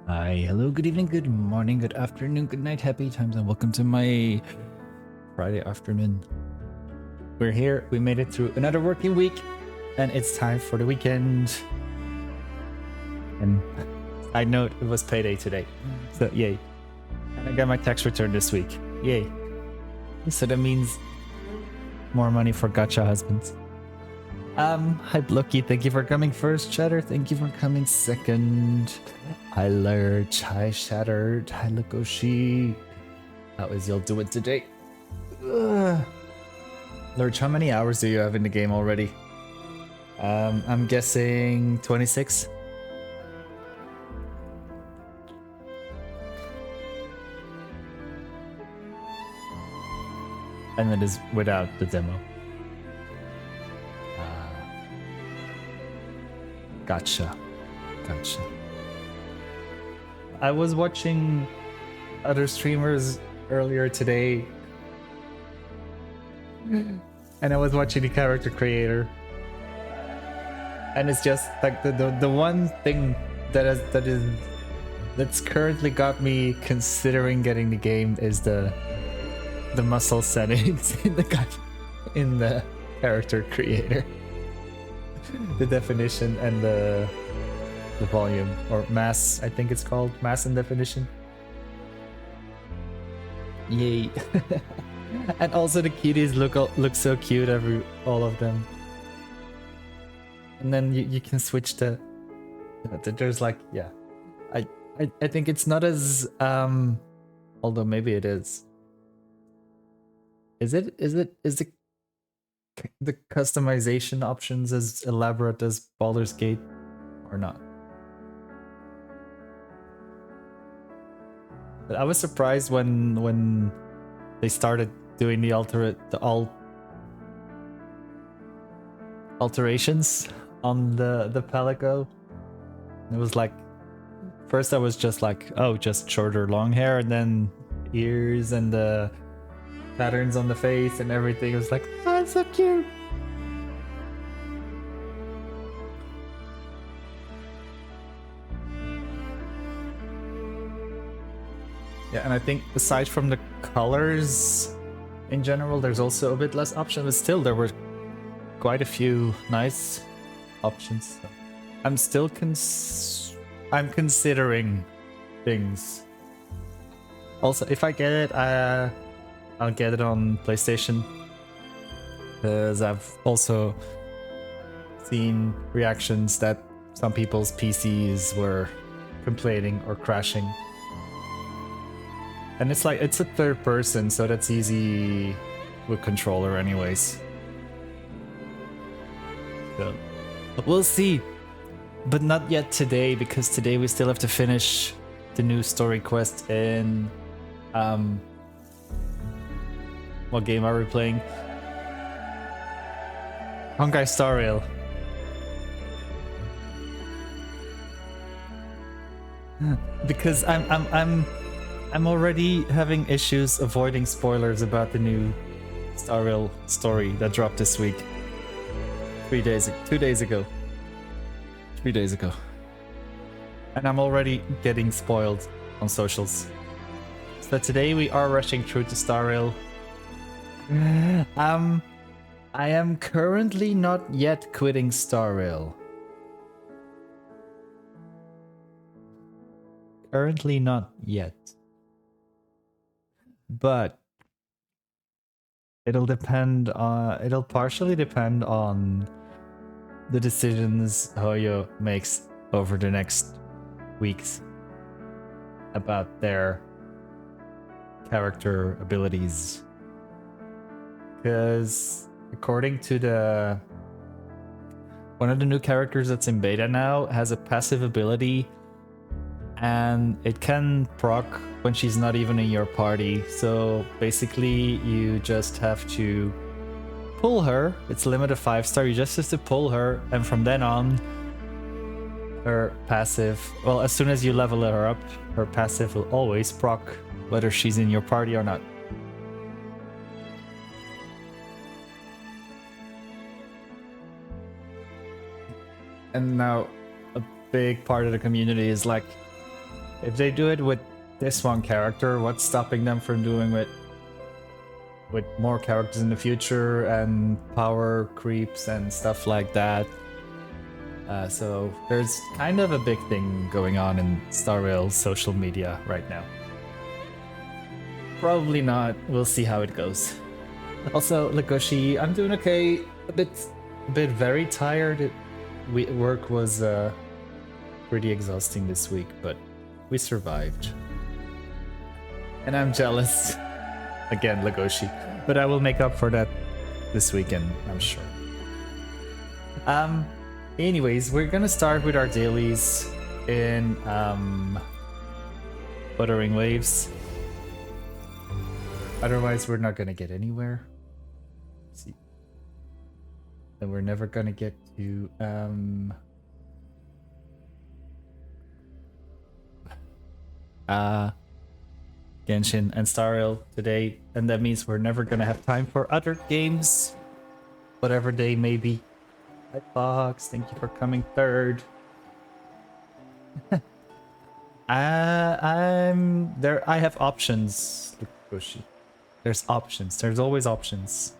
Hi, hello, good evening, good morning, good afternoon, good night, happy times, and welcome to my Friday afternoon. We're here, we made it through another working week, and it's time for the weekend. And side note, it was payday today, so yay. And I got my tax return this week, yay. So that means more money for gacha husbands. Hi Blocky, thank you for coming first. Chatter, thank you for coming second. Hi Lurch, hi Shattered, hi Lukoshi. How is y'all doing today? Lurch, how many hours do you have in the game already? I'm guessing 26. And that is without the demo. Gotcha. I was watching other streamers earlier today, and I was watching the character creator, and it's just like the one thing that's currently got me considering getting the game is the muscle settings in the character creator. The definition and the volume, or mass, I think it's called mass and definition. Yay. And also the cuties look so cute, all of them. And then you can switch to there's like, yeah, I think it's not as although maybe it is the customization options as elaborate as Baldur's Gate or not? But I was surprised when they started doing the alterations on the Palico. It was like, first I was just like, oh, just shorter long hair, and then ears and the patterns on the face and everything. It was like, oh, it's so cute. Yeah, and I think aside from the colors in general, there's also a bit less option, but still there were quite a few nice options. So I'm still I'm considering things. Also, if I get it, I'll get it on PlayStation, because I've also seen reactions that some people's PCs were complaining or crashing. And it's like, it's a third person, so that's easy with controller anyways. So we'll see. But not yet today, because today we still have to finish the new story quest in what game are we playing? Honkai Star Rail. Because I'm already having issues avoiding spoilers about the new Star Rail story that dropped this week. 2 days ago. 3 days ago. And I'm already getting spoiled on socials. So today we are rushing through to Star Rail. I am currently not yet quitting Star Rail. Currently not yet. But it'll partially depend on the decisions Hoyo makes over the next weeks about their character abilities. Because according to one of the new characters that's in beta now has a passive ability, and it can proc when she's not even in your party. So basically you just have to pull her. It's limited 5-star. You just have to pull her, and from then on her passive, well, as soon as you level her up, her passive will always proc whether she's in your party or not. And now a big part of the community is like, If they do it with this one character, what's stopping them from doing it with more characters in the future and power creeps and stuff like that? So there's kind of a big thing going on in Star Rail social media right now. Probably not. We'll see how it goes. Also, Legoshi, I'm doing okay. A bit very tired. Work was pretty exhausting this week, but we survived. And I'm jealous. Again, Legoshi. But I will make up for that this weekend, I'm sure. Anyways, we're gonna start with our dailies in Wuthering Waves. Otherwise, we're not gonna get anywhere. Let's see. And we're never gonna get to Genshin and Star Rail today, and that means we're never gonna have time for other games, whatever they may be. Hi Fox, thank you for coming third. I'm there. I have options. Legoshi. There's options. There's always options.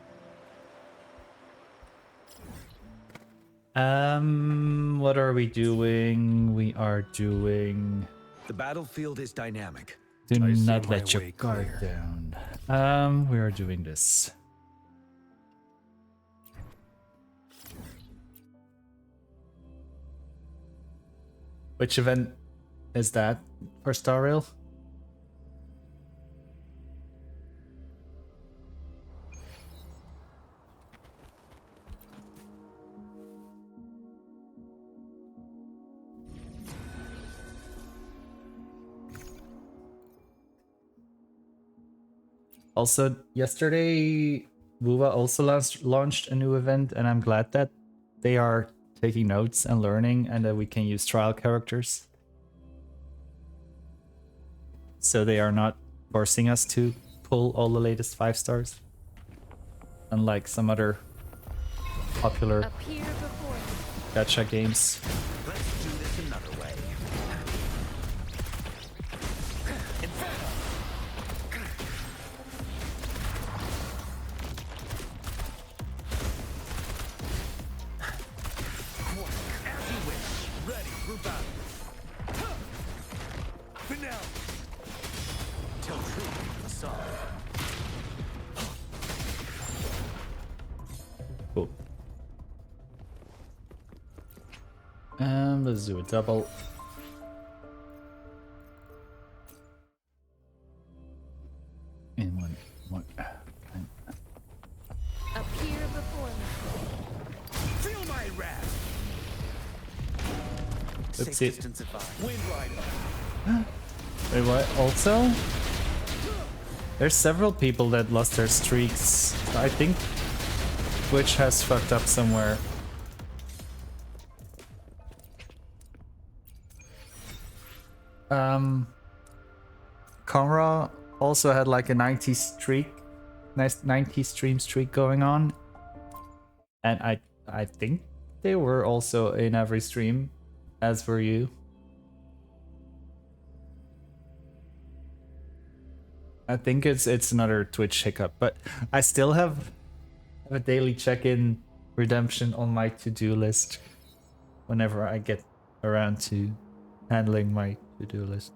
What are we doing? We are doing. The battlefield is dynamic. Do not let your guard down. We are doing this. Which event is that for Star Rail? Also, yesterday, Wuwa also launched a new event, and I'm glad that they are taking notes and learning, and that we can use trial characters. So they are not forcing us to pull all the latest 5 stars. Unlike some other popular gacha games. Let's do this another way. As you wish. Ready for battle. Finale. Tell truth in the song. Cool. Let's do a double. And one. Appear before me. Feel my wrath. Let's Safe see. distance advised. Wind rider. Wait, what? Also? There's several people that lost their streaks. I think Twitch has fucked up somewhere. Conra also had like a 90 streak, nice 90 stream streak going on, and I think they were also in every stream, as were you. I think it's another Twitch hiccup, but I still have a daily check-in redemption on my to-do list whenever I get around to handling my to-do list.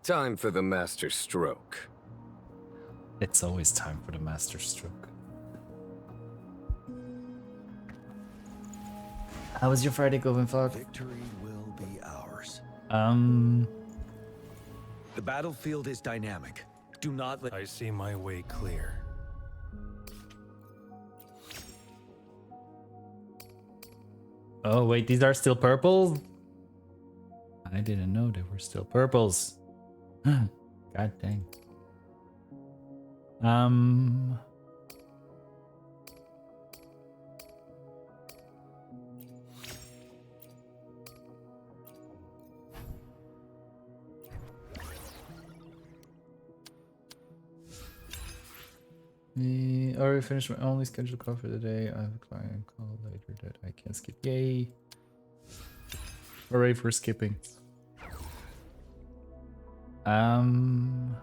Time for the master stroke. It's always time for the master stroke. How was your Friday going, Fog? Victory will be ours. The battlefield is dynamic. Do not let... I see my way clear. Oh wait, these are still purple? I didn't know they were still purples. God dang. Um. Already finished my only scheduled call for the day. I have a client call later that I can't skip. Yay! Hooray for skipping. Um.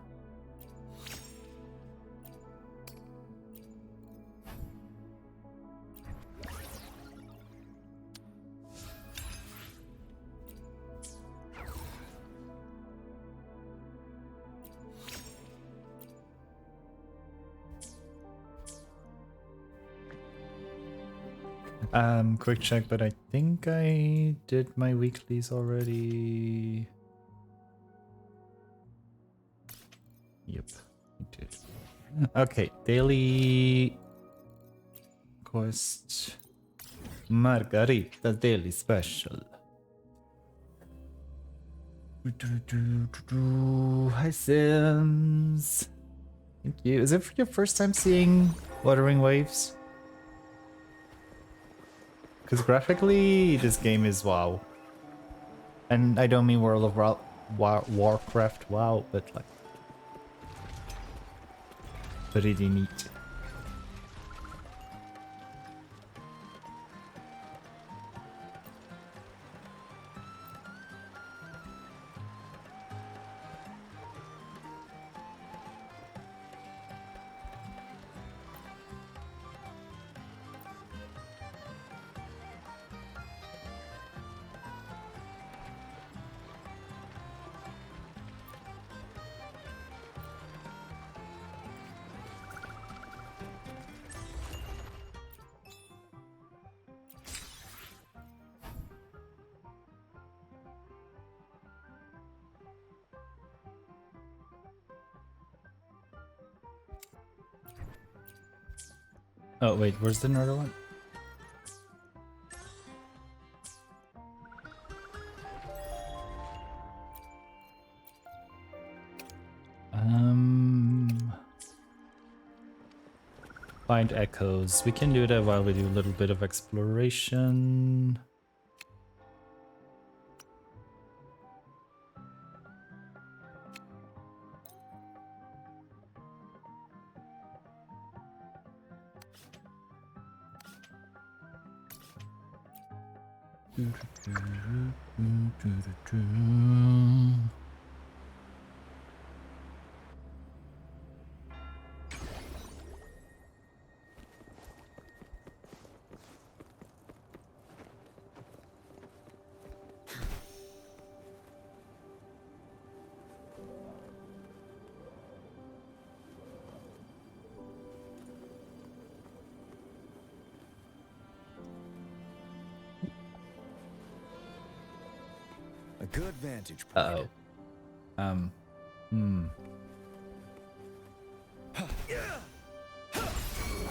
Quick check, but I think I did my weeklies already. Yep, I did. Okay, daily quest. Margarita daily special. Hi Sims. Thank you. Is it your first time seeing Wuthering Waves? Because graphically, this game is wow. And I don't mean World of Warcraft wow, but like pretty neat. Oh wait, where's the another one? Find echoes. We can do that while we do a little bit of exploration. A good vantage point. Uh-oh.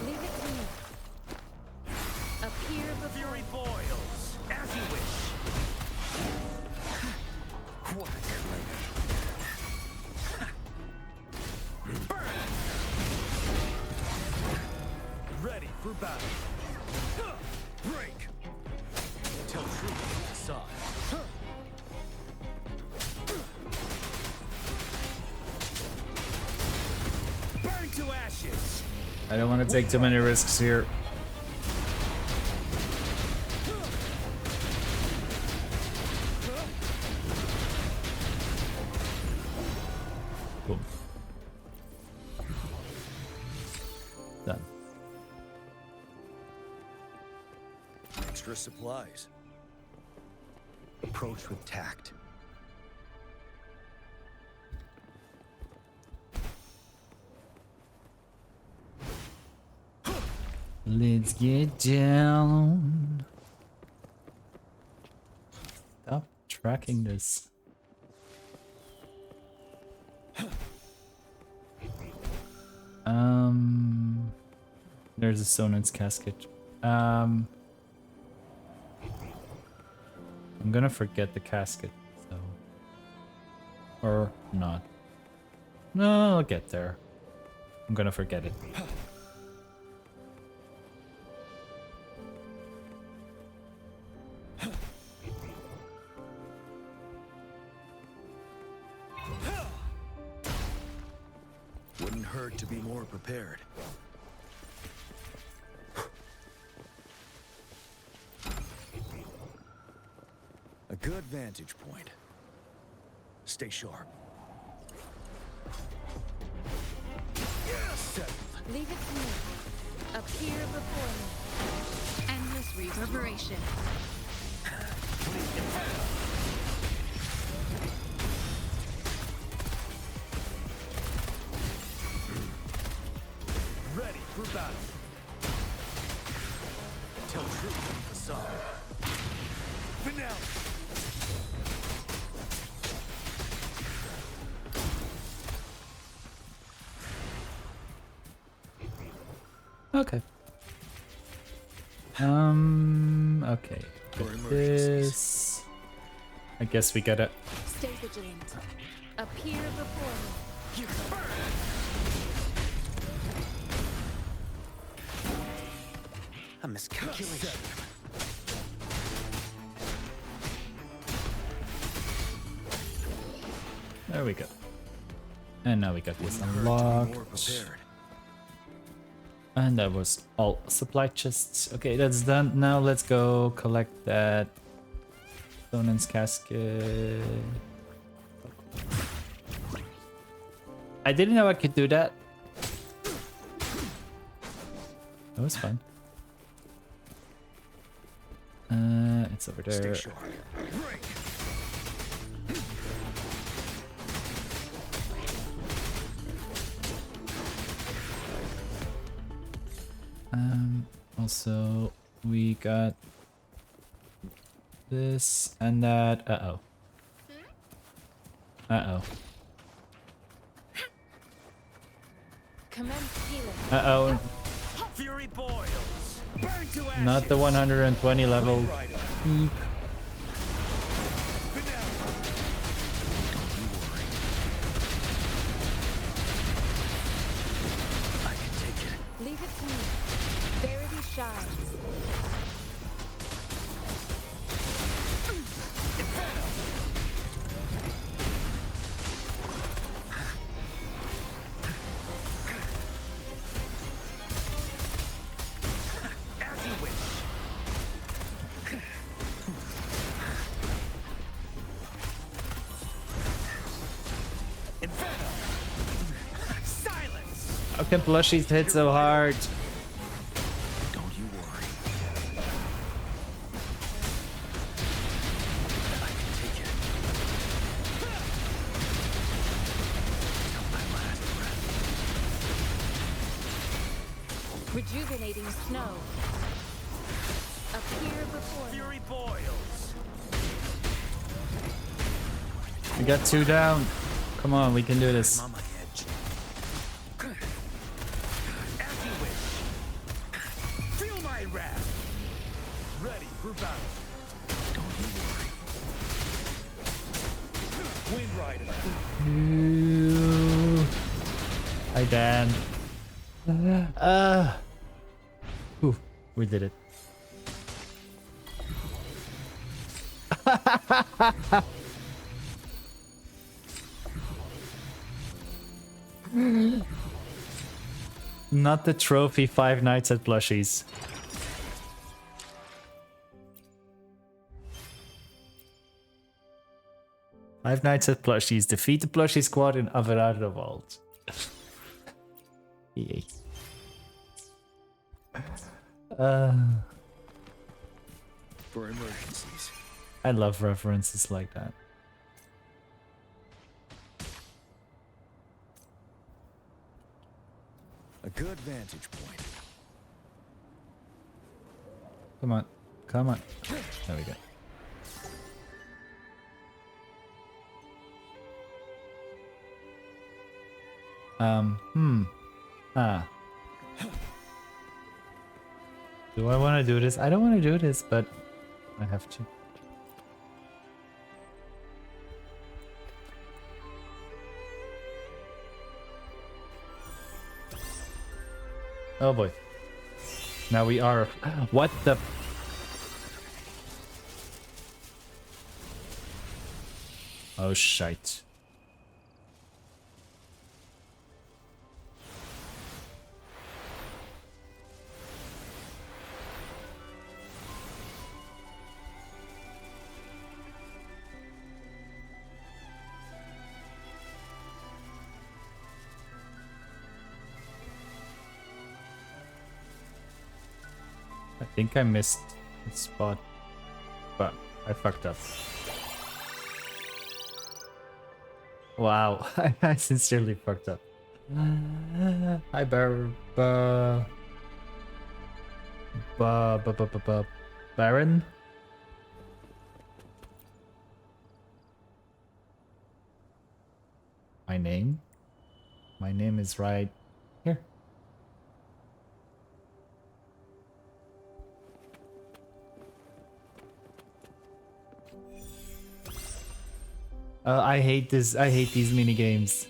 Leave it to me. Appear before Fury boils, as you wish. What a clean. Burn! Ready for battle. Break! Tell truth aside. Burn to ashes! I don't want to take too many risks here. Boom. Done. Extra supplies. Approach with tact. Let's get down. Stop tracking this. There's a Sonan's casket. I'm gonna forget the casket, so. Or not. No, I'll get there. I'm gonna forget it. Wouldn't hurt to be more prepared. A good vantage point. Stay sharp. Settled. Leave it to me. Appear before me. Endless reverberation. Ready for battle. Tell truth to the facade. Finale. Okay. Okay. For With emergencies. this, I guess we gotta. Stay vigilant. Appear before me. A miscalculation. There we go. And now we got this Wouldn't hurt to be more unlocked. prepared. And that was all supply chests. Okay, that's done. Now let's go collect that Sonan's casket. I didn't know I could do that. That was fun. It's over Stay there. sharp. Break. Also, we got this and that. Uh-oh. Uh-oh. Commence healing. Uh-oh. Fury boils. Burn to ashes. Not the 120 level. Rider. Eep. Finale. I can take it. Leave it to me. Verity shines. As you wish. Inferno. Silence. How can plushies hit so hard? Don't you worry. I can take it. Till my last breath. Rejuvenating snow. Appear before me. Fury boils. We got 2 down. Come on, we can do this. I'm on my edge. As you wish. Feel my wrath. Ready for battle. Don't you worry. Wind Rider. Ooh. Hi, Dan. Ooh, we did it. Not the trophy 5 nights at plushies. Five Nights at Plushies. Defeat the plushie squad in Averardo Vault. EA. For emergencies. I love references like that. A good vantage point. Come on. Come on. There we go. Do I want to do this? I don't want to do this, but I have to. Oh boy. Now we are. What the? Oh shite. I think I missed the spot, but I fucked up. Wow, I sincerely fucked up. Hi, Baron? My name? My name is right here. I hate this. I hate these mini games.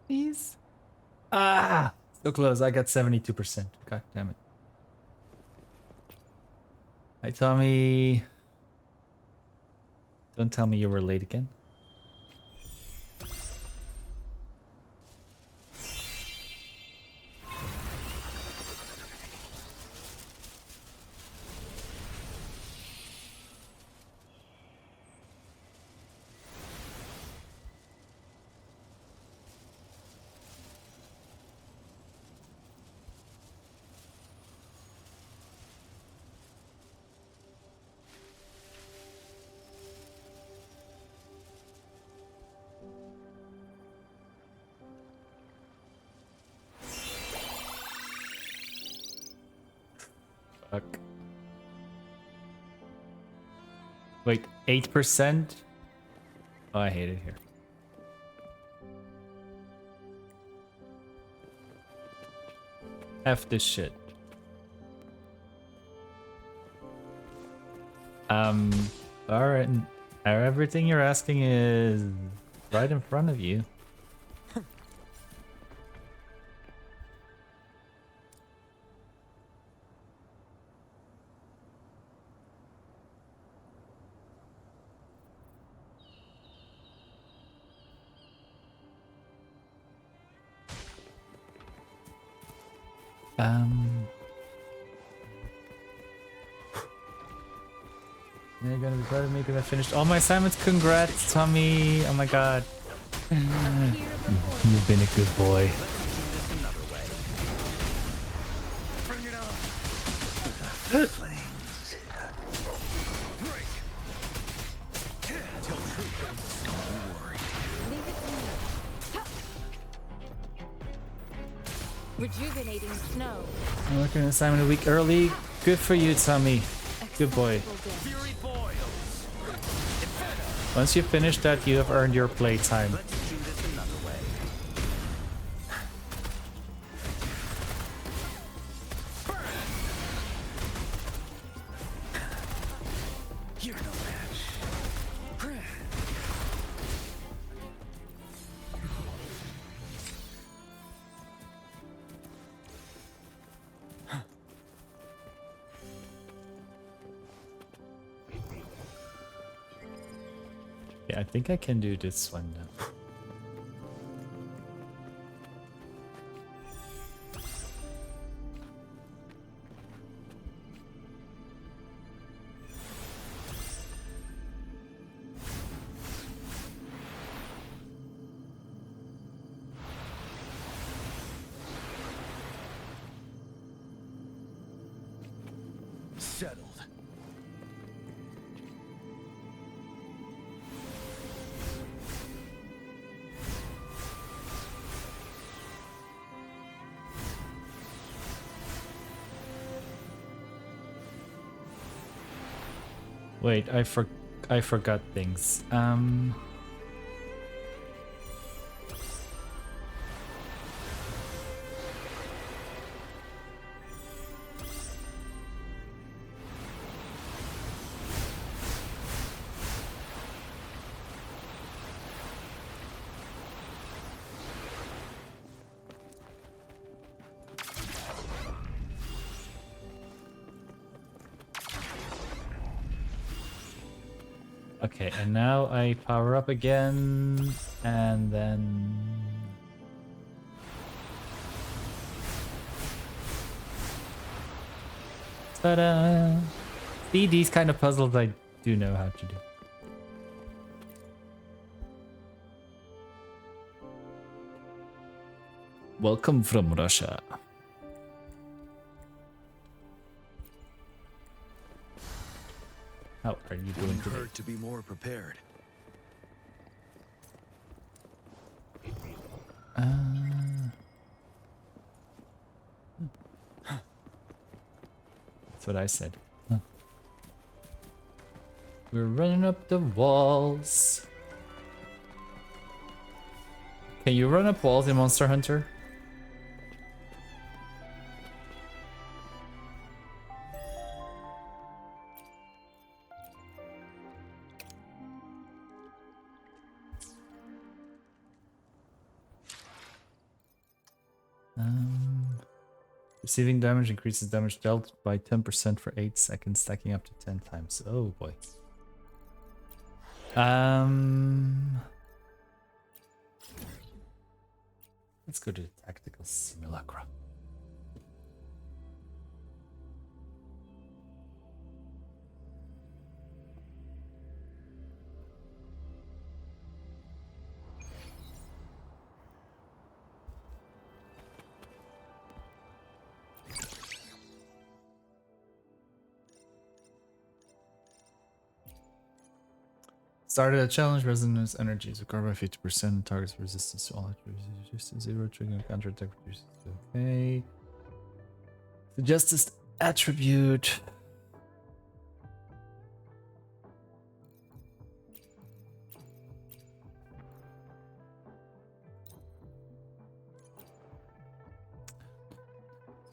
Please. Ah, so close. I got 72%. God damn it. Hi, Tommy. Don't tell me you were late again. Fuck. Wait, 8%? Oh, I hate it here. F this shit. Alright. Everything you're asking is right in front of you. You're gonna be proud of me because I finished all my assignments. Congrats, Tommy. Oh my god. You've been a good boy. Bring it on. Flames. Break. Tell truth. Don't worry. Leave it to me. Rejuvenating snow. I'm working an assignment a week early. Good for you, Tommy. Good boy. Fury boils. Once you finish that, you have earned your playtime. Let's do this another way. You're no match. Yeah, I think I can do this one now. Settled. Wait, I forgot things. Okay, and now I power up again, and then... Ta-da! See, these kind of puzzles I do know how to do. Welcome from Russia. How are you doing Wouldn't today? hurt to be more prepared. That's what I said. Huh. We're running up the walls. Can you run up walls in Monster Hunter? Receiving damage increases damage dealt by 10% for 8 seconds, stacking up to 10 times. Oh boy. Let's go to the tactical simulacra. Started a challenge. Resonance energy is recovered by 50%. Targets resistance to all attributes. 0 trigger counter attack reduces. Okay. The justice attribute.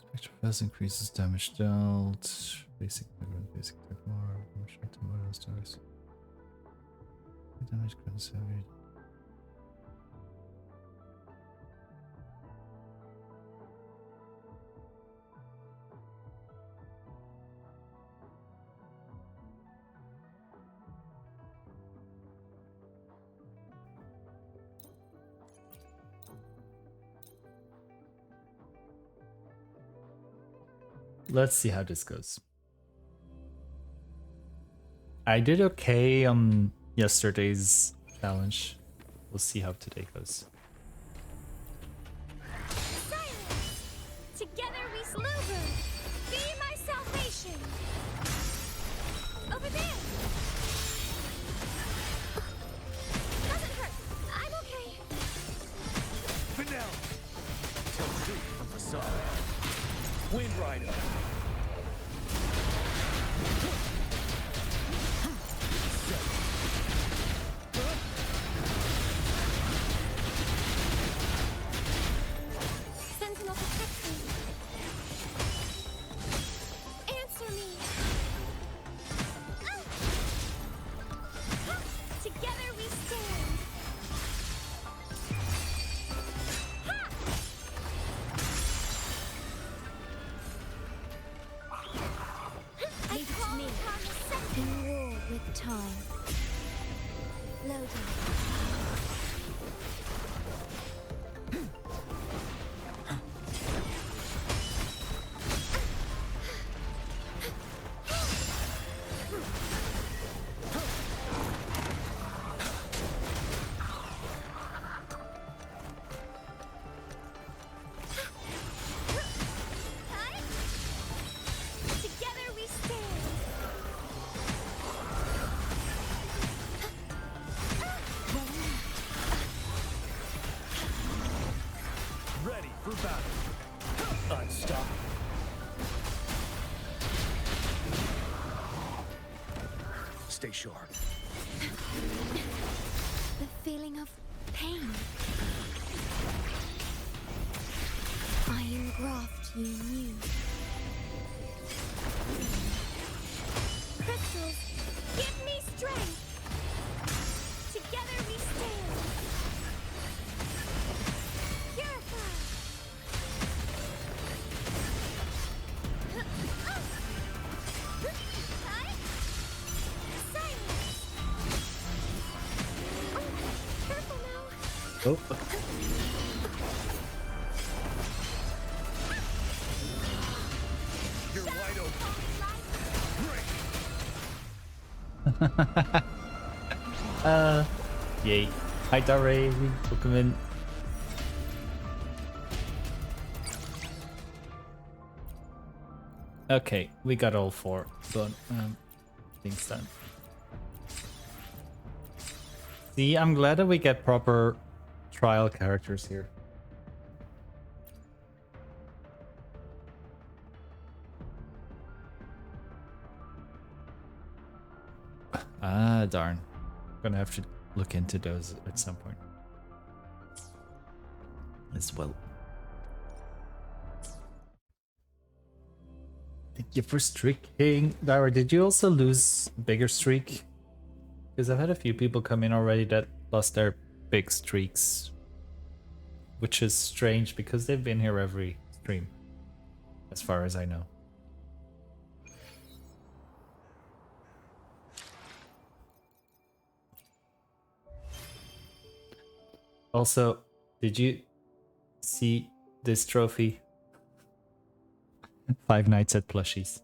Spectral Fast increases damage dealt. Basic attack more. Short to more stars. Damage conserved. Let's see how this goes. I did okay on yesterday's challenge. We'll see how today goes. Silence! Together we slumber! Be my salvation! Over there! Doesn't hurt! I'm okay! Vanilla! Tell truth from facade. Wind Rider! Sentinel protect me! Answer me! Together we stand! I call upon the second war with time. Loading. Together we stand. One Stay sharp. The feeling of pain. I engraft you new. Crystals, give me strength. Together we stand. Purify. Silence. Oh, careful now. Oh. You're wide open. Yay. Hi, Dare. Welcome in. Okay, we got all 4 done. Things done. See, I'm glad that we get proper trial characters here. Ah, darn. Gonna have to look into those at some point as well. Thank you for streaking. Dara, did you also lose bigger streak? Because I've had a few people come in already that lost their big streaks. Which is strange because they've been here every stream. As far as I know. Also, did you see this trophy? 5 nights at Plushies.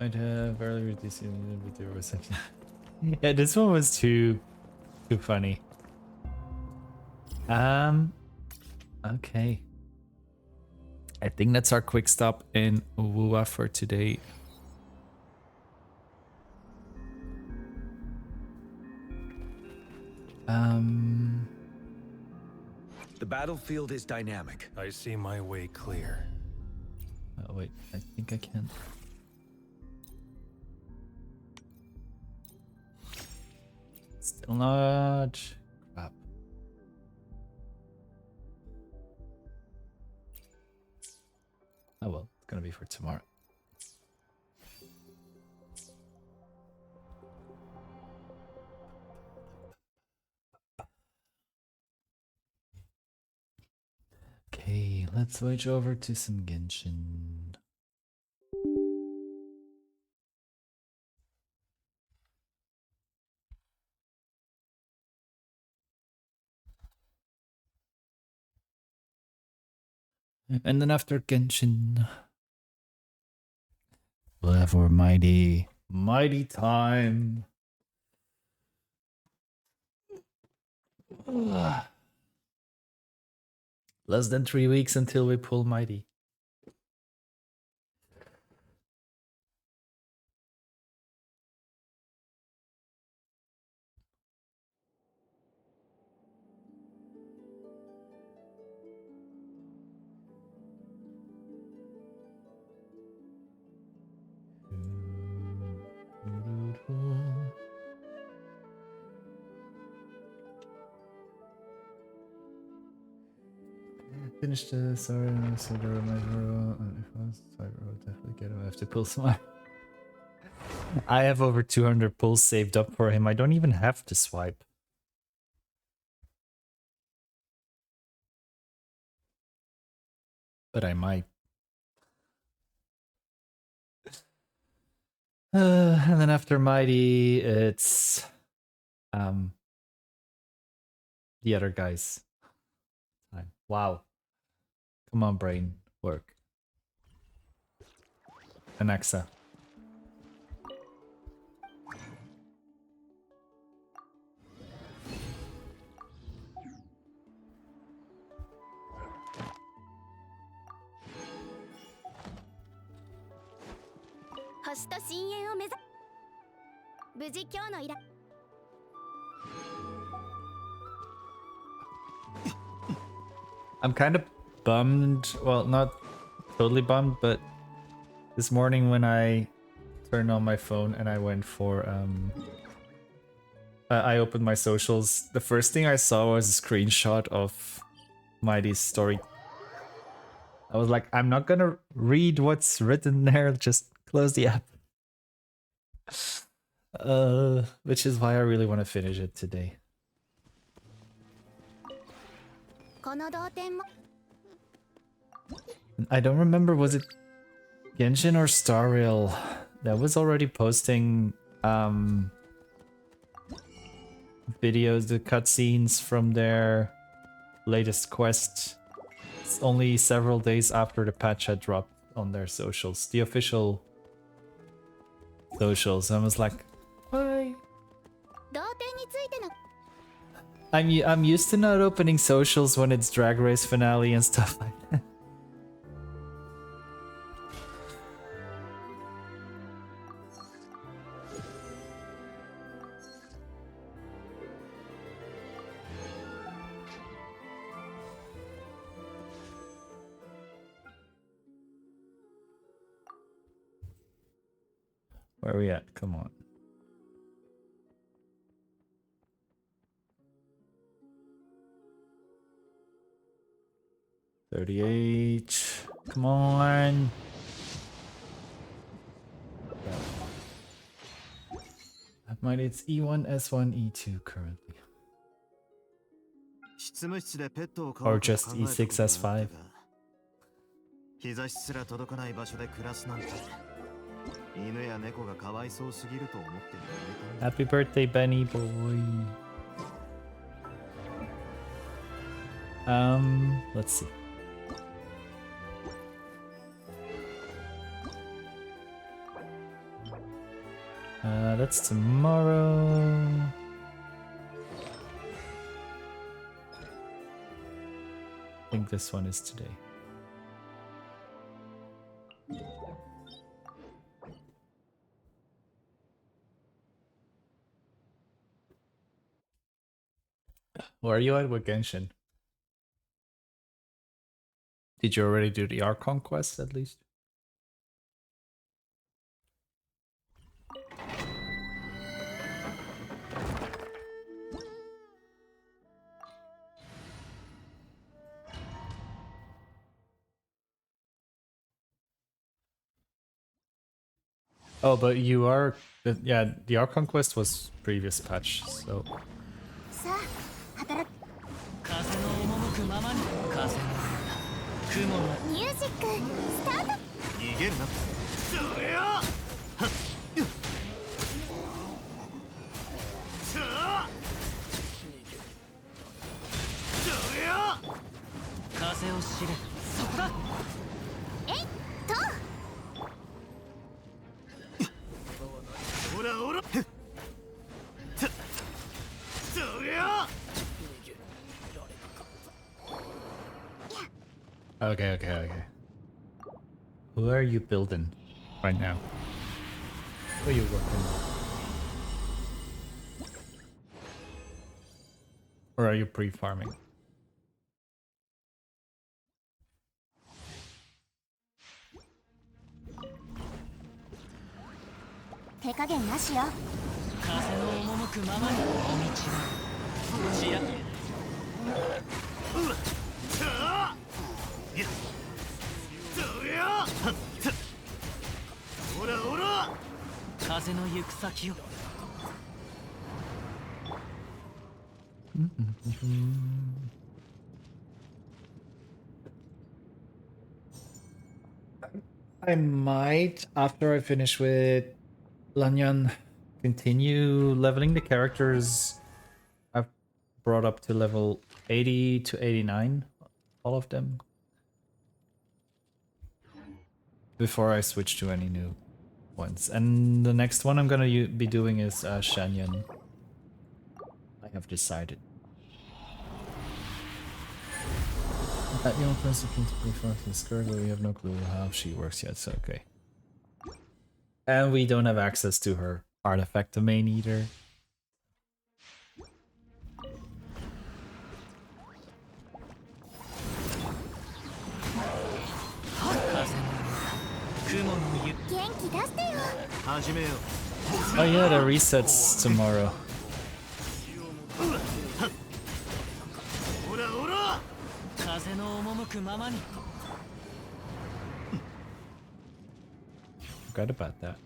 I'd have early reducing the video reception. Yeah, this one was too funny. Okay. I think that's our quick stop in Uwua for today. The battlefield is dynamic. I see my way clear. Oh wait, I think I can. Still not. Crap. Oh well, it's gonna be for tomorrow. Okay, let's switch over to some Genshin. And then after Genshin, we'll have our mighty time. Less than 3 weeks until we pull mighty. Finished the sorry, so there my hero. If I was sorry, I would definitely get him. I have to pull some. I have over 200 pulls saved up for him. I don't even have to swipe. But I might. And then after Mighty, it's the other guys. Time. Wow. Come on, brain. Work. Anaxa. I'm kind of bummed. Well, not totally bummed, but this morning when I turned on my phone and I went for I opened my socials, the first thing I saw was a screenshot of Mighty's story. I was like, I'm not gonna read what's written there, just close the app. Which is why I really want to finish it today. I don't remember, was it Genshin or Star Rail that was already posting videos, the cutscenes from their latest quest. It's only several days after the patch had dropped on their socials, the official socials. I was like, why? I'm used to not opening socials when it's Drag Race finale and stuff like that. Where are we at? Come on. $38. Come on. Mine, it's E1, S1, E2 currently. Or just E6, S5. Happy birthday, Benny boy. Let's see. That's tomorrow. I think this one is today. Where are you at with Genshin? Did you already do the Archon quest at least? Oh, but you are... Yeah, the Archon quest was previous patch, so... Okay. Who are you building right now? Who are you working on? Or are you pre-farming? I might, after I finish with Lanyan, continue leveling the characters I've brought up to level 80 to 89, all of them. before I switch to any new ones. And the next one I'm gonna be doing is Shanyan. I have decided. That young person can be from this girl, but we have no clue how she works yet, so okay. And we don't have access to her artifact domain either. Oh yeah, the resets tomorrow. Forgot about that.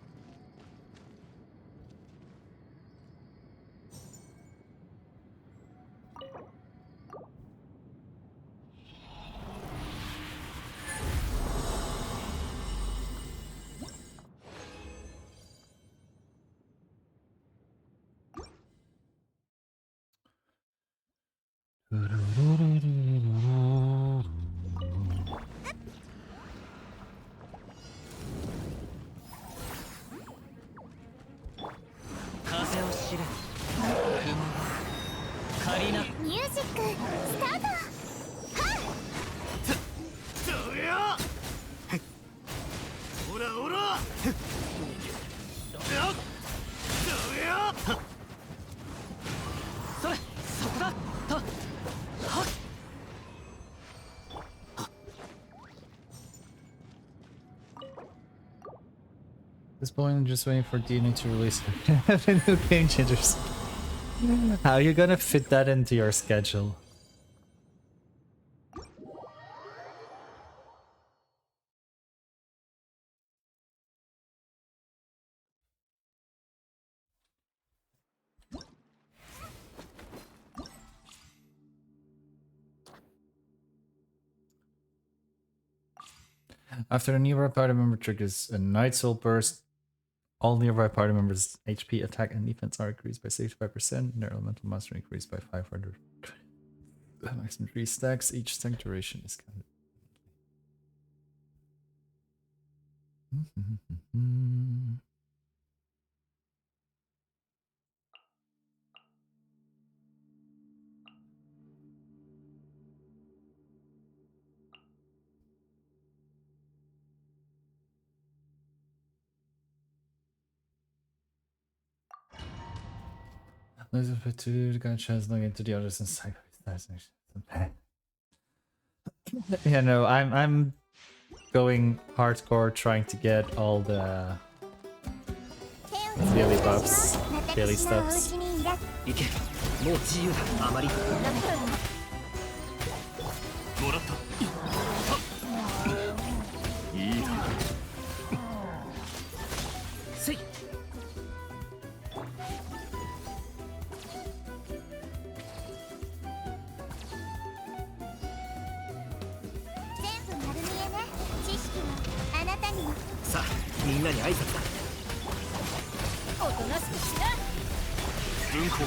This point, I'm just waiting for DNA to release the new game changers. How are you gonna fit that into your schedule? After a nearby party member triggers a Night Soul Burst, all nearby party members' HP, attack, and defense are increased by 65%, and their elemental mastery increased by 500. Maximum 3 stacks, each stack duration is counted. There's a bit to the translate into the others and sacrifice. Yeah, no, I'm going hardcore trying to get all the daily buffs, daily stuffs. 行けもう自由だあまりもらったいいだろせい全部丸見えね知識はあなたにもさあみんなに挨拶だおとなしくしな文庫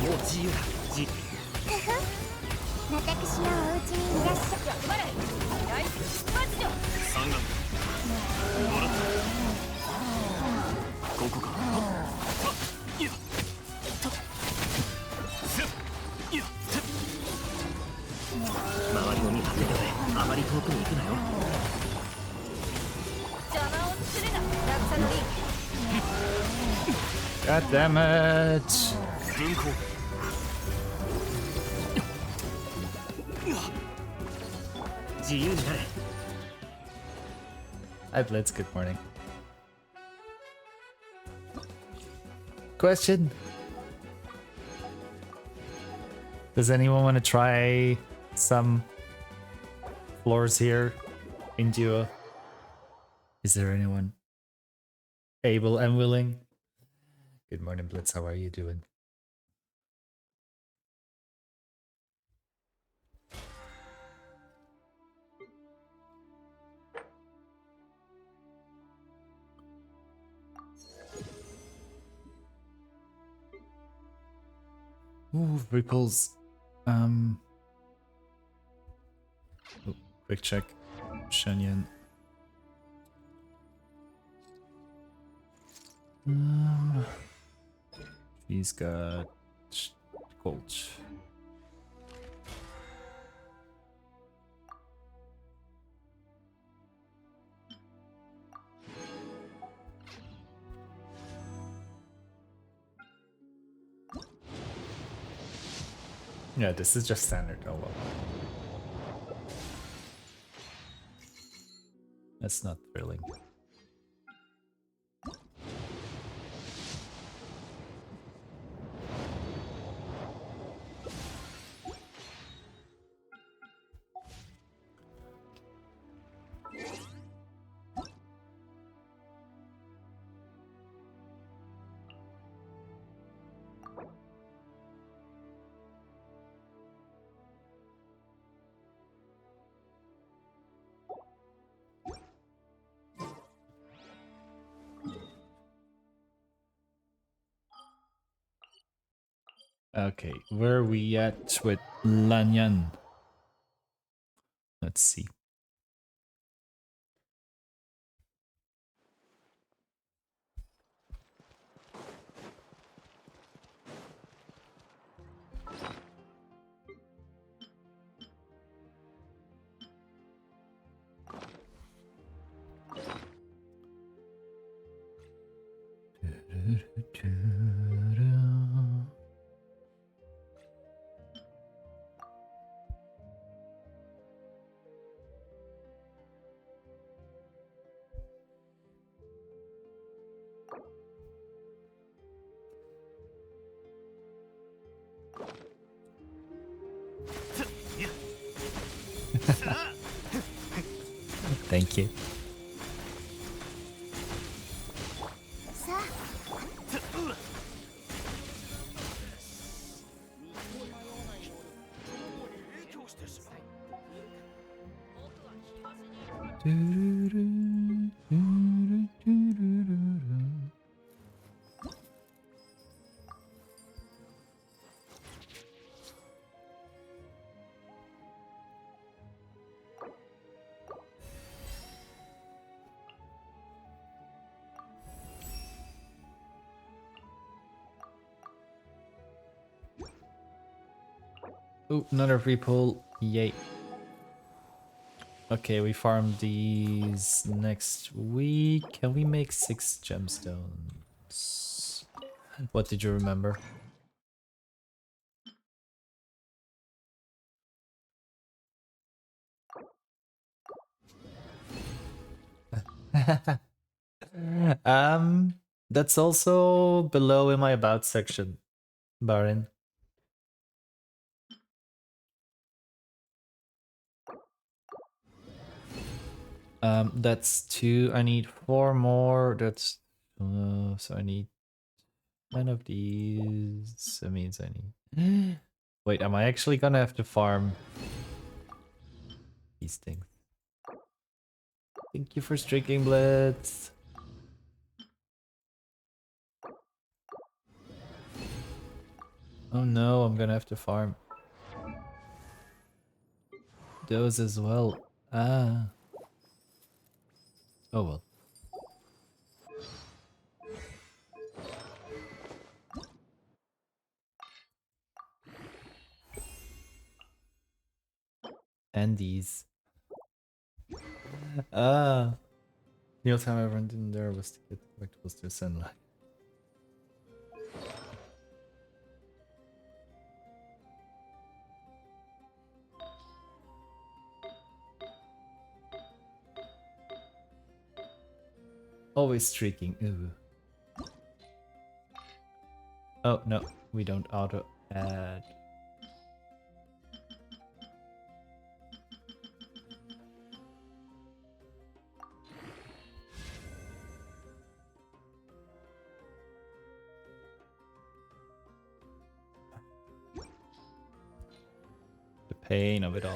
もう自由だじ私のお家にいらっしゃ頑張れ大出発よ三眼もらったここかいやせいや周りを見張っててくれあまり遠くに行くなよ邪魔をするな落差のリン God damn it! 文庫自由になれ Hi Blitz, good morning. Question. Does anyone want to try some floors here in duo? Is there anyone able and willing? Good morning Blitz, how are you doing? Ooh, ripples. Oh, quick check. Shenyan. She's got gold. Yeah, this is just standard. Oh well. That's not thrilling. Okay, where are we at with Lanyan? Let's see. Thank you. さあ Oh, another repull. Yay. Okay, we farm these next week. Can we make 6 gemstones? What did you remember? That's also below in my about section, Barin. That's 2. I need 4 more. That's so I need 10 of these. That means I need. Wait, am I actually gonna have to farm these things? Thank you for streaking, Blitz. Oh no, I'm gonna have to farm those as well. Ah. Oh well. And these. Ah. The only time I went in there was to get collectibles to sunlight. Always streaking. Ooh. Oh no, we don't auto add. The pain of it all.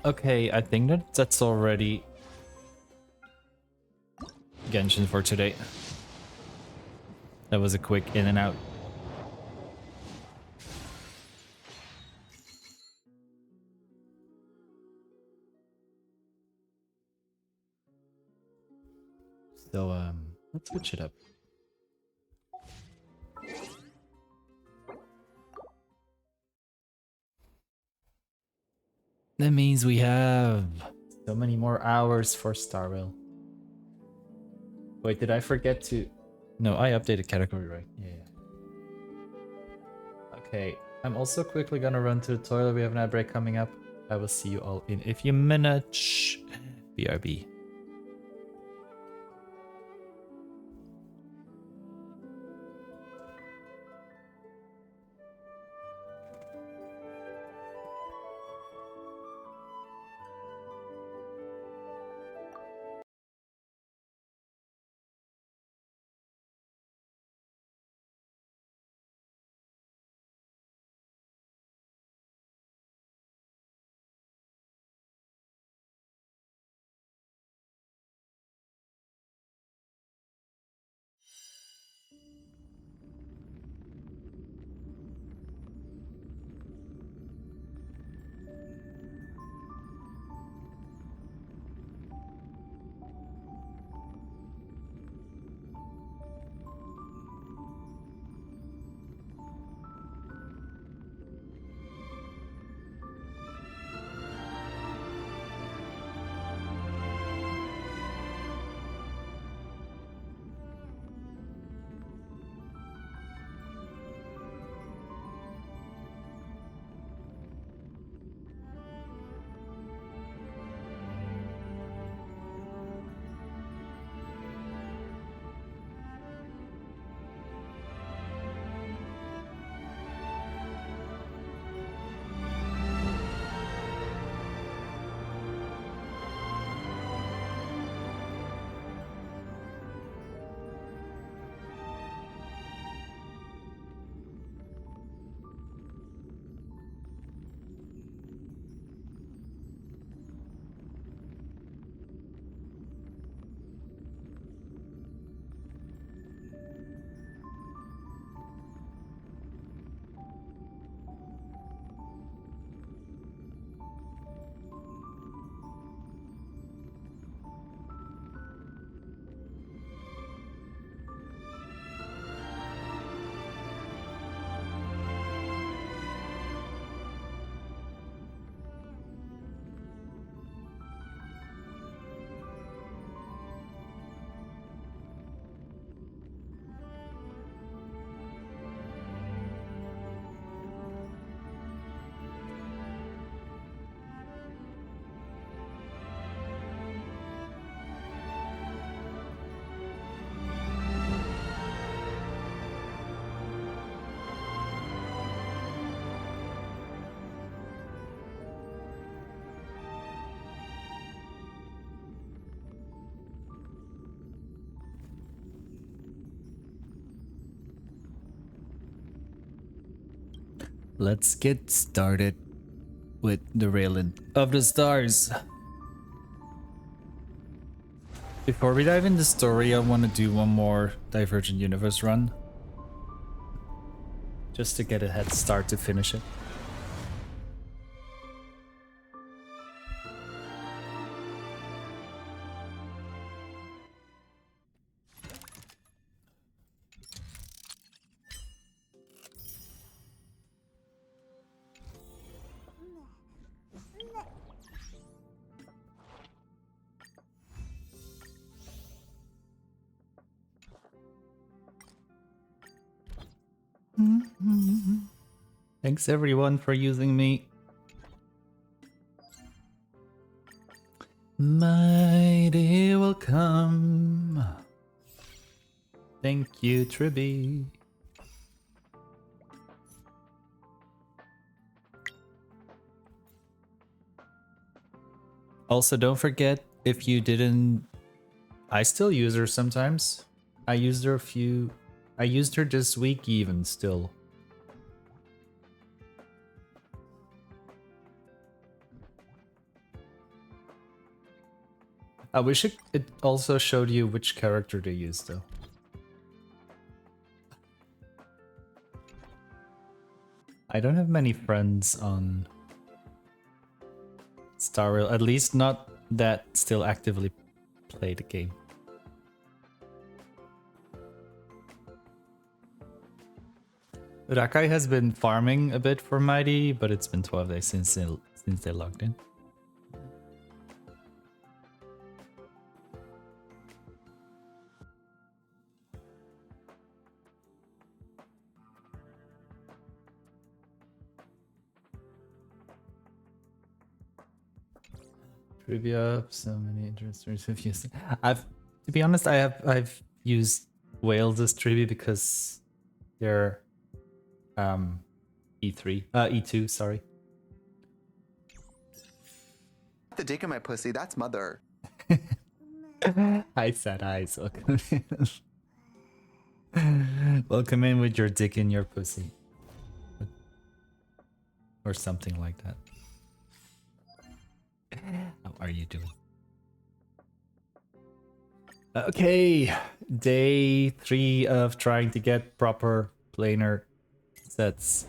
Okay, I think that's already Genshin for today. That was a quick in and out. So, let's switch it up. That means we have so many more hours for Star Rail. Wait, did I forget to... No, I updated category, right? Yeah. Okay, I'm also quickly gonna run to the toilet. We have an ad break coming up. I will see you all in a few minutes. BRB. Let's get started with the Rail of the Stars. Before we dive into the story, I want to do one more Divergent Universe run. Just to get a head start to finish it. Thanks everyone for using me. My day will come. Thank you, Tribby. Also, don't forget, if you didn't... I still use her sometimes. I used her this week even still. I wish it also showed you which character to use though. I don't have many friends on Star Rail, at least not that still actively play the game. Rakai has been farming a bit for Mighty, but it's been 12 days since they logged in. Trivia, so many interesting reviews. To be honest, I've used Wales as trivia because they're E2, sorry. The dick in my pussy, that's mother. I said eyes. Welcome in. Welcome in with your dick in your pussy. Or something like that. How are you doing? Okay, day 3 of trying to get proper planar sets.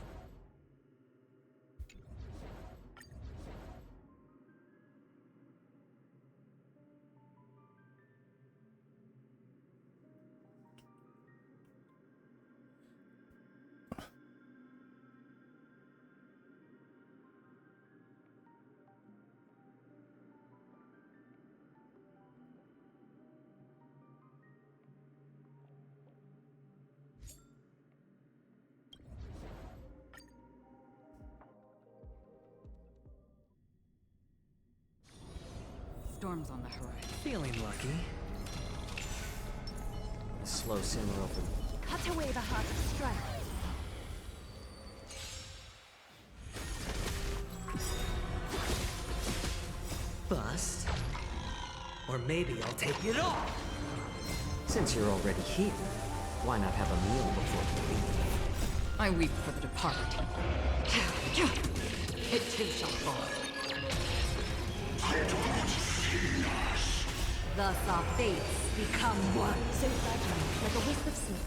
Storm's on the horizon. Feeling lucky. Slow simmer over. Cut away the heart of strife. Bust. Or maybe I'll take it off. Since you're already here, why not have a meal before you leave? I weep for the departed. It too shall fall. Thus our fates become one. So fragile, like a wisp of silk.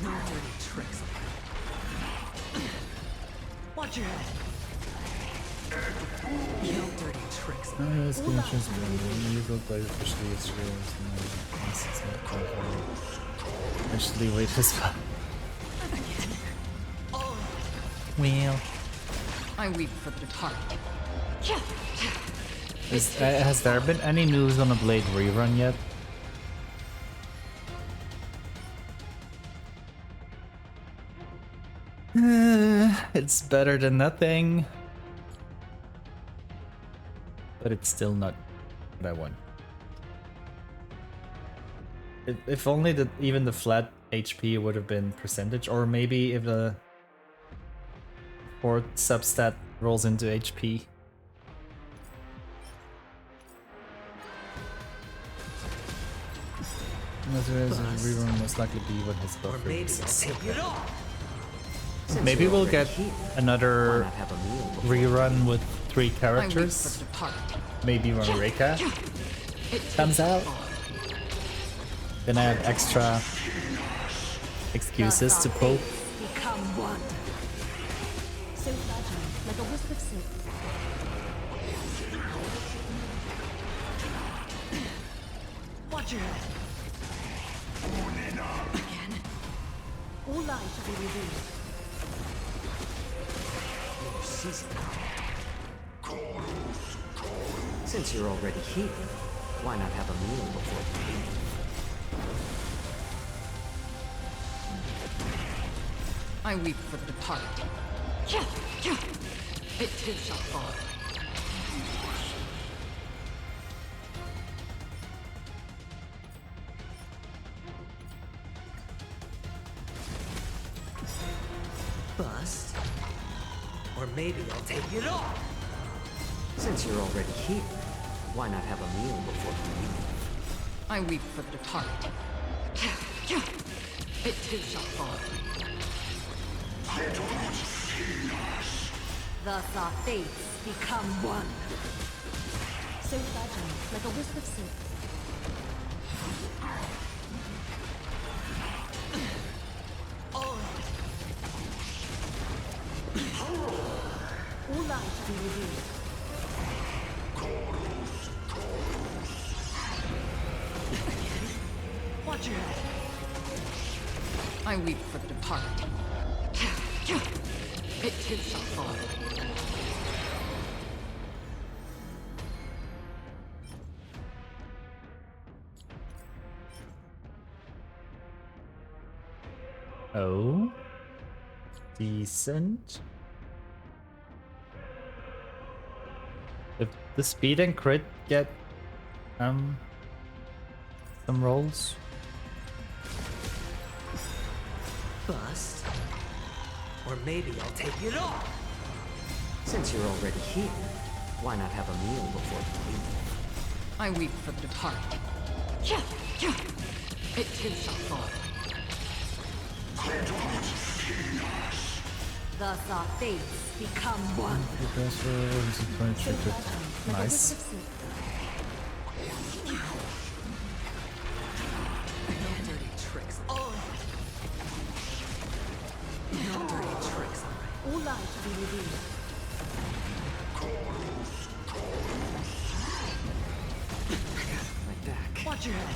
No dirty tricks. Watch your head. No dirty tricks. Actually, wait as well. Wheel. I weep for the departed. Has there been any news on a Blade rerun yet? It's better than nothing. But it's still not what I want. If only even the flat HP would have been percentage, or maybe if the fourth substat rolls into HP. Rerun most likely be what his buff is. Maybe we'll get another rerun with 3 characters. Maybe when Reika comes out. Then I have extra excuses to pull. Become one. So fragile, like a wisp of silk. Watch your head. Again. All lies shall be revealed. Since you're already here, why not have a meal before you leave? I weep for the departed. It too shall fall. Bust. Or maybe I'll take it off. Since you're already here, why not have a meal before you leave? I weep for the departed. It too shall fall. Thus our fates become one. So fragile, like a wisp of silk. All light to be revealed. Watch your head. I weep for the departed. It too shall fall. Oh. Decent. If the speed and crit get some rolls. Bust. Or maybe I'll take it all. Since you're already here, why not have a meal before you leave? I weep for the departed. It too shall fall. Thus our fates become one. Nice. No dirty tricks. Oh. No dirty tricks. All light to be revealed. My back. Watch your head.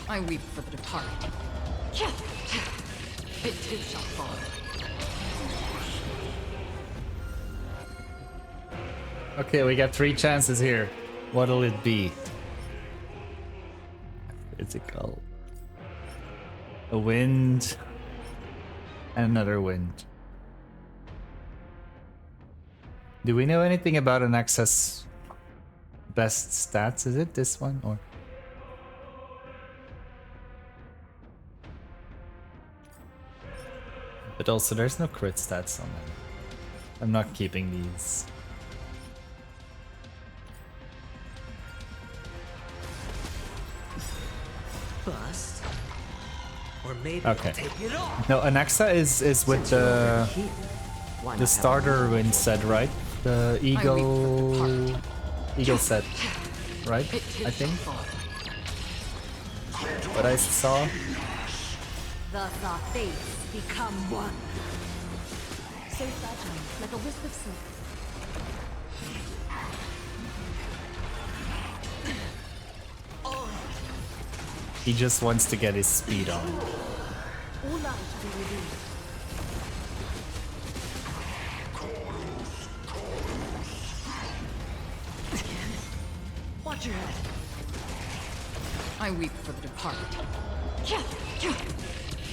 I weep for the departed. It too shall fall. Okay, we got 3 chances here. What'll it be? Physical. A wind. And another wind. Do we know anything about an access best stats? Is it this one or? But also there's no crit stats on them. I'm not keeping these. Bust. Or maybe Okay. I'll take it all. No, Anaxa is with Since you're the already here, why not the have a starter meal win before set, right? The eagle set, right? It too I shall think. fall. What I saw. Thus our fates become one. So fragile, like a wisp of silk. He just wants to get his speed on. All light to be revealed. Watch your head. I weep for the departed.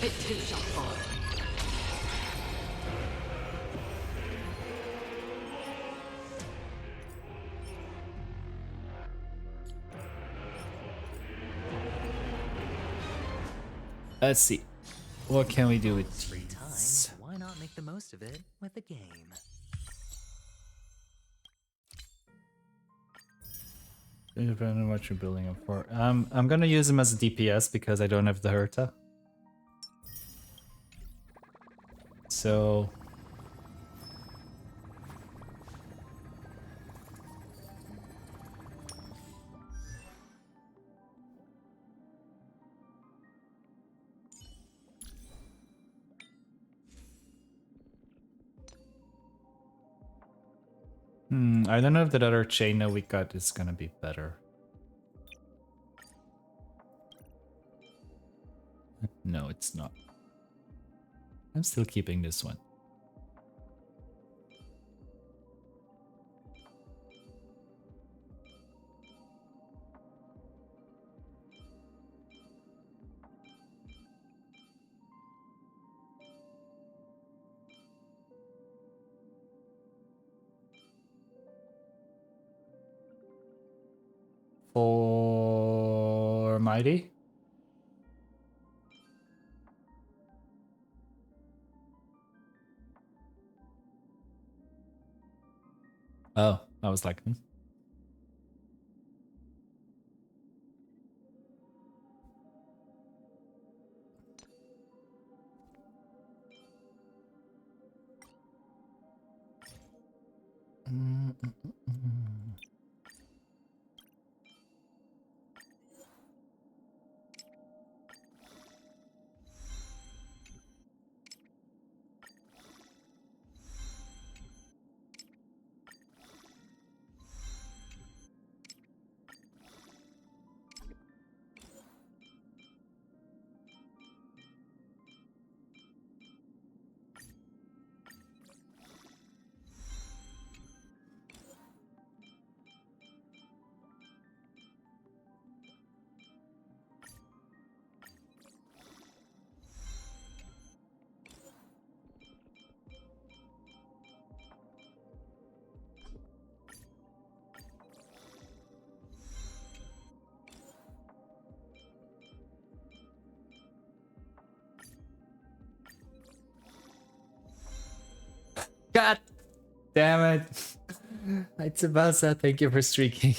It too shall fall. Let's see. What can we do with Free time. these? Why not make the most of it with a game? Depending on what you're building up for. I'm gonna use him as a DPS because I don't have the Herta. So I don't know if that other chain that we got is gonna be better. No, it's not. I'm still keeping this one. For Mighty? Oh, I was like, God damn it. Tsubasa, thank you for streaking.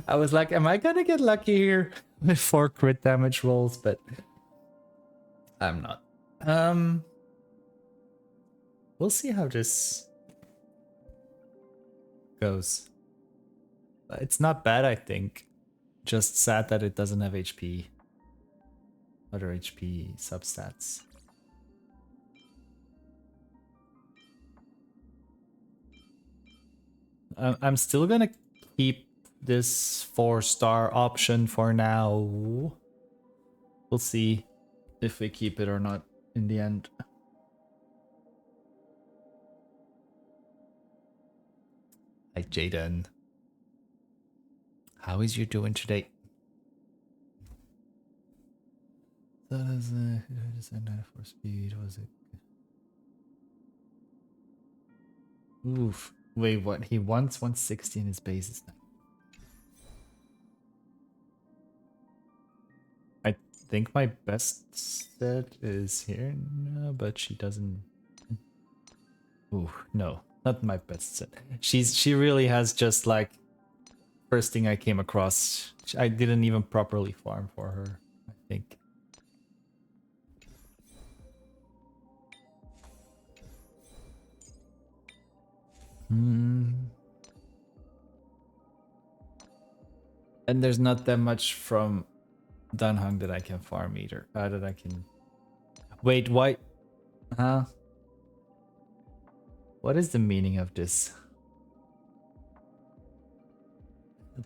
I was like, am I gonna get lucky here with 4 crit damage rolls? But I'm not. We'll see how this goes. It's not bad, I think. Just sad that it doesn't have HP. Other HP substats. I'm still gonna keep this 4-star option for now. We'll see if we keep it or not in the end. Hi Jaden. How is you doing today? That is for speed, was it? Oof. Wait, what? He wants 160 in his bases now. I think my best set is here now, but she doesn't. Ooh, no, not my best set. She really has just like first thing I came across. I didn't even properly farm for her, I think. And there's not that much from Danhang that I can farm either. That I can. Wait, why? Huh? What is the meaning of this?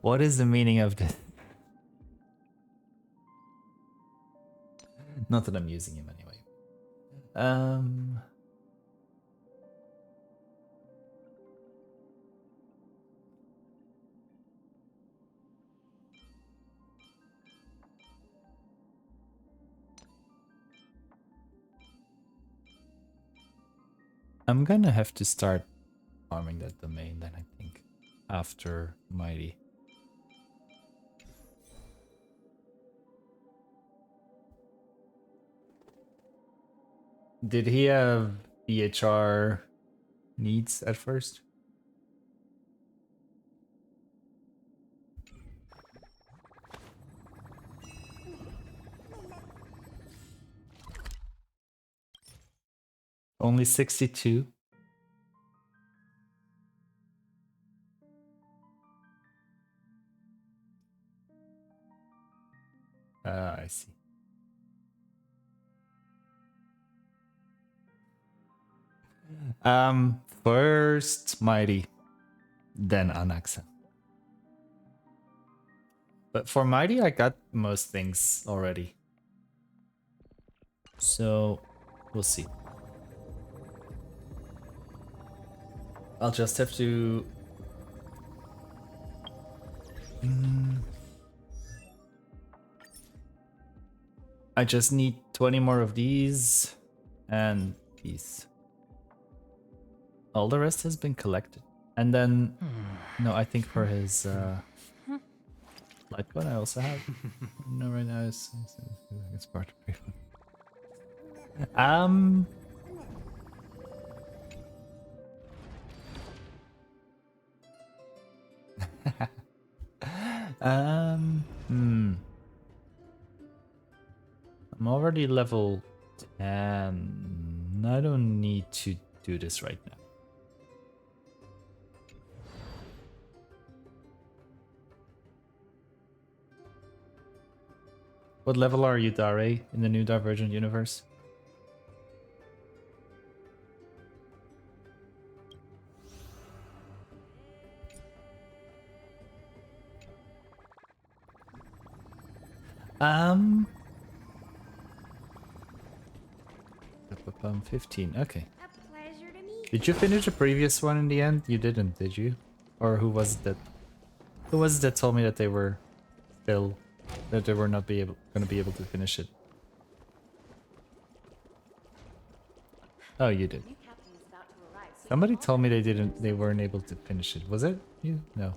What is the meaning of this? Not that I'm using him anyway. I'm gonna have to start farming that domain then, I think, after Mighty. Did he have BHR needs at first? Only 62? I see. First Mighty, then Anaxa. But for Mighty, I got most things already. So, we'll see. I'll just have to... I just need 20 more of these and these. All the rest has been collected. And then, no, I think for his light one I also have. No, right now it's part of pre. I'm already level 10. I don't need to do this right now. What level are you, Dare, in the new Divergent universe? Um, 15. Okay. Did you finish the previous one in the end? You didn't, did you? Or who was it that? Who was it that told me that they were still that they were not gonna be able to finish it? Oh, you did. Somebody told me they weren't able to finish it. Was it you? No.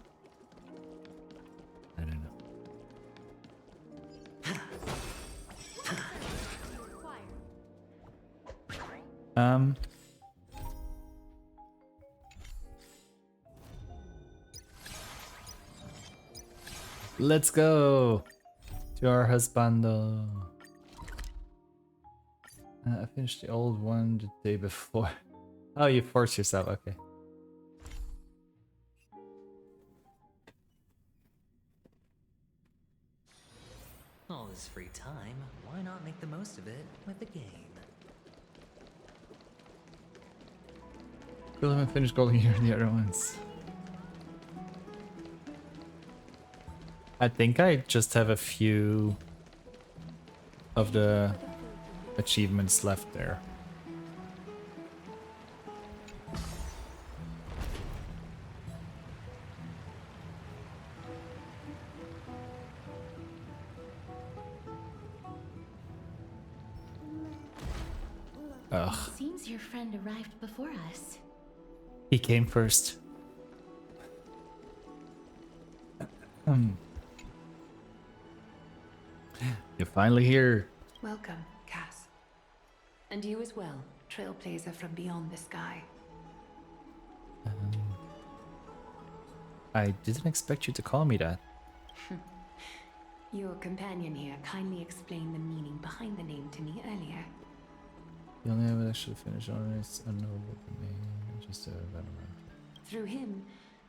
I don't know. Let's go to our husbando. I finished the old one the day before. Oh, you forced yourself. Okay. All this free time, why not make the most of it with a game? Still haven't finished Golden Gear and the other ones. I think I just have a few of the achievements left there. Ugh. Seems your friend arrived before us. He came first. You're finally here. Welcome, Cass. And you as well, trailblazer from beyond the sky. I didn't expect you to call me that. Your companion here kindly explained the meaning behind the name to me earlier. The only one that should finish on is unknowable to me. Just a veteran. Through him,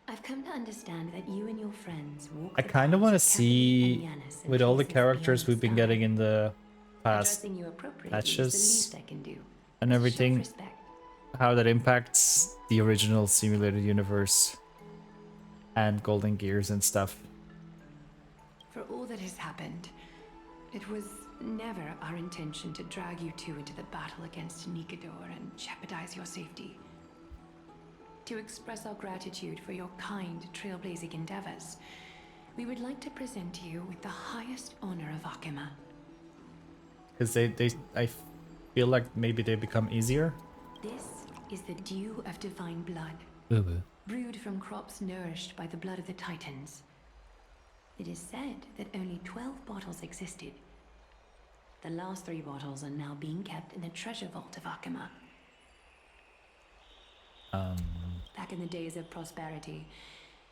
I've come to understand that you and your friends walk I the kind of want to paths of Kevin see, and Yanis in with all the places characters beyond we've been sky. getting in the past Addressing you appropriately is patches the least I can do. and Show everything, respect. how that impacts the original simulated universe and Golden Gears and stuff. For all that has happened, it was never our intention to drag you two into the battle against Nikador and jeopardize your safety. To express our gratitude for your kind, trailblazing endeavors, we would like to present you with the highest honor of Akima. Because I feel like maybe they become easier. This is the dew of divine blood, brewed from crops nourished by the blood of the Titans. It is said that only 12 bottles existed. The last 3 bottles are now being kept in the treasure vault of Akima. Back in the days of prosperity,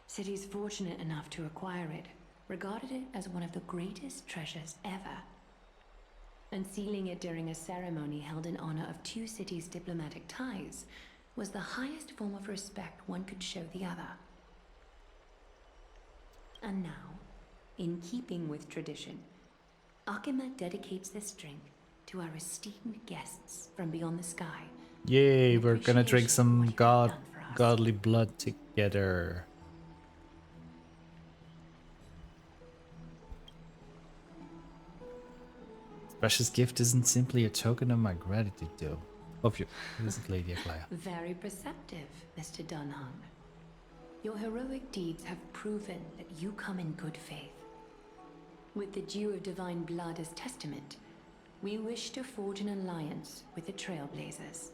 cities fortunate enough to acquire it regarded it as one of the greatest treasures ever. Unsealing it during a ceremony held in honor of 2 cities' diplomatic ties was the highest form of respect one could show the other. And now, in keeping with tradition, Akima dedicates this drink to our esteemed guests from beyond the sky. Yay, we're gonna drink some Appreciation for what you have done for us. godly blood together. Precious gift isn't simply a token of my gratitude, though. Of you, isn't Lady Aglaya? Very perceptive, Mr. Dunham. Your heroic deeds have proven that you come in good faith. With the dew of divine blood as testament, we wish to forge an alliance with the Trailblazers.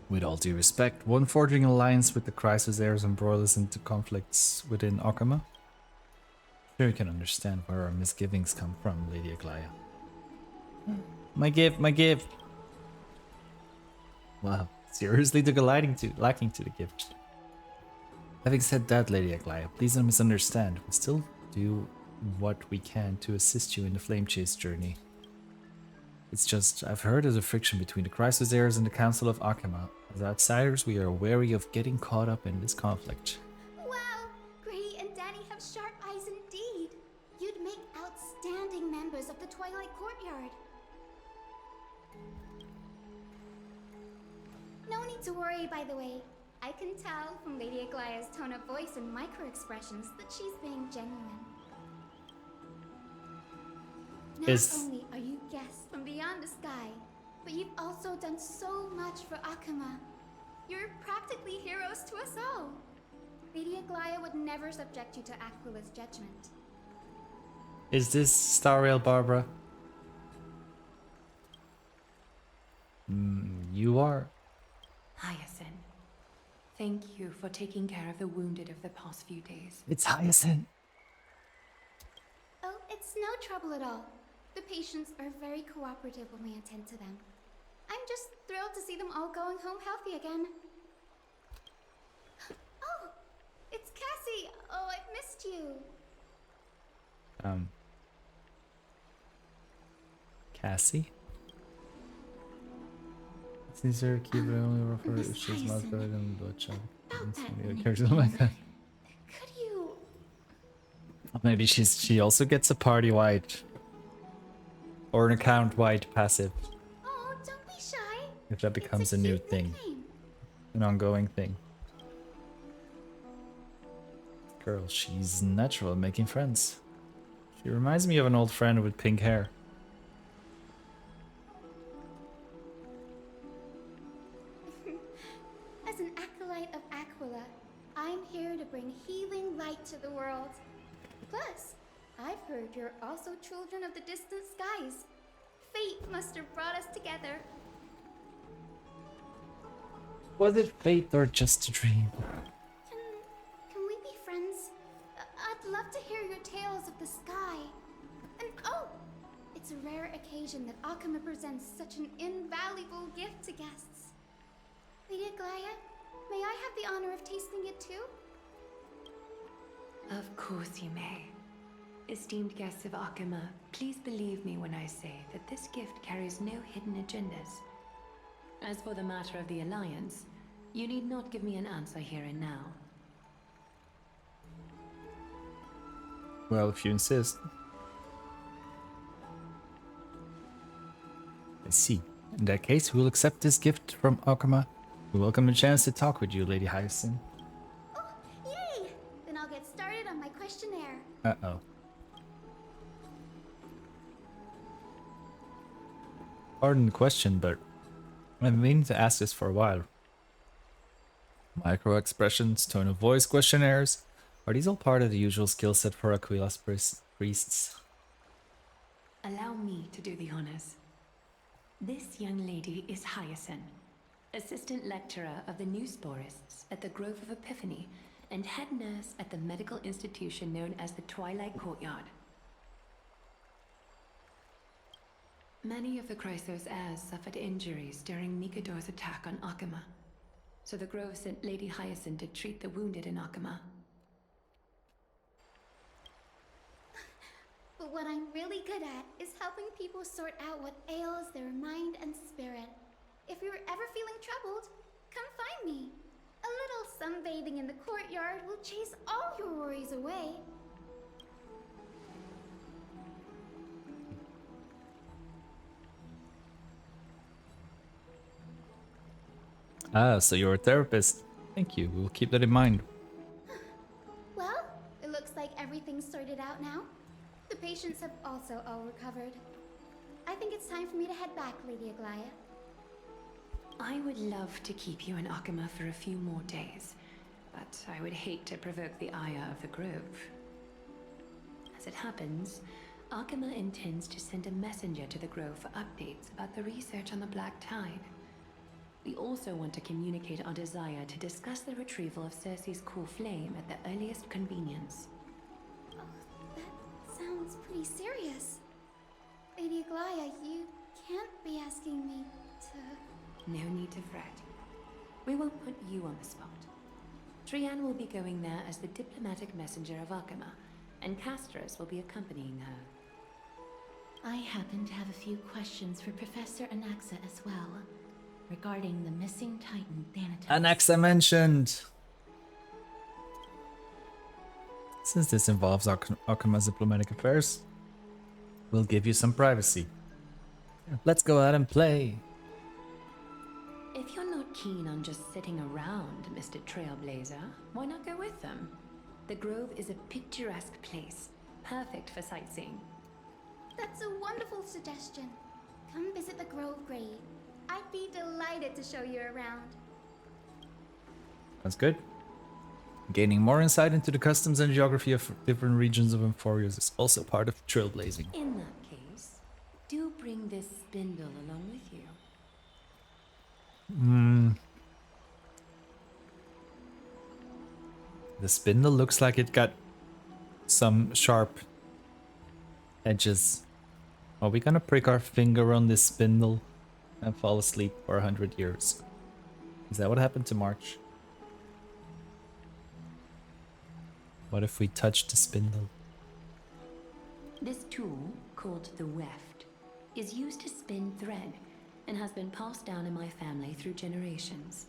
With all due respect, one forging alliance with the Crisis heirs embroil us into conflicts within Akima. Sure, you can understand where our misgivings come from, Lady Aglaya. My gift, my gift! Wow, seriously took a liking to the gift. Having said that, Lady Aglaya, please don't misunderstand. We still do what we can to assist you in the Flame Chase journey. It's just, I've heard there's a friction between the Crisis heirs and the Council of Akima. As outsiders, we are wary of getting caught up in this conflict. Wow! Grady and Danny have sharp eyes indeed. You'd make outstanding members of the Twilight Courtyard. No need to worry, by the way. I can tell from Lady Aglaya's tone of voice and micro-expressions that she's being genuine. Not only are you guests from beyond the sky, but you've also done so much for Akima. You're practically heroes to us all. Lady Aglaya would never subject you to Aquila's judgment. Is this Star Rail, Barbara? You are? Hyacinth, thank you for taking care of the wounded of the past few days. It's Hyacinth. Oh, it's no trouble at all. The patients are very cooperative when we attend to them. I'm just thrilled to see them all going home healthy again. Oh, It's Cassie! Oh, I've missed you! Cassie? Caesar, keep it only refer Miss if she's Hyacinth. not good and bloodshot. About that Characters like that. Could you... Maybe she also gets a party white. Or an account white passive. Oh, don't be shy. If that becomes a It's new cute thing. nickname. An ongoing thing. Girl, she's natural at making friends. She reminds me of an old friend with pink hair. As an acolyte of Aquila, I'm here to bring healing light to the world. Plus, I've heard you're also children of the distant skies. Fate must have brought us together. Was it fate or just a dream? Can we be friends? I'd love to hear your tales of the sky. And oh, it's a rare occasion that Akama presents such an invaluable gift to guests. Lady Aglaya, may I have the honor of tasting it too? Of course you may. Esteemed guests of Akama, please believe me when I say that this gift carries no hidden agendas. As for the matter of the Alliance, you need not give me an answer here and now. Well, if you insist. I see. In that case, we'll accept this gift from Akama. We welcome a chance to talk with you, Lady Hyacinth. Oh, yay! Then I'll get started on my questionnaire. Uh-oh. Pardon the question, but I've been meaning to ask this for a while. Micro expressions, tone of voice questionnaires. Are these all part of the usual skill set for Aquila's priests? Allow me to do the honors. This young lady is Hyacinth, assistant lecturer of the Newsporists at the Grove of Epiphany and head nurse at the medical institution known as the Twilight Courtyard. Many of the Chrysos heirs suffered injuries during Nikado's attack on Akama, so the Grove sent Lady Hyacinth to treat the wounded in Akama. But what I'm really good at is helping people sort out what ails their mind and spirit. If you're ever feeling troubled, come find me. A little sunbathing in the courtyard will chase all your worries away. Ah, so you're a therapist. Thank you. We'll keep that in mind. Well, it looks like everything's sorted out now. The patients have also all recovered. I think it's time for me to head back, Lady Aglaya. I would love to keep you in Akama for a few more days, but I would hate to provoke the ire of the Grove. As it happens, Akama intends to send a messenger to the Grove for updates about the research on the Black Tide. We also want to communicate our desire to discuss the retrieval of Circe's core flame at the earliest convenience. Oh, that sounds pretty serious. Lady Aglaya, you can't be asking me to... No need to fret. We won't put you on the spot. Trianne will be going there as the diplomatic messenger of Akama, and Castros will be accompanying her. I happen to have a few questions for Professor Anaxa as well, regarding the missing Titan Thanatos. Anaxa mentioned! Since this involves Akama's diplomatic affairs, we'll give you some privacy. Let's go out and play! If you're not keen on just sitting around, Mr. Trailblazer, why not go with them? The Grove is a picturesque place, perfect for sightseeing. That's a wonderful suggestion. Come visit the Grove Grave. I'd be delighted to show you around. That's good. Gaining more insight into the customs and geography of different regions of Emphorius is also part of trailblazing. In that case, do bring this spindle along with you. The spindle looks like it got some sharp edges. Are we gonna prick our finger on this spindle and fall asleep for 100 years? Is that what happened to March? What if we touch the spindle? This tool, called the weft, is used to spin thread and has been passed down in my family through generations.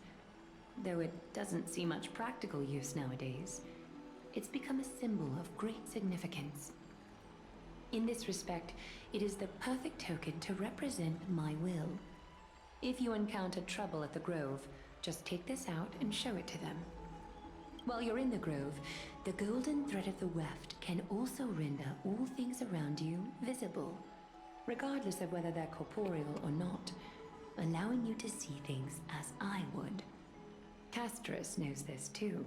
Though it doesn't see much practical use nowadays, it's become a symbol of great significance. In this respect, it is the perfect token to represent my will. If you encounter trouble at the Grove, just take this out and show it to them. While you're in the Grove, the golden thread of the weft can also render all things around you visible, regardless of whether they're corporeal or not, allowing you to see things as I would. Castris knows this too.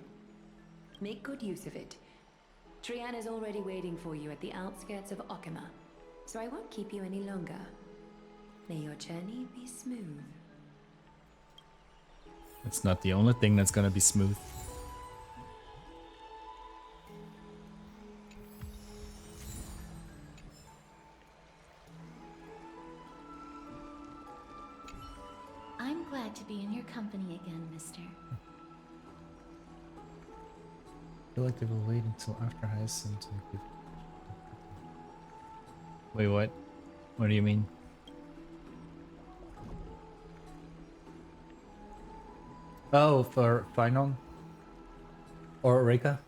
Make good use of it. Trian is already waiting for you at the outskirts of Okima, so I won't keep you any longer. May your journey be smooth. It's not the only thing that's gonna be smooth. I'm glad to be in your company again, mister. I feel like they will wait until after Hyacinth to give... Wait, what? What do you mean? Oh, for Finon? Or Reka?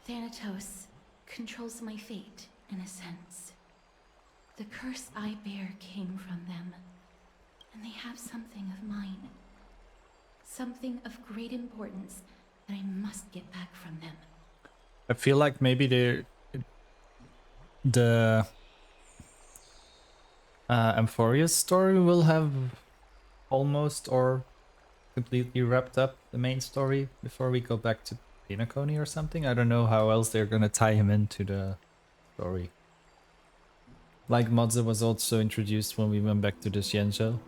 Thanatos controls my fate, in a sense. The curse I bear came from them, and they have something of mine. Something of great importance that I must get back from them. I feel like maybe the Amphoria's story will have almost or completely wrapped up the main story before we go back to Pinaconi or something. I don't know how else they're gonna tie him into the story. Like Modza was also introduced when we went back to the Xianzhou.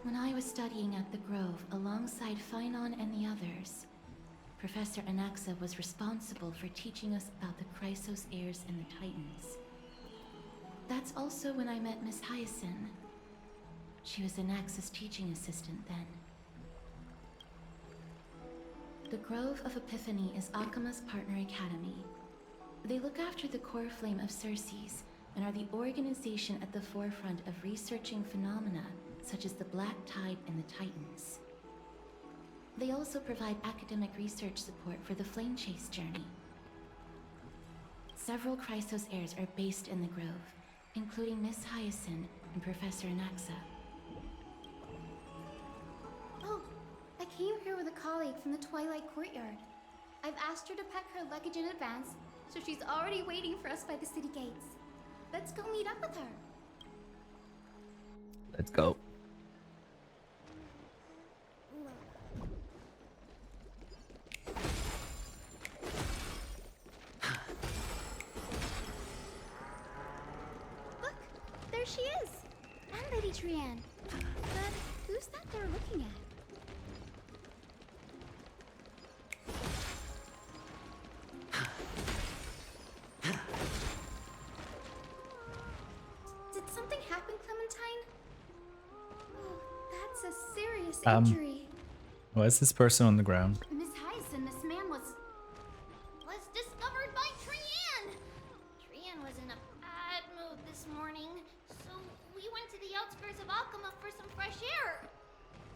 When I was studying at the Grove alongside Finon and the others, Professor Anaxa was responsible for teaching us about the Chrysos heirs and the Titans. That's also when I met Miss Hyacinth. She was Anaxa's teaching assistant then. The Grove of Epiphany is Akima's partner academy. They look after the core flame of Circes and are the organization at the forefront of researching phenomena such as the Black Tide and the Titans. They also provide academic research support for the Flame Chase journey. Several Chrysos heirs are based in the Grove, including Miss Hyacinth and Professor Anaxa. Oh, I came here with a colleague from the Twilight Courtyard. I've asked her to pack her luggage in advance, so she's already waiting for us by the city gates. Let's go meet up with her. Let's go. Look, there she is! And Lady Trian. But who's that they're looking at? Did something happen, Clementine? Oh, that's a serious injury. Why is this person on the ground? Miss Hyacinth, this man was discovered by Trian! Trian was in a bad mood this morning, so we went to the outskirts of Alchema for some fresh air.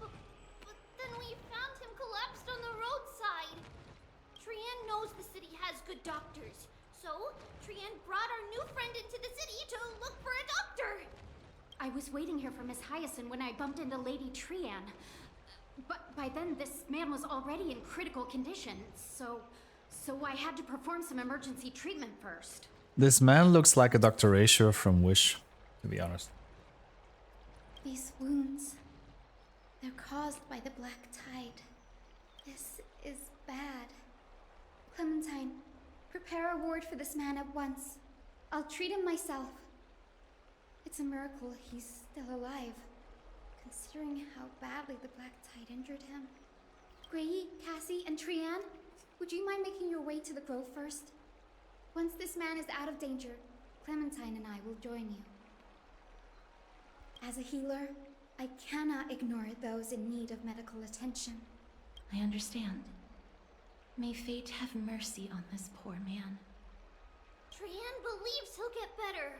But then we found him collapsed on the roadside. Trian knows the city has good doctors, so Trian brought our new friend into the city to look for a doctor. I was waiting here for Miss Hyacinth when I bumped into Lady Trian. But by then, this man was already in critical condition, so I had to perform some emergency treatment first. This man looks like a Dr. Ratio from Wish, to be honest. These wounds, they're caused by the Black Tide. This is bad. Clementine, prepare a ward for this man at once. I'll treat him myself. It's a miracle he's still alive, considering how badly the Black Tide injured him. Grey, Cassie, and Trian, would you mind making your way to the Grove first? Once this man is out of danger, Clementine and I will join you. As a healer, I cannot ignore those in need of medical attention. I understand. May fate have mercy on this poor man. Trian believes he'll get better.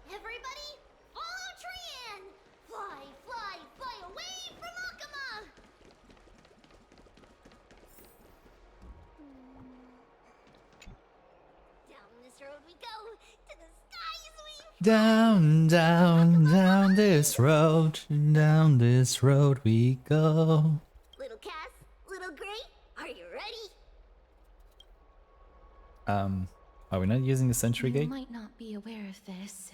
Everybody, follow Trian! Fly, fly, fly away from Akama! Down this road we go, to the skies we... Down, down down this road we go. Little Cass, Little Gray, are you ready? Are we not using the sentry You gate? might not be aware of this,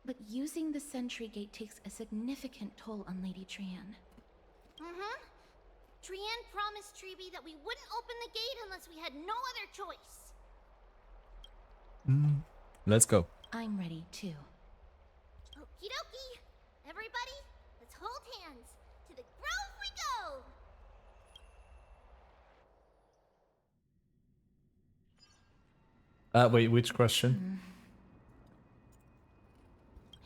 but using the sentry gate takes a significant toll on Lady Trian. Mm-hmm. Trian promised Treeby that we wouldn't open the gate unless we had no other choice. Let's go. I'm ready too. Okie dokie. Everybody, let's hold hands. To the grove we go! Wait, which question?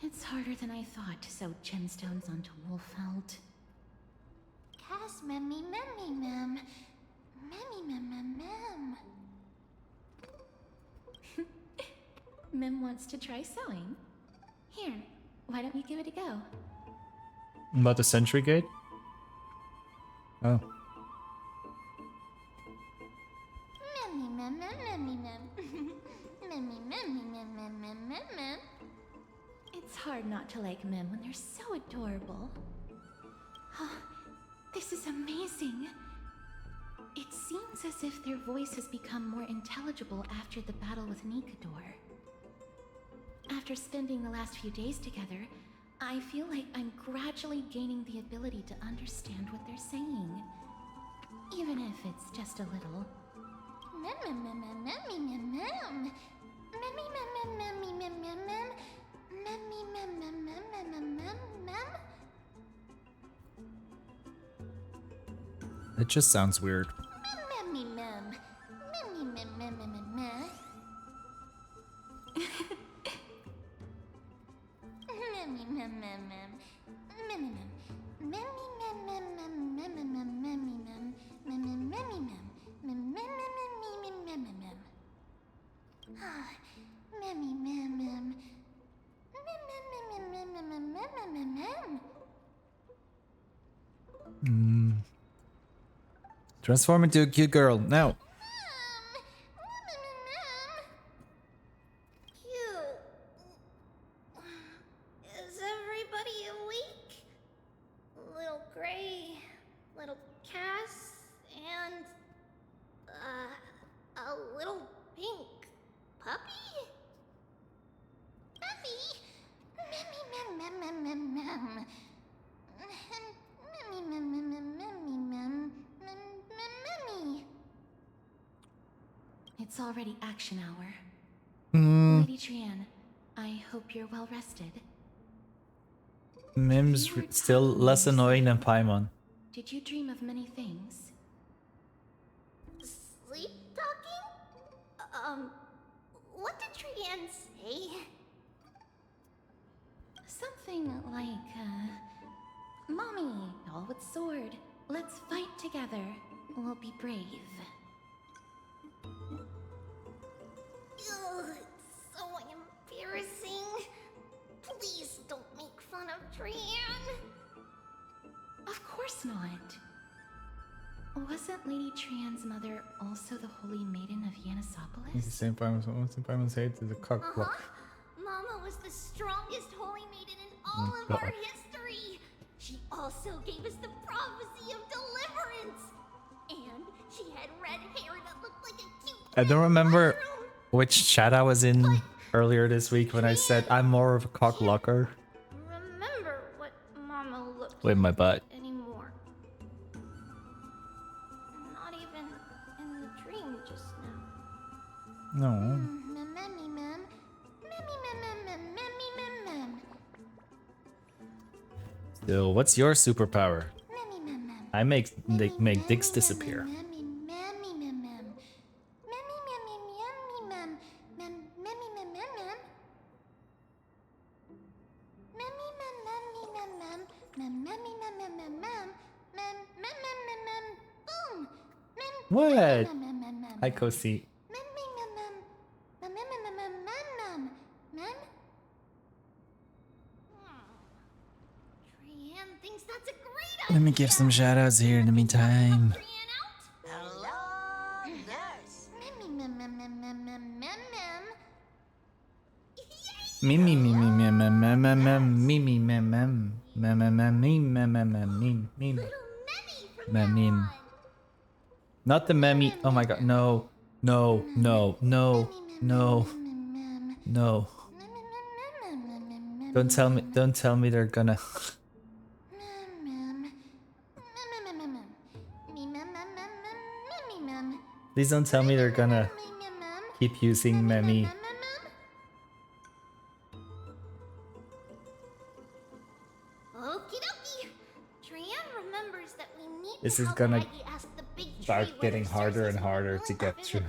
It's harder than I thought to sew gemstones onto Wolfeld. Cass, memmy, memmy, mem. Memmy, mem, mem, mem. Mem wants to try sewing. Here, why don't you give it a go? About the sentry gate? Oh. Memmy, mem, mem, memmy, mem. Memmy, memmy, mem, mem, mem, mem, mem. It's hard not to like Mem when they're so adorable. Oh, this is amazing. It seems as if their voice has become more intelligible after the battle with Nikador. After spending the last few days together, I feel like I'm gradually gaining the ability to understand what they're saying. Even if it's just a little. Mem, mem, mem, mem, memmy, mem, mem. Memmy, mem, mem, memmy, mem, mem, mem. Memmy, mem, mem, mem, mem, mem, mem, mem. It just sounds weird. Memmy, mem. Memmy, mem, mem, mem, mem, mem. Memmy, mem, mem, mem. Memmy, mem. Memmy, mem, mem, mem, mem, mem, mem, memmy, mem. Memmy, memmy, mem. Mem, mem, mem, mem, mem, mem, mem. Ah, memmy, mem, mem. Mem, mem, mem, mem, mem, mem, mem, mem, mem. Transform into a cute girl, now! Cute. Is everybody awake? Little Gray, Little Cass, and a little pink puppy? Puppy? Memmy, mem, mem, mem, mem, mem. Memmy, mem, mem, mem, memmy, mem. Memmy. It's already action hour. Lady Trian, I hope you're well rested. Mim's still less annoying than Paimon. Did you dream of many things? Sleep talking? What did Trian say? Something like, Mommy, doll with sword, let's fight together. We'll be brave. Ugh, it's so embarrassing. Please don't make fun of Trian. Of course not. Wasn't Lady Trian's mother also the Holy Maiden of Yanisopolis? Same Paimon's hate is a cock block. Mama was the strongest holy maiden in all of our history. She also gave us the prophecy of deliverance. And she had red hair that looked like a cute I don't remember mushroom. which chat I was in earlier this week when I said I'm more of a cock blocker. Remember what Mama looked With my butt. anymore. Not even in the dream just now. No. Memmy, mem. Memmy, mem, mem, memmy, mem, mem. Still, what's your superpower? Memmy, mem, mem. I make dicks disappear. Memmy, memmy, mem, mem. Memmy, memmy, memmy, mem. Memmy, mem, mem, mem. Memmy, mem, memmy, mem, mem. Memmy, mem, mem, mem, mem. Mem, mem, mem, What? Hi, Kosi. Trian thinks that's a great Let me give some shout outs here in the meantime. Hello, nurse. Mimi mimi mimi mimi mimi mimi mimi. Not the memi. Oh my god, no. No, no, no, no, no. Don't tell me they're gonna Please don't tell me they're gonna keep using memi. Okie dokie. Trian remembers that we need This to is help gonna Maggie ask the big start tree getting whether harder and Cersei's harder will to or get visit through.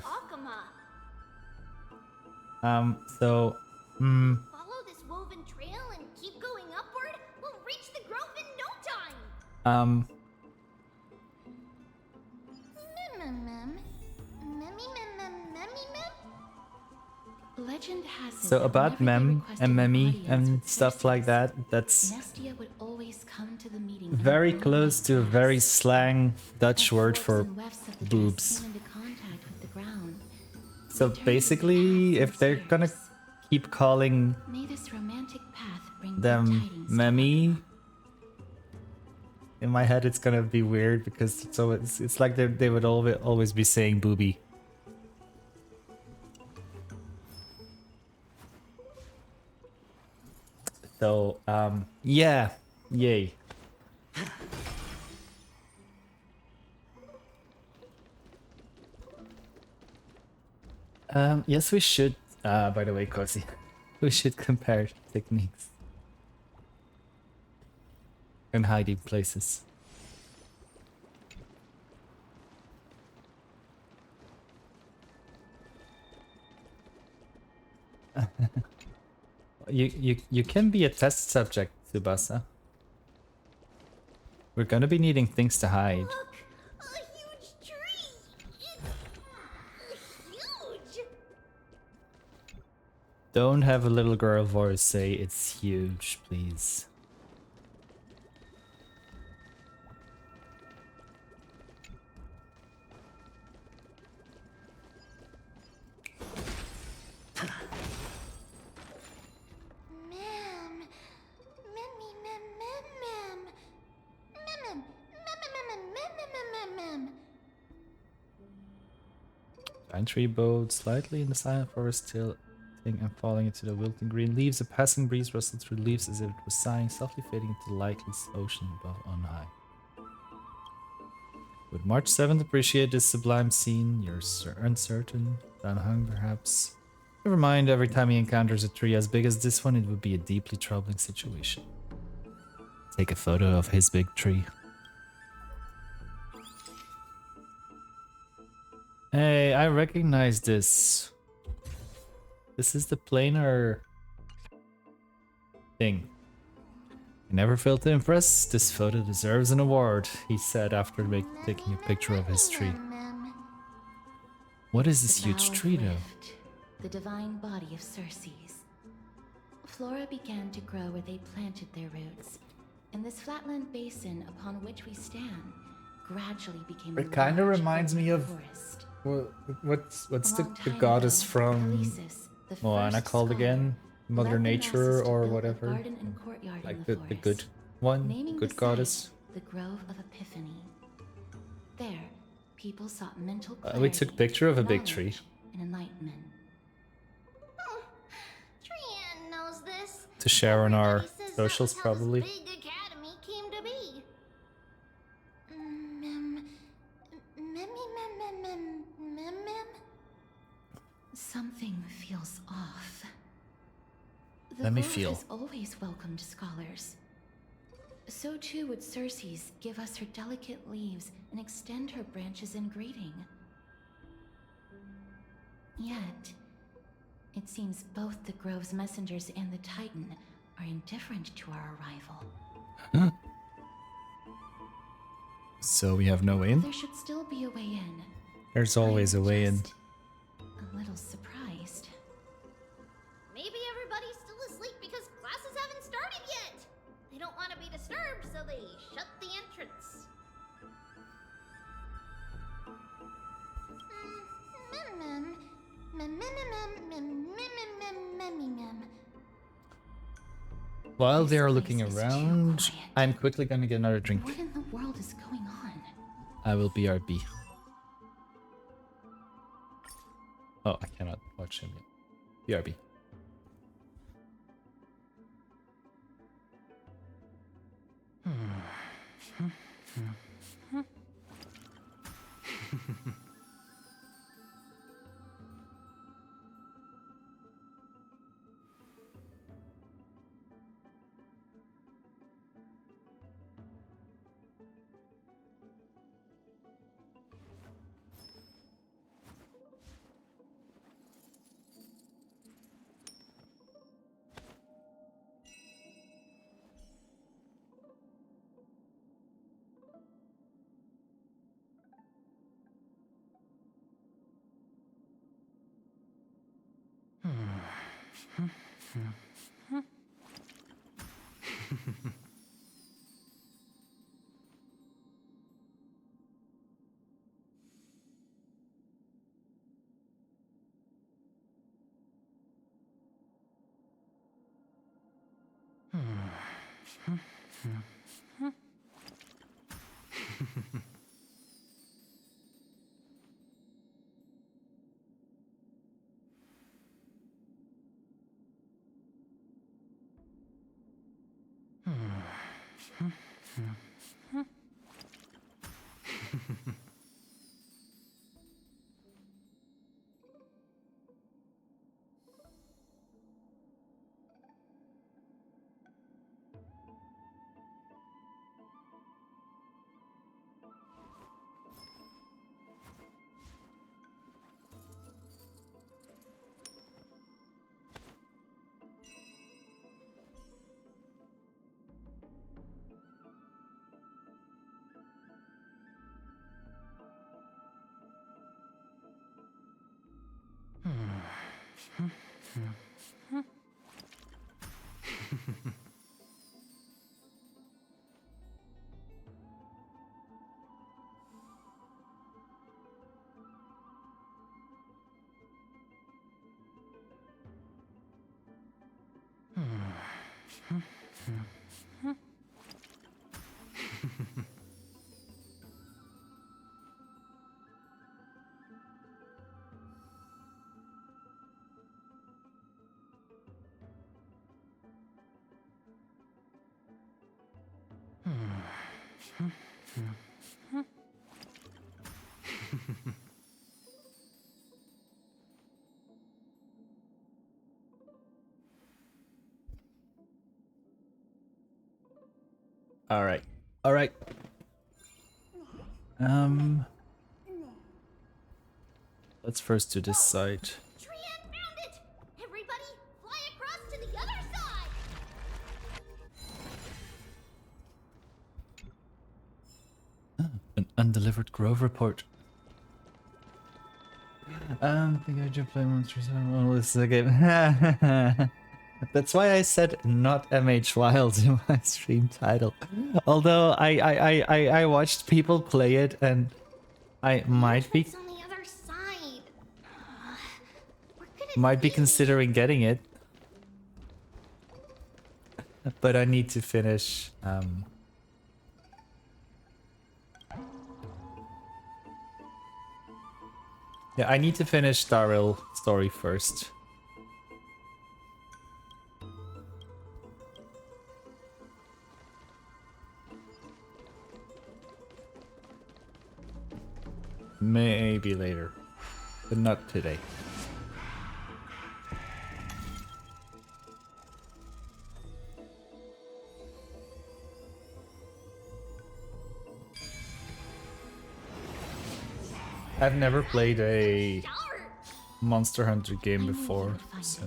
Akama. So, Follow this woven trail and keep going upward. We'll reach the grove in no time. Legend has it So that about whenever they mem requested and an memi audience and with stuff like Cersei, that, that's Nestia would always come to the meeting very in a close to a glowing very dress. slang Dutch As word forks for and wefts of the dress boobs. came into contact with the ground, So they turned basically, into if paths they're and gonna spears. keep calling May this romantic path bring good them tidings to memi, in my head it's gonna be weird because it's like they would always be saying booby. So yeah, yay. Yes, we should. By the way, Kosi, we should compare techniques and hiding places. You can be a test subject, Tsubasa. We're gonna be needing things to hide. Look, a huge tree. It's huge. Don't have a little girl voice say it's huge, please. Pine tree bowed slightly in the silent forest, tilting and falling into the wilting green leaves. A passing breeze rustled through the leaves as if it was sighing, softly fading into the lightless ocean above on high. Would March 7th appreciate this sublime scene? You're uncertain, unhung perhaps. Never mind, every time he encounters a tree as big as this one, it would be a deeply troubling situation. Take a photo of his big tree. Hey, I recognize this. This is the planar thing. I never failed to impress. This photo deserves an award, he said after taking a picture of his tree. What is this The huge bough of tree though? Rift, the divine body of Cersei's. Flora began to grow where they planted their roots, and this flatland basin upon which we stand gradually became It kind of large reminds me of forest. what's A the long time goddess ago, from Khaleesi, the Moana first called scholar, again? Mother led the Nature masses to or build a whatever. garden and courtyard in Like the the good forest, one, naming good the goddess. site the Grove of Epiphany. There, people sought mental We clarity, took picture of a big tree. knowledge, and enlightenment. Trian knows this. To share on our Everybody says that socials, was how this probably. big academy came to be. Something feels off. The Let me Grove feel. has always welcomed scholars. So too would Cersei's give us her delicate leaves and extend her branches in greeting. Yet, it seems both the Grove's messengers and the Titan are indifferent to our arrival. So we have no way in? There should still be a way in. There's always a way in. A little surprised. Maybe everybody's still asleep because classes haven't started yet. They don't want to be disturbed, so they shut the entrance. While they are looking around, I'm quickly gonna get another drink. What in the world is going on? I will BRB. Oh, I cannot watch him yet. BRB. Alright. Alright. Let's first do this side. Trian found it! Everybody, fly across to the other side! An undelivered Grove report. Think I should play monsters. Well, this is a game. That's why I said not MH Wild in my stream title. Although I watched people play it and I might be It's on the other side. might be considering getting it. But I need to finish yeah, I need to finish Darrell story first. Maybe later, but not today. I've never played a Monster Hunter game before, so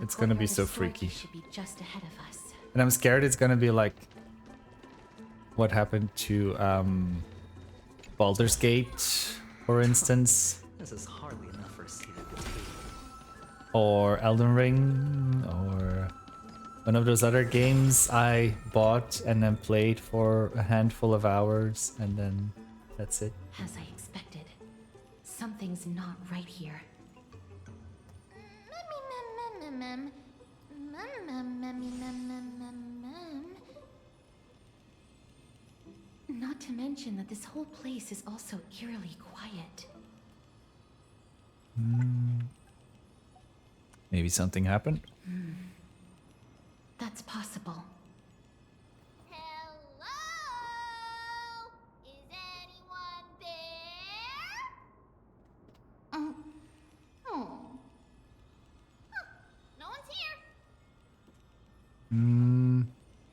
it's gonna be so freaky. And I'm scared it's gonna be like what happened to Baldur's Gate for instance, This is hardly enough for a seat at the table. or Elden Ring, or one of those other games I bought and then played for a handful of hours, and then that's it. As I expected, something's not right here. Not to mention that this whole place is also eerily quiet. Maybe something happened. That's possible. Hello? Is anyone there? Oh. Huh, no one's here.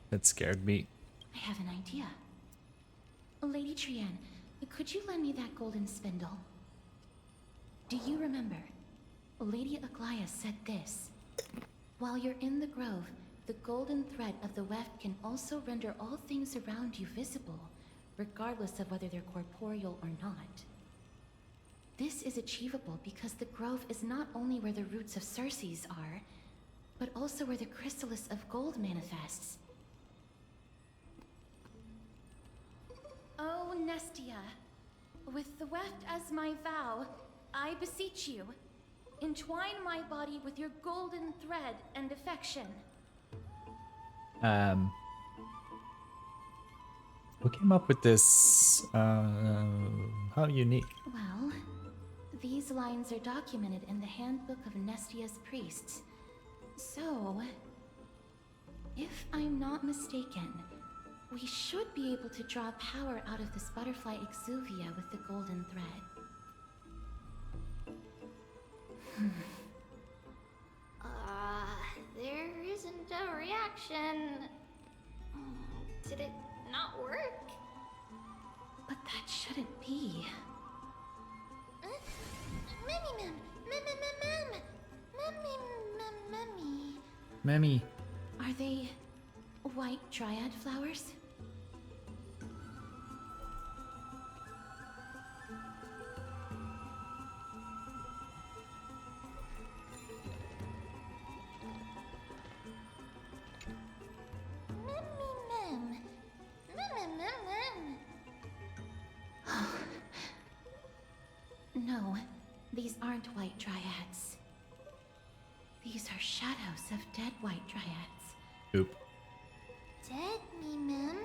That scared me. I have an idea. Lady Trienne, could you lend me that golden spindle? Do you remember? Lady Aglaia said this. While you're in the grove, the golden thread of the weft can also render all things around you visible, regardless of whether they're corporeal or not. This is achievable because the grove is not only where the roots of Circes are, but also where the chrysalis of gold manifests. Oh, Nestia, with the weft as my vow, I beseech you, entwine my body with your golden thread and affection. Who came up with this? How unique. Well, these lines are documented in the Handbook of Nestia's Priests. So, if I'm not mistaken, we should be able to draw power out of this butterfly exuvia with the golden thread. There isn't a reaction. Did it not work? But that shouldn't be. Memmy. Are they white dryad flowers? No, these aren't white dryads. These are shadows of dead white dryads. Oop. Dead me, ma'am.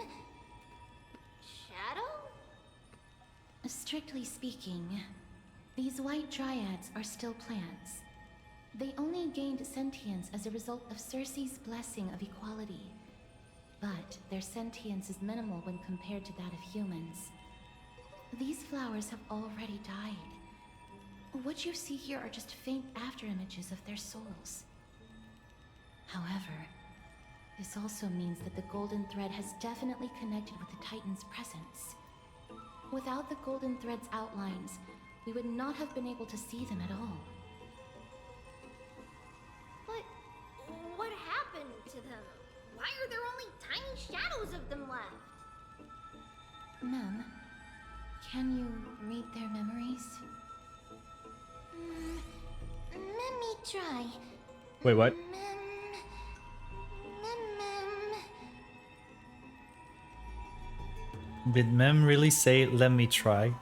Shadow? Strictly speaking, these white dryads are still plants. They only gained sentience as a result of Circe's blessing of equality. But their sentience is minimal when compared to that of humans. These flowers have already died. What you see here are just faint afterimages of their souls. However, this also means that the golden thread has definitely connected with the Titan's presence. Without the golden thread's outlines, we would not have been able to see them at all. But what happened to them? Why are there only tiny shadows of them left? Ma'am, can you read their memories? Let me try. Wait, what? Did Mem really say, let me try?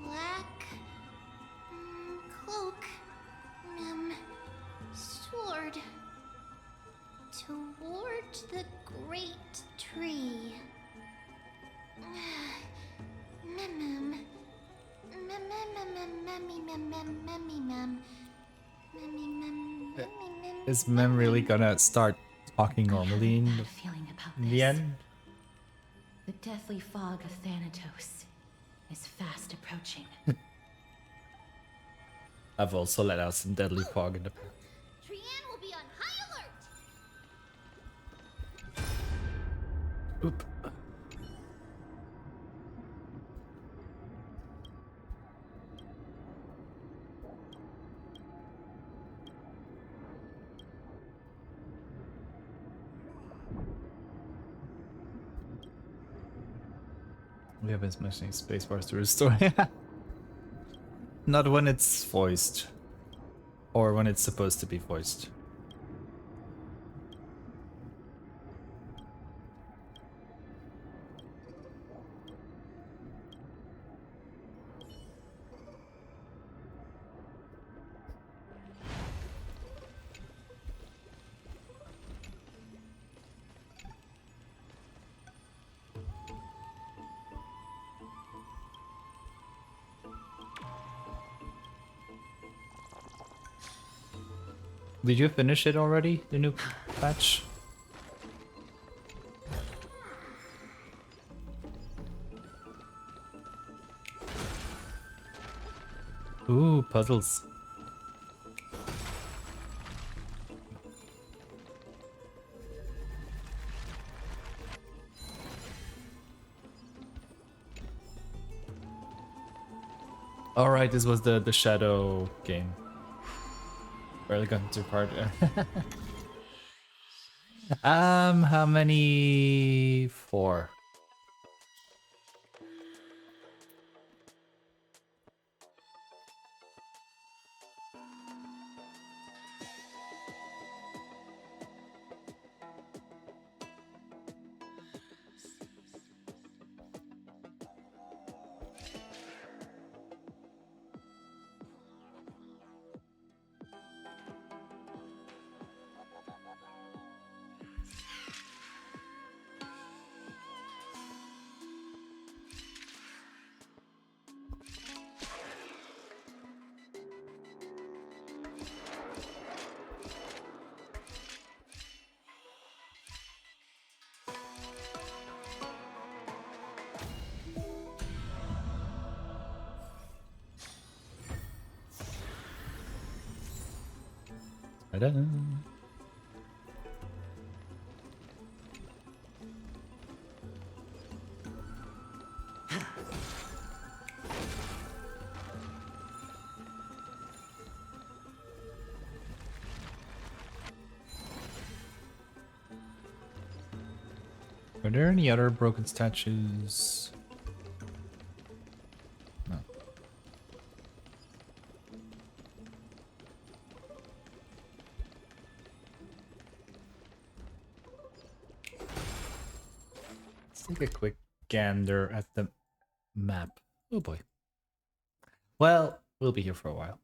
Black cloak, sword toward the great tree. Is Mem really gonna start talking normally in the end? The deathly fog of Thanatos is fast approaching. I've also let out some deadly fog in the past. Trienne will be on high alert. Oop. We have been smashing spacebars to restore. Not when it's voiced. Or when it's supposed to be voiced. Did you finish it already, the new patch? Ooh, puzzles. Alright, this was the shadow game. Barely gotten too hard. How many? 4. Ta-da. Are there any other broken statues? No. Let's take a quick gander at the map. Oh boy. Well, we'll be here for a while.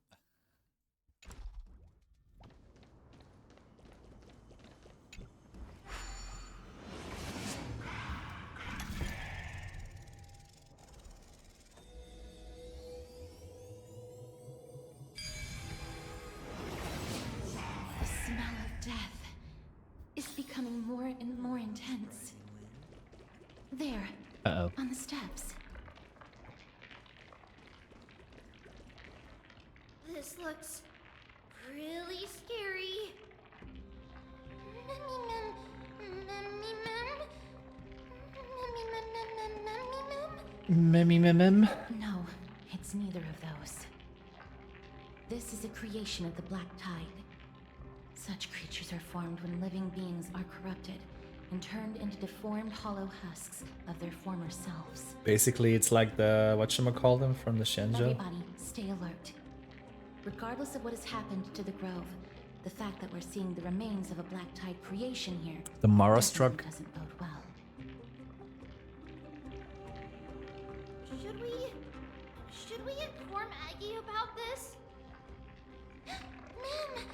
More and more intense. There. Uh-oh. On the steps. This looks really scary. Mem. No, it's neither of those. This is a creation of the Black Tide. Such creatures are formed when living beings are corrupted and turned into deformed hollow husks of their former selves. Basically, it's like the whatchamacallit from the Shenzhou. Everybody, stay alert. Regardless of what has happened to the Grove, the fact that we're seeing the remains of a Black Tide creation here, The Mara struck. doesn't bode well. Should we inform Aggie about this? Mem!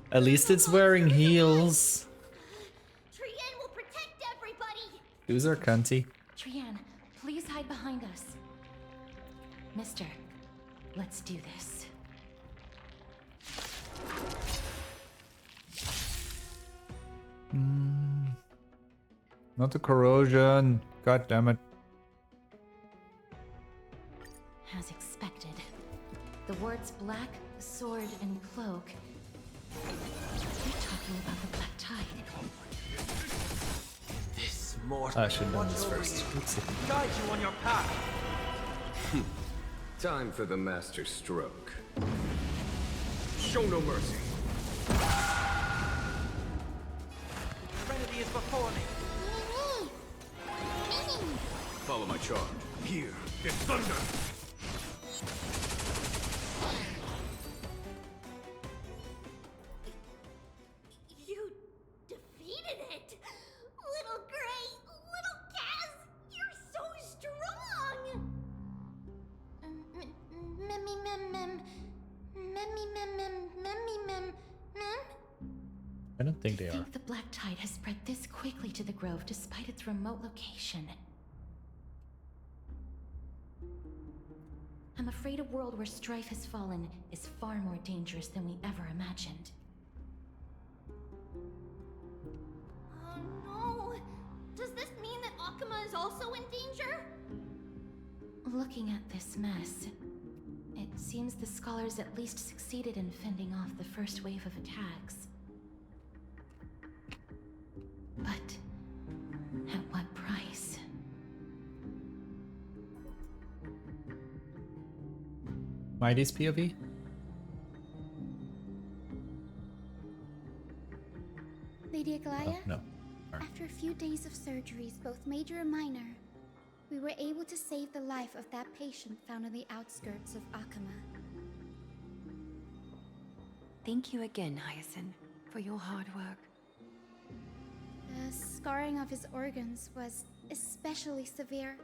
At least it's wearing heels. Trienne will protect everybody. Who's our cunty? Trienne, please hide behind us. Mister, let's do this. Not the corrosion. God damn it. As expected, the words black, sword, and cloak. You're talking about the Black Tide. This mortal I should have done this first. Oopsie. guide you on your path. Time for the master stroke. Show no mercy. Trinity is before me. Follow my charge. Here, get thunder. You defeated it! Little Gray, little Kaz, you're so strong! I don't think they I are. think the Black Tide has spread this quickly to the Grove despite its remote location. I'm afraid a world where strife has fallen is far more dangerous than we ever imagined. Oh no! Does this mean that Akuma is also in danger? Looking at this mess, it seems the scholars at least succeeded in fending off the first wave of attacks. But at what price? Mighty's POV? Lady Aglaya? Oh, no. After a few days of surgeries, both major and minor, we were able to save the life of that patient found on the outskirts of Akuma. Thank you again, Hyacinth, for your hard work. The scarring of his organs was especially severe,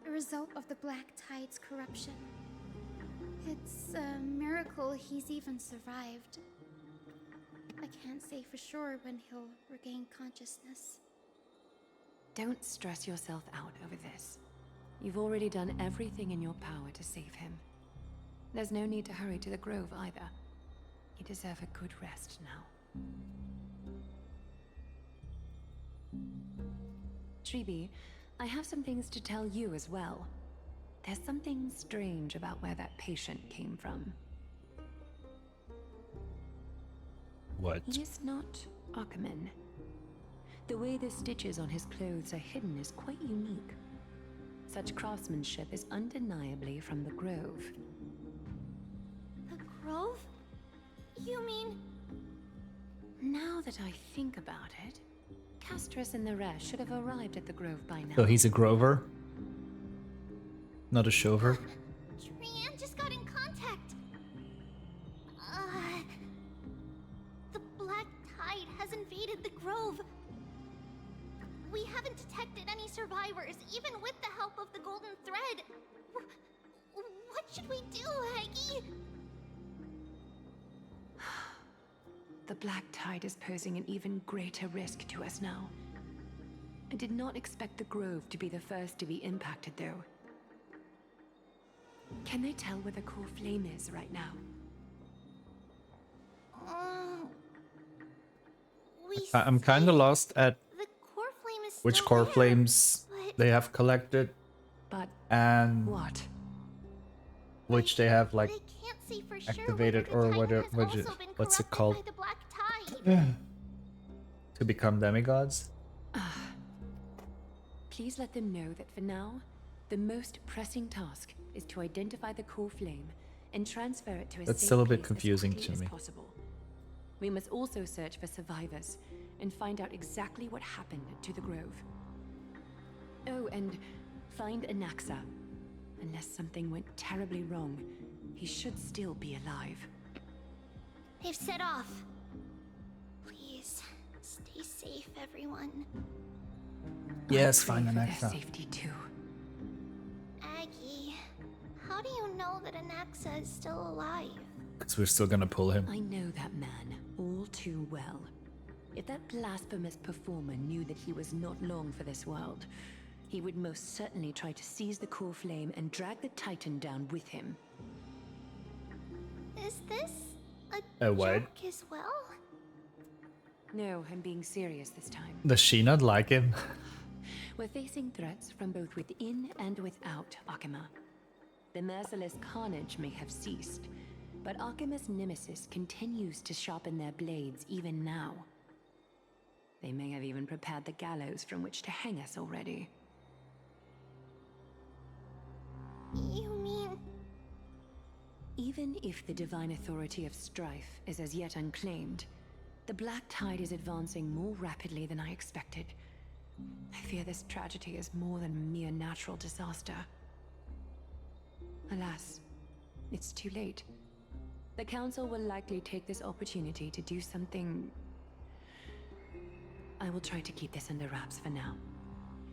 a result of the Black Tide's corruption. It's a miracle he's even survived. I can't say for sure when he'll regain consciousness. Don't stress yourself out over this. You've already done everything in your power to save him. There's no need to hurry to the Grove either. You deserve a good rest now. Tribi, I have some things to tell you as well. There's something strange about where that patient came from. What? He is not Akuman. The way the stitches on his clothes are hidden is quite unique. Such craftsmanship is undeniably from the Grove. The Grove? You mean... Now that I think about it, Castris and the rest should have arrived at the Grove by now. So he's a Grover? Not a Shover? Trian just got in contact. The Black Tide has invaded the Grove. We haven't detected any survivors, even with the help of the Golden Thread. What should we do, Aggie? The Black Tide is posing an even greater risk to us now. I did not expect the Grove to be the first to be impacted, though. Can they tell where the core flame is right now? I'm kind of lost at The core flame is which still core there, flames but they have collected But and what? which they have like they can't say for sure activated whether or the whether Titan has also been what's it corrupted called by the Black Tide. to become demigods. Please let them know that for now, the most pressing task is to identify the core flame and transfer it to a That's safe still a bit place as confusing quickly to as me. possible. We must also search for survivors and find out exactly what happened to the Grove. Oh, and find Anaxa. Unless something went terribly wrong, he should still be alive. They've set off. Please, stay safe, everyone. Yes, Pray find for an their extra. safety too. Aggie, how do you know that Anaxa is still alive? Because we're still gonna pull him. I know that man all too well. If that blasphemous performer knew that he was not long for this world, he would most certainly try to seize the core flame and drag the Titan down with him. Is this a what? joke as well? No, I'm being serious this time. Does she not like him? We're facing threats from both within and without Akuma. The merciless carnage may have ceased, but Akuma's nemesis continues to sharpen their blades even now. They may have even prepared the gallows from which to hang us already. You mean... Even if the divine authority of strife is as yet unclaimed, the Black Tide is advancing more rapidly than I expected. I fear this tragedy is more than a mere natural disaster. Alas, it's too late. The Council will likely take this opportunity to do something... I will try to keep this under wraps for now.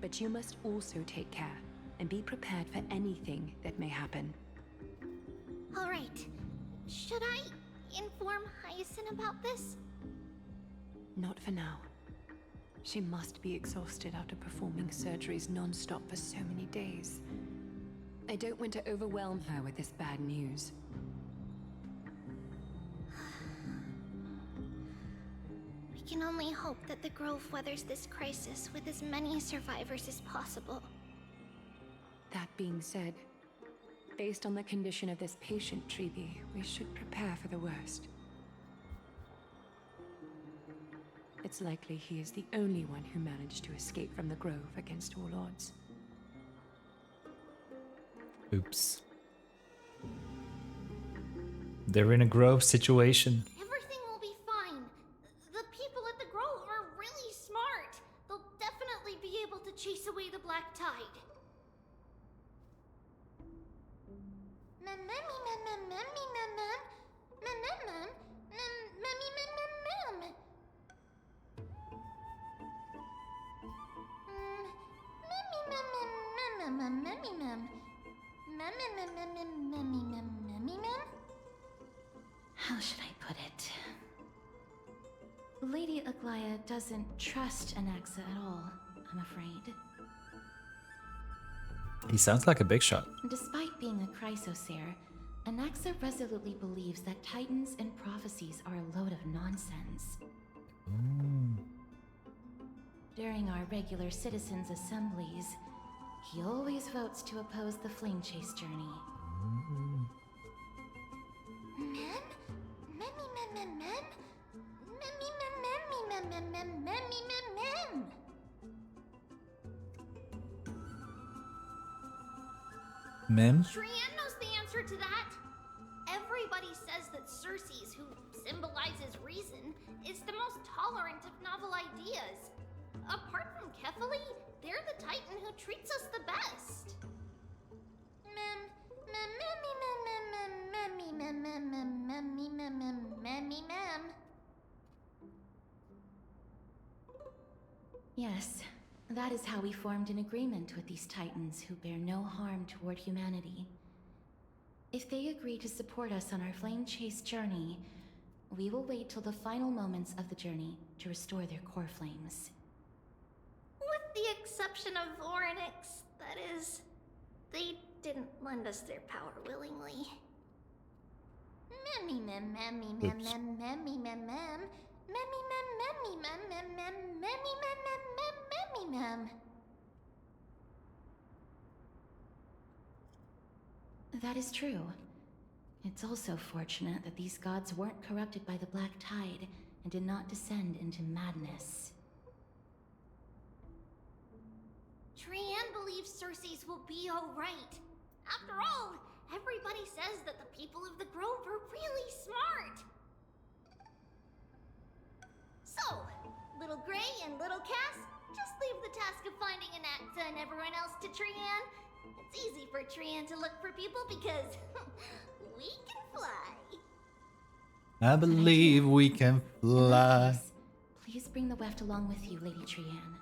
But you must also take care and be prepared for anything that may happen. All right. Should I inform Hyacinth about this? Not for now. She must be exhausted after performing surgeries non-stop for so many days. I don't want to overwhelm her with this bad news. We can only hope that the Grove weathers this crisis with as many survivors as possible. That being said, based on the condition of this patient, Treeby, we should prepare for the worst. It's likely he is the only one who managed to escape from the Grove against all odds. Oops. They're in a Grove situation. Everything will be fine. The people at the Grove are really smart. They'll definitely be able to chase away the Black Tide. How should I put it? Lady Aglaya doesn't trust Anaxa at all, I'm afraid. He sounds like a big shot. Despite being a chrysosaur, Anaxa resolutely believes that titans and prophecies are a load of nonsense. During our regular citizens' assemblies, he always votes to oppose the flame chase journey. Mem? Trian knows the answer to that. Everybody says that Circes, who symbolizes reason, is the most tolerant of novel ideas. Apart from Kefali, they're the Titan who treats us the best. Yes, that is how we formed an agreement with these Titans who bear no harm toward humanity. If they agree to support us on our flame chase journey, we will wait till the final moments of the journey to restore their core flames. With the exception of Orynyx, that is. They didn't lend us their power willingly. That is true. It's also fortunate that these gods weren't corrupted by the Black Tide and did not descend into madness. Trian believes Circes will be alright. After all, everybody says that the people of the Grove are really smart. So, Little Gray and Little Cass, just leave the task of finding Anaxa and everyone else to Trian. It's easy for Trian to look for people because we can fly. I believe we can fly. Please bring the weft along with you, Lady Trian.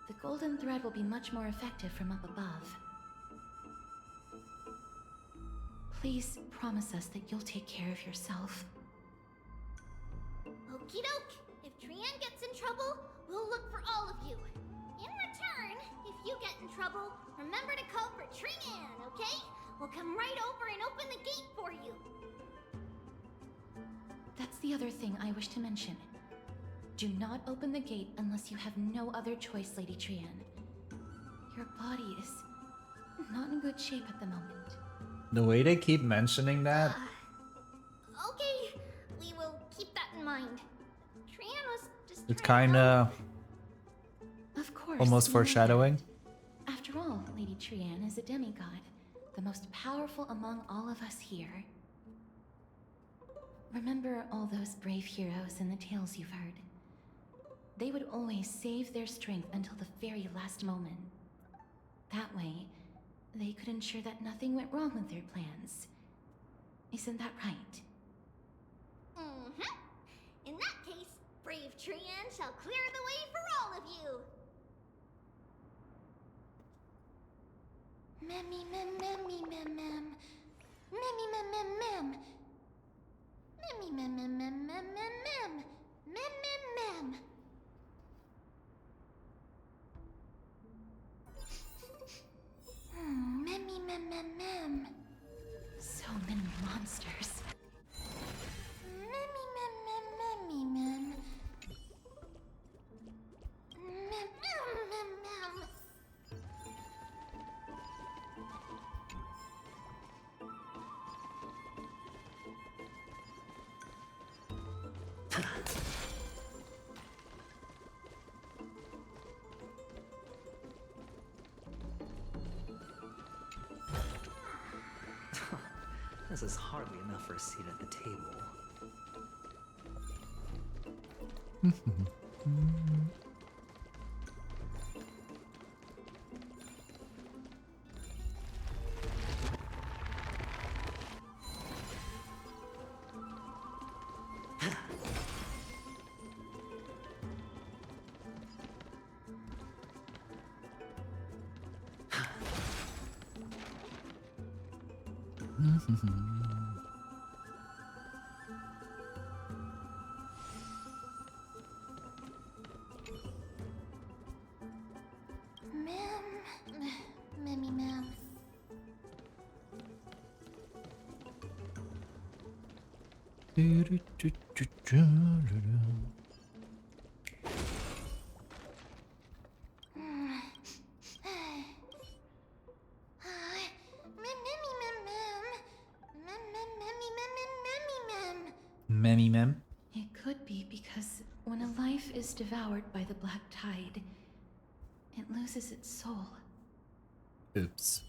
The golden thread will be much more effective from up above. Please promise us that you'll take care of yourself. Okie doke. If Trian gets in trouble, we'll look for all of you. In return, if you get in trouble, remember to call for Trian, okay? We'll come right over and open the gate for you. That's the other thing I wish to mention. Do not open the gate unless you have no other choice, Lady Trian. Your body is not in good shape at the moment. The way they keep mentioning that. Okay, we will keep that in mind. Trian was just It's trying to kinda Of course. almost you know foreshadowing. that. After all, Lady Trian is a demigod. the most powerful among all of us here. Remember all those brave heroes and the tales you've heard. They would always save their strength until the very last moment. That way, they could ensure that nothing went wrong with their plans. Isn't that right? Mm-hmm. In that case, brave Trian shall clear the way for all of you. Memmy mem memmy mem mem. Memmy mem mem mem. Memmy mem mem mem mem mem mem. Mem mem mem. Memmy mem mem mem. So many monsters. Memmy mem mem memmy mem. Mem mem mem mem. This is hardly enough for a seat at the table. Memmy mem. Memmy mem. It could be because when a life is devoured by the black tide, it loses its soul. Oops.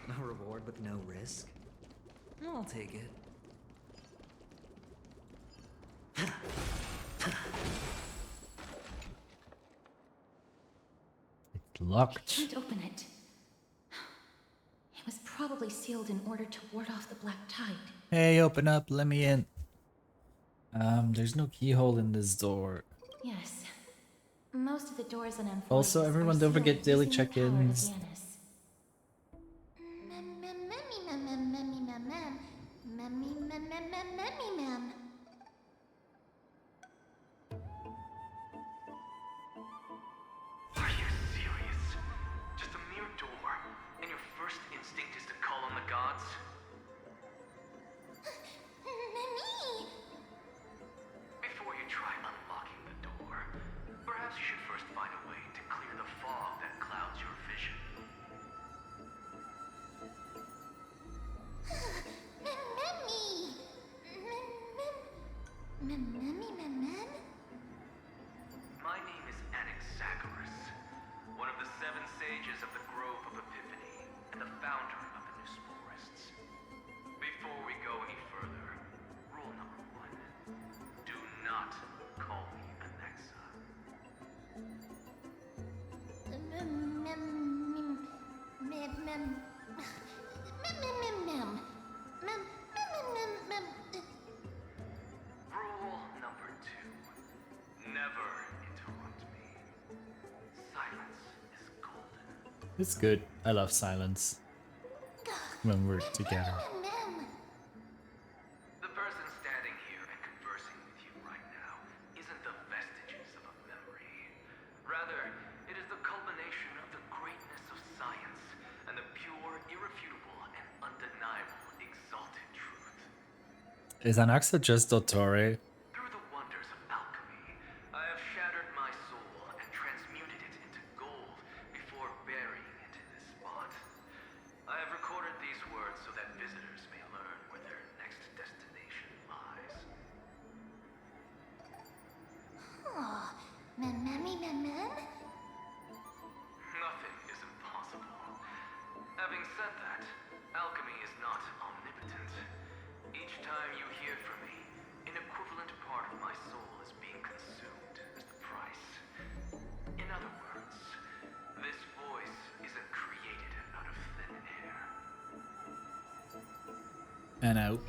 A reward with no risk? I'll take it. It's locked. Can't open it. It was probably sealed in order to ward off the black tide. Hey, open up, let me in. There's no keyhole in this door. Yes. Most of the doors and amphoras Also, everyone, are don't sealed forget daily using the power of check-ins. Janus. Are you serious? Just a mere door, and your first instinct is to call on the gods? Before you try unlocking the door, perhaps you should first find a way to clear the fog that clouds your vision. My name is Anaxagoras, one of the 7 sages of the Grove of Epiphany, and the founder of the New Sporists. Before we go any further, rule number 1. Do not call me Anaxa. Rule number 2. Never interrupt me. Silence is golden. It's good. I love silence when we're together. The person standing here and conversing with you right now isn't the vestiges of a memory. Rather, it is the culmination of the greatness of science and the pure, irrefutable, and undeniable exalted truth. Is Anaxa just Dottore? Through the wonders of alchemy, I have shattered my soul and transmuted it into gold before burying it in this spot. I have recorded these words so Having said that, alchemy is not omnipotent. Each time you hear from me, an equivalent part of my soul is being consumed as the price. In other words, this voice isn't created out of thin air. And out.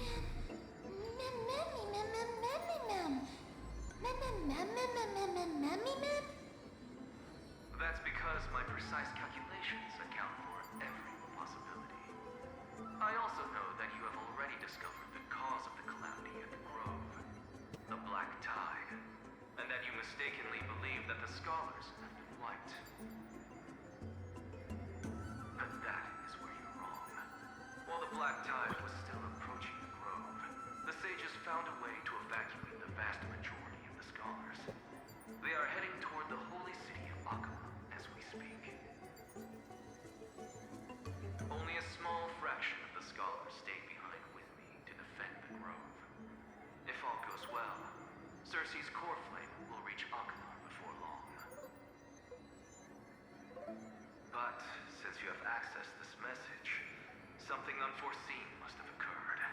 That's because my precise calculations account for every possibility. I also know that you have already discovered the cause of the calamity at the Grove, the Black Tide, and that you mistakenly believe that the scholars have been wiped. But that is where you're wrong. While the Black Tide was still approaching the Grove, the sages found a way to evacuate the vast majority of the scholars. They are heading toward the holy city of Akama as we speak. Only a small fraction of the scholars stayed behind with me to defend the Grove. If all goes well, Cersei's core flame will reach Akama before long. But since you have accessed this message, something unforeseen must have occurred.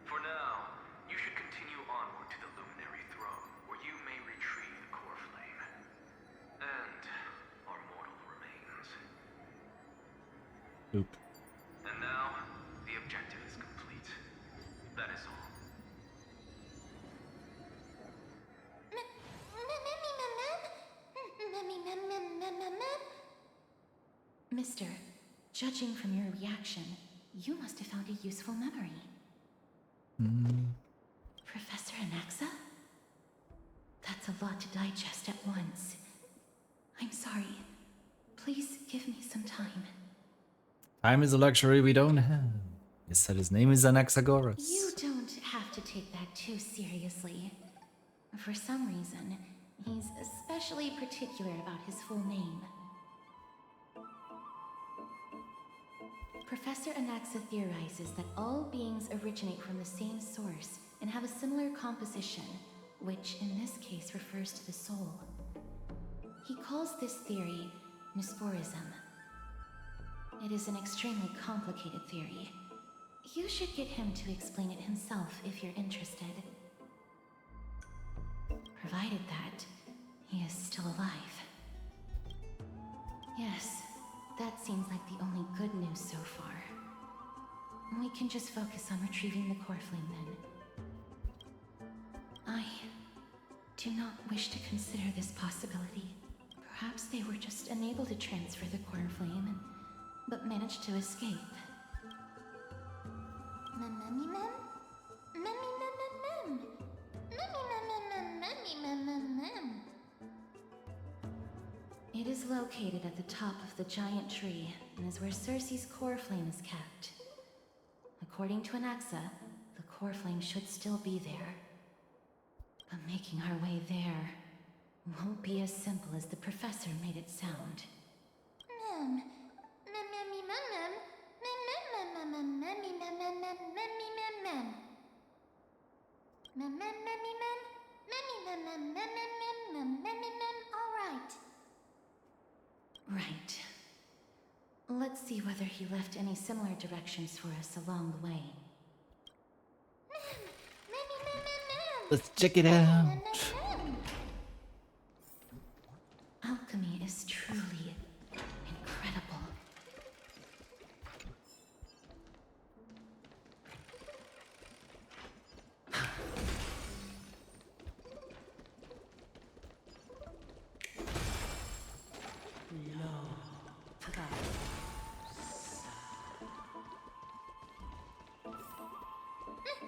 For now, you should continue onward to the Luminary Throne, where you may retrieve the core flame. And our mortal remains. Oop. And now, the objective is complete. That is all. Mister, judging from your reaction, you must have found a useful memory. Professor Anaxa? That's a lot to digest at once. I'm sorry. Please give me some time. Time is a luxury we don't have. He said his name is Anaxagoras. You don't have to take that too seriously. For some reason, he's especially particular about his full name. Professor Anaxa theorizes that all beings originate from the same source and have a similar composition, which in this case refers to the soul. He calls this theory Nusporism. It is an extremely complicated theory. You should get him to explain it himself if you're interested. Provided that he is still alive. Yes, that seems like the only good news so far. We can just focus on retrieving the core flame then. I do not wish to consider this possibility. Perhaps they were just unable to transfer the core flame, but managed to escape. It is located at the top of the giant tree and is where Cersei's core flame is kept. According to Anaxa, the core flame should still be there. But making our way there won't be as simple as the professor made it sound. Right. Let's see whether he left any similar directions for us along the way. Let's check it out. Alchemy is truly incredible.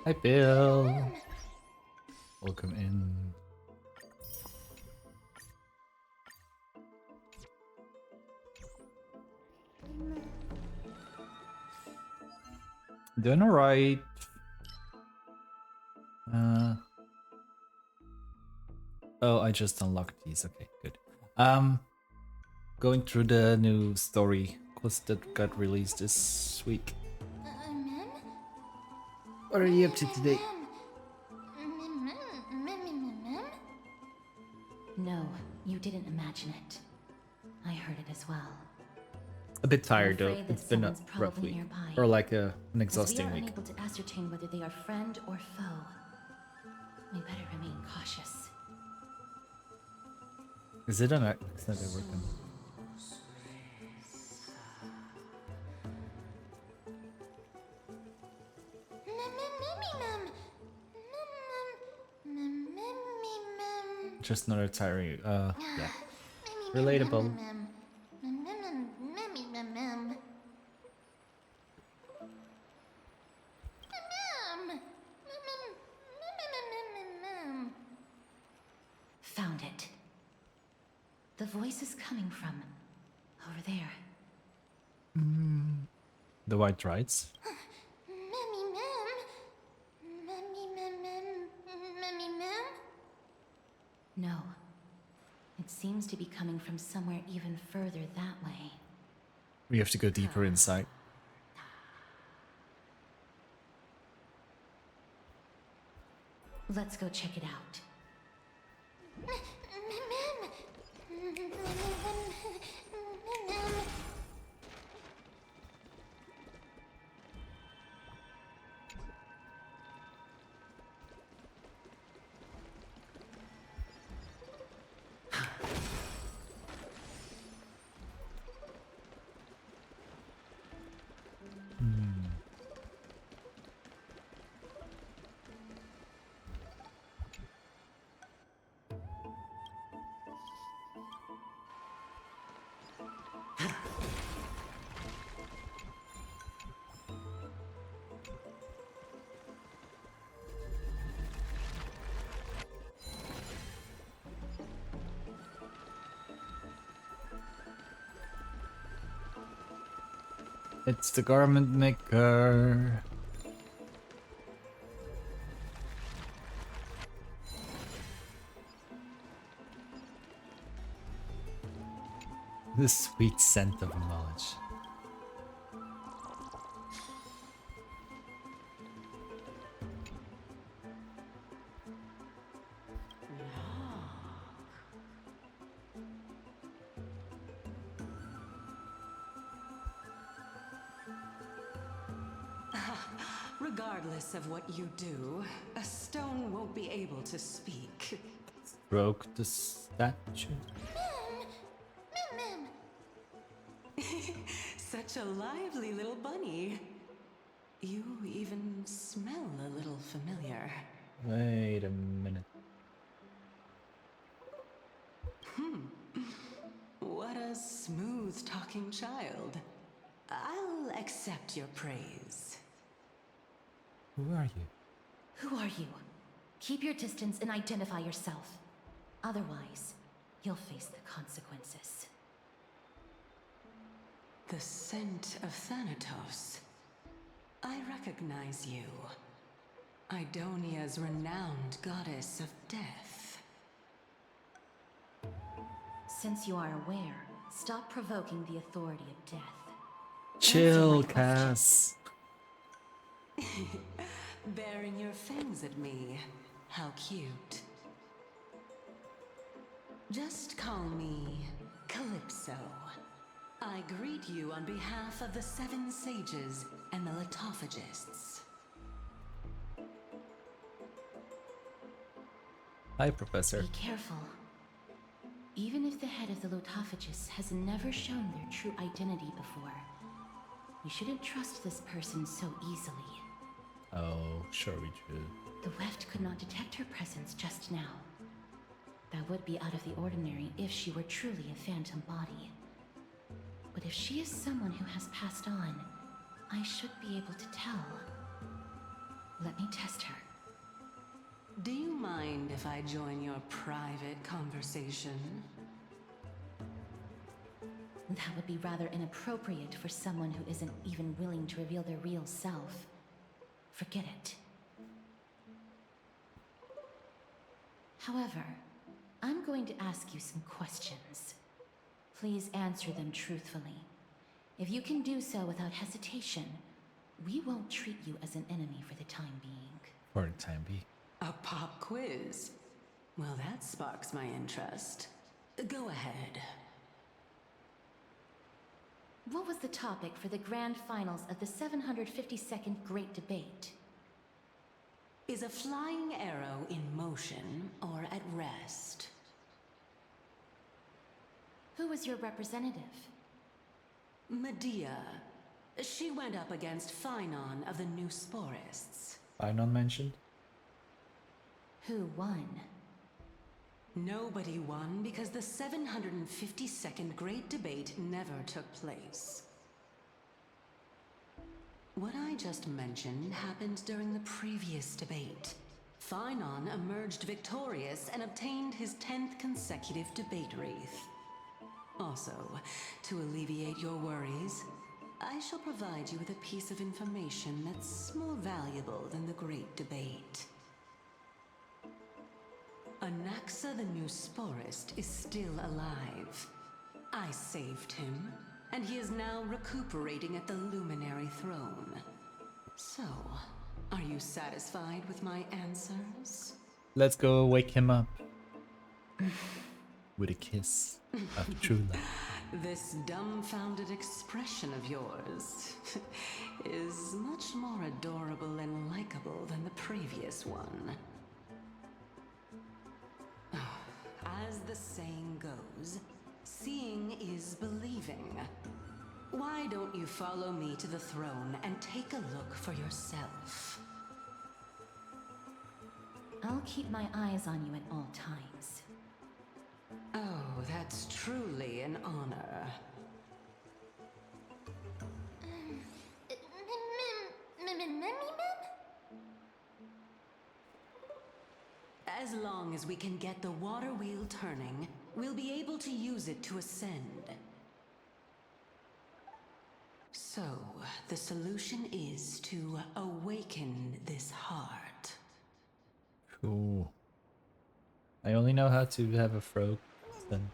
Hi, Bill. Welcome in. Doing alright. Oh, I just unlocked these. Okay, good. Going through the new story quest that got released this week. What are you up to today? No, you didn't imagine it. I heard it as well. A bit tired though. afraid that It's been a someone's rough probably week. nearby, Or like an as we exhausting are week. unable to ascertain whether they are friend or foe. We better remain cautious. Is it an accent they're working? Just another tiring. Yeah. Relatable. Found it. The voice is coming from over there. The white rides. No. It seems to be coming from somewhere even further that way. We have to go deeper inside. Let's go check it out. It's the garment maker. The sweet scent of knowledge. Regardless of what you do, a stone won't be able to speak. Broke the statue. Such a lively little bunny. You even smell a little familiar. Wait a minute. What a smooth-talking child. I'll accept your praise. Who are you? Who are you? Keep your distance and identify yourself. Otherwise, you'll face the consequences. The scent of Thanatos. I recognize you. Idonia's renowned goddess of death. Since you are aware, stop provoking the authority of death. Chill, Cass. Baring your fangs at me. How cute. Just call me Calypso. I greet you on behalf of the 7 sages and the Litophagists. Hi, Professor. Be careful. Even if the head of the Litophagists has never shown their true identity before, we shouldn't trust this person so easily. Oh, sure we do. The Weft could not detect her presence just now. That would be out of the ordinary if she were truly a phantom body. But if she is someone who has passed on, I should be able to tell. Let me test her. Do you mind if I join your private conversation? That would be rather inappropriate for someone who isn't even willing to reveal their real self. Forget it. However, I'm going to ask you some questions. Please answer them truthfully. If you can do so without hesitation, we won't treat you as an enemy for the time being. For the time being. A pop quiz? Well, that sparks my interest. Go ahead. What was the topic for the grand finals of the 752nd Great Debate? Is a flying arrow in motion or at rest? Who was your representative? Medea. She went up against Phynon of the New Sporists. Phynon mentioned? Who won? Nobody won because the 752nd Great Debate never took place. What I just mentioned happened during the previous debate. Phynon emerged victorious and obtained his 10th consecutive debate wreath. Also, to alleviate your worries, I shall provide you with a piece of information that's more valuable than the Great Debate. Anaxa the New Sporist is still alive. I saved him, and he is now recuperating at the Luminary Throne. So, are you satisfied with my answers? Let's go wake him up. With a kiss of true love. This dumbfounded expression of yours is much more adorable and likable than the previous one. As the saying goes, seeing is believing. Why don't you follow me to the throne and take a look for yourself? I'll keep my eyes on you at all times. Oh, that's truly an honor. As long as we can get the water wheel turning, we'll be able to use it to ascend. So, the solution is to awaken this heart. Cool. I only know how to have a frog. Then.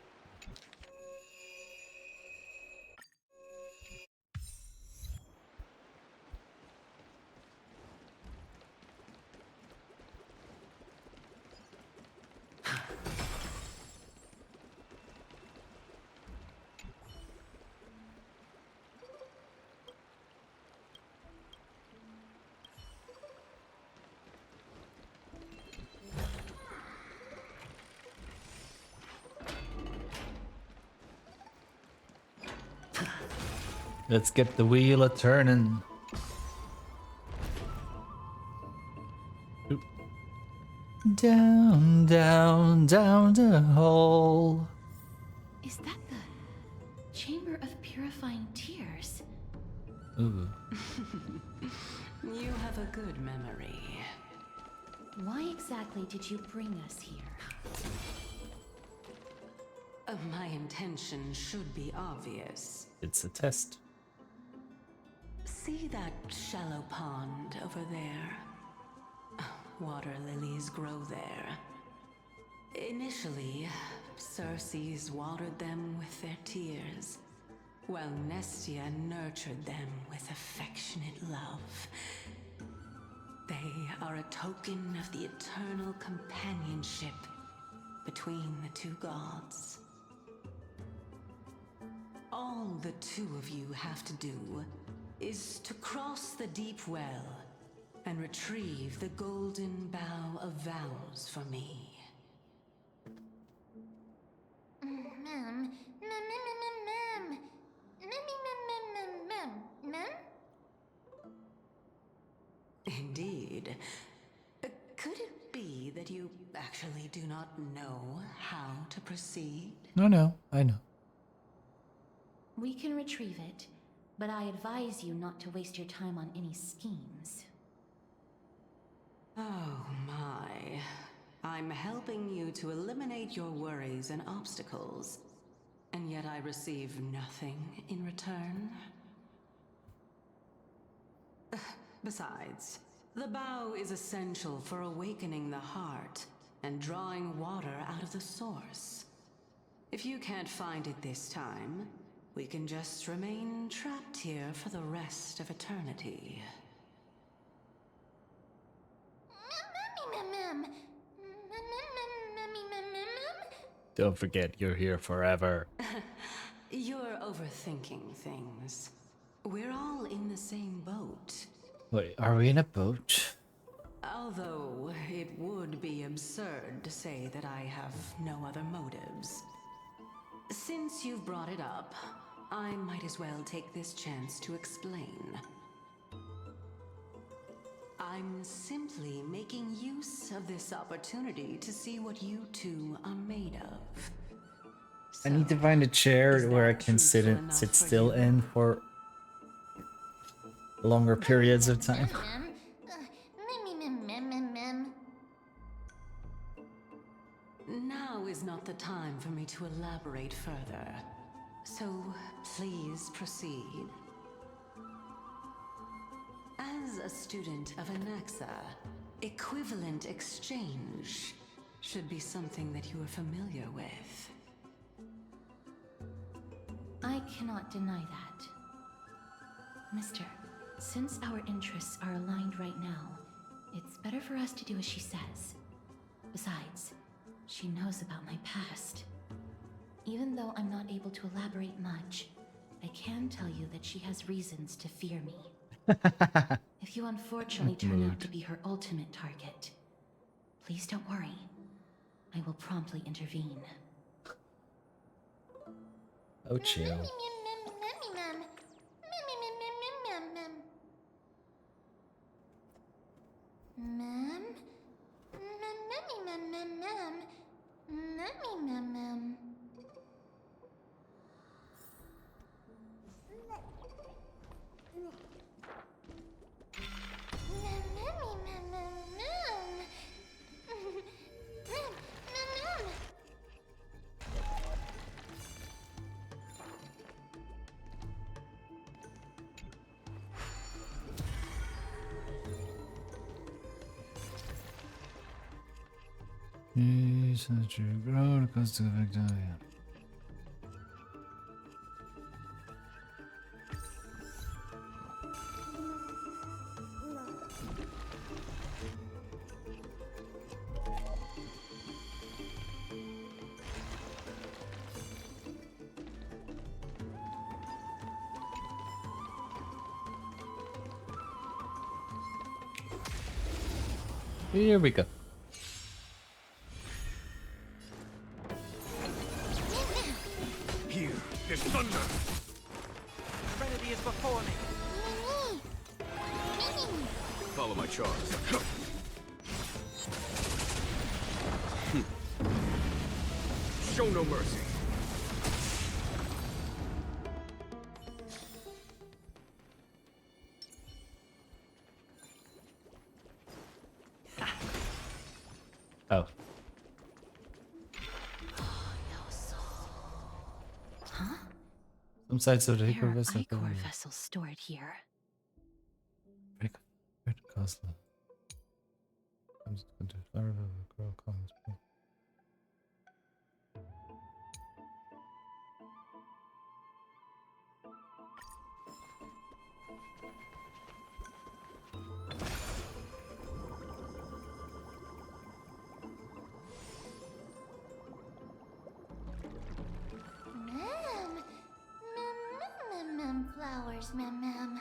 Let's get the wheel a turning. Oop. Down, down, down the hole. Is that the Chamber of Purifying Tears? Ooh. You have a good memory. Why exactly did you bring us here? My intention should be obvious. It's a test. See that shallow pond over there? Water lilies grow there. Initially, Circes watered them with their tears, while Nestia nurtured them with affectionate love. They are a token of the eternal companionship between the two gods. All the two of you have to do is to cross the deep well and retrieve the golden bough of vows for me. Indeed. Could it be that you actually do not know how to proceed? No, I know. We can retrieve it, but I advise you not to waste your time on any schemes. Oh my. I'm helping you to eliminate your worries and obstacles, and yet I receive nothing in return? Besides, the bow is essential for awakening the heart and drawing water out of the source. If you can't find it this time, we can just remain trapped here for the rest of eternity. Don't forget, you're here forever. You're over overthinking things. We're all in the same boat. Wait, are we in a boat? Although it would be absurd to say that I have no other motives. Since you've brought it up, I might as well take this chance to explain. I'm simply making use of this opportunity to see what you two are made of. I need to find a chair where I can sit still in for longer periods of time. Now is not the time for me to elaborate further. So please proceed. As a student of Anaxa, equivalent exchange should be something that you are familiar with. I cannot deny that. Mister, since our interests are aligned right now, it's better for us to do as she says. Besides, she knows about my past. Even though I'm not able to elaborate much, I can tell you that she has reasons to fear me. If you unfortunately turn out to be her ultimate target, please don't worry. I will promptly intervene. Oh, chill. Here we go. Here is thunder. Trinity is before me. Follow my charge. Show no mercy. Oh. Huh? Some sides of the There Hickory are vessel. ichor vessels stored here. Castle. Comes to fire girl comes. Flowers, ma'am.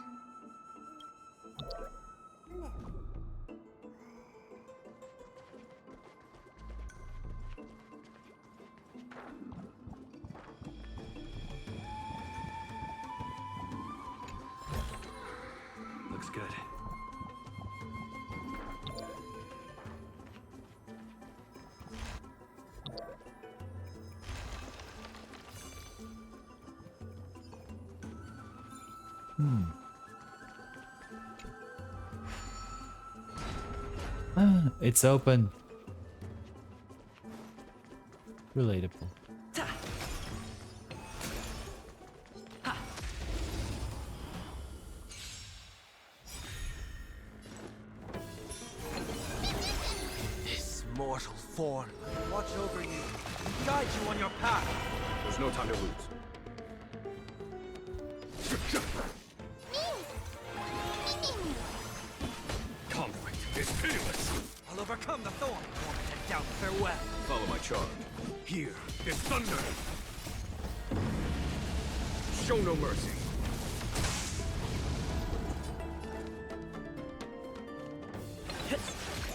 Looks good. It's open. Relatable. This mortal form will watch over you and guide you on your path. There's no time to lose. Conflict is pitiless. I'll overcome the thorn and down farewell. Follow my charge. Here is thunder. Show no mercy.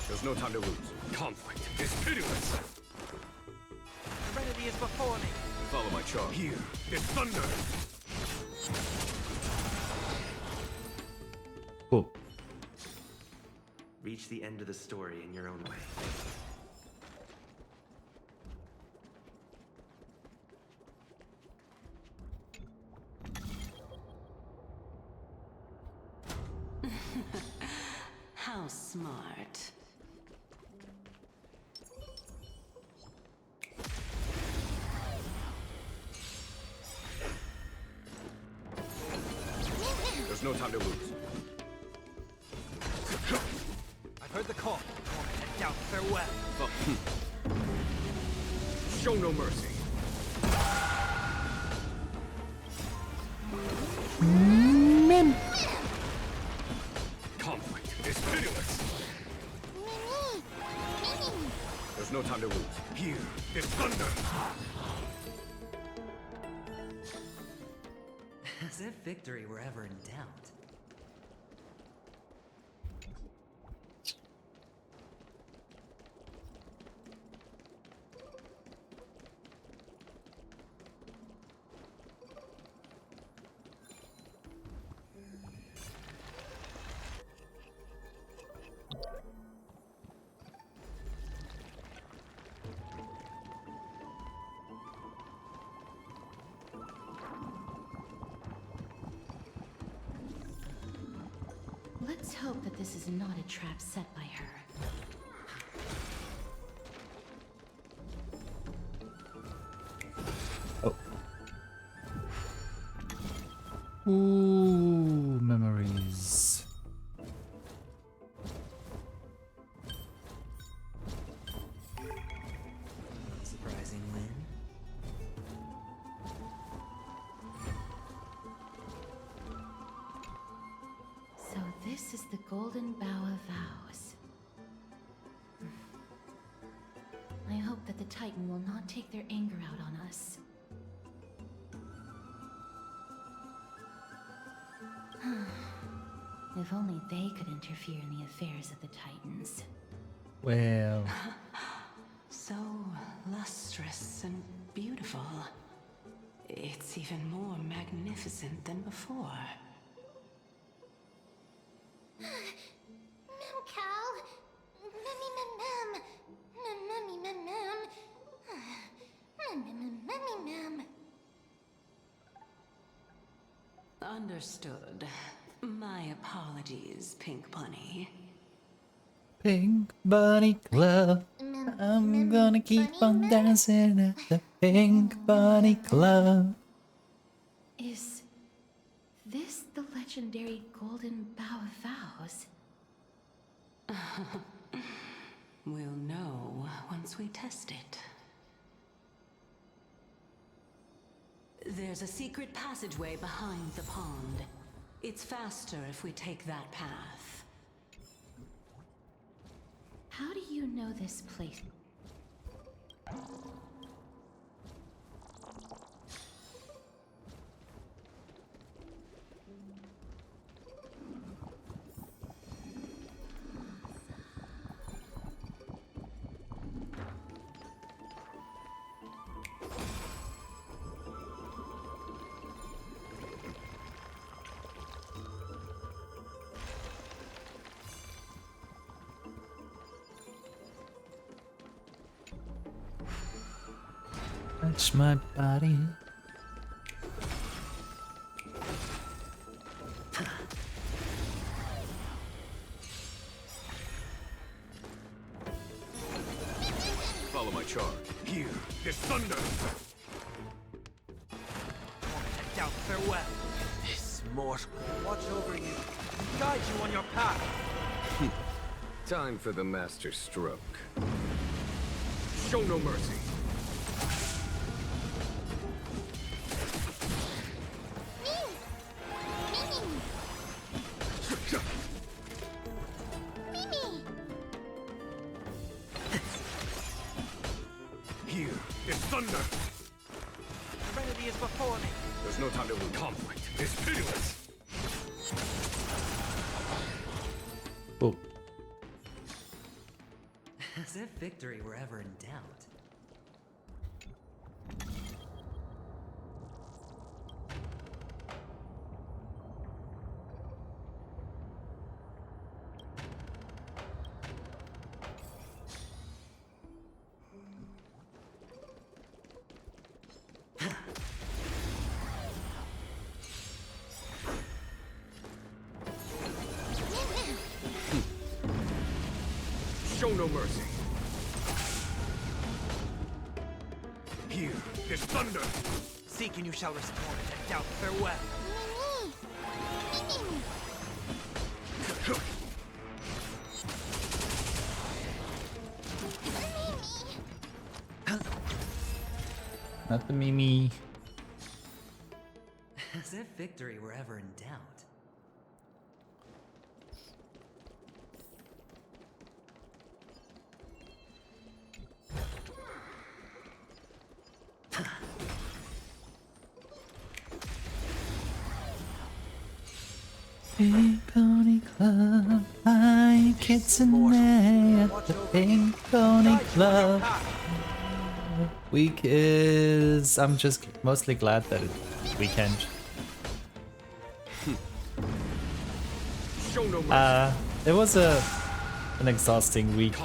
There's no time to lose. Conflict is pitiless. Serenity is before me. Follow my charge. Here is thunder. Cool. Reach the end of the story in your own way. How smart. There's no time to lose. I've heard the call. Head down. Farewell. Show no mercy. Conflict is pitiless. There's no time to lose. Here is thunder. As if victory were ever in doubt. Let's hope that this is not a trap set by her. Ooh, memories. Surprising win. So this is the Golden Bough of Vows. I hope that the Titan will not take their anger out on us. If only they could interfere in the affairs of the Titans. Well, So lustrous and beautiful. It's even more magnificent than before. Mem Cal. Memmy mem mem. Memmy mem mem. Memmy mem. Understood. My apologies, Pink Bunny. Pink Bunny Club. I'm gonna keep on dancing at the Pink Bunny Club. Is this the legendary Golden Bough of Vows? We'll know once we test it. There's a secret passageway behind the pond. It's faster if we take that path. How do you know this place? Touch my body. Follow my charge. Here is thunder. Head down. Farewell. This mortal will watch over you and guide you on your path. Time for the master stroke. Show no mercy. Here is thunder. Serenity is before me. There's no time to lose. Conflict is pitiless. Oh. As if victory were ever in doubt. Show no mercy. Here is thunder. Seek and you shall respond, and doubt farewell. Not the Mimi. As if victory were ever in doubt. Pink Pony Club, hi kids and me at the Pink Pony Club. Week is... I'm just mostly glad that it's weekend. Show no mercy. It was an exhausting week,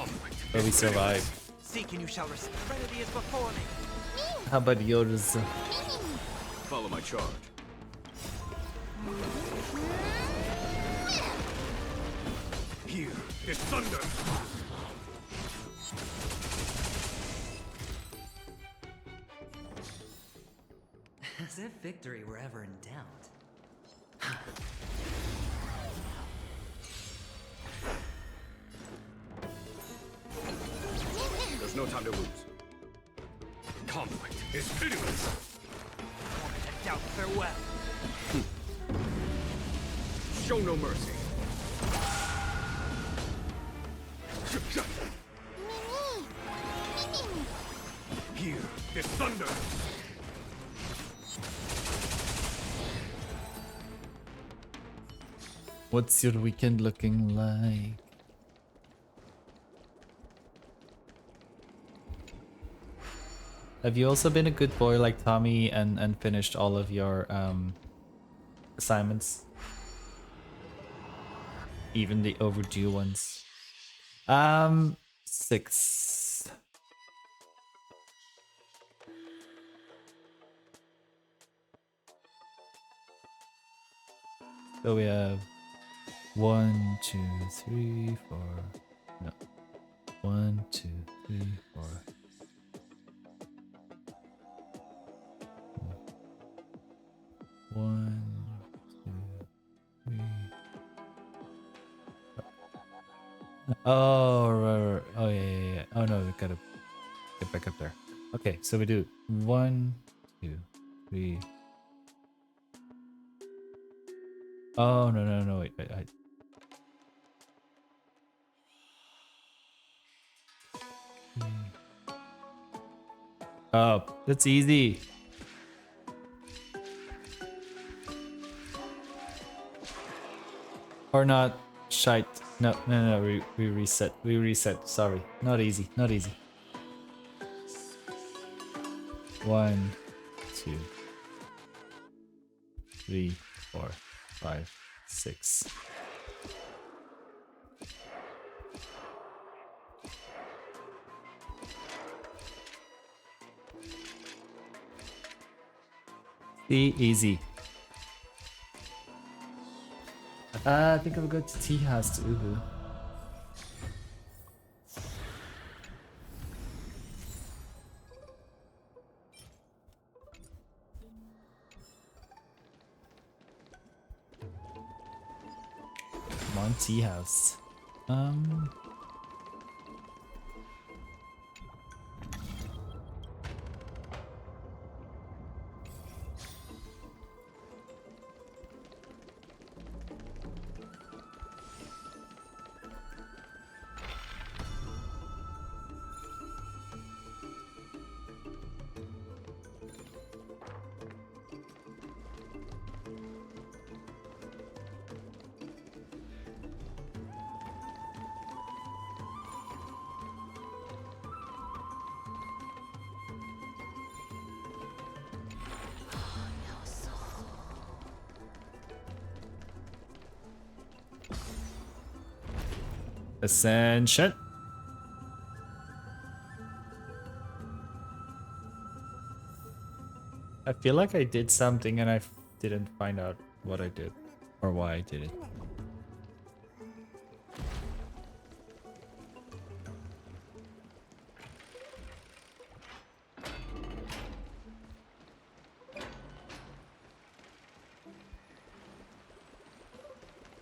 but we survived. Seek and you shall receive. Trinity is before me. How about yours? Follow my charge. Here is thunder. As if victory were ever in doubt. There's no time to lose. Conflict is pitiless. And doubt farewell. Show no mercy. Here is thunder. What's your weekend looking like? Have you also been a good boy like Tommy and finished all of your assignments? Even the overdue ones. 6. So we have 1, 2, 3, 4. No. 1, 2, 3, 4. 1, 2, 3. Oh, right. Oh, yeah. Oh, no, we gotta get back up there. Okay, so we do 1, 2, 3. Oh, no, wait. Oh, that's easy. Or not. Shite. No, we reset. We reset. Sorry. Not easy. 1, 2, 3, 4, 5, 6. See, easy. I think I'll go to tea house to Ubu. Come on, tea house. Ascension. I feel like I did something and I didn't find out what I did or why I did it.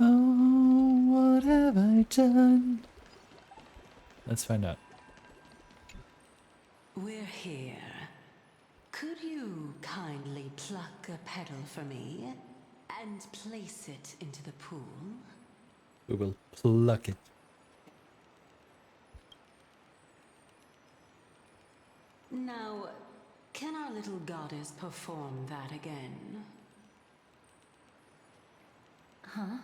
Oh, what have I done? Let's find out. We're here. Could you kindly pluck a petal for me and place it into the pool? We will pluck it. Now, can our little goddess perform that again? Huh?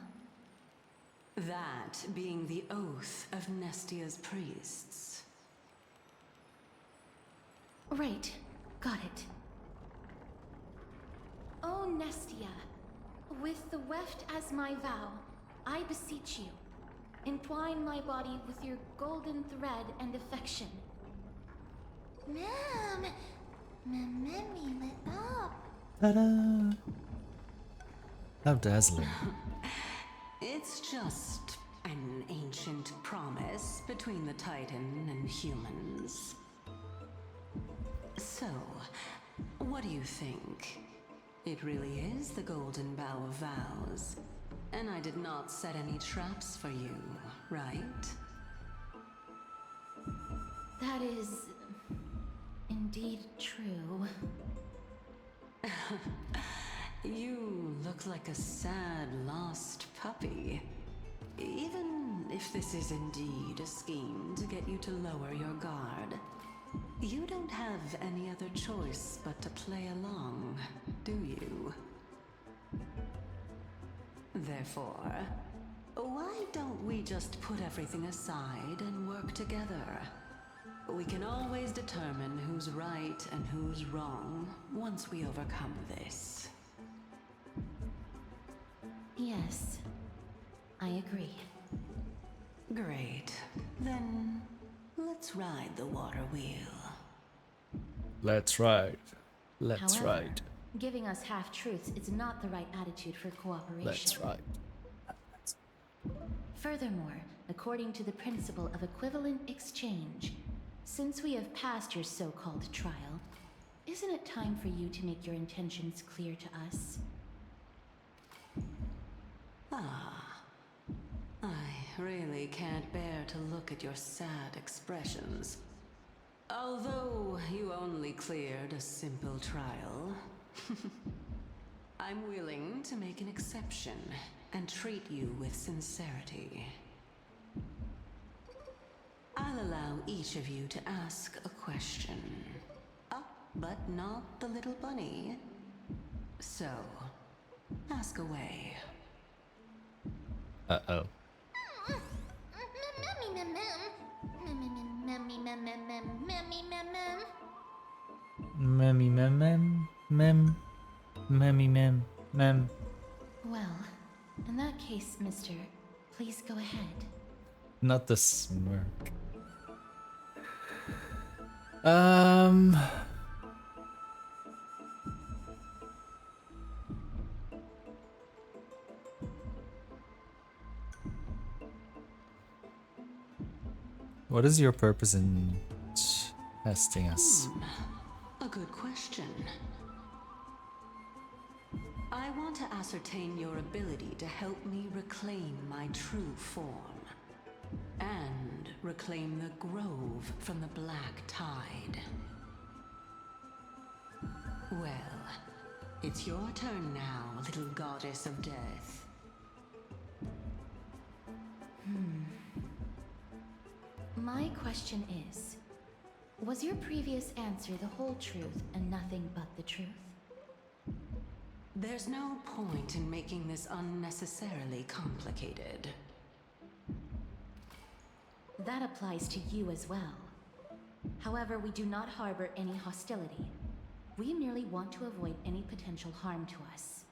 That being the oath of Nestia's priests. Right. Got it. O Nestia, with the weft as my vow, I beseech you, entwine my body with your golden thread and affection. Mom! Mommy, lit up. Ta-da! How dazzling. It's just an ancient promise between the Titan and humans. So, what do you think? It really is the Golden Bough of Vows, and I did not set any traps for you, right? That is indeed true. You look like a sad, lost puppy. Even if this is indeed a scheme to get you to lower your guard, you don't have any other choice but to play along, do you? Therefore, why don't we just put everything aside and work together? We can always determine who's right and who's wrong once we overcome this. Yes, I agree. Great. Then let's ride the water wheel. Let's ride. Let's However, ride. giving us half-truths is not the right attitude for cooperation. Let's ride. Furthermore, according to the principle of equivalent exchange, since we have passed your so-called trial, isn't it time for you to make your intentions clear to us? I really can't bear to look at your sad expressions. Although you only cleared a simple trial, I'm willing to make an exception and treat you with sincerity. I'll allow each of you to ask a question. But not the little bunny. So, ask away. Uh-oh. Memmy mem mem mem memmy mem mem. Well, in that case, mister, please go ahead. Not the smirk. What is your purpose in testing us? A good question. I want to ascertain your ability to help me reclaim my true form. And reclaim the grove from the black tide. Well, it's your turn now, little goddess of death. My question is, was your previous answer the whole truth and nothing but the truth? There's no point in making this unnecessarily complicated. That applies to you as well. However, we do not harbor any hostility. We merely want to avoid any potential harm to us.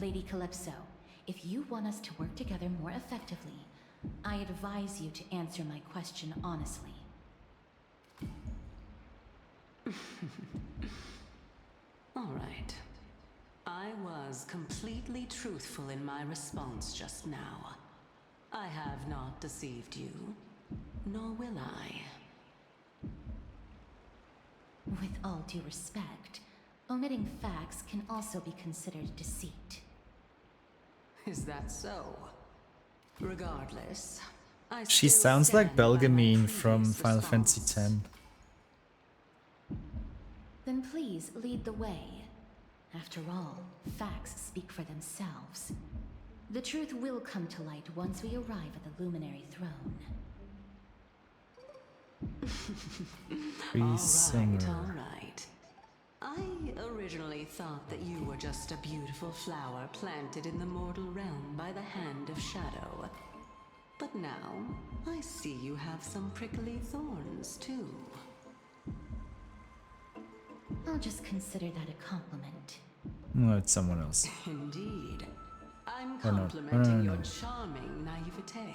Lady Calypso, if you want us to work together more effectively, I advise you to answer my question honestly. All right. I was completely truthful in my response just now. I have not deceived you, nor will I. With all due respect, omitting facts can also be considered deceit. Is that so? Regardless, I She still sounds like stand by my Belgemine from previous Final response. Fantasy X. Then please lead the way. After all, facts speak for themselves. The truth will come to light once we arrive at the Luminary Throne. All right. I originally thought that you were just a beautiful flower planted in the mortal realm by the hand of Shadow. But now, I see you have some prickly thorns, too. I'll just consider that a compliment. No, it's someone else. Indeed. I'm Or no. complimenting No. your charming naivete.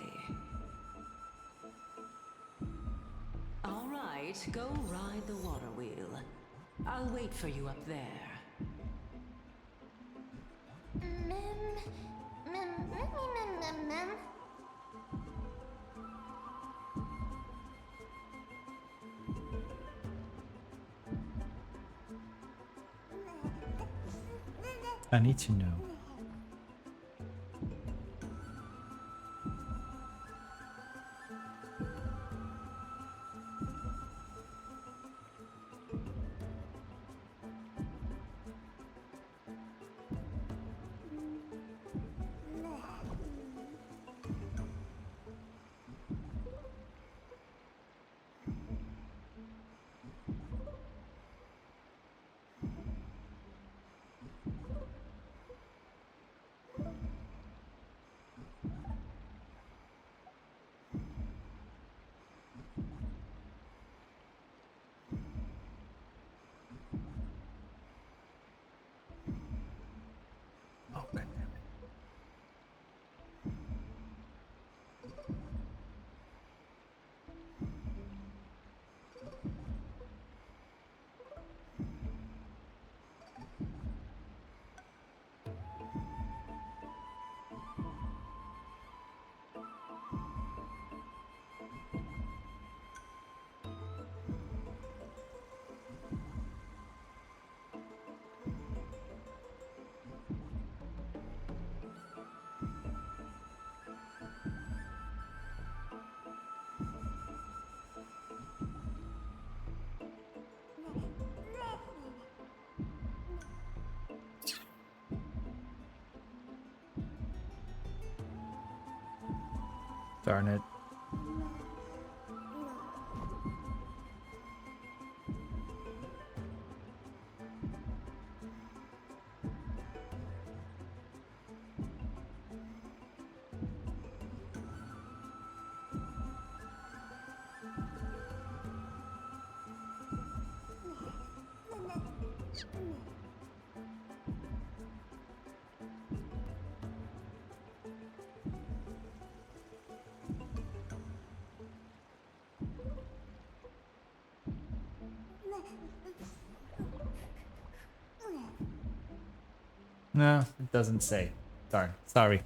All right, go ride the water wheel. I'll wait for you up there. I need to know. Darn it. No, it doesn't say. Darn. Sorry.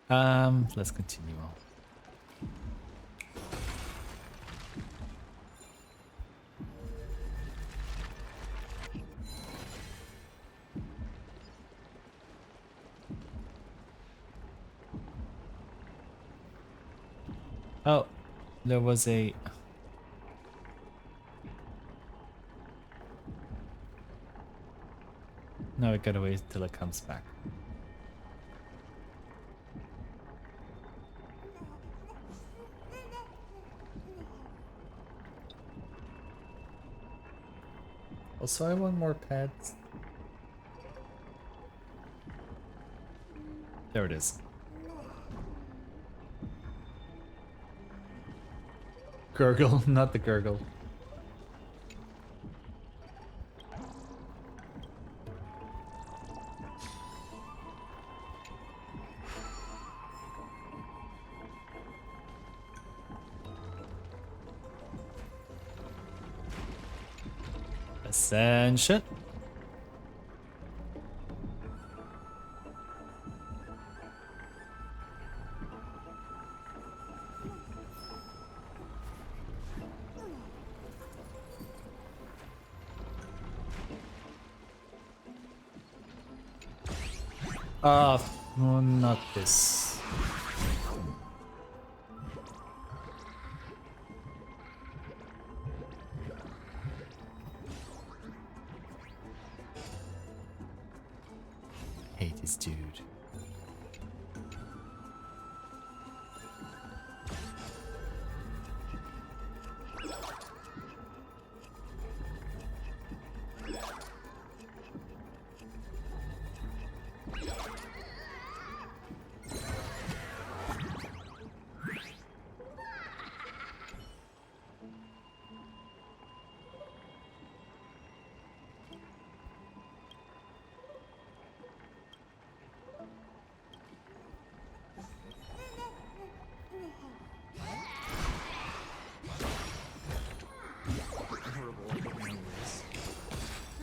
Let's continue on. Oh, there was a... No, we gotta wait till it comes back. Also, I want more pets. There it is. Gurgle, not the gurgle. Ascension. No, not this. Hate this dude.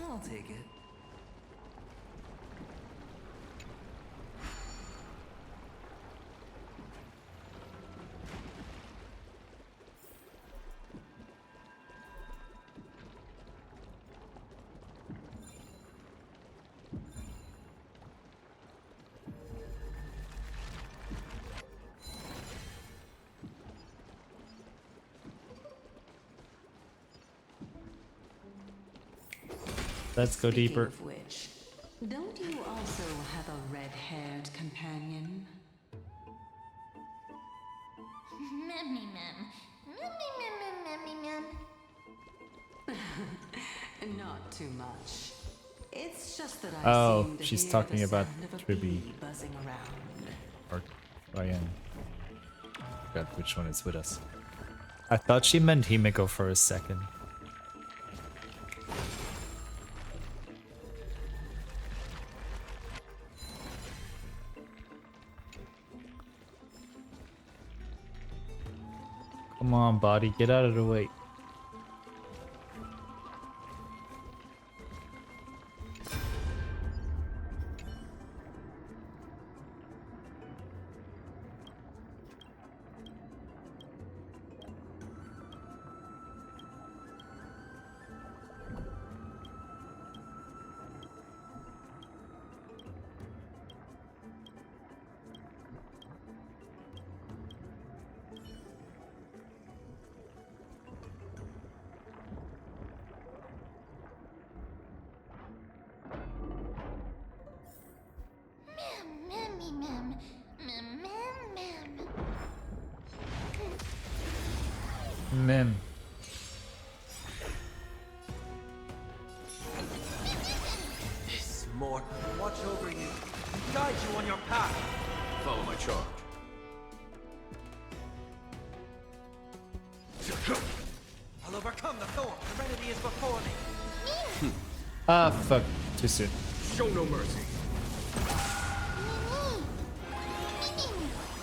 I'll take it. Let's go Speaking deeper. of which, don't you also have a red-haired companion? Memmy mem. Memmy mem mem mem mem. Not too much. It's just that I Oh, seem to she's hear talking the about sound of a Tribby. bee buzzing around. Or Ryan. Forgot which one is with us. I thought she meant Himiko for a second. Come on, body, get out of the way. Memmy mem. Mem mem mem. Mem. This mortal will watch over you and guide you on your path. Follow my charge. I'll overcome the thorn. The remedy is before me. Ah, fuck. Too soon. Show no mercy.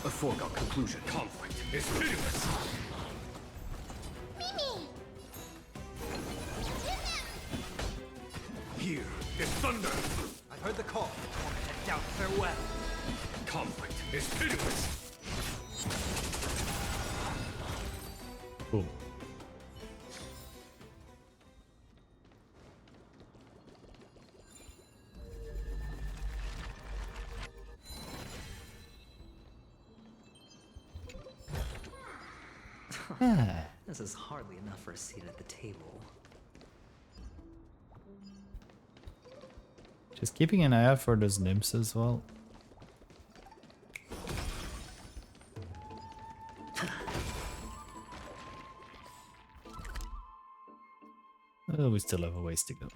A foregone conclusion. Conflict is pitiless. Here is thunder. I've heard the call. I want to head down. Farewell. Conflict is pitiless. Boom. This is hardly enough for a seat at the table. Just keeping an eye out for those nymphs as well. Oh, we still have a ways to go.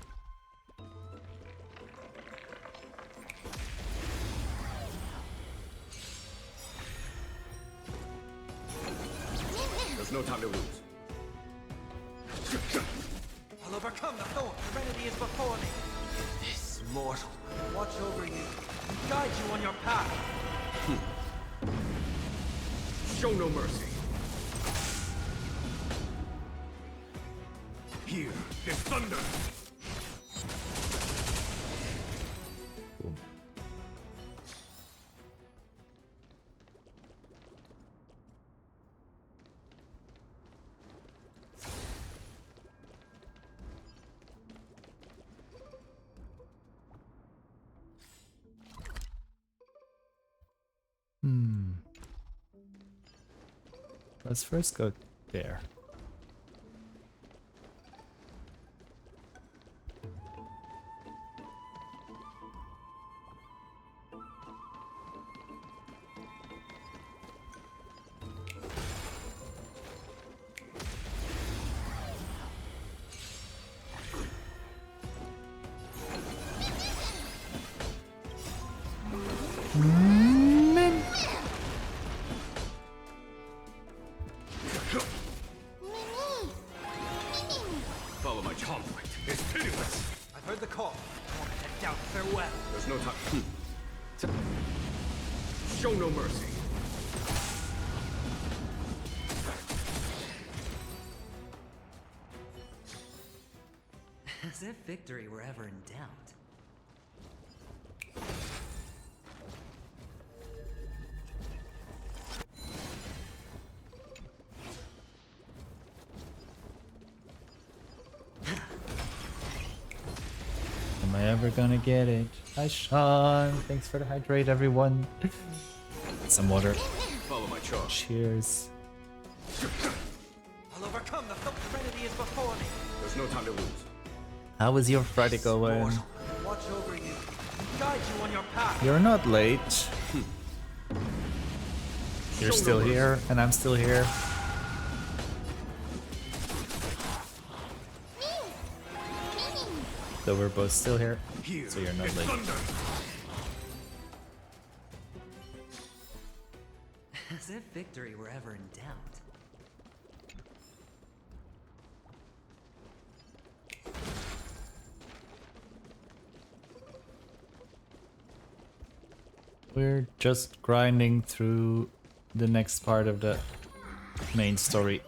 There's no time to lose. I'll overcome the thorn. The remedy is before me. This mortal will watch over you and guide you on your path. Show no mercy. Here is thunder. Let's first go there. Follow my conflict. It's pitiless. I've heard the call. I want to head down. Farewell. There's no time. Show no mercy. As if victory were ever in doubt. Am I ever gonna get it? Hi Sean, thanks for the hydrate everyone. Some water. Follow my charge. Cheers. I'll overcome the Serenity is before me. There's no time to lose. How was your Friday going? Mortal, watch over you and guide you on your path. You're not late. You're still here, and I'm still here. So we're both still here, so you're not late. As if victory were ever in doubt. We're just grinding through the next part of the main story.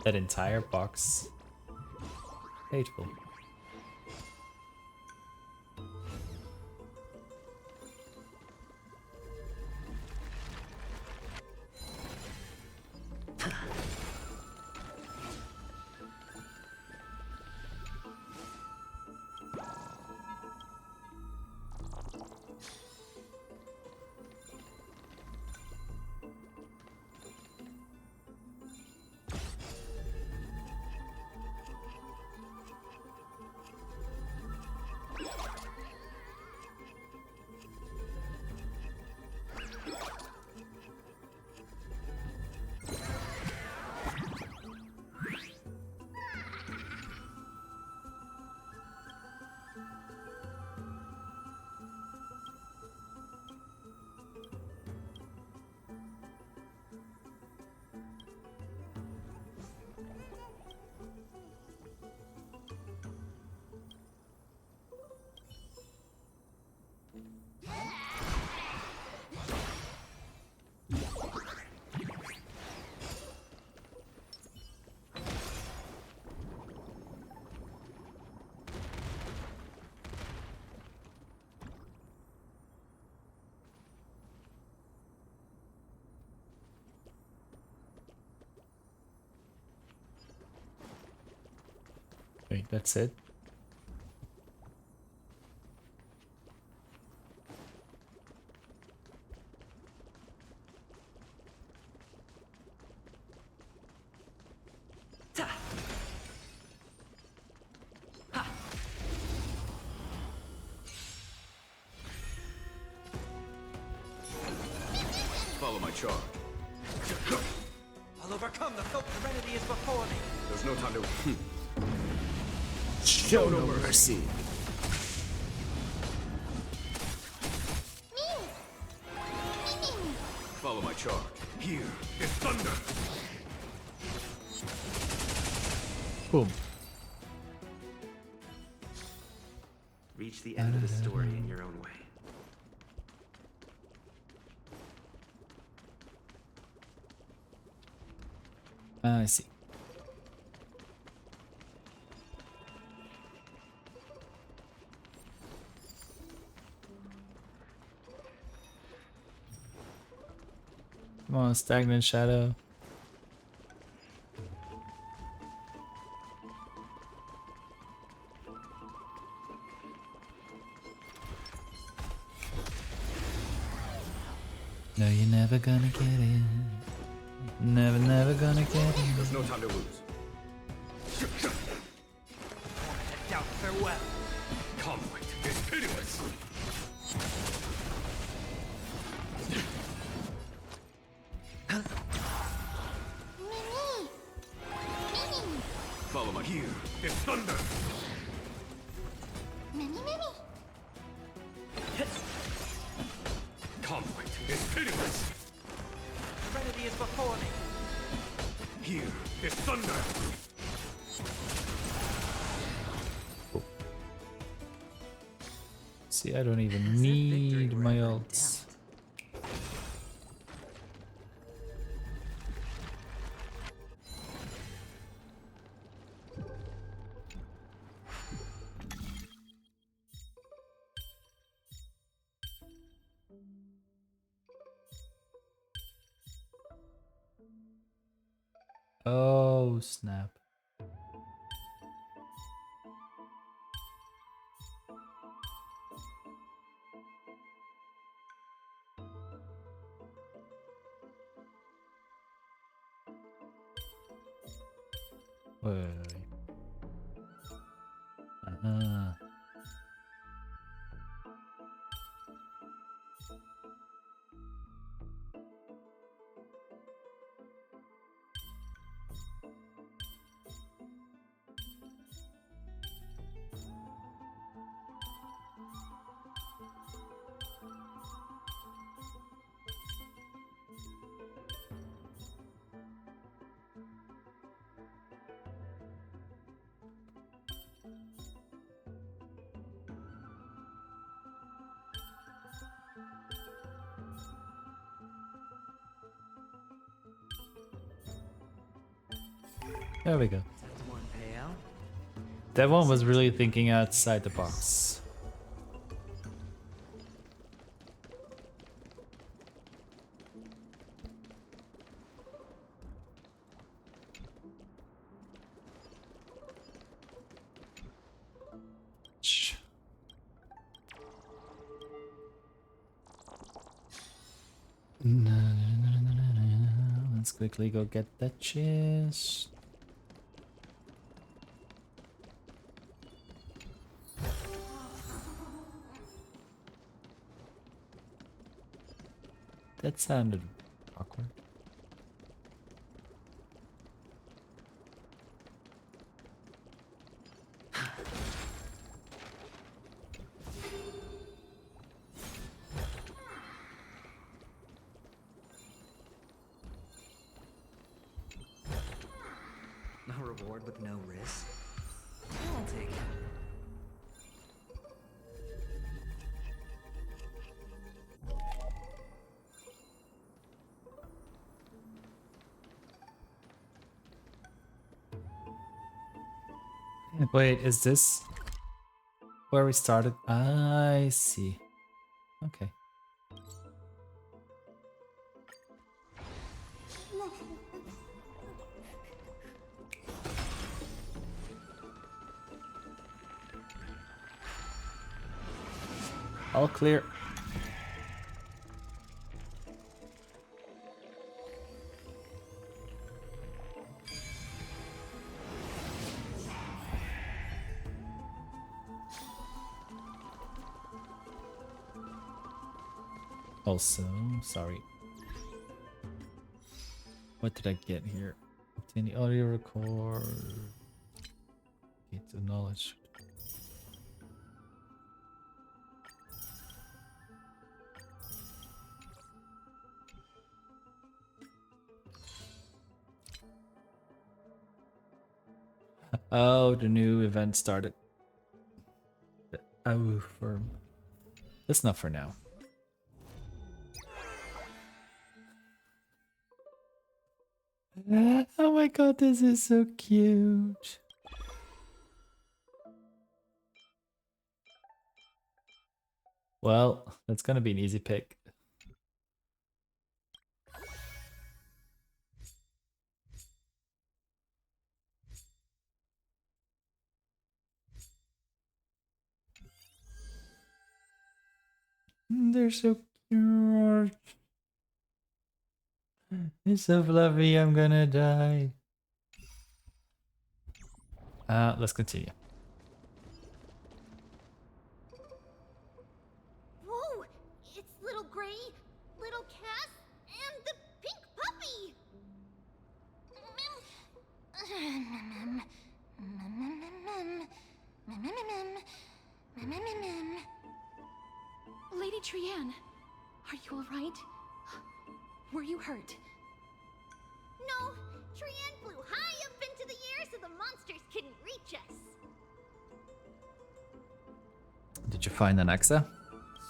That entire box. Hateful. Wait, that's it? Follow my charge. I'll overcome the Serenity is before me. There's no time to. Show no mercy. Follow my charge. Here is thunder. Boom. Reach the end of the story in your own way. I see. Come on, stagnant shadow. No, you're never gonna get it. Never gonna get it. There's no time to lose. Head down, farewell. Conflict is pitiless. Follow my here. It's thunder. Conflict is pitiless. Serenity is before me. Here is thunder. See, I don't even need my ults. Oh, snap. Wait. There we go. That one was really thinking outside the box. Let's quickly go get that chest. That sounded awkward. A reward with no risk. I'll take it. Wait, is this where we started? I see. Okay. All clear. Also, sorry. What did I get here? Obtain the audio record. Get the knowledge. Oh, the new event started. Oh, firm. That's not for now. Oh my god, this is so cute. Well, that's gonna be an easy pick. They're so cute. It's so fluffy, I'm gonna die. Let's continue. Whoa! It's little Gray, little Cass, and the pink puppy! Lady Trianne, are you alright? Were you hurt? No, Trianne flew high up into the air so the monsters couldn't reach us. Did you find an Axa?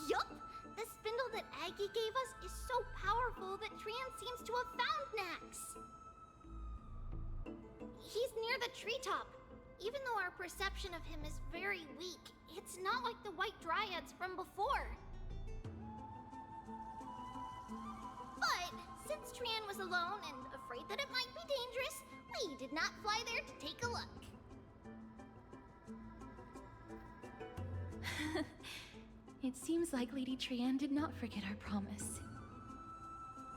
Yup! The spindle that Aggie gave us is so powerful that Trianne seems to have found Nax. He's near the treetop. Even though our perception of him is very weak, it's not like the White Dryads from before. But since Trianne was alone and afraid that it might be dangerous, we did not fly there to take a look. It seems like Lady Trianne did not forget our promise.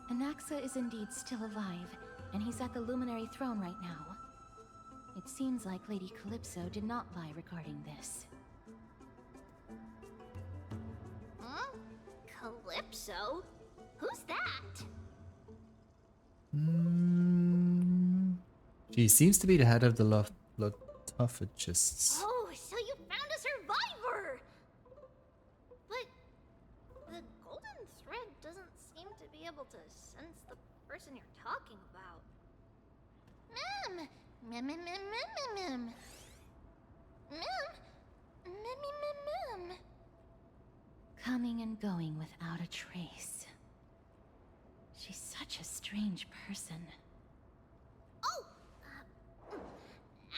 Anaxa is indeed still alive, and he's at the Luminary Throne right now. It seems like Lady Calypso did not lie regarding this. Huh? Calypso? Who's that? She seems to be the head of the Lotophagists. Oh, so you found a survivor! But the golden thread doesn't seem to be able to sense the person you're talking about. Mem! Mem, mem, mem, mem, mem, mem. Mem? Mem, mem, mem. Coming and going without a trace. She's such a strange person. Oh!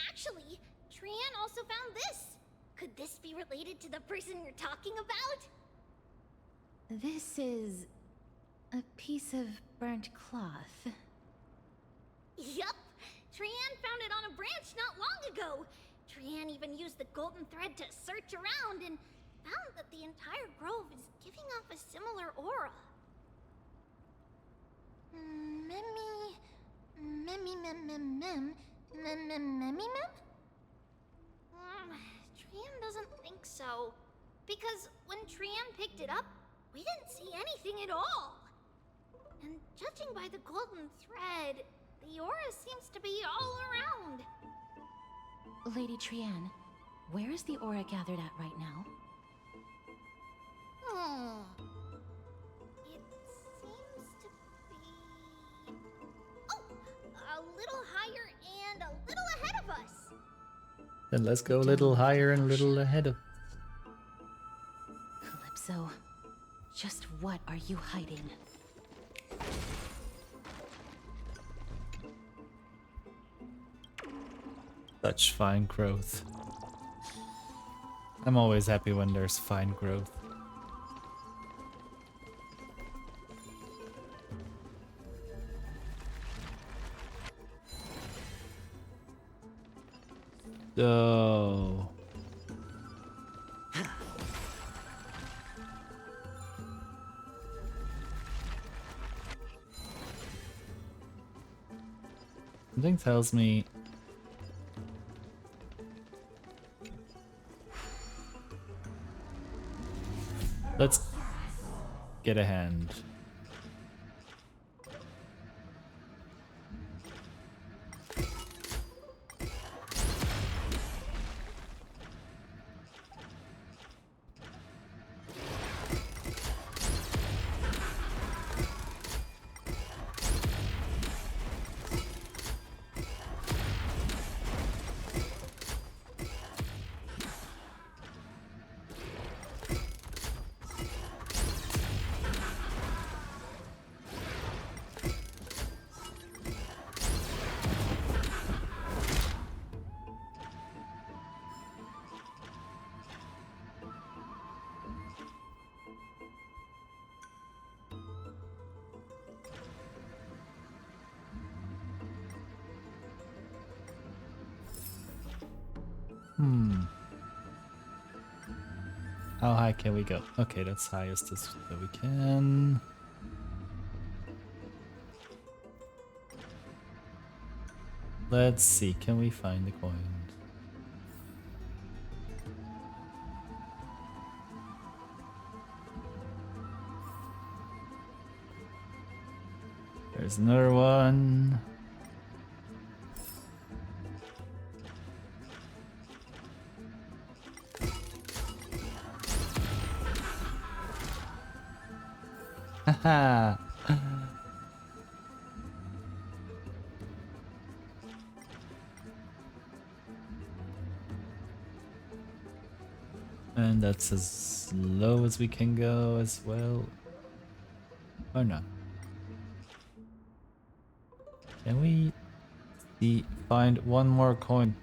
Actually, Trianne also found this. Could this be related to the person you're talking about? This is a piece of burnt cloth. Yup! Trianne found it on a branch not long ago. Trianne even used the golden thread to search around and found that the entire grove is giving off a similar aura. Trianne doesn't think so. Because when Trianne picked it up, we didn't see anything at all. And judging by the golden thread, the aura seems to be all around. Lady Trianne, where is the aura gathered at right now? It seems to be... Oh! A little higher and a little ahead of us! Then let's go a little higher and a little ahead of. Calypso, just what are you hiding? Such fine growth. I'm always happy when there's fine growth. So... something tells me let's get a hand. How high can we go? Okay, that's highest as that we can. Let's see, can we find the coin? There's another one. Haha. And that's as low as we can go as well. Oh no. Can we find one more coin?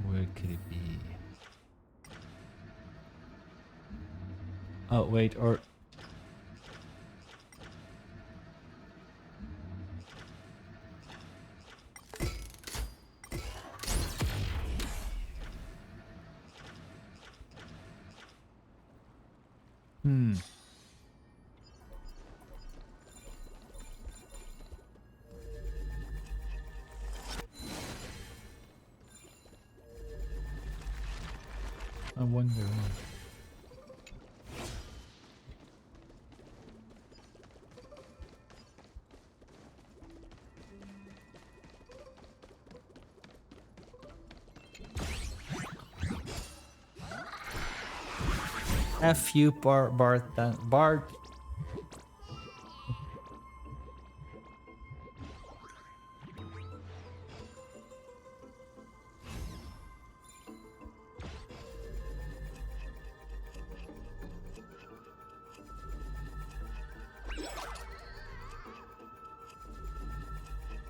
Where could it be? Oh wait, or I wonder. F you, Bart.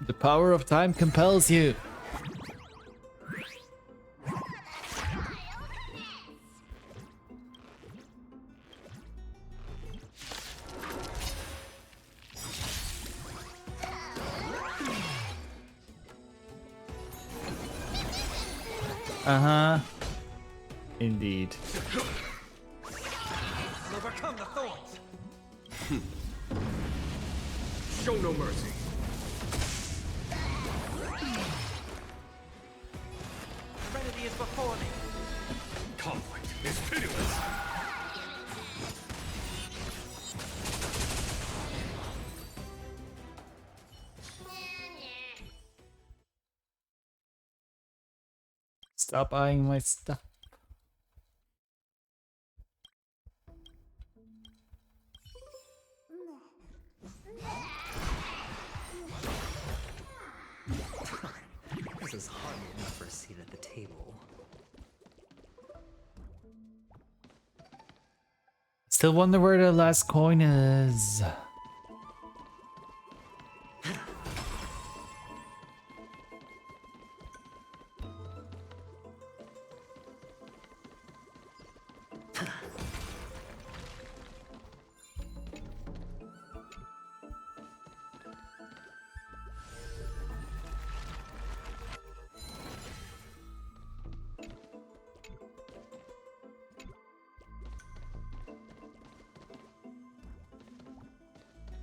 The power of time compels you. Uh-huh. Indeed. I'll overcome the thorns. Show no mercy. Serenity is before me. Conflict is pitiless. Stop eyeing my stuff. This is hardly enough for a seat at the table. Still wonder where the last coin is.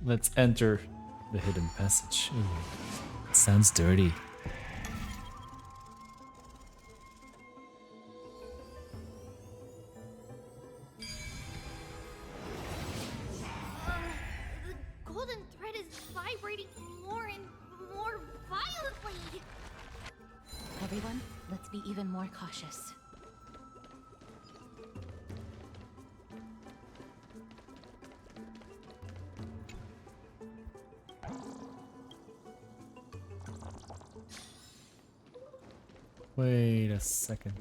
Let's enter the hidden passage. Ooh, sounds dirty. The golden thread is vibrating more and more violently. Everyone, let's be even more cautious. Wait a second.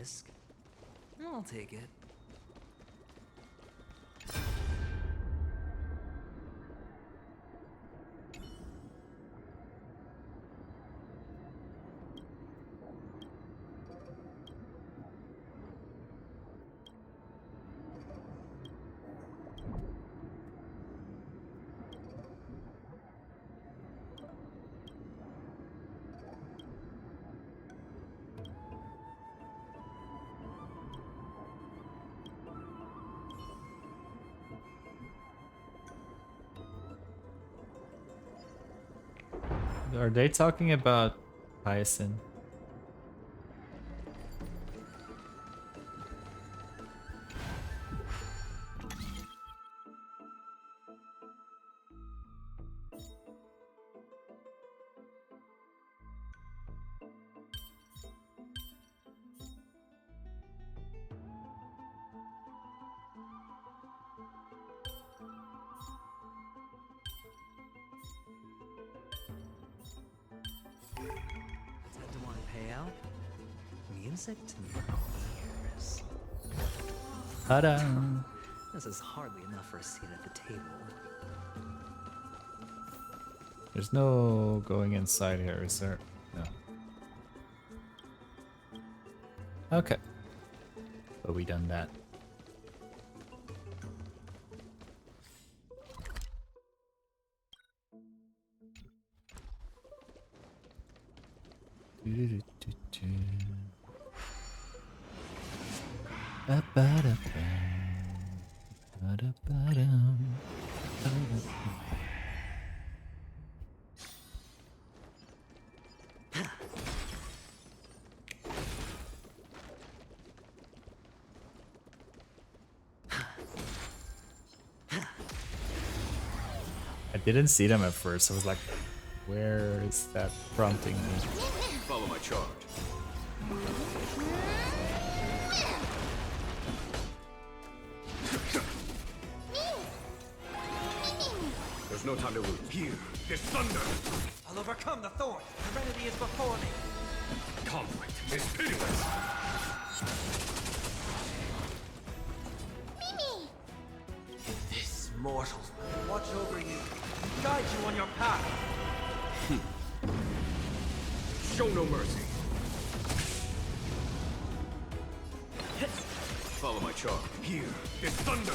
risk. I'll take it. Are they talking about Hyacinth? Tend to want to pay out? Music to my ears. Ta-da! This is hardly enough for a seat at the table. There's no going inside here, is there? No. Okay. But we done that. I didn't see them at first. I was like, where is that prompting me? Follow my charge. There's no time to lose. Here, this thunder! I'll overcome the thorn. Serenity is before me. Conflict is pitiless! This mortal will watch over you and guide you on your path. Show no mercy. Follow my charge. Here, this thunder!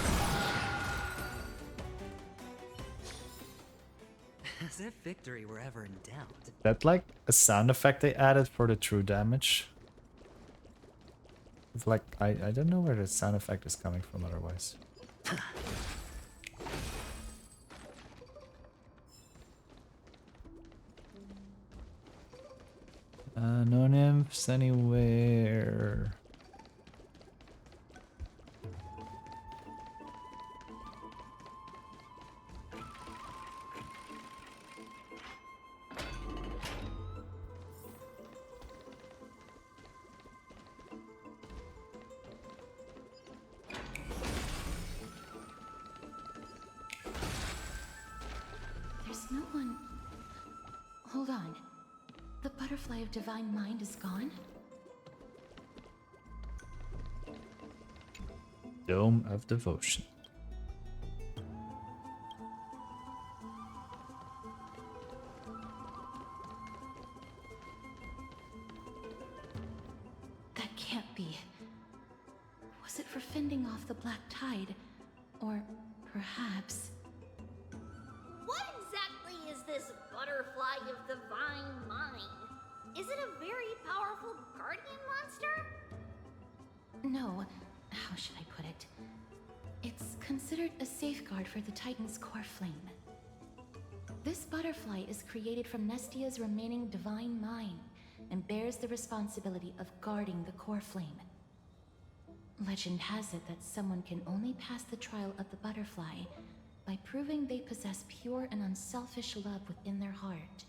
As if victory were ever in doubt. That like a sound effect they added for the true damage. It's like I don't know where the sound effect is coming from otherwise. No nymphs anywhere. There's no one. Hold on. The butterfly of divine mind is gone? Dome of Devotion. That can't be. Was it for fending off the black tide? Or perhaps... What exactly is this butterfly of divine mind? Is it a very powerful guardian monster? No. How should I put it? It's considered a safeguard for the Titan's core flame. This butterfly is created from Nestia's remaining divine mind and bears the responsibility of guarding the core flame. Legend has it that someone can only pass the trial of the butterfly by proving they possess pure and unselfish love within their heart.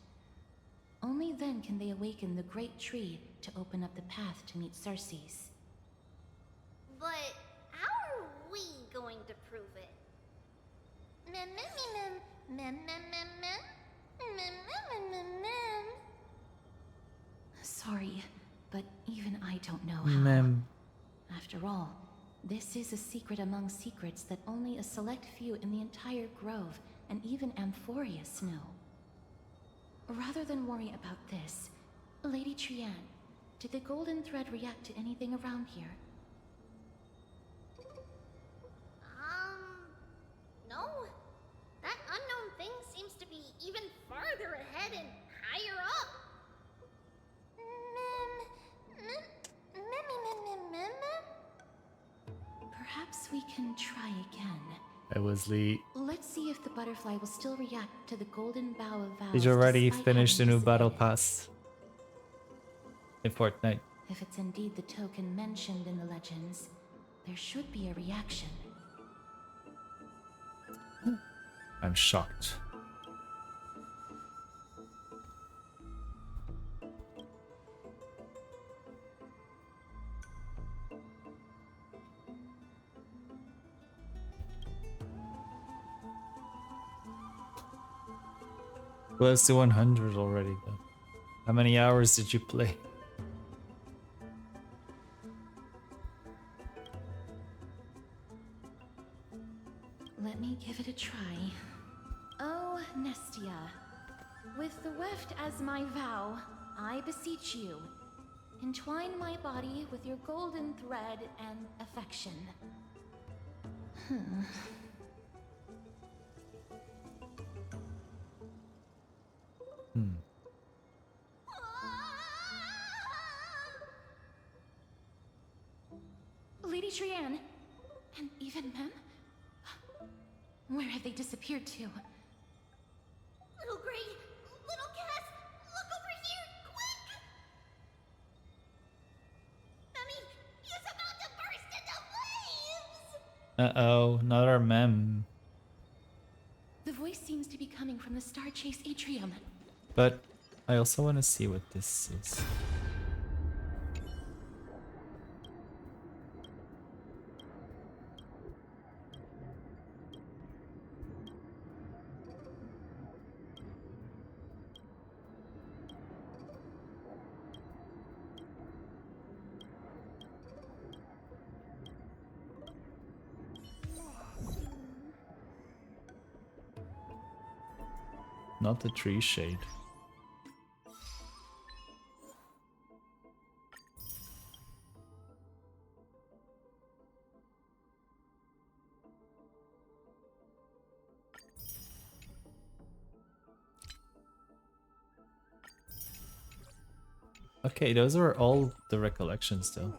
Only then can they awaken the great tree to open up the path to meet Cersei's. But how are we going to prove it? Mem mem mem mem mem mem mem mem mem mem mem mem. Sorry, but but even I don't know how. Mem. After all, this is a secret among secrets that only a select few in the entire grove and even Amphorius know. Rather than worry about this, Lady Trian, did the golden thread react to anything around here? No. That unknown thing seems to be even farther ahead and higher up. Perhaps we can try again. Hey, Wesley. Let's see if the butterfly will still react to the golden bough of vows. Did you already despite finish the having new battle dissipated. pass in Fortnite? If it's indeed the token mentioned in the legends, there should be a reaction. I'm shocked. Close to 100 already though. How many hours did you play? Let me give it a try. Oh, Nestia, with the weft as my vow, I beseech you, entwine my body with your golden thread and affection. Lady Trian, and even Mem? Where have they disappeared to? Little Gray, little Cass, look over here, quick! Mummy, he's about to burst into flames! Uh-oh, not our mem. The voice seems to be coming from the Star Chase atrium. But I also want to see what this is. Not the tree shade. Okay, those are all the recollections though.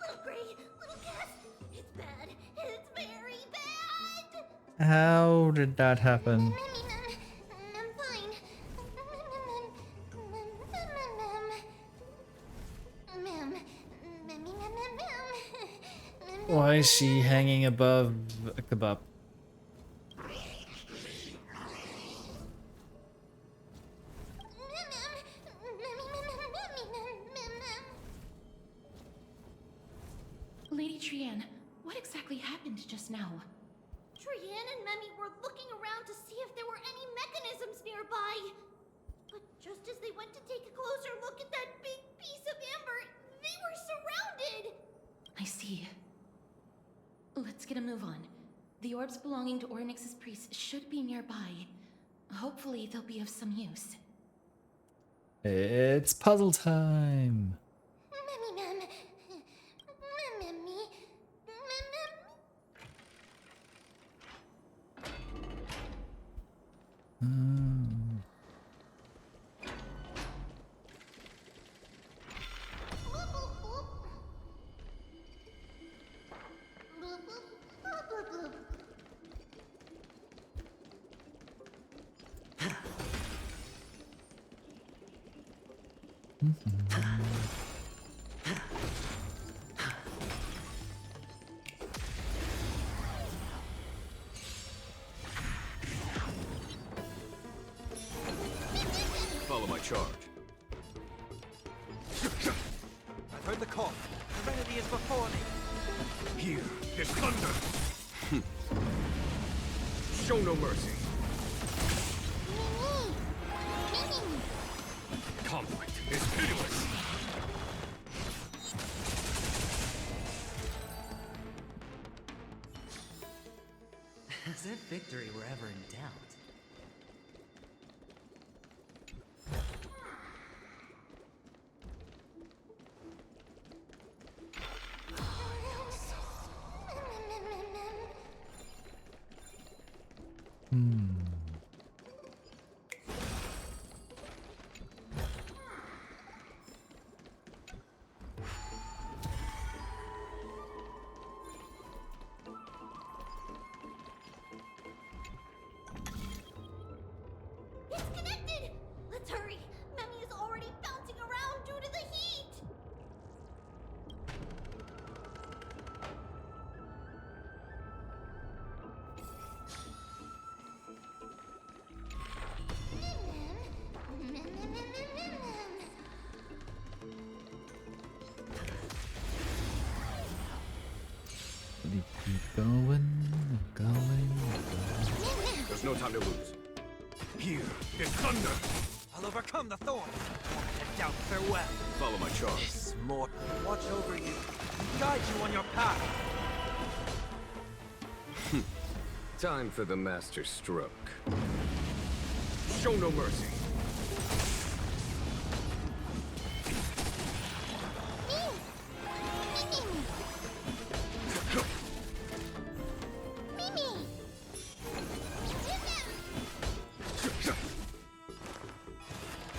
Little Gray, little Cass, it's bad. It's very bad! How did that happen? I'm fine. Why is she hanging above a kebab? Lady Trian, what exactly happened just now? Trian and Memmy were looking around to see if there were any mechanisms nearby. But just as they went to take a closer look at that big piece of amber, they were surrounded! I see. Let's get a move on. The orbs belonging to Ornyx's priests should be nearby. Hopefully they'll be of some use. It's puzzle time. Follow my charge. I've heard the call. Serenity is before me. Here is thunder. Show no mercy. Conflict is pitiless. As if victory were ever in doubt. It's connected! Let's hurry! Memi is already bouncing around due to the heat! We keep going, going. There's no time to lose. Here is thunder. I'll overcome the thorn. And doubt farewell. Follow my charge. This more watch over you. Guide you on your path. Time for the master stroke. Show no mercy.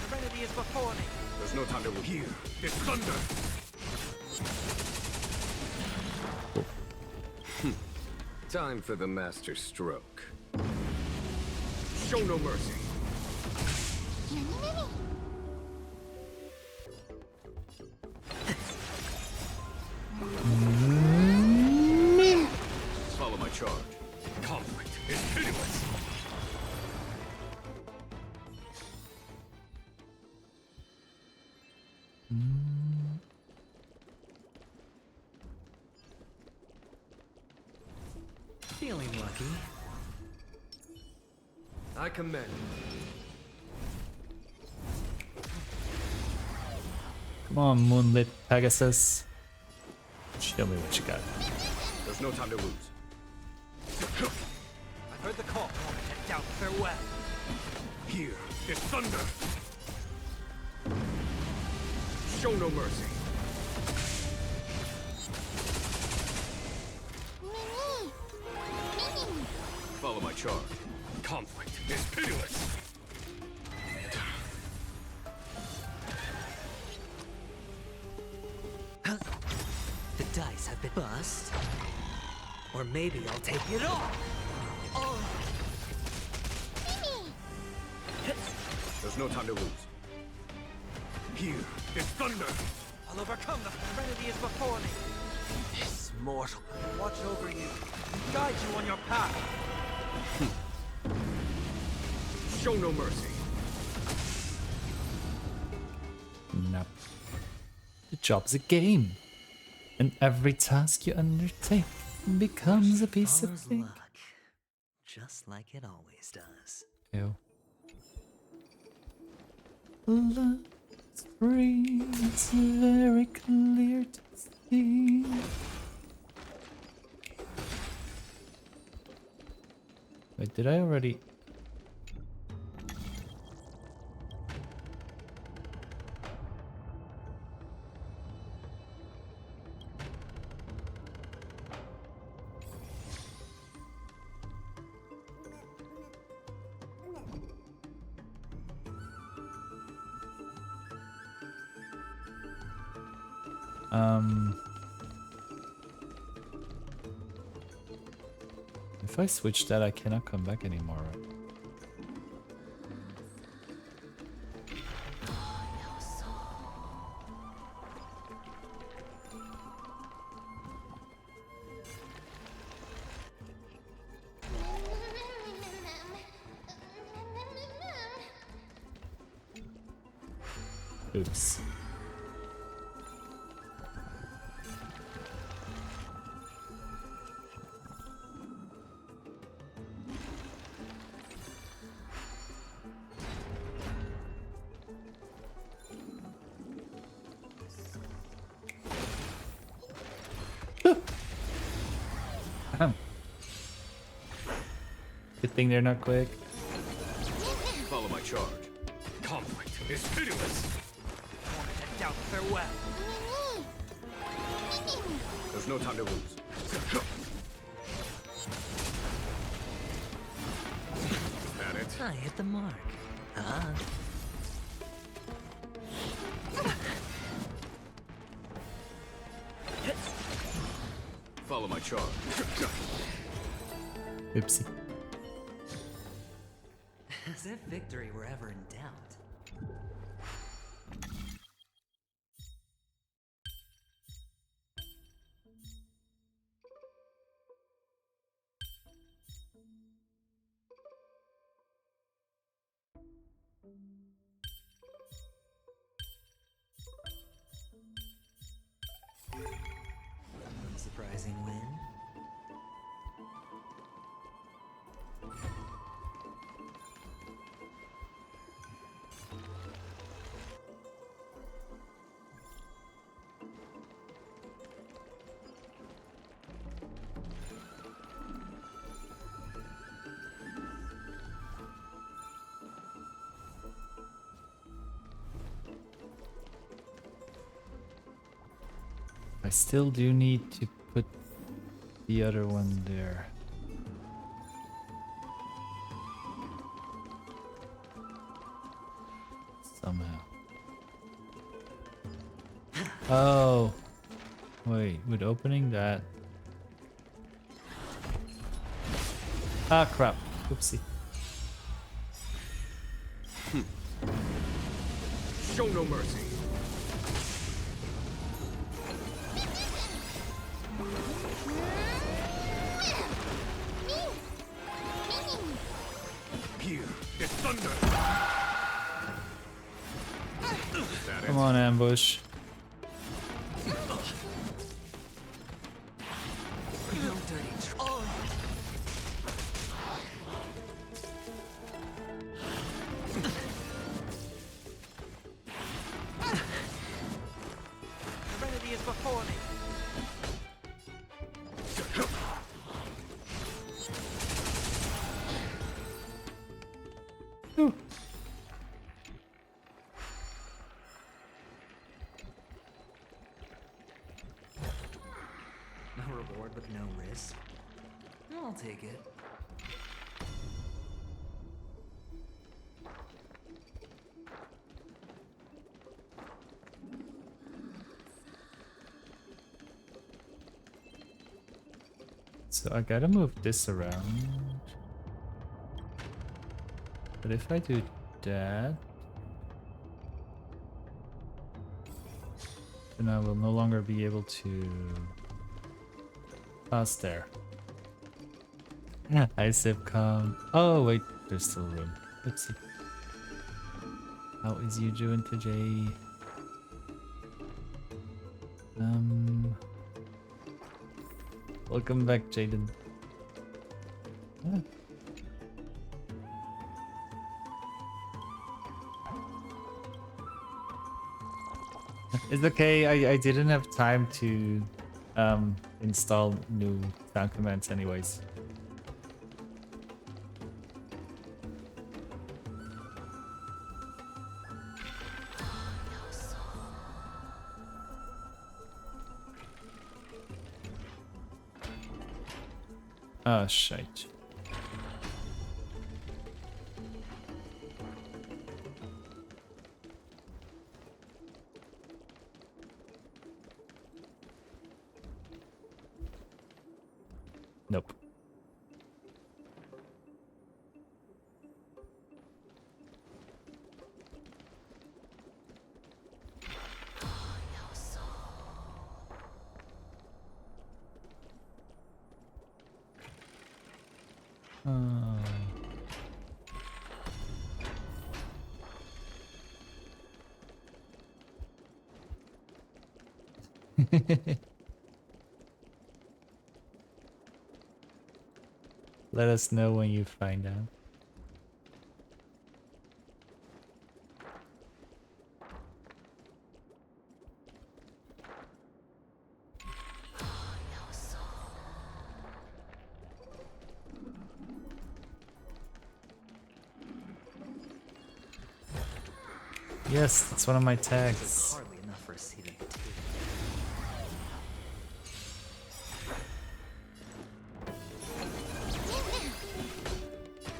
Serenity is before me. There's no time to lose. Here is thunder. Time for the master stroke. Show no mercy. Follow my charge. Conflict is pitiless. Feeling lucky. I commend. Come on, Moonlit Pegasus. Show me what you got. There's no time to lose. I've heard the call. And doubt farewell. Here is thunder. Show no mercy. Follow my charge. Conflict is pitiless. The dice have been bust. Or maybe I'll take it all. There's no time to lose. Here is thunder. I'll overcome the serenity is before me. This mortal watch over you. Guide you on your path. Show no mercy. No. The job's a game. And every task you undertake becomes a piece of Follows cake. luck, just like it always does. Ew. Love's free, it's very clear to see. Wait, did I already? If I switch that, I cannot come back anymore, right? Oops. Good thing they're not quick. Follow my charge. Conflict is pitiless. To doubt farewell. There's no time to lose. That it? I hit the mark. Huh? Follow my charge. Oopsie. As if victory were ever in doubt. Unsurprising win. I still do need to put the other one there. Somehow. Oh. Wait, with opening that. Ah, crap. Oopsie. Show no mercy. Here is thunder. Come on, ambush. No dirty oh. Serenity is before me. A reward with no risk. I'll take it. So I gotta move this around. But if I do that, then I will no longer be able to pass there. I sip calm. Oh wait, there's still room. Oopsie. How is you doing today? Welcome back, Jaden. Ah. It's okay, I didn't have time to install new sound commands anyways. Oh shite. Nope. Let us know when you find out. Yes, that's one of my tags. Hardly enough for a seat at the table.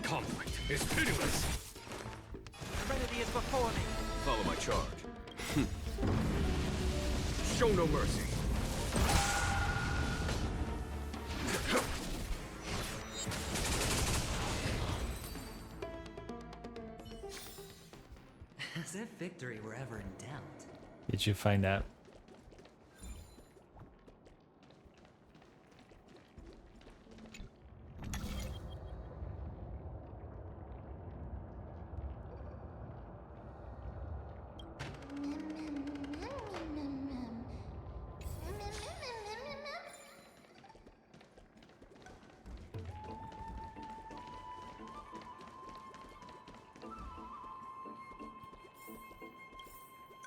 Conflict is pitiless. Serenity is before me. Follow my charge. Show no mercy. As if victory were ever in doubt. Did you find out?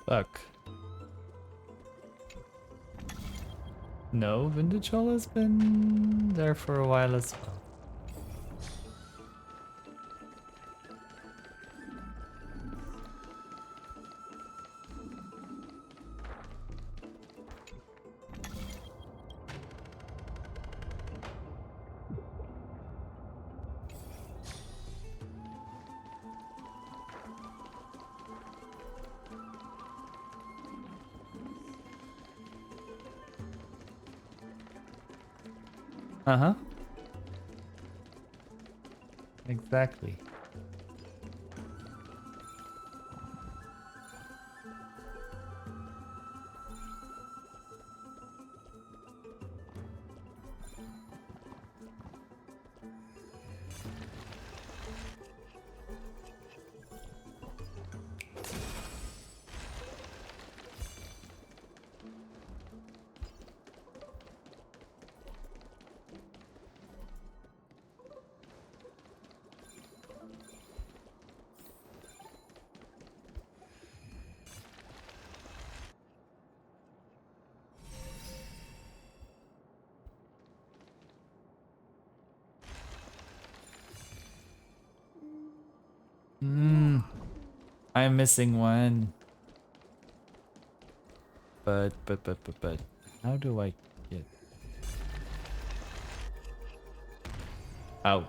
Fuck. No, Vintage Hall has been there for a while as well. Uh-huh. Exactly. I'm missing one. But how do I get? Ow.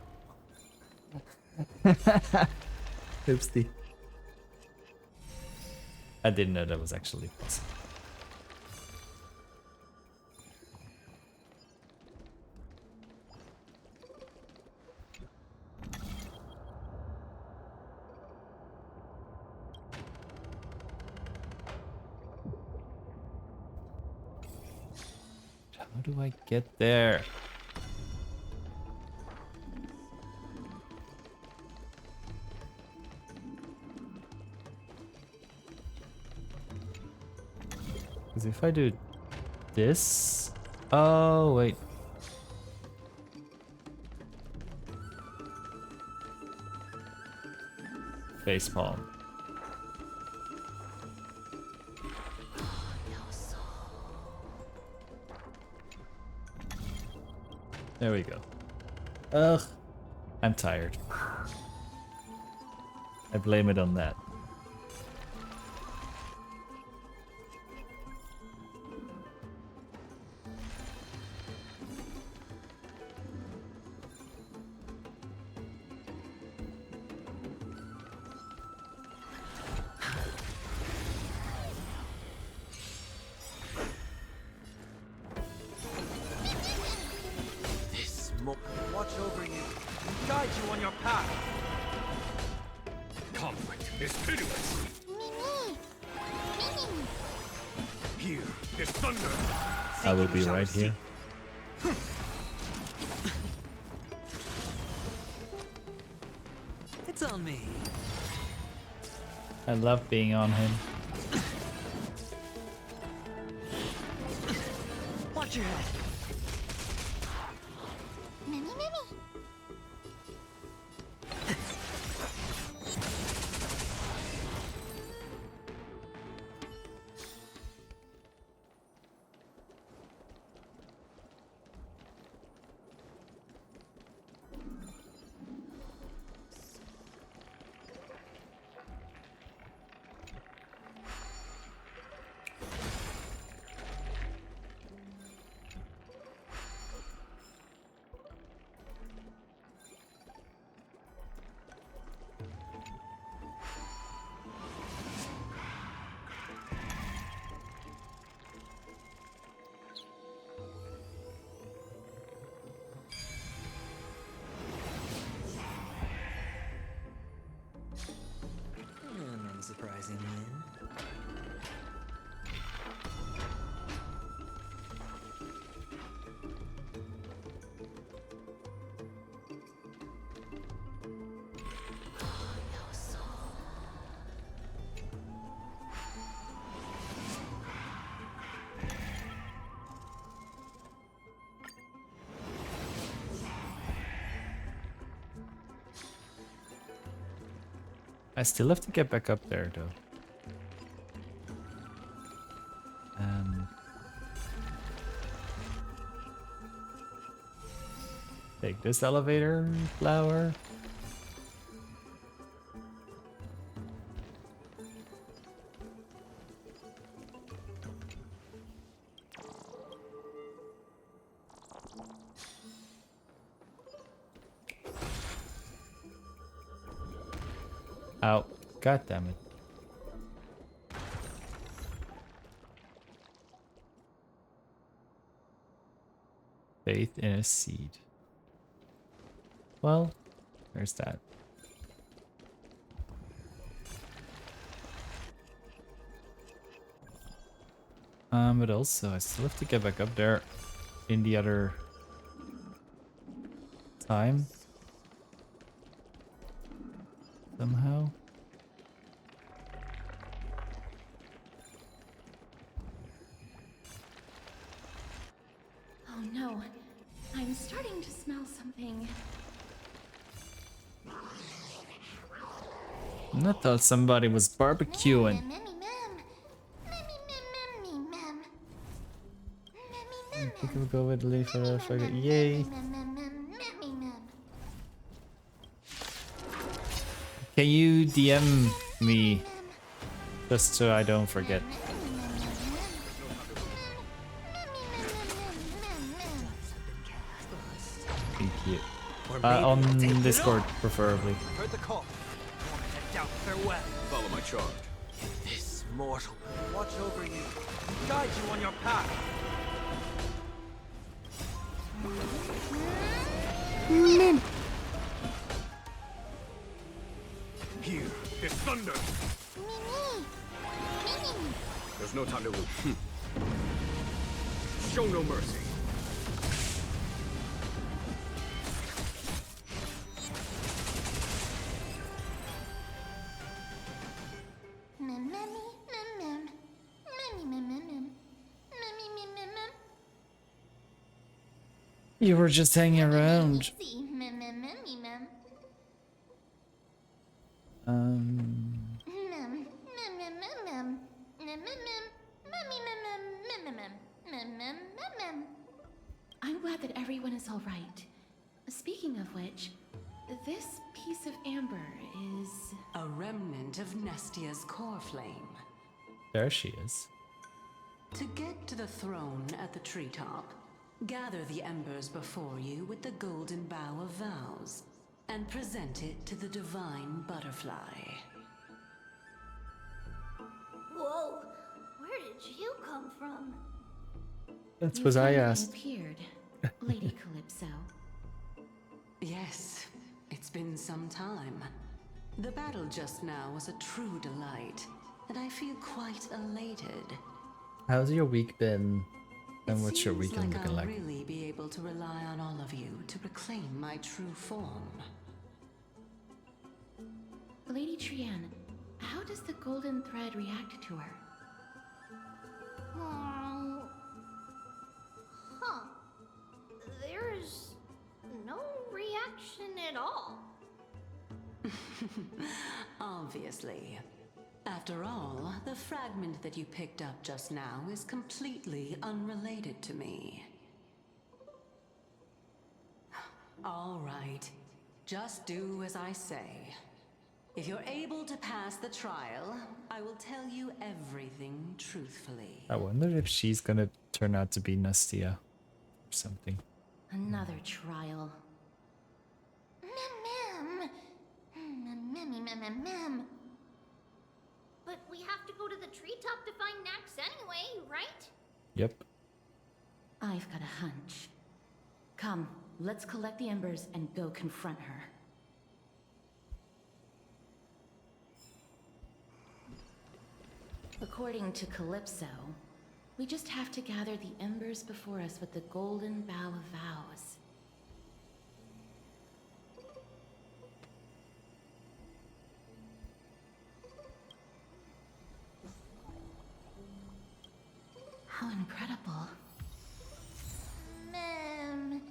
Oopsie. I didn't know that was actually possible. How do I get there? Because if I do this... Oh, wait. Facepalm. There we go. Ugh. I'm tired. I blame it on that. Watch over you and guide you on your path. Conflict is pitiless. Here is thunder. I will be right here. It's on me. I love being on him. Watch your head. Mimi. Unsurprising win. I still have to get back up there though. Take this elevator flower. Ow. God damn it. Faith in a seed. Well, there's that. But also I still have to get back up there in the other time. Somehow. Oh no, I'm starting to smell something. I thought somebody was barbecuing. I think we'll go with Lee for the figure. Yay! Can you DM me just so I don't forget? Thank you. On Discord, preferably. Heard the call. Want to head down. Farewell. Follow my charge. This mortal will watch over you and guide you on your path. Here is thunder. There's no time to lose. Show no mercy. You were just hanging around. I'm glad that everyone is all right. Speaking of which, this piece of amber is a remnant of Nestia's core flame. There she is. To get to the throne at the treetop, gather the embers before you with the golden bough of vows, and present it to the divine butterfly. Whoa, where did you come from? That's what I asked. Appeared, Lady Calypso. Yes, it's been some time. The battle just now was a true delight, and I feel quite elated. How's your week been? And what's your weekend looking I'll like? really be able to rely on all of you to reclaim my true form. Lady Trianne, how does the golden thread react to her? Oh. Obviously. After all, the fragment that you picked up just now is completely unrelated to me. All right. Just do as I say. If you're able to pass the trial, I will tell you everything truthfully. I wonder if she's gonna turn out to be Nastia or something. Another trial. Mem. But we have to go to the treetop to find Nax anyway, right? Yep. I've got a hunch. Come, let's collect the embers and go confront her. According to Calypso, we just have to gather the embers before us with the golden bough of vows. How incredible. Mem.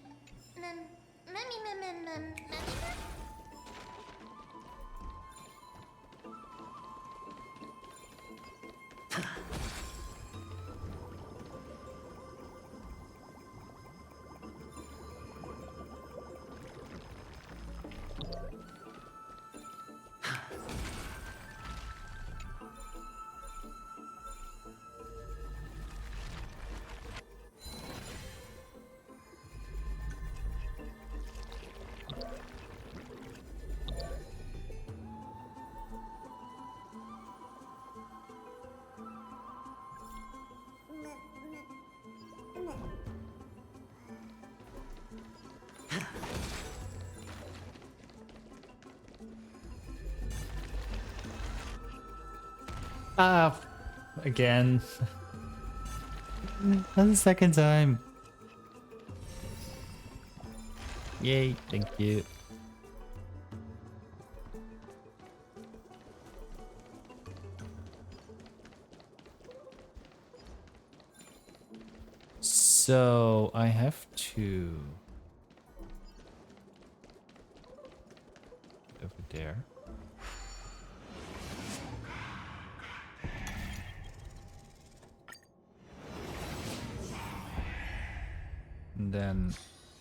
Again. That's the second time. Yay, thank you. So I have to over there. And then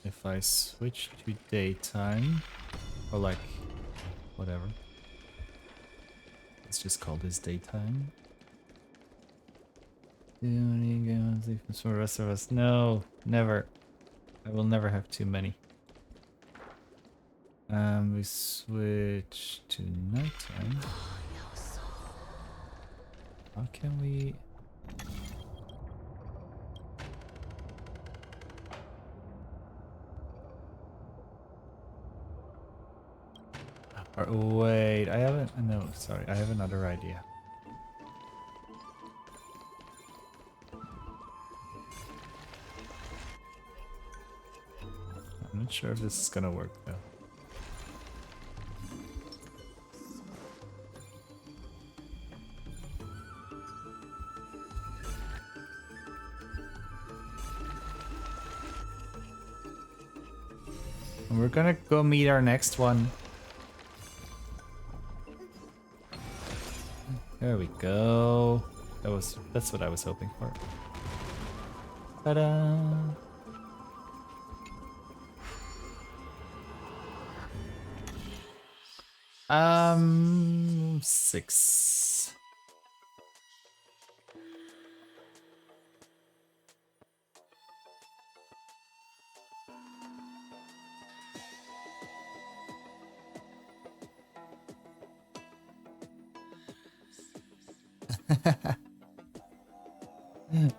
if I switch to daytime, or like whatever, let's just call this daytime. For the rest of us, no, never. I will never have too many. We switch to nighttime. How can we? Or, wait, I haven't. No, sorry, I have another idea. I'm not sure if this is gonna work though. And we're gonna go meet our next one. There we go. That's what I was hoping for. Ta-da! 6.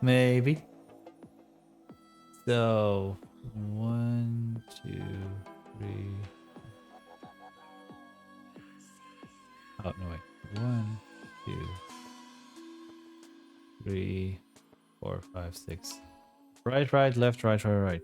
Maybe. So 1, 2, 3. Oh no wait. 1, 2, 3, 4, 5, 6. Right, right, left, right, right, right.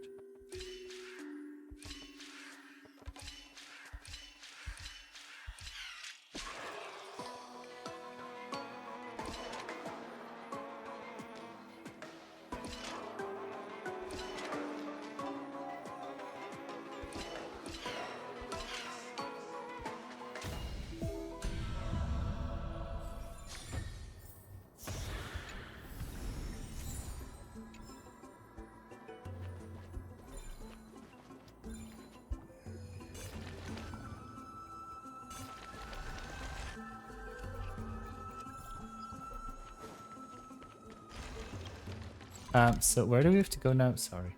So where do we have to go now? Sorry.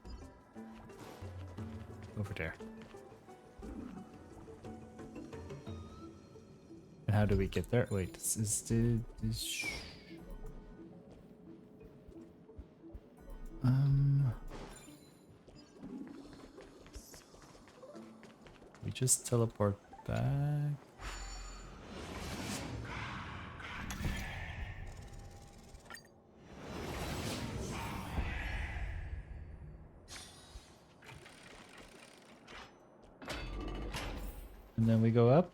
Over there. And how do we get there? Wait, this is this. We just teleport back. And then we go up.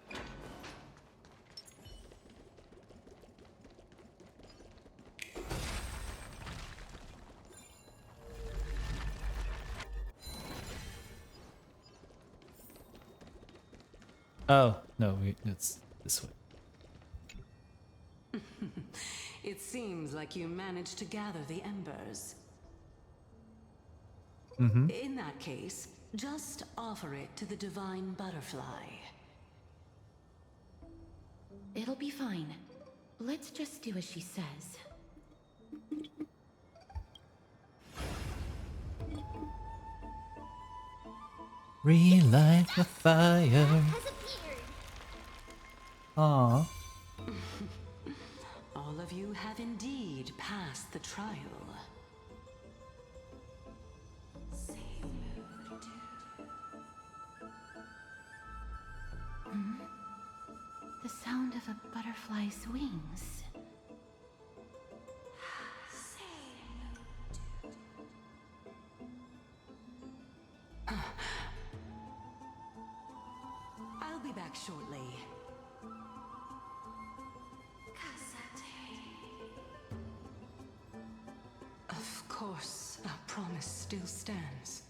Oh, no, it's this way. It seems like you managed to gather the embers. In that case, just offer it to the divine butterfly. It'll be fine. Let's just do as she says. Relight the fire. Aww. All of you have indeed passed the trial. The sound of a butterfly's wings. I'll be back shortly. Of course, our promise still stands.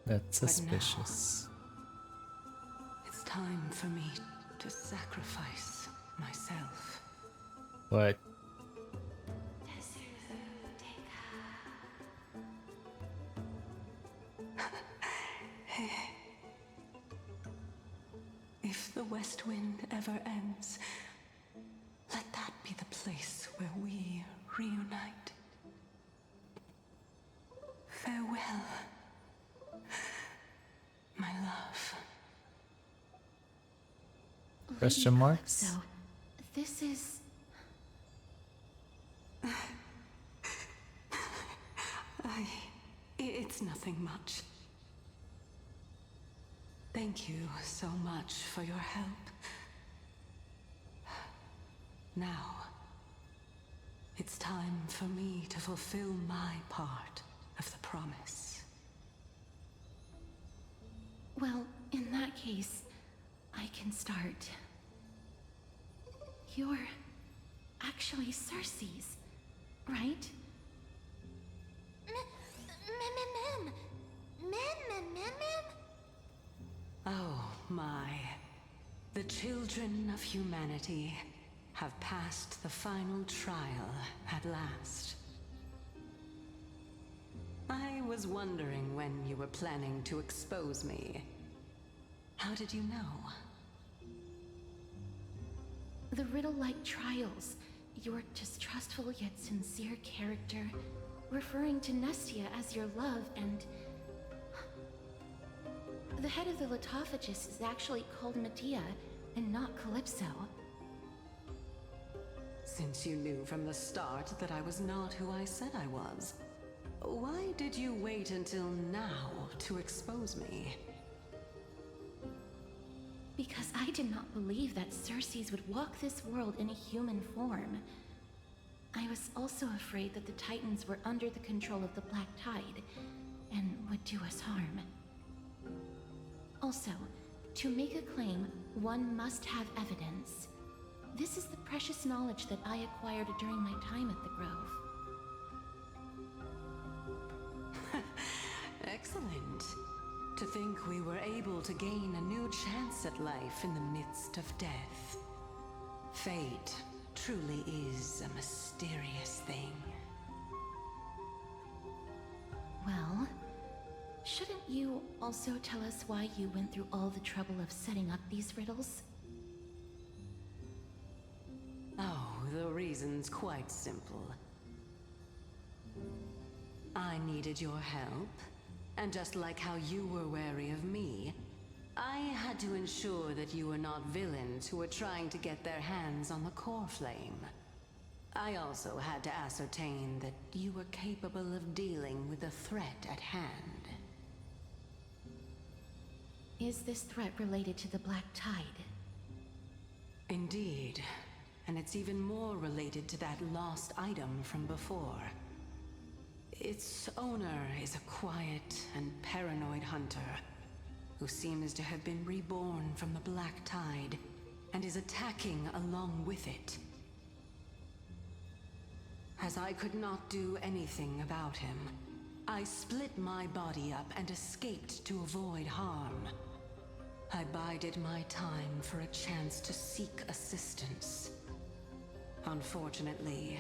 That's suspicious. It's time for me to sacrifice myself. What? If the West Wind ever ends, let that be the place where we reunite. Farewell, my love. Question marks? So, this is... It's nothing much. Thank you so much for your help. Now, it's time for me to fulfill my part of the promise. Well, in that case, I can start. You're actually Cersei's, right? Oh my. The children of humanity have passed the final trial at last. I was wondering when you were planning to expose me. How did you know? The riddle-like trials, your distrustful yet sincere character, referring to Nestia as your love, and... The head of the Litophagus is actually called Medea, and not Calypso. Since you knew from the start that I was not who I said I was, why did you wait until now to expose me? Because I did not believe that Cersei's would walk this world in a human form. I was also afraid that the Titans were under the control of the Black Tide, and would do us harm. Also, to make a claim, one must have evidence. This is the precious knowledge that I acquired during my time at the Grove. Excellent. To think we were able to gain a new chance at life in the midst of death. Fate truly is a mysterious thing. Well, shouldn't you also tell us why you went through all the trouble of setting up these riddles? Oh, the reason's quite simple. I needed your help, and just like how you were wary of me, I had to ensure that you were not villains who were trying to get their hands on the core flame. I also had to ascertain that you were capable of dealing with the threat at hand. Is this threat related to the Black Tide? Indeed. And it's even more related to that lost item from before. Its owner is a quiet and paranoid hunter who seems to have been reborn from the Black Tide and is attacking along with it. As I could not do anything about him, I split my body up and escaped to avoid harm. I bided my time for a chance to seek assistance. Unfortunately,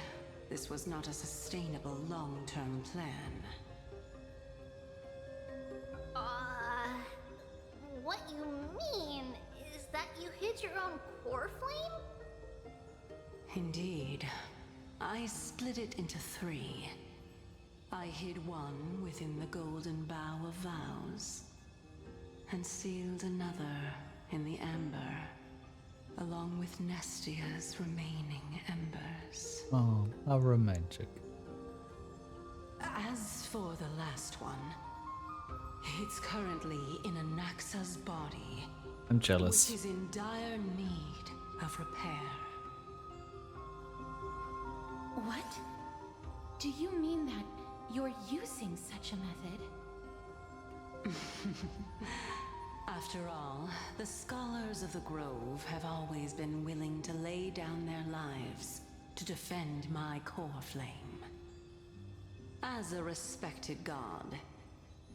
this was not a sustainable long-term plan. What you mean is that you hid your own core flame? Indeed. I split it into 3. I hid one within the Golden Bough of Vows, and sealed another in the Amber, along with Nestia's remaining embers. Oh, how romantic. As for the last one, it's currently in Anaxa's body. I'm jealous. Which is in dire need of repair. What? Do you mean that you're using such a method? After all, the scholars of the Grove have always been willing to lay down their lives to defend my core flame. As a respected god,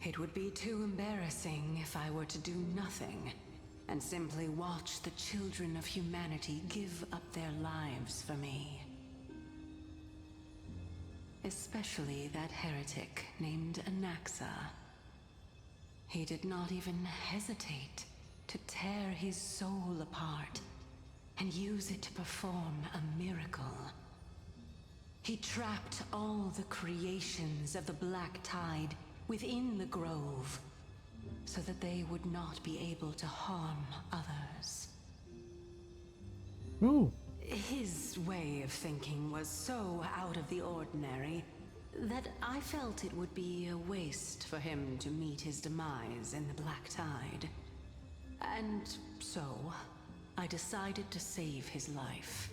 it would be too embarrassing if I were to do nothing and simply watch the children of humanity give up their lives for me. Especially that heretic named Anaxa. He did not even hesitate to tear his soul apart and use it to perform a miracle. He trapped all the creations of the Black Tide within the Grove so that they would not be able to harm others. Ooh. His way of thinking was so out of the ordinary that I felt it would be a waste for him to meet his demise in the Black Tide. And so, I decided to save his life.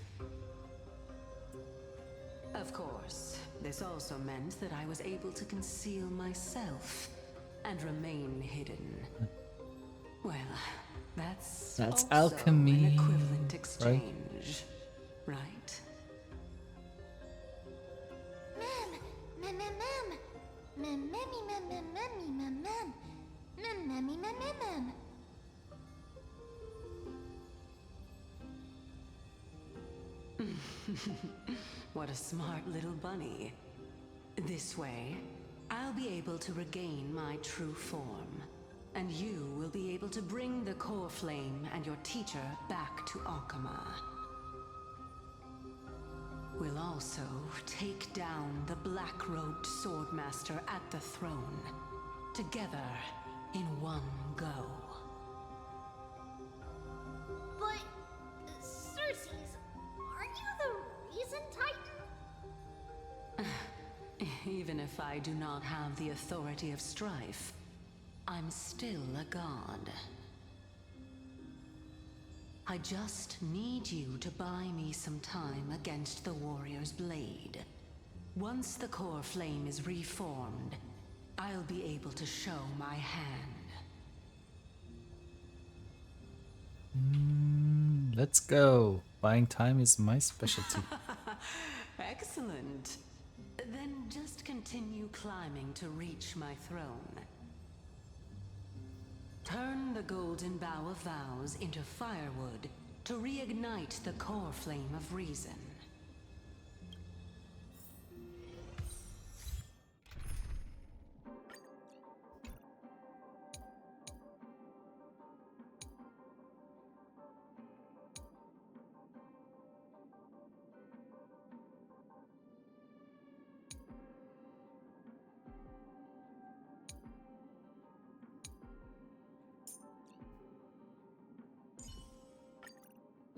Of course, this also meant that I was able to conceal myself and remain hidden. Well, that's also alchemy, an equivalent exchange, right? What a smart little bunny. This way, I'll be able to regain my true form, and you will be able to bring the core flame and your teacher back to Akama. We'll also take down the black-robed swordmaster at the throne, together in one go. But, Cersei's, aren't you the reason Titan? Even if I do not have the authority of strife, I'm still a god. I just need you to buy me some time against the warrior's blade. Once the core flame is reformed, I'll be able to show my hand. Let's go. Buying time is my specialty. Excellent. Then just continue climbing to reach my throne. Turn the Golden Bough of Vows into firewood to reignite the core flame of reason.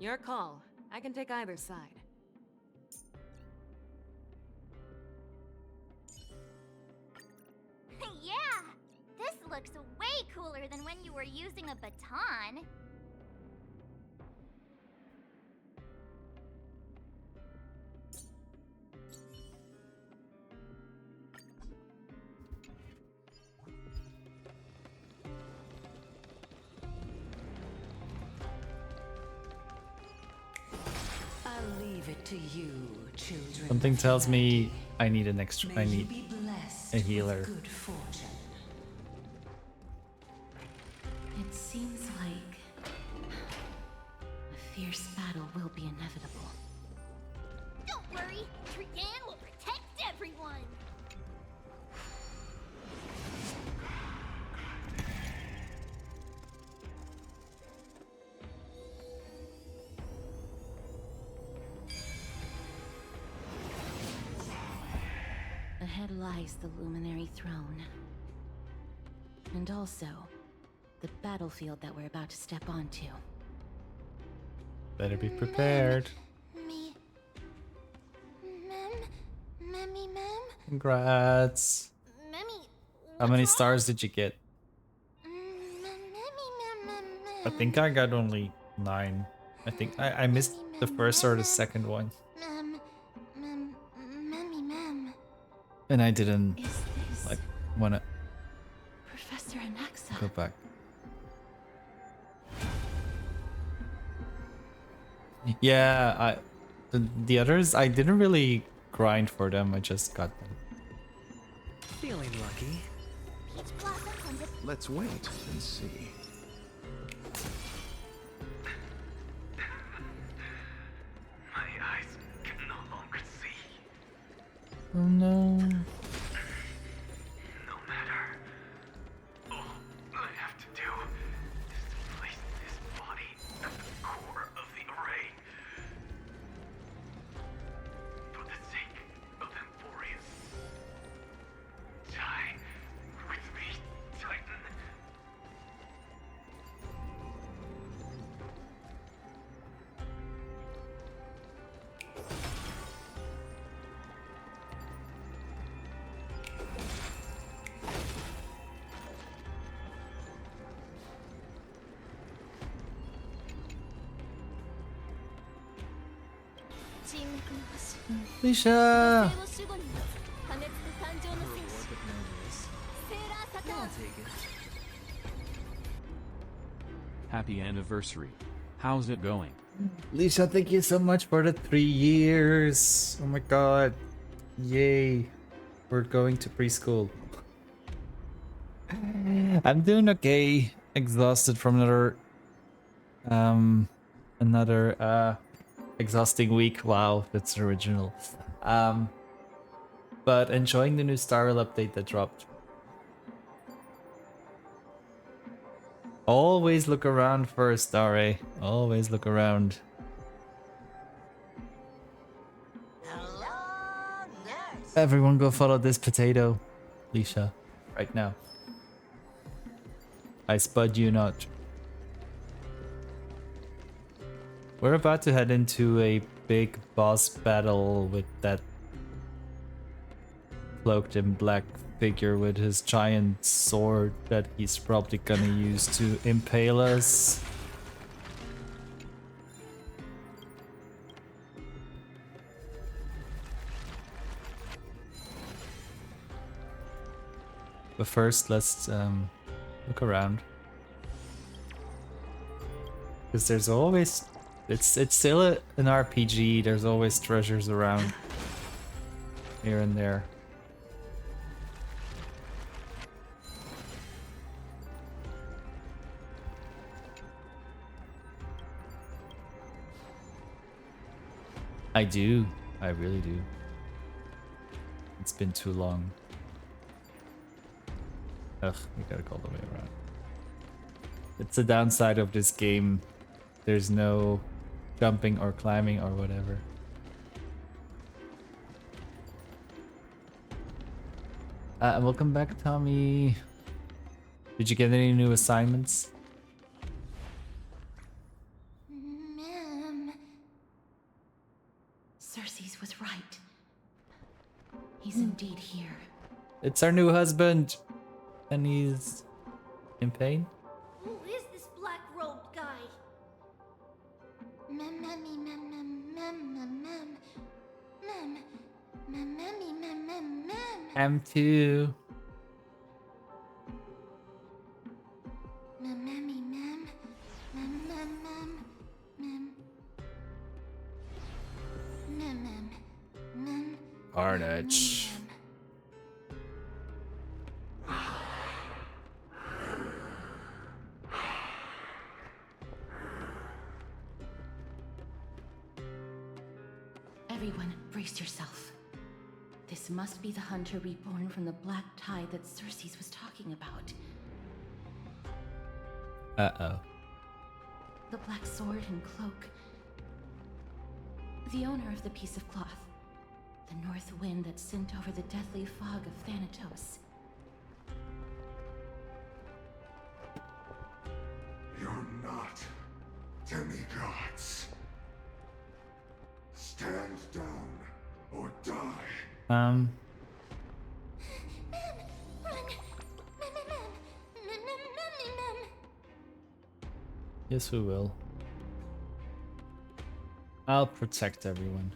Your call. I can take either side. Yeah! This looks way cooler than when you were using a baton. I'll leave it to you, children. Something tells me I need an extra. I need Be blessed a healer. with good fortune. It seems like a fierce battle will be inevitable. Don't worry, Trian will protect everyone! Ahead lies the Luminary Throne. And also, the battlefield that we're about to step onto. Better be prepared. Mem? Congrats. Memmy, How many stars did you get? I think I got only 9. I think I missed the first or the second one. And I didn't like wanna Professor Anaxa. go back. Yeah, the others I didn't really grind for them. I just got them. Feeling lucky. Let's wait and see. My eyes can no longer see. Oh no. No matter. All I have to do is to place this body at the core of the array. For the sake of Emporius. Die with me, Titan. Lisha! Happy anniversary. How's it going? Lisha, thank you so much for the 3 years. Oh my god. Yay. We're going to preschool. I'm doing okay. Exhausted from another exhausting week. Wow, that's original. But enjoying the new Star Rail update that dropped. Always look around first, Star Ray. Always look around. Everyone go follow this potato, Lisha, right now. I spud you not. We're about to head into a big boss battle with that cloaked in black figure with his giant sword that he's probably gonna use to impale us. But first, let's look around, because there's always it's still an RPG. There's always treasures around here and there. I do. I really do. It's been too long. Ugh, we gotta go all the way around. It's the downside of this game. There's no jumping or climbing or whatever. Welcome back, Tommy. Did you get any new assignments? Mem. was right. He's indeed here. It's our new husband, and he's in pain. Who is this black-robed guy? Mem, memmy, mem, mem, mem, mem, mem. Mem. Mem, memmy, mem, mem, mem. M2. Mem, memmy, mem. Mem, mem, mem. Mem. Mem, mem. Mem. Carnage. Everyone, brace yourself. This must be the hunter reborn from the black tide that Circes was talking about. Uh-oh. The black sword and cloak. The owner of the piece of cloth. The north wind that sent over the deathly fog of Thanatos. You're not demigods. Stand down or die. Mem, run. Mem, mem, mem. Mem, mem, memmy, mem. Yes, we will. I'll protect everyone.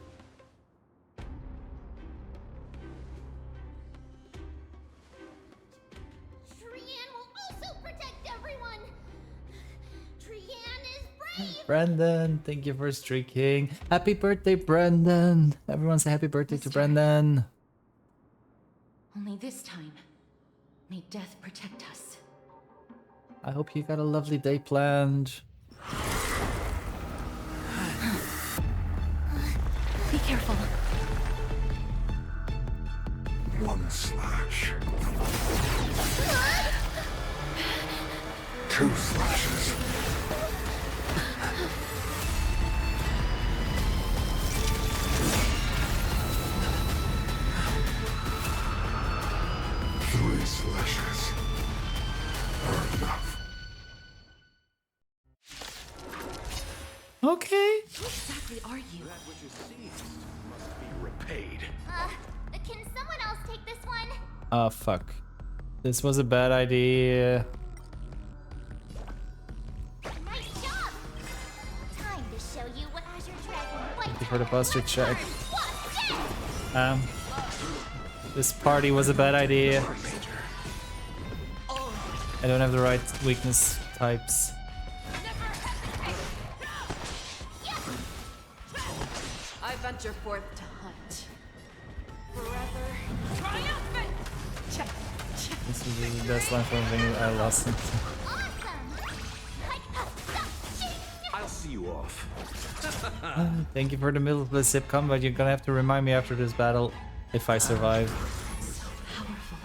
Trian will also protect everyone. Trian is brave. Brendan, thank you for streaking. Happy birthday, Brendan. Everyone say happy birthday to Brendan. Only this time, may death protect us. I hope you got a lovely day planned. Be careful. One slash. Two slashes. Three slashes are enough. Okay. Who exactly are you? That which is seized must be repaid. Can someone else take this one? Oh, fuck. This was a bad idea. Nice job! Time to show you what Azure Dragon Thank you for the posture check. What's This party was a bad idea. I don't have the right weakness types. I venture forth to hunt. Forever triumphant! Check, check. This is the best line from thing I lost. I'll see you off. Thank you for the middle of the zip combat. You're gonna have to remind me after this battle if I survive. So powerful.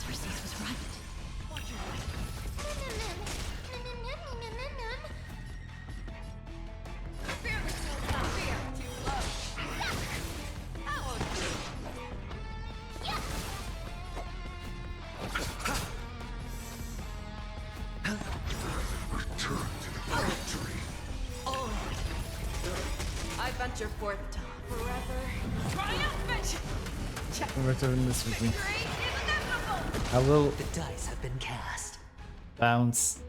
Circes was right. I venture forth to forever triumphant! Check. We're doing this with me. I will The dice have been cast. bounce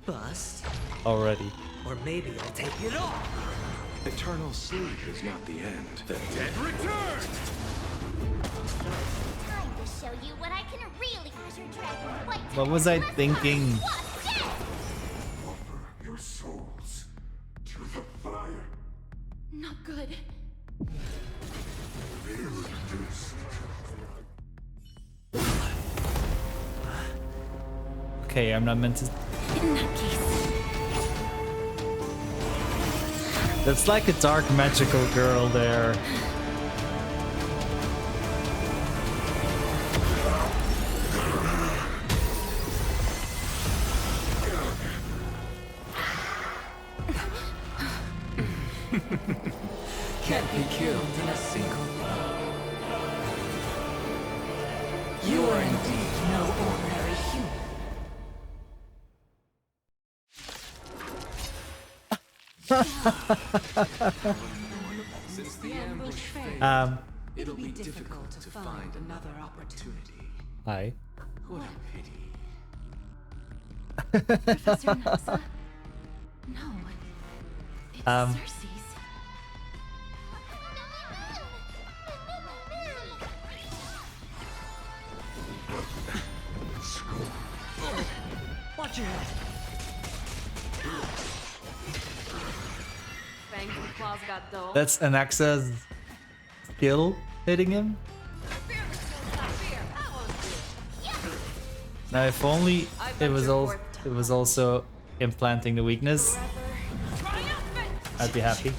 Bust. already. Or maybe I'll take it off. Eternal sleep is not the end. The dead return! time to show you what I can really Azure Dragon fight. What was I thinking? Offer your souls to the fire. Not good. Feel this. Okay, I'm not meant to. In that case. That's like a dark magical girl there. Can't be killed in a single blow. You are indeed no ordinary human. the ambush fails, it'll be difficult to find another opportunity. Hi. What a pity. Professor Nasa? No. It's Cersei's. Watch your head. Fangs and claws got dull. That's Anaxa's skill hitting him. Now, if only it was also implanting the weakness, I'd be happy.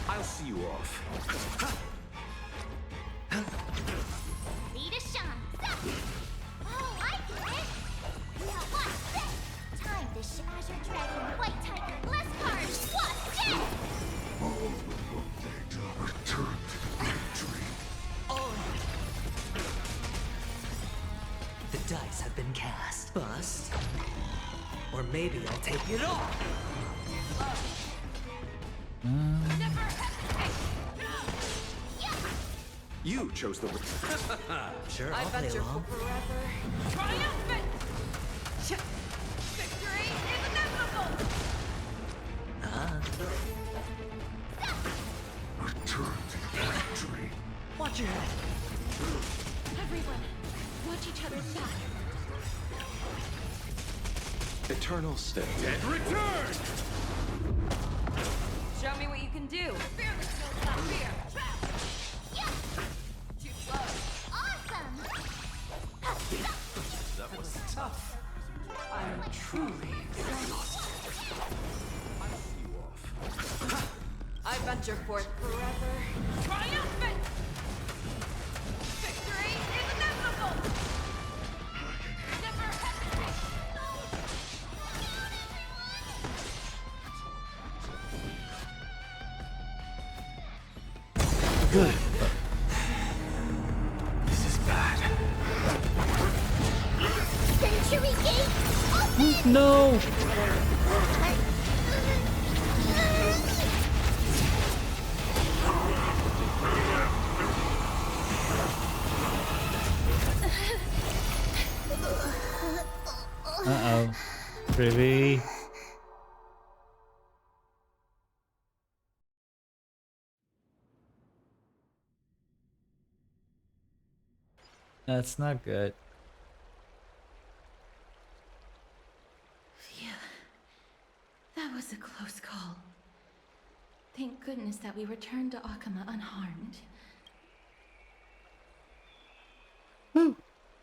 I'll see you off. Lead us, Sean. Oh, I get it. Now watch this. Time to smash your dragon white tiger bless card. Watch this. All of data return to the victory. The dice have been cast. Bust. Or maybe I'll take it off. You chose the. Sure, I I'll play venture along. forever. Triumphant! Victory is inevitable! Return to the victory. Watch your head. Everyone, watch each other's back. Eternal step. Dead return! Show me what you can do. Fear the skills not fear. Too close. Awesome. That was tough. I'm truly exhausted. I'll see you off. I venture forth forever. Triumphant! Victory is inevitable! Never hesitate! Good. This is bad. Century Gate. Open. No. Uh-oh. Privy. That's not good. Phew. That was a close call. Thank goodness that we returned to Akama unharmed.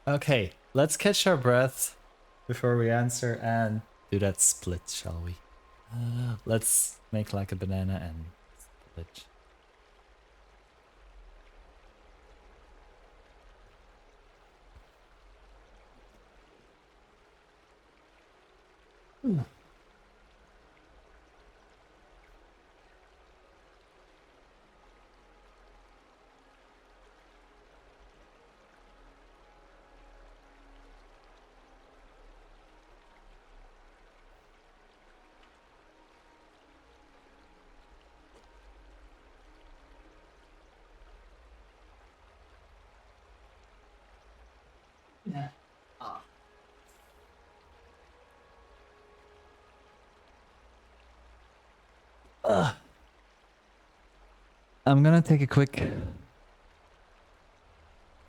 Okay, let's catch our breath before we answer and do that split, shall we? Let's make like a banana and split. Yeah. I'm gonna take a quick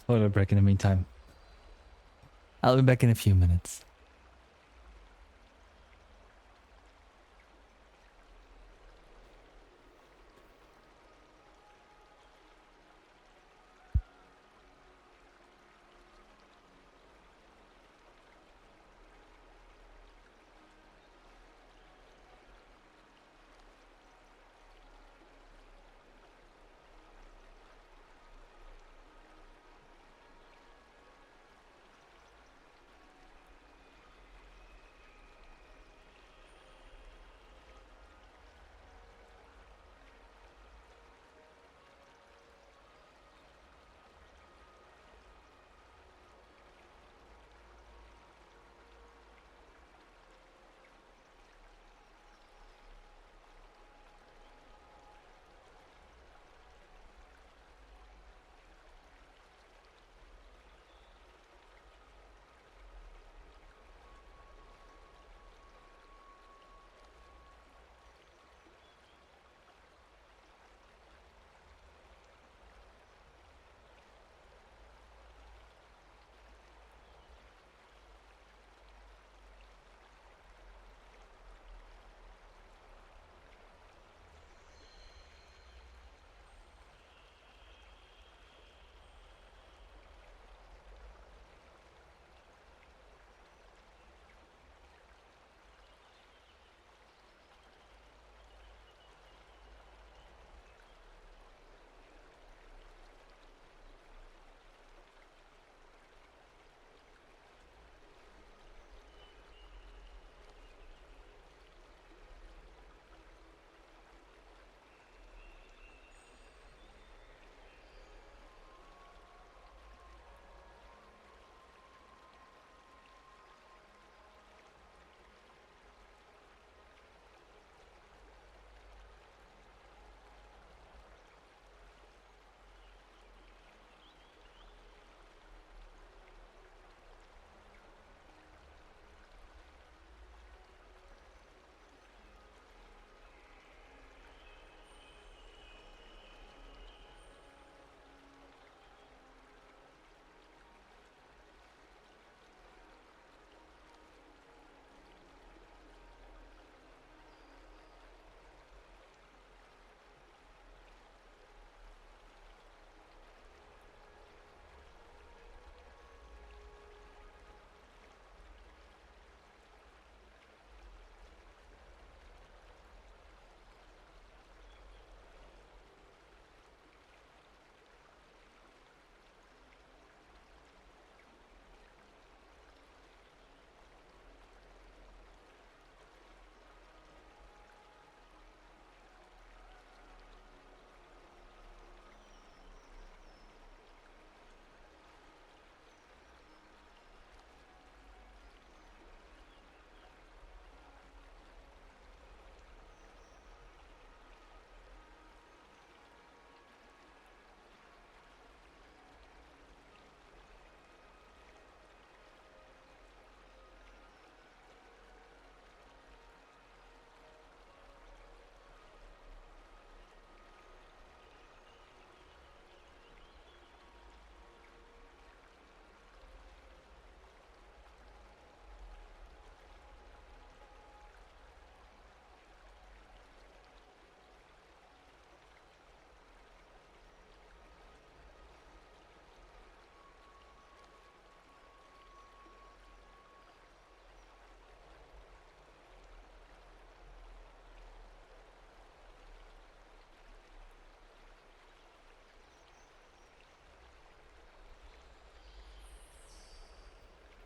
toilet break in the meantime. I'll be back in a few minutes.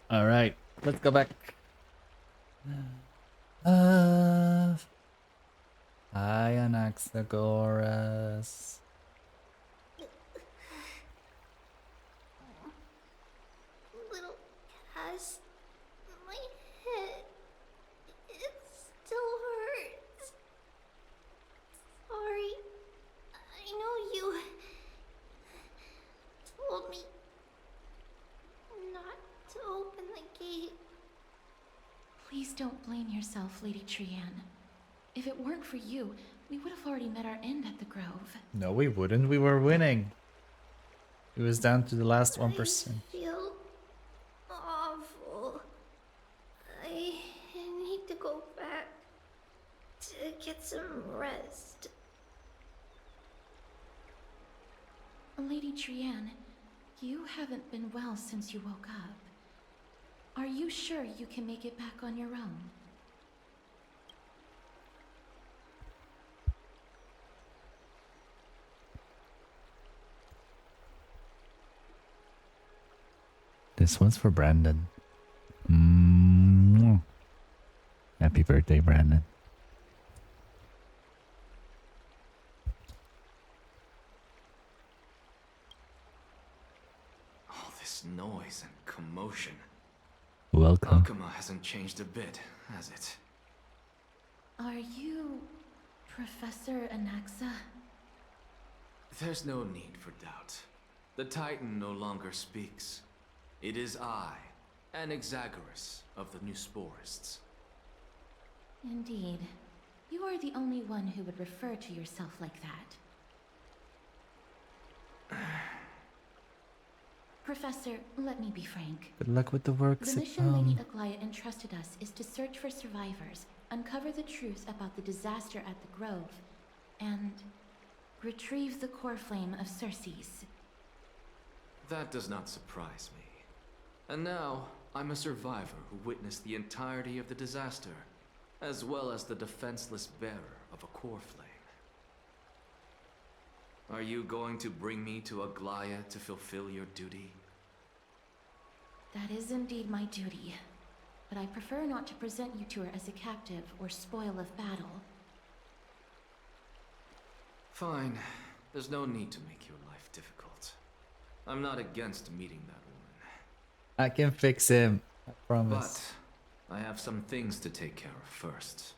All right, let's go back. Uh, Anaxagoras. Little Cass, my head, it still hurts. Sorry, I know you told me not to open the gate. Please don't blame yourself, Lady Trianne. If it weren't for you, we would have already met our end at the Grove. No, we wouldn't. We were winning. It was down to the last 1%. I feel awful. I need to go back to get some rest. Lady Trianne, you haven't been well since you woke up. Are you sure you can make it back on your own? This one's for Brandon. Happy birthday, Brandon. All this noise and commotion. Welcome. Akuma hasn't changed a bit, has it? Are you Professor Anaxa? There's no need for doubt. The Titan no longer speaks. It is I, Anaxagoras of the Newsporists. Indeed. You are the only one who would refer to yourself like that. Professor, let me be frank. Good luck with the work. The mission Lady Aglaya entrusted us is to search for survivors, uncover the truth about the disaster at the Grove, and retrieve the core flame of Circes. That does not surprise me. And now, I'm a survivor who witnessed the entirety of the disaster, as well as the defenseless bearer of a core flame. Are you going to bring me to Aglaya to fulfill your duty? That is indeed my duty, but I prefer not to present you to her as a captive or spoil of battle. Fine. There's no need to make your life difficult. I'm not against meeting that woman. I can fix him. I promise. But I have some things to take care of first.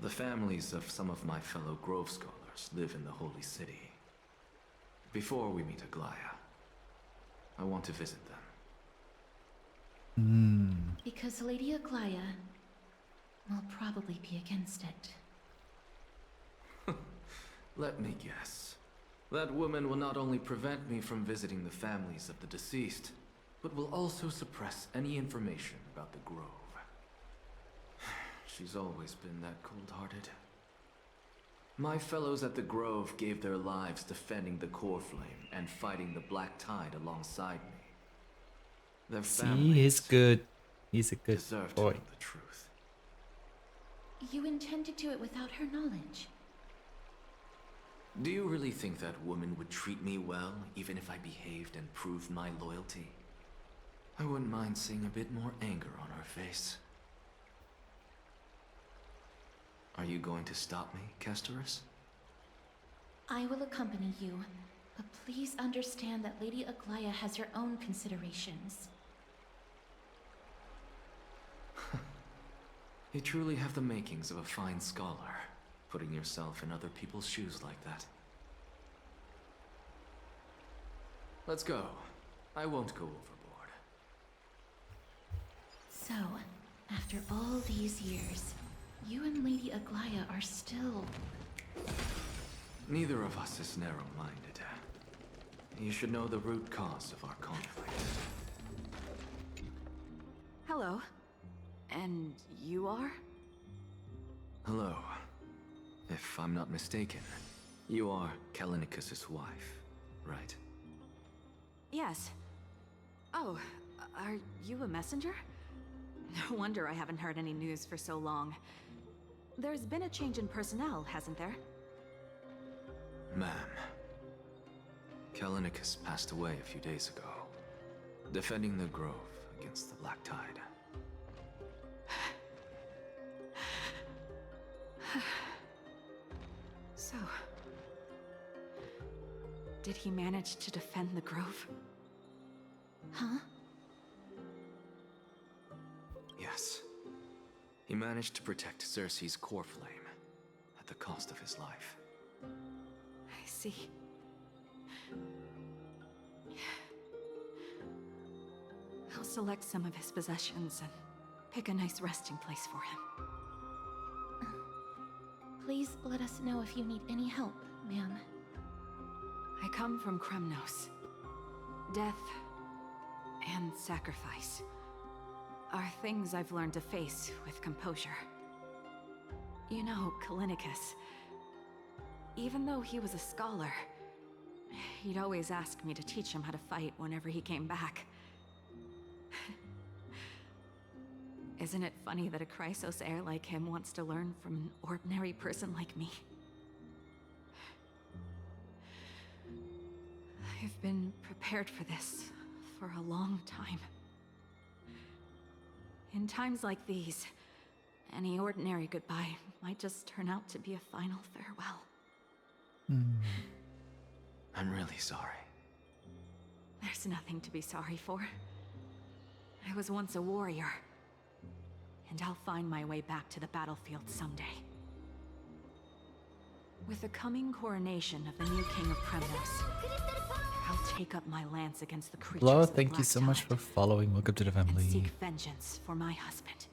The families of some of my fellow Grove Scholars live in the Holy City. Before we meet Aglaya, I want to visit them. Because Lady Aglaya will probably be against it. Let me guess. That woman will not only prevent me from visiting the families of the deceased, but will also suppress any information about the Grove. She's always been that cold-hearted. My fellows at the Grove gave their lives defending the core flame and fighting the Black Tide alongside me. Their families he's good. He's a good deserve boy. to know the truth. You intend to do it without her knowledge? Do you really think that woman would treat me well, even if I behaved and proved my loyalty? I wouldn't mind seeing a bit more anger on her face. Are you going to stop me, Kesterus? I will accompany you, but please understand that Lady Aglaya has her own considerations. You truly have the makings of a fine scholar, putting yourself in other people's shoes like that. Let's go. I won't go overboard. So, after all these years, you and Lady Aglaya are still... Neither of us is narrow-minded. You should know the root cause of our conflict. Hello. And you are? Hello. If I'm not mistaken, you are Kallinicus's wife, right? Yes. Oh, are you a messenger? No wonder I haven't heard any news for so long. There's been a change in personnel, hasn't there? Ma'am, Kallinicus passed away a few days ago. Defending the Grove against the Black Tide. So, did he manage to defend the Grove? Huh? Yes. He managed to protect Cersei's core flame at the cost of his life. I see. I'll select some of his possessions and pick a nice resting place for him. Please let us know if you need any help, ma'am. I come from Kremnos. Death and sacrifice are things I've learned to face with composure. You know, Kalinicus, even though he was a scholar, he'd always ask me to teach him how to fight whenever he came back. Isn't it funny that a Chrysos heir like him wants to learn from an ordinary person like me? I've been prepared for this for a long time. In times like these, any ordinary goodbye might just turn out to be a final farewell. I'm really sorry. There's nothing to be sorry for. I was once a warrior, and I'll find my way back to the battlefield someday. With the coming coronation of the new king of Kremnos, I'll take up my lance against the creatures Hello, of the thank you Black so much Tide for following. Welcome to the and family. seek vengeance for my husband.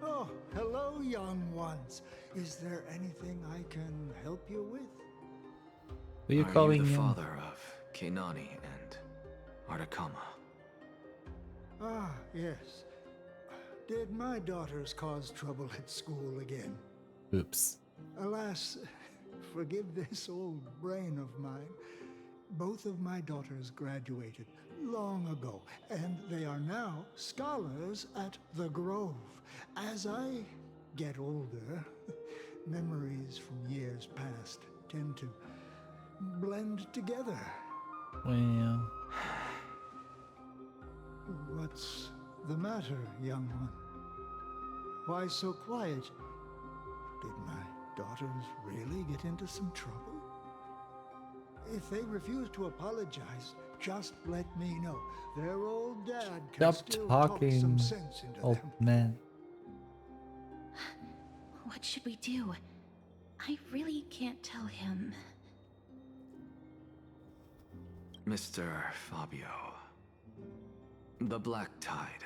Oh, hello, young ones. Is there anything I can help you with? Who are you Are calling you the in? father of Keinani and Artakama? Ah, yes. Did my daughters cause trouble at school again? Oops. Alas, forgive this old brain of mine. Both of my daughters graduated long ago, and they are now scholars at the Grove. As I get older, memories from years past tend to blend together. Well, What's the matter, young one? Why so quiet? Did my daughters really get into some trouble? If they refuse to apologize, just let me know. Their old dad can stop still talk talking, some sense into old them. man. What should we do? I really can't tell him. Mr. Fabio. The Black Tide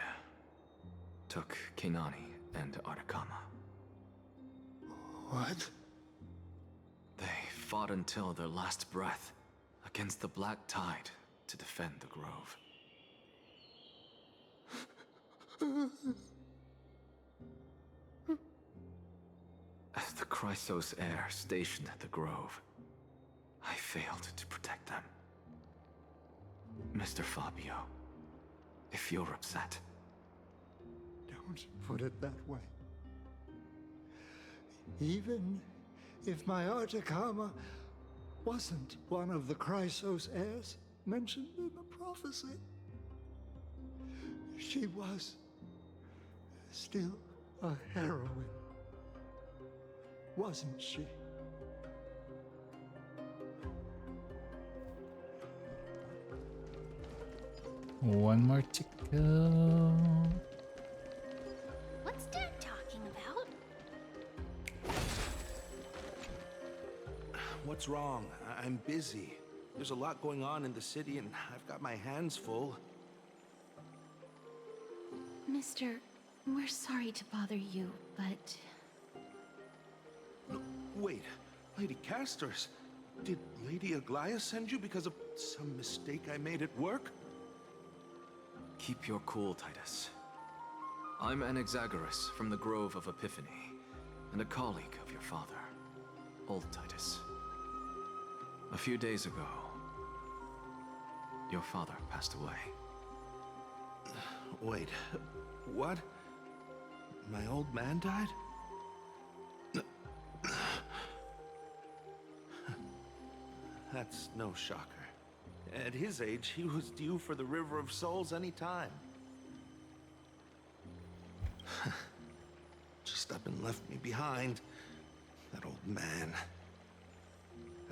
took Keinani and Artakama. What? They fought until their last breath against the Black Tide to defend the Grove. As the Chrysos heir stationed at the Grove, I failed to protect them. Mr. Fabio, if you're upset... Don't put it that way. Even if my Artakama wasn't one of the Chrysos heirs mentioned in the prophecy, she was still a heroine, wasn't she? One more to go. What's Dad talking about? What's wrong? I'm busy. There's a lot going on in the city, and I've got my hands full. Mister, we're sorry to bother you, but... No, wait, Lady Casters, did Lady Aglaia send you because of some mistake I made at work? Keep your cool, Titus. I'm Anaxagoras from the Grove of Epiphany, and a colleague of your father, old Titus. A few days ago, your father passed away. Wait, what? My old man died? That's no shocker. At his age, he was due for the River of Souls any time. Just up and left me behind. That old man.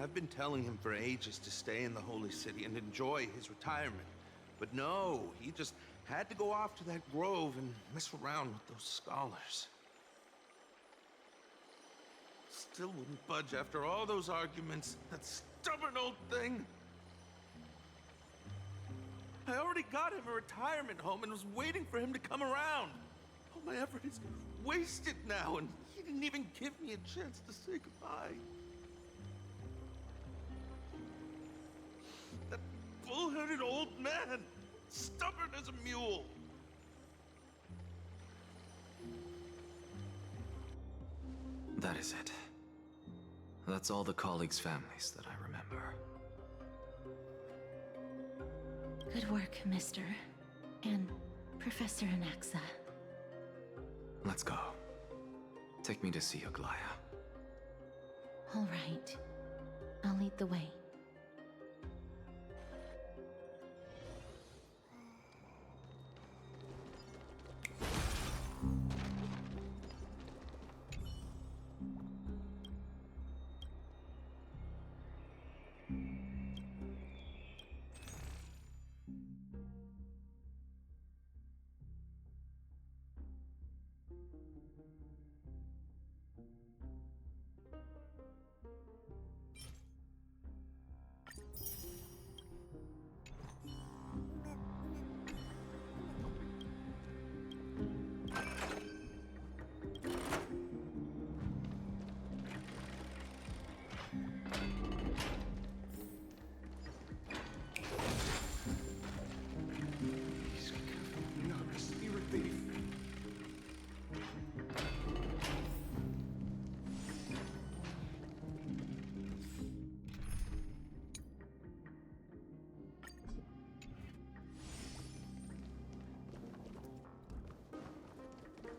I've been telling him for ages to stay in the Holy City and enjoy his retirement. But no, he just had to go off to that grove and mess around with those scholars. Still wouldn't budge after all those arguments. That stubborn old thing. I already got him a retirement home and was waiting for him to come around. All my effort is wasted now, and he didn't even give me a chance to say goodbye. That bull-headed old man, stubborn as a mule. That is it. That's all the colleagues' families that I remember. Good work, Mr. and Professor Anaxa. Let's go. Take me to see Aglaya. All right. I'll lead the way.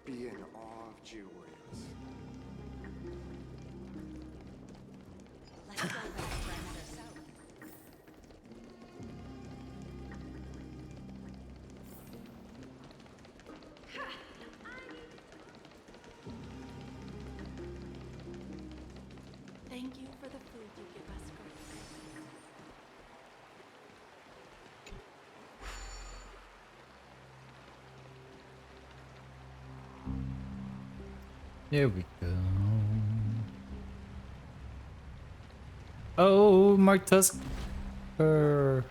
Be in awe of Julius. Let's go back for another soap. Thank you for the food you give us, Grace. Here we go. Oh, Mark Tusker.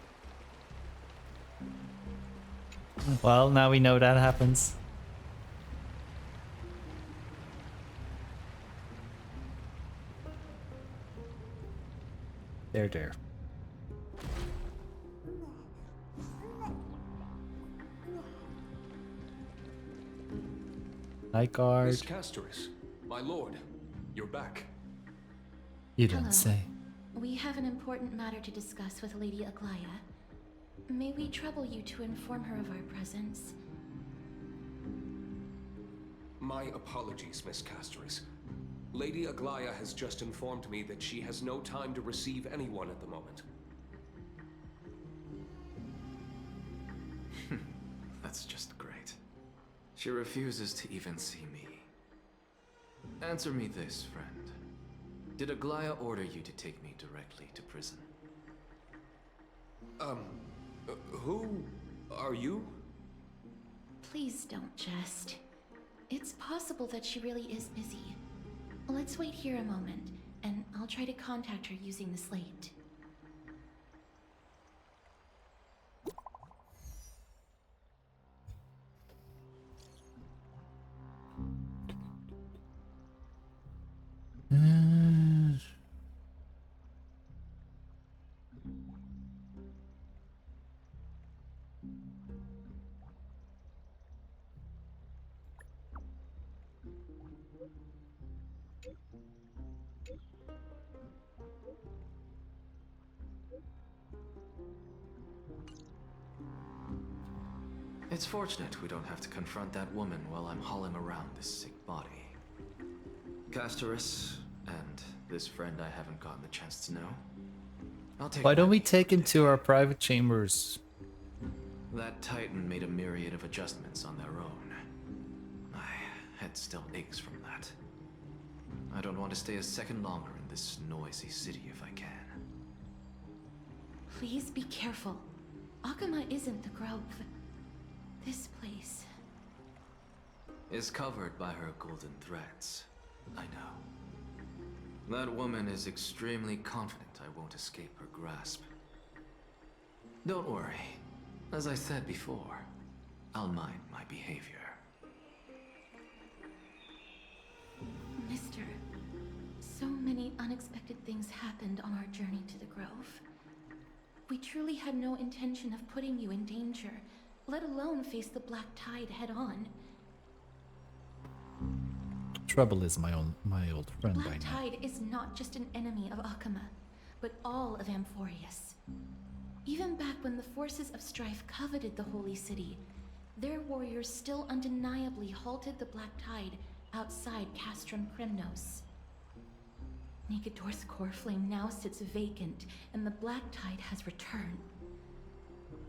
Well, now we know that happens. There. Night guard. Miss Castoris, my lord, you're back. You don't Hello. say. We have an important matter to discuss with Lady Aglaya. May we trouble you to inform her of our presence? My apologies, Miss Castoris. Lady Aglaya has just informed me that she has no time to receive anyone at the moment. That's just great. She refuses to even see me. Answer me this, friend. Did Aglaya order you to take me directly to prison? Who are you? Please don't jest. It's possible that she really is busy. Let's wait here a moment, and I'll try to contact her using the slate. It's fortunate we don't have to confront that woman while I'm hauling around this sick body. Castorus, and this friend I haven't gotten the chance to know. I'll take. Why don't we take him to our private chambers? That Titan made a myriad of adjustments on their own. My head still aches from that. I don't want to stay a second longer in this noisy city if I can. Please be careful. Akuma isn't the Grove. This place is covered by her golden threads. I know. That woman is extremely confident I won't escape her grasp. Don't worry. As I said before, I'll mind my behavior. Mister, so many unexpected things happened on our journey to the Grove. We truly had no intention of putting you in danger, let alone face the Black Tide head-on. Trouble is my old friend Black by now. Tide is not just an enemy of Akuma, but all of Amphorius. Even back when the forces of strife coveted the Holy City, their warriors still undeniably halted the Black Tide outside Castrum Kremnos. Nikodor's core flame now sits vacant, and the Black Tide has returned.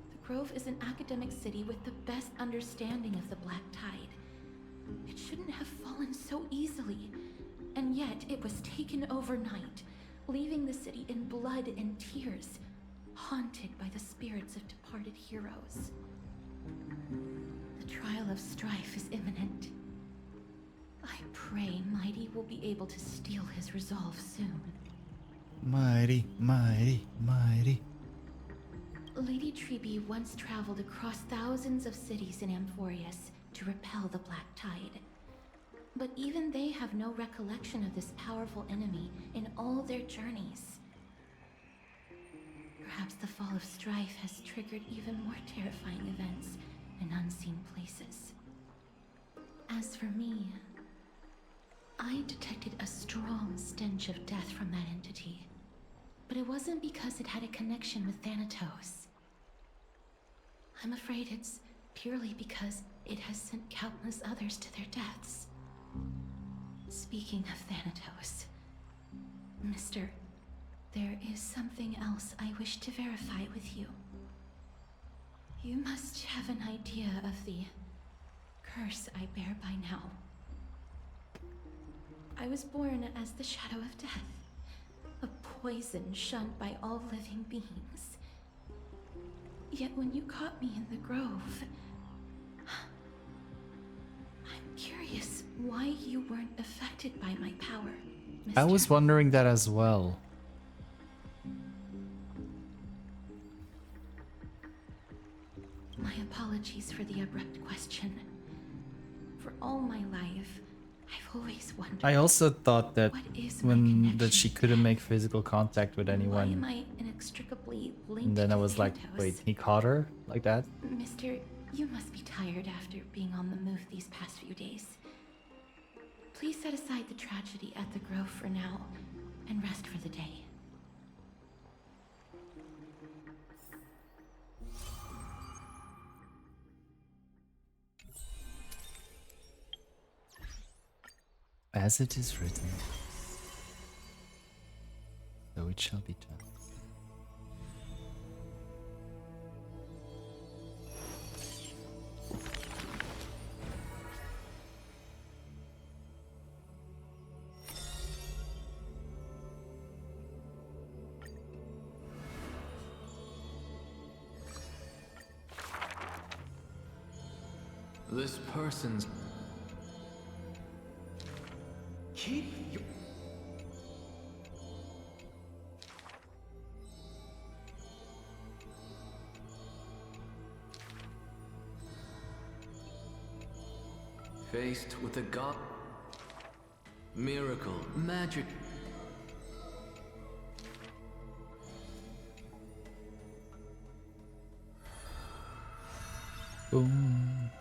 The Grove is an academic city with the best understanding of the Black Tide. It shouldn't have fallen so easily, and yet it was taken overnight, leaving the city in blood and tears, haunted by the spirits of departed heroes. The trial of strife is imminent. I pray Mighty will be able to steal his resolve soon. Mighty, mighty, mighty. Lady Treeby once traveled across thousands of cities in Amphorius to repel the Black Tide. But even they have no recollection of this powerful enemy in all their journeys. Perhaps the fall of strife has triggered even more terrifying events in unseen places. As for me, I detected a strong stench of death from that entity. But it wasn't because it had a connection with Thanatos. I'm afraid it's purely because it has sent countless others to their deaths. Speaking of Thanatos, Mister, there is something else I wish to verify with you. You must have an idea of the curse I bear by now. I was born as the shadow of death, a poison shunned by all living beings. Yet when you caught me in the Grove, I'm curious why you weren't affected by my power, Mister. I was wondering that as well. My apologies for the abrupt question. For all my life, I've always wondered. I also thought that that she couldn't make physical contact with Why am anyone. I inextricably linked And then I to was like, Thanatos? wait, he caught her like that? Mister, you must be tired after being on the move these past few days. Please set aside the tragedy at the Grove for now and rest for the day. As it is written, so it shall be done. This person's... Keep your... Faced with a god... Miracle, magic... Boom.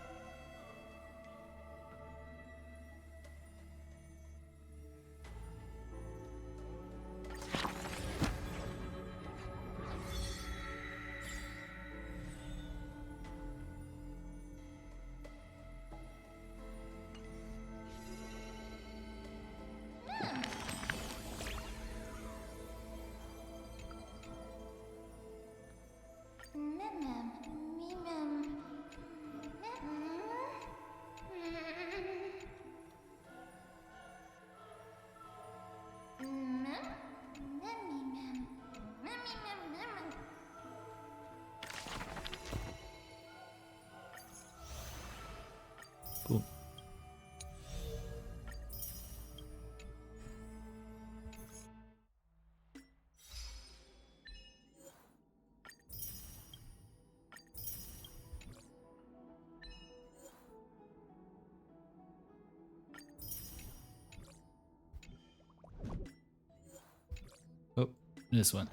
Cool. Oh, this one.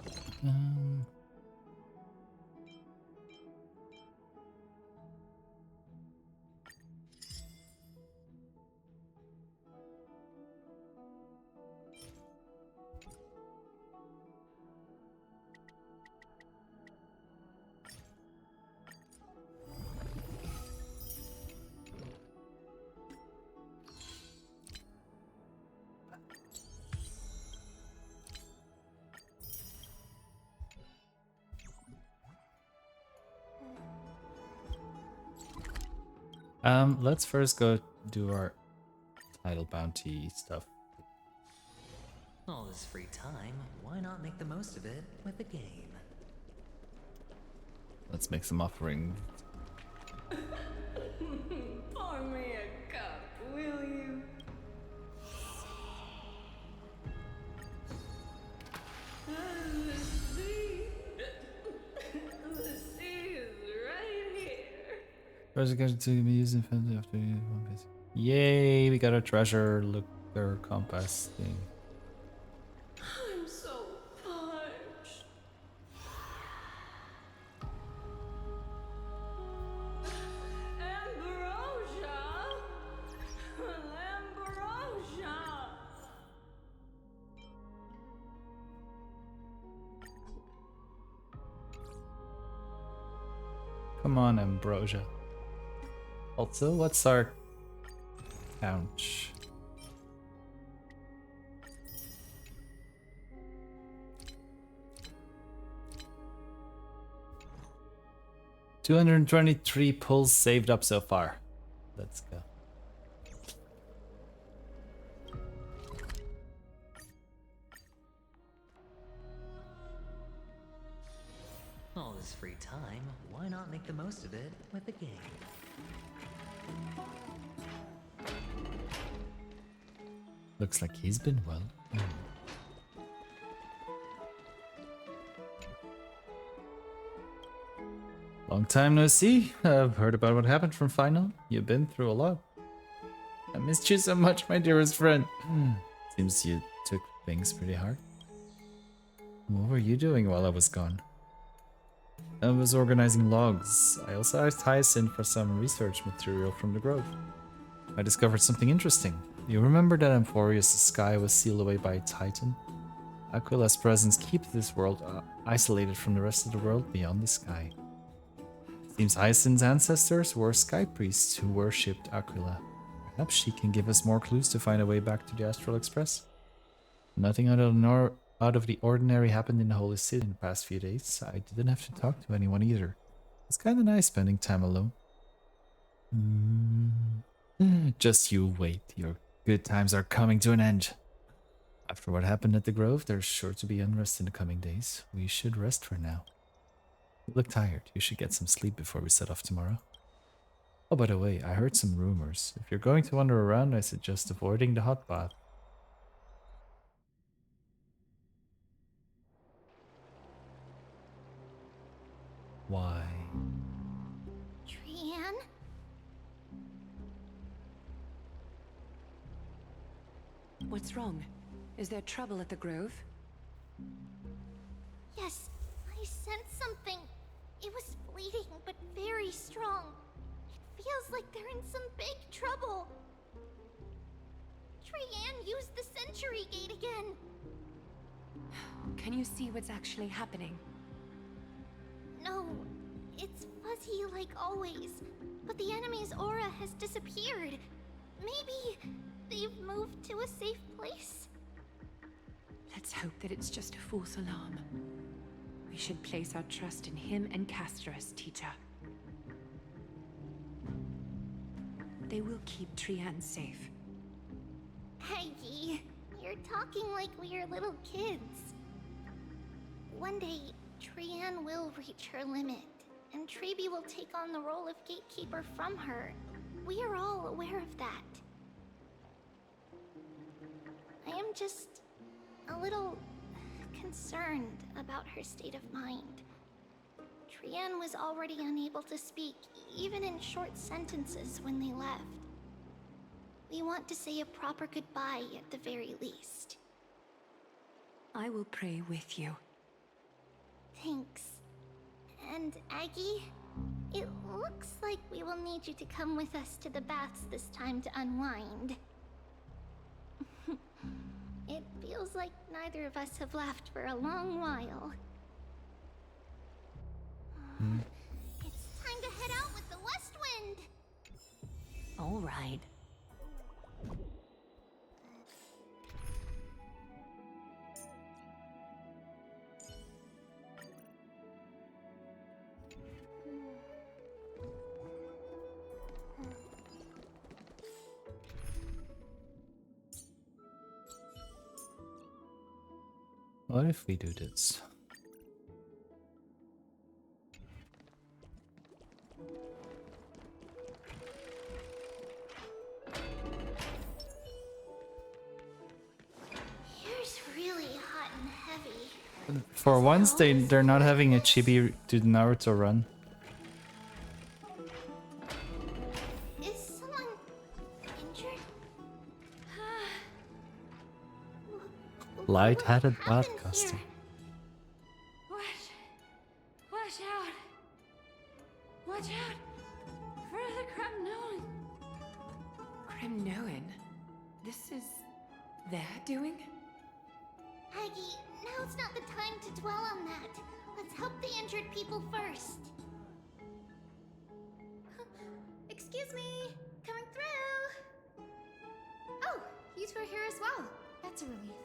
Let's first go do our title bounty stuff. All this free time, why not make the most of it with a game? Let's make some offerings. Pour me a cup, will you? The sea. The sea is right here. First, get to be using fancy after you one piece. Yay! We got a treasure looker compass thing. I'm so parched. Ambrosia! Ambrosia! Come on, Ambrosia. Also, what's our count? $223 pulls saved up so far. Let's go. All this free time, why not make the most of it with a game? Looks like he's been well. Long time no see. I've heard about what happened from Final. You've been through a lot. I missed you so much, my dearest friend. Seems you took things pretty hard. What were you doing while I was gone? I was organizing logs. I also asked Hyacinth for some research material from the grove. I discovered something interesting. You remember that Amphorius' sky was sealed away by a titan? Aquila's presence keeps this world isolated from the rest of the world beyond the sky. Seems Hyacinth's ancestors were sky priests who worshipped Aquila. Perhaps she can give us more clues to find a way back to the Astral Express. Nothing out of the ordinary happened in the Holy City in the past few days. I didn't have to talk to anyone either. It's kind of nice spending time alone. Just you wait. Your good times are coming to an end. After what happened at the Grove, there's sure to be unrest in the coming days. We should rest for now. You look tired. You should get some sleep before we set off tomorrow. Oh, by the way, I heard some rumors. If you're going to wander around, I suggest avoiding the hot bath. Why? Trian? What's wrong? Is there trouble at the Grove? Yes, I sensed something. It was fleeting, but very strong. It feels like they're in some big trouble. Trian used the Century Gate again. Can you see what's actually happening? No, it's fuzzy like always, but the enemy's aura has disappeared. Maybe they've moved to a safe place? Let's hope that it's just a false alarm. We should place our trust in him and Castorus, teacher. They will keep Trian safe. Peggy, you're talking like we're little kids. One day, Trian will reach her limit, and Trebi will take on the role of gatekeeper from her. We are all aware of that. I am just a little concerned about her state of mind. Trienne was already unable to speak, even in short sentences when they left. We want to say a proper goodbye at the very least. I will pray with you. Thanks. And Aggie, it looks like we will need you to come with us to the baths this time to unwind. It feels like neither of us have laughed for a long while. It's time to head out with the west wind! All right. What if we do this? Here's really hot and heavy. For once, they're not having a chibi do the Naruto run. Is someone injured? Light-headed broadcaster. Watch out! Watch out! For the Kremnoan! Kremnoan? This is their doing? Aggie, now's not the time to dwell on that. Let's help the injured people first. Excuse me, coming through. Oh, you two are here as well. That's a relief.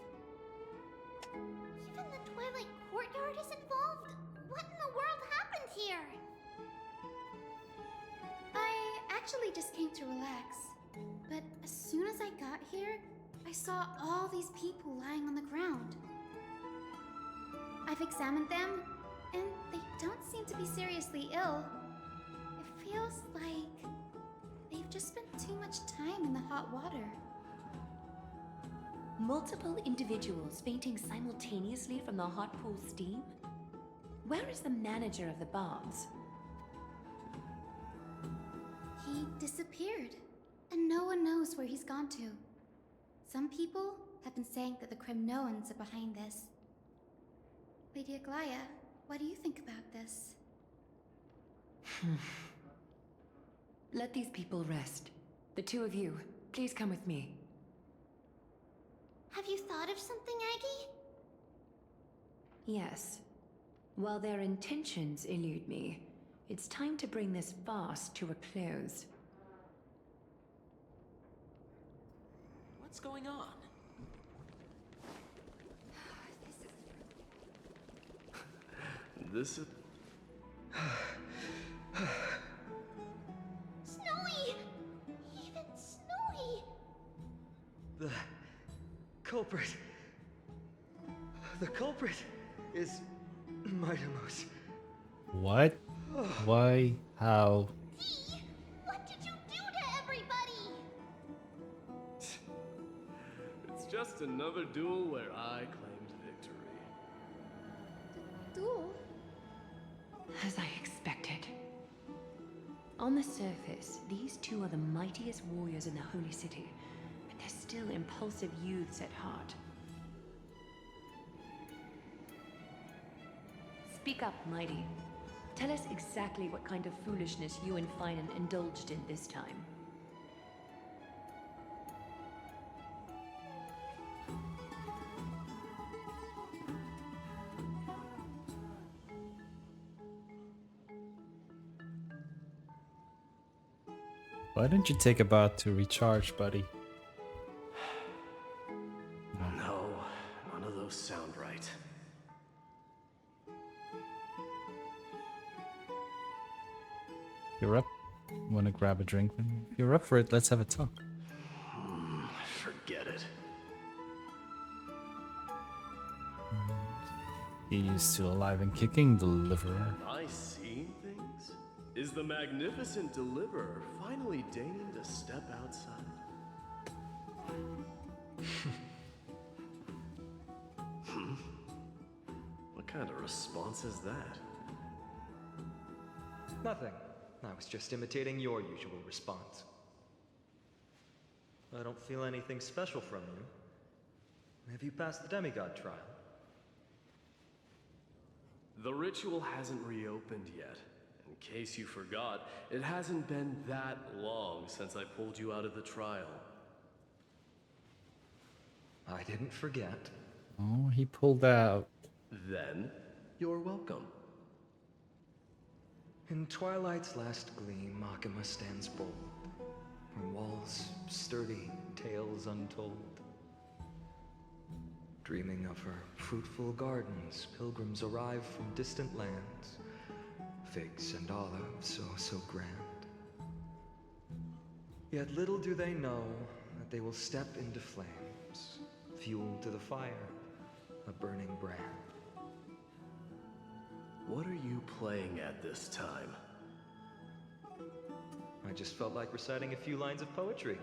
Even the Twilight Courtyard is involved? What in the world happened here? I actually just came to relax. But as soon as I got here, I saw all these people lying on the ground. I've examined them, and they don't seem to be seriously ill. It feels like they've just spent too much time in the hot water. Multiple individuals fainting simultaneously from the hot pool steam? Where is the manager of the baths? He disappeared, and no one knows where he's gone to. Some people have been saying that the Kremnoans are behind this. Lady Aglaya, what do you think about this? Let these people rest. The two of you, please come with me. Have you thought of something, Aggie? Yes. While their intentions elude me, it's time to bring this farce to a close. What's going on? This is... Snowy! Even Snowy! The culprit is Mightimos. What? Why? How? Dee, what did you do to everybody? It's just another duel where I claimed victory. Duel? As I expected. On the surface, these two are the mightiest warriors in the Holy City, but they're still impulsive youths at heart. Speak up, Mighty. Tell us exactly what kind of foolishness you and Finan indulged in this time. Why don't you take a bath to recharge, buddy? No, none of those sound right. You're up? Wanna grab a drink? If you're up for it, let's have a talk. Forget it. He's still alive and kicking, deliverer. Am I seeing things? Is the magnificent deliverer finally deigning to step outside? What kind of response is that? Nothing. I was just imitating your usual response. I don't feel anything special from you. Have you passed the demigod trial? The ritual hasn't reopened yet. In case you forgot, it hasn't been that long since I pulled you out of the trial. I didn't forget. Oh, he pulled out. Then, you're welcome. In twilight's last gleam, Makima stands bold. Her walls sturdy, tales untold. Dreaming of her fruitful gardens, pilgrims arrive from distant lands. Figs and olives, oh so grand. Yet little do they know that they will step into flames, fuel to the fire, a burning brand. What are you playing at this time? I just felt like reciting a few lines of poetry.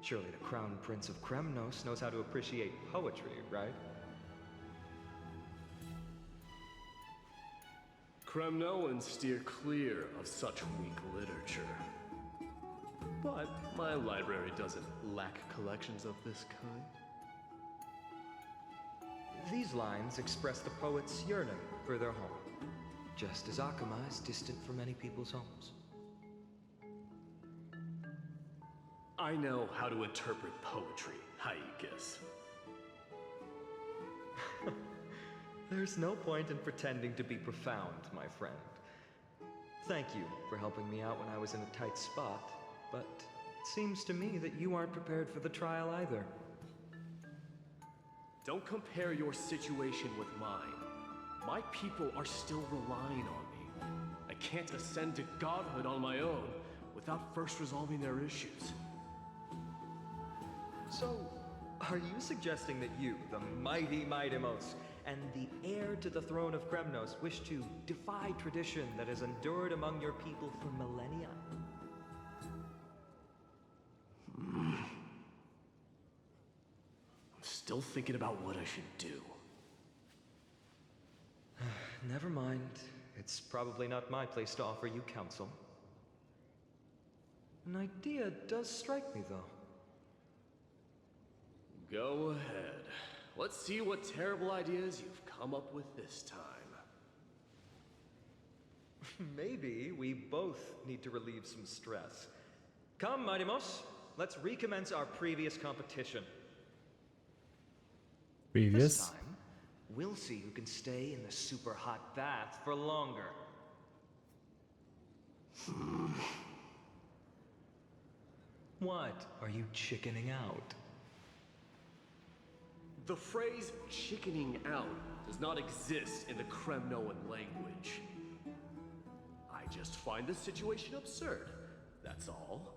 Surely the Crown Prince of Kremnos knows how to appreciate poetry, right? Kremnoans steer clear of such weak literature. But my library doesn't lack collections of this kind. These lines express the poet's yearning for their home, just as Akama is distant from many people's homes. I know how to interpret poetry, Haikis. There's no point in pretending to be profound, my friend. Thank you for helping me out when I was in a tight spot, but it seems to me that you aren't prepared for the trial either. Don't compare your situation with mine. My people are still relying on me. I can't ascend to godhood on my own without first resolving their issues. So, are you suggesting that you, the mighty Mightimos, and the heir to the throne of Kremnos, wish to defy tradition that has endured among your people for millennia? I'm still thinking about what I should do. Never mind. It's probably not my place to offer you counsel. An idea does strike me, though. Go ahead. Let's see what terrible ideas you've come up with this time. Maybe we both need to relieve some stress. Come, Mightimos, let's recommence our previous competition. Previous? This time, we'll see who can stay in the super hot bath for longer. What? Are you chickening out? The phrase chickening out does not exist in the Kremnoan language. I just find the situation absurd, that's all.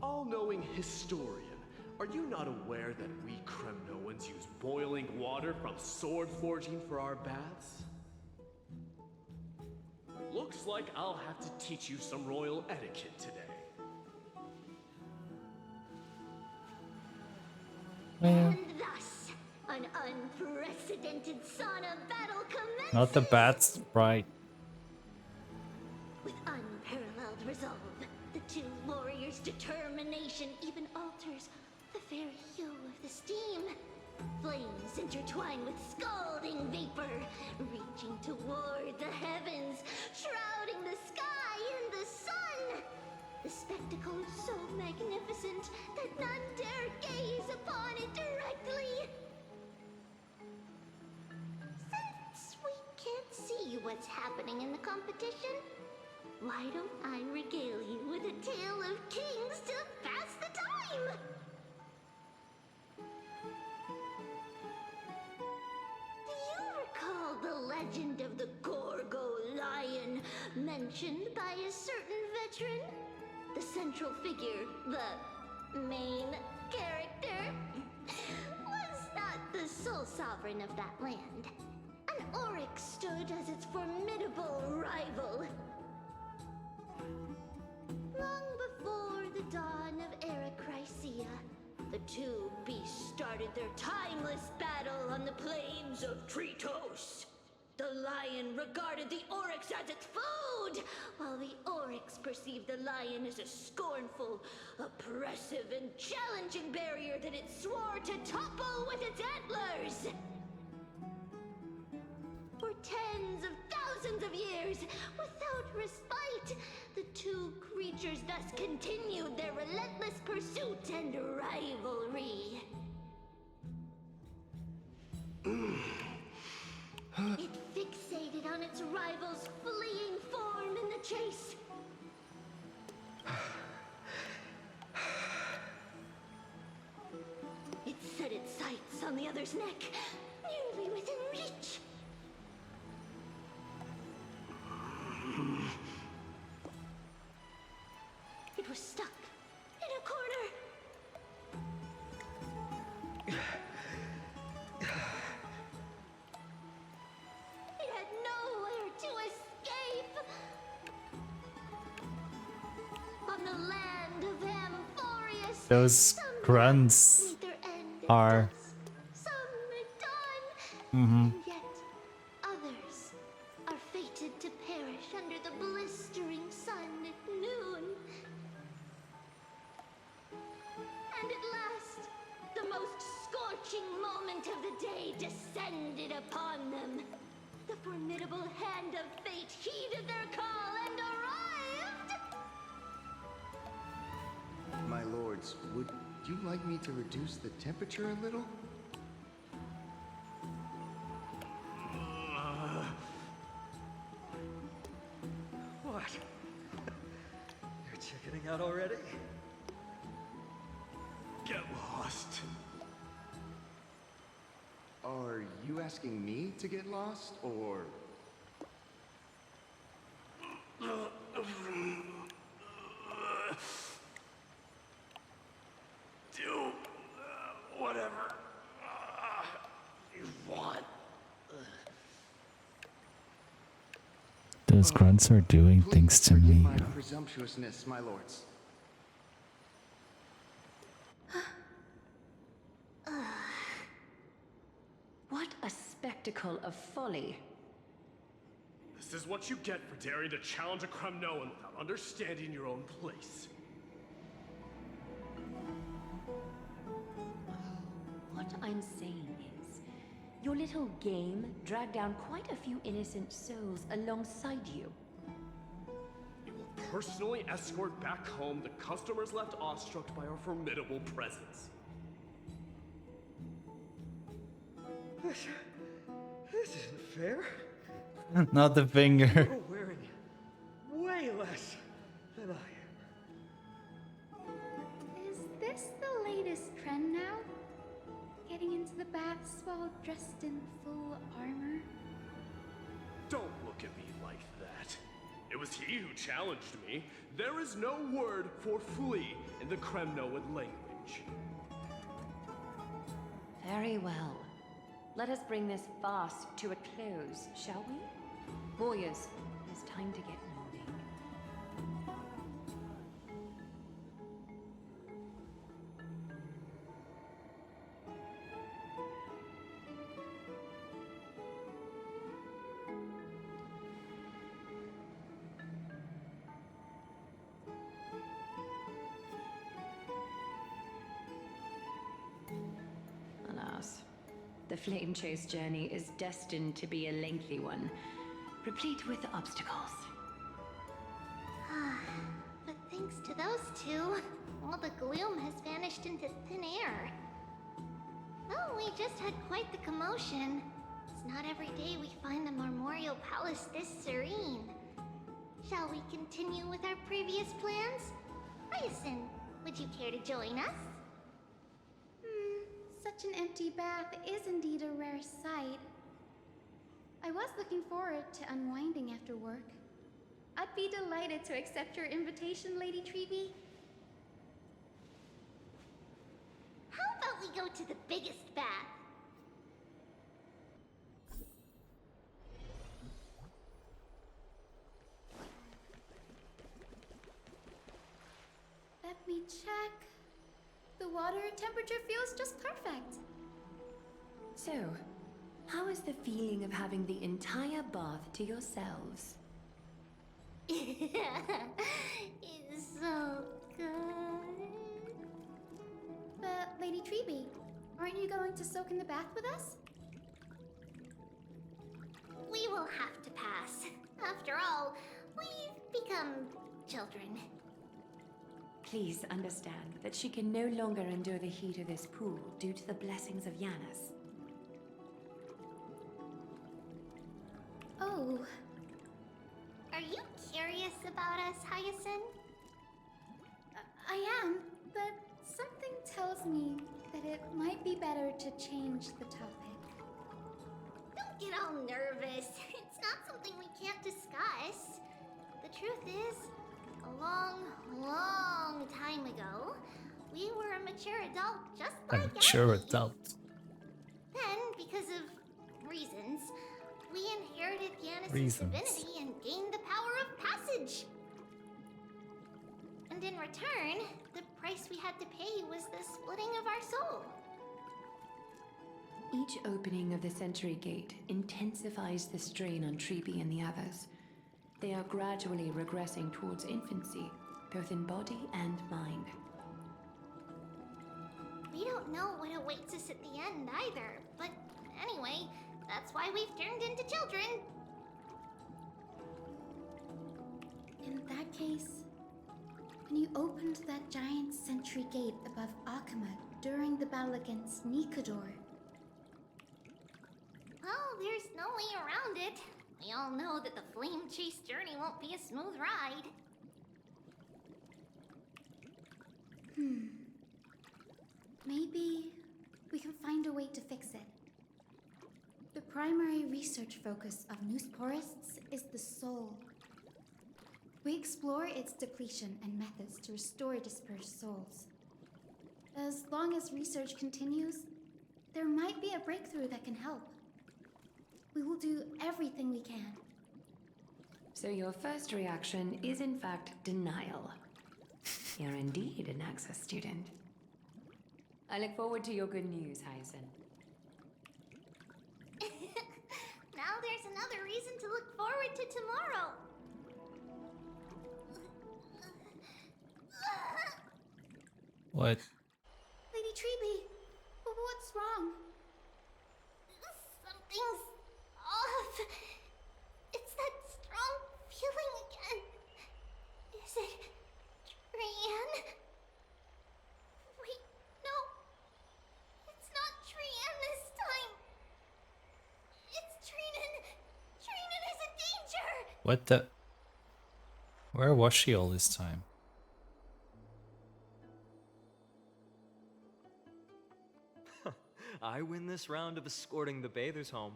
All-knowing historian, are you not aware that we Kremnoans use boiling water from sword forging for our baths? Looks like I'll have to teach you some royal etiquette today. And thus, an unprecedented sauna battle commences! Not the bats, right? With unparalleled resolve, the two warriors' determination even alters the very hue of the steam. Flames intertwine with scalding vapor, reaching toward the heavens, shrouding the sky and the sun. The spectacle is so magnificent that none dare gaze upon it directly. Since we can't see what's happening in the competition, why don't I regale you with a tale of kings to pass the time? Do you recall the legend of the Gorgo lion mentioned by a certain veteran? The central figure, the main character, was not the sole sovereign of that land. An Oryx stood as its formidable rival. Long before the dawn of Erechrysia, the two beasts started their timeless battle on the plains of Tritos. The lion regarded the oryx as its food, while the oryx perceived the lion as a scornful, oppressive, and challenging barrier that it swore to topple with its antlers. For tens of thousands of years, without respite, the two creatures thus continued their relentless pursuit and rivalry. It fixated on its rival's fleeing form in the chase. It set its sights on the other's neck, nearly within reach. It was stuck in a corner. It had nowhere to escape. On the land of Amphorius, Those grunts are. and yet others are fated to perish under the blistering sun at noon. And at last, the most scorching moment of the day descended upon them. The formidable hand of fate heeded their call and arrived! My lords, would you like me to reduce the temperature a little? What? You're chickening out already? Get lost. Are you asking me to get lost, or... Do whatever you want. Those grunts are doing things to Forgive me. my presumptuousness, my lords. What a spectacle of folly. This is what you get for daring to challenge a Kremnoan without understanding your own place. What I'm saying is, your little game dragged down quite a few innocent souls alongside you. You will personally escort back home the customers left awestruck by our formidable presence. This isn't fair. Not the finger. You're wearing way less than I am. Is this the latest trend now? Getting into the baths while dressed in full armor? Don't look at me like that. It was he who challenged me. There is no word for flee in the Kremnoan language. Very well. Let us bring this farce to a close, shall we? Warriors, it is time to get moving. Alas, the flame chase journey is destined to be a lengthy one, replete with obstacles. But thanks to those two, all the gloom has vanished into thin air. Well, we just had quite the commotion. It's not every day we find the Marmorial Palace this serene. Shall we continue with our previous plans? Ryerson, would you care to join us? Such an empty bath is indeed a rare sight. I was looking forward to unwinding after work. I'd be delighted to accept your invitation, Lady Treevee. How about we go to the biggest bath? The water temperature feels just perfect. So, how is the feeling of having the entire bath to yourselves? It's so good. But, Lady Treeby, aren't you going to soak in the bath with us? We will have to pass. After all, we've become children. Please understand that she can no longer endure the heat of this pool due to the blessings of Yanis. Oh. Are you curious about us, Hyacinth? I am, but something tells me that it might be better to change the topic. Don't get all nervous. It's not something we can't discuss. The truth is, a long time ago, we were a mature adult just like A mature Abby. adult. Then, because of reasons, we inherited Yanis' Reasons. divinity and gained the power of passage. And in return, the price we had to pay was the splitting of our soul. Each opening of the Century Gate intensifies the strain on Treeby and the others. They are gradually regressing towards infancy, both in body and mind. We don't know what awaits us at the end either, but anyway, that's why we've turned into children. In that case, when you opened that giant sentry gate above Akama during the battle against Nikador. Well, there's no way around it. We all know that the flame chase journey won't be a smooth ride. Maybe we can find a way to fix it. The primary research focus of Newsporists is the soul. We explore its depletion and methods to restore dispersed souls. As long as research continues, there might be a breakthrough that can help. We will do everything we can. So your first reaction is in fact denial. You're indeed an Access student. I look forward to your good news, Hyacinth. Now there's another reason to look forward to tomorrow. What? Lady Treeby, what's wrong? Something's off. It's that strong feeling again. Is it Trian? Wait, no. It's not Trian this time. It's Trinan. Trinan is a danger. What the? Where was she all this time? I win this round of escorting the bathers home.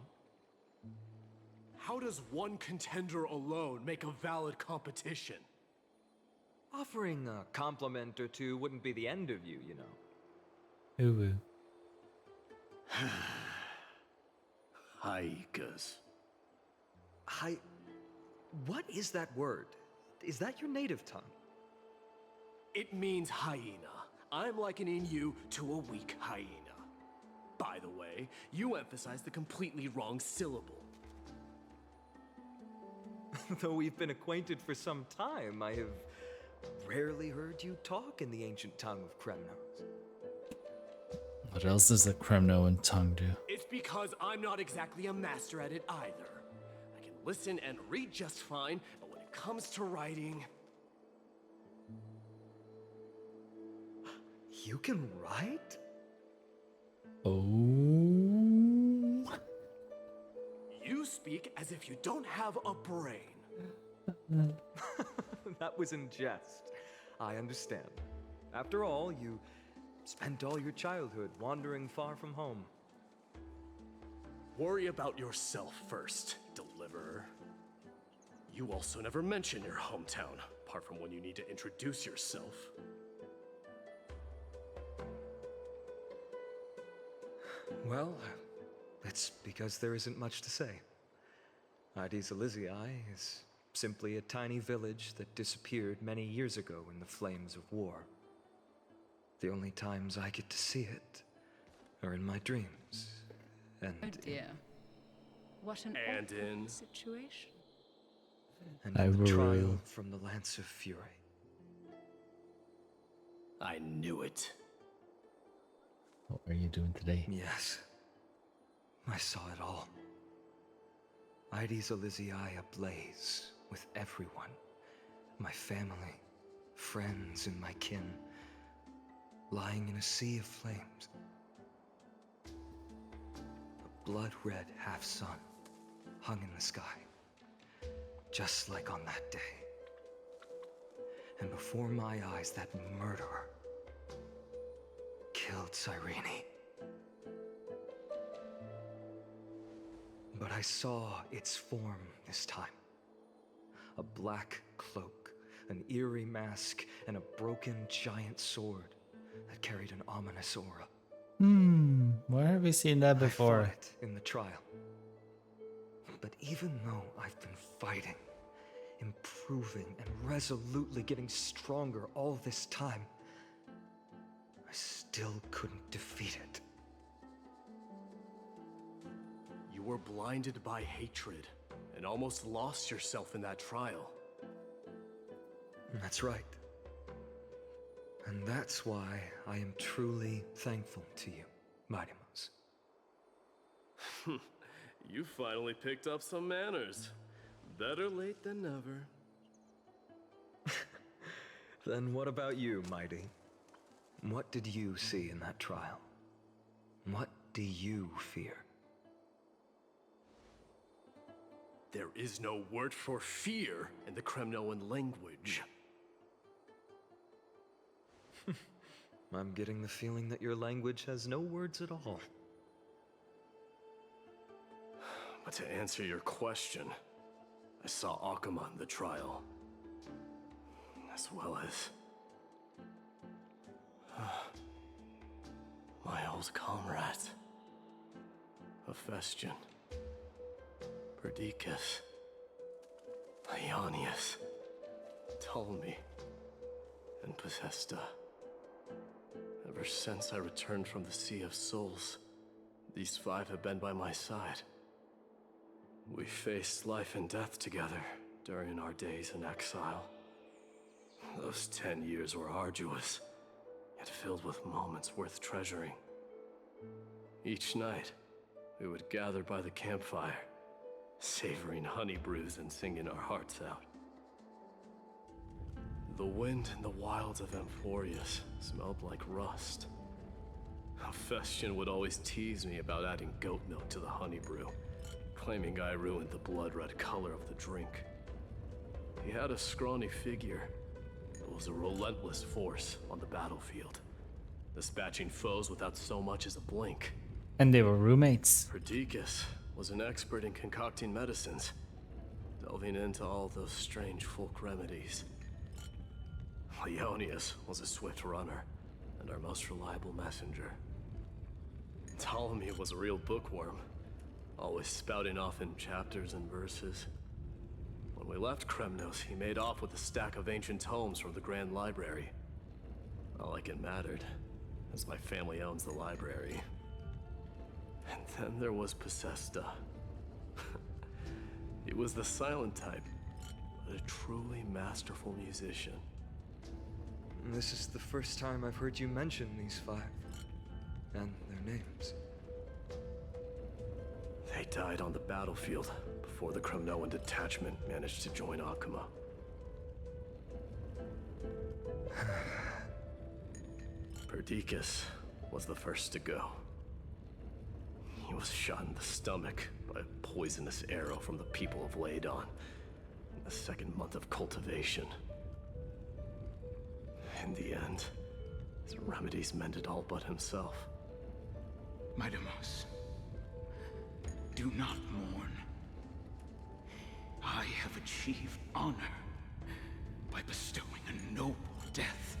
How does one contender alone make a valid competition? Offering a compliment or two wouldn't be the end of you, you know. Ooh. Haikas. What is that word? Is that your native tongue? It means hyena. I'm likening you to a weak hyena. By the way, you emphasize the completely wrong syllable. Though we've been acquainted for some time, I have rarely heard you talk in the ancient tongue of Kremnos. What else does the Kremnoan tongue do? It's because I'm not exactly a master at it either. I can listen and read just fine, but when it comes to writing... You can write? Oh. You speak as if you don't have a brain. That was in jest. I understand. After all, you spent all your childhood wandering far from home. Worry about yourself first, Deliverer. You also never mention your hometown, apart from when you need to introduce yourself. Well, it's because there isn't much to say. Ides Elysiae is simply a tiny village that disappeared many years ago in the flames of war. The only times I get to see it are in my dreams. And Oh dear. What an awful situation. and in the trial from the Lance of Fury. I knew it. What are you doing today? Yes. I saw it all. Ides Elysiae ablaze with everyone. My family, friends, and my kin, lying in a sea of flames. A blood-red half-sun hung in the sky, just like on that day. And before my eyes, that murderer killed Cyrene. But I saw its form this time. A black cloak, an eerie mask, and a broken giant sword that carried an ominous aura. Where have we seen that before? I fought it in the trial. But even though I've been fighting, improving, and resolutely getting stronger all this time, I still couldn't defeat it. You were blinded by hatred and almost lost yourself in that trial. That's right. And that's why I am truly thankful to you, Mighty Mouse. You finally picked up some manners. Better late than never. Then what about you, Mighty? What did you see in that trial? What do you fear? There is no word for fear in the Kremnoan language. I'm getting the feeling that your language has no words at all. But to answer your question, I saw Akuma in the trial. As well as... my old comrades. Hephaestion. Perdiccas. Ionius. Ptolemy. And Possesta. Ever since I returned from the Sea of Souls, these five have been by my side. We faced life and death together during our days in exile. Those 10 years were arduous, yet filled with moments worth treasuring. Each night, we would gather by the campfire, savoring honey brews and singing our hearts out. The wind in the wilds of Amphorius smelled like rust. Hephaestion would always tease me about adding goat milk to the honey brew, claiming I ruined the blood-red color of the drink. He had a scrawny figure, but was a relentless force on the battlefield, dispatching foes without so much as a blink. And they were roommates. Perdiccas was an expert in concocting medicines, delving into all those strange folk remedies. Ionius was a swift runner, and our most reliable messenger. Ptolemy was a real bookworm, always spouting off in chapters and verses. When we left Kremnos, he made off with a stack of ancient tomes from the Grand Library. Not like it mattered, as my family owns the library. And then there was Possesta. He was the silent type, but a truly masterful musician. This is the first time I've heard you mention these five, and their names. They died on the battlefield before the Kremnoan detachment managed to join Akuma. Perdiccas was the first to go. He was shot in the stomach by a poisonous arrow from the people of Ladon in the second month of cultivation. In the end, his remedies mended all but himself. Mighty Mouse, do not mourn. I have achieved honor by bestowing a noble death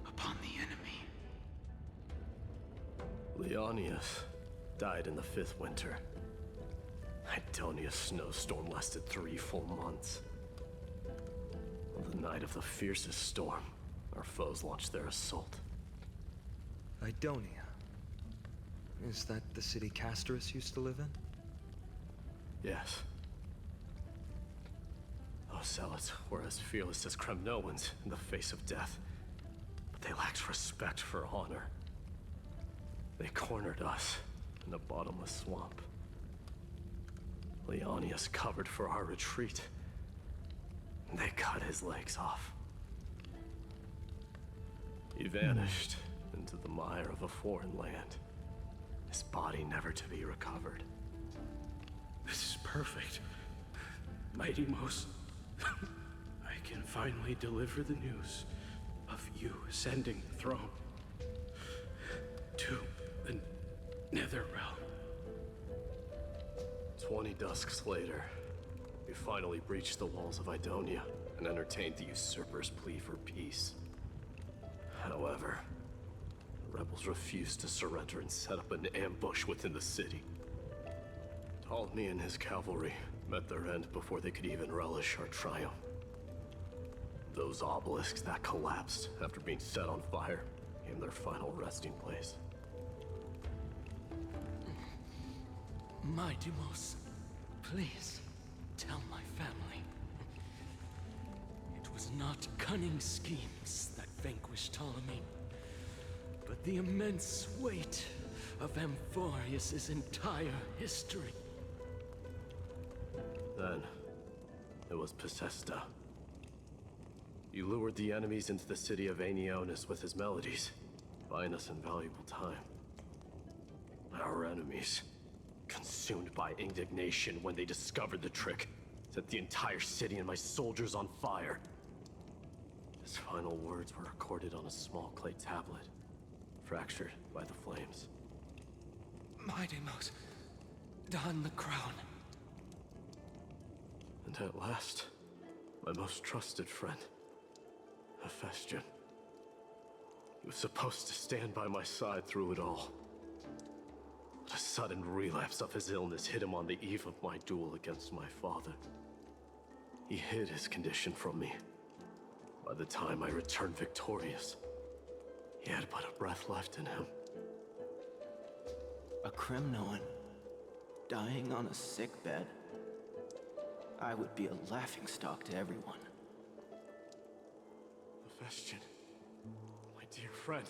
upon the enemy. Leonius died in the 5th winter. Idonia's snowstorm lasted 3 full months. On the night of the fiercest storm, our foes launched their assault. Idonia. Is that the city Castorus used to live in? Yes. Those zealots were as fearless as Kremnoans in the face of death. But they lacked respect for honor. They cornered us in a bottomless swamp. Leonius covered for our retreat. And they cut his legs off. He vanished into the mire of a foreign land. His body never to be recovered. This is perfect. Mighty Most, I can finally deliver the news of you ascending the throne to the Nether Realm. 20 dusks later, we finally breached the walls of Idonia and entertained the usurper's plea for peace. However, the rebels refused to surrender and set up an ambush within the city. Ptolemy and his cavalry met their end before they could even relish our triumph. Those obelisks that collapsed after being set on fire became their final resting place. My Demos, please tell my family. It was not cunning schemes that vanquished Ptolemy, but the immense weight of Amphorius' entire history. Then, it was Pacesta. He lured the enemies into the city of Aenionis with his melodies, buying us invaluable time. Our enemies, consumed by indignation when they discovered the trick, set the entire city and my soldiers on fire. His final words were recorded on a small clay tablet, fractured by the flames. My Demos, don the crown. And at last, my most trusted friend, Hephaestion. He was supposed to stand by my side through it all. But a sudden relapse of his illness hit him on the eve of my duel against my father. He hid his condition from me. By the time I returned victorious, he had but a breath left in him. A Kremnoan dying on a sickbed? I would be a laughingstock to everyone. Hephaestion, my dear friend.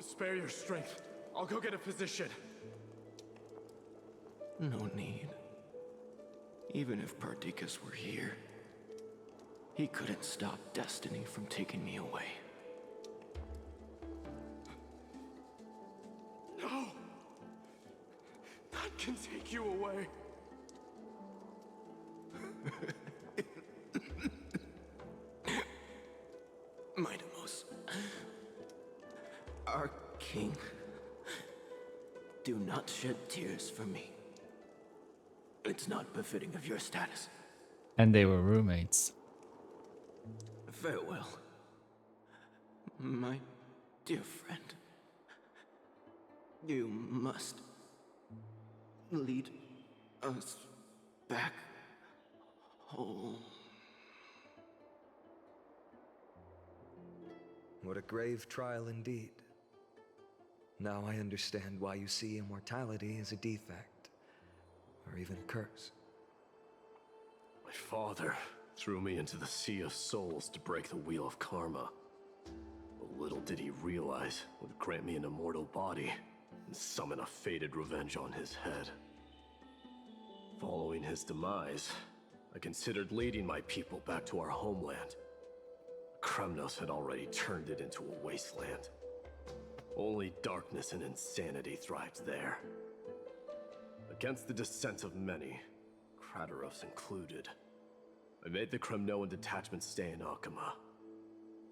Spare your strength. I'll go get a physician. No need. Even if Perdiccas were here, he couldn't stop destiny from taking me away. No! That can take you away. Mightimos, our king, do not shed tears for me. It's not befitting of your status. And they were roommates. Farewell, my dear friend. You must lead us back home. What a grave trial indeed. Now I understand why you see immortality as a defect, or even a curse. My father threw me into the sea of souls to break the wheel of karma. But little did he realize it would grant me an immortal body and summon a fated revenge on his head. Following his demise, I considered leading my people back to our homeland. Kremnos had already turned it into a wasteland. Only darkness and insanity thrived there. Against the dissent of many, Kratoros included, I made the Kremnoan detachment stay in Akama.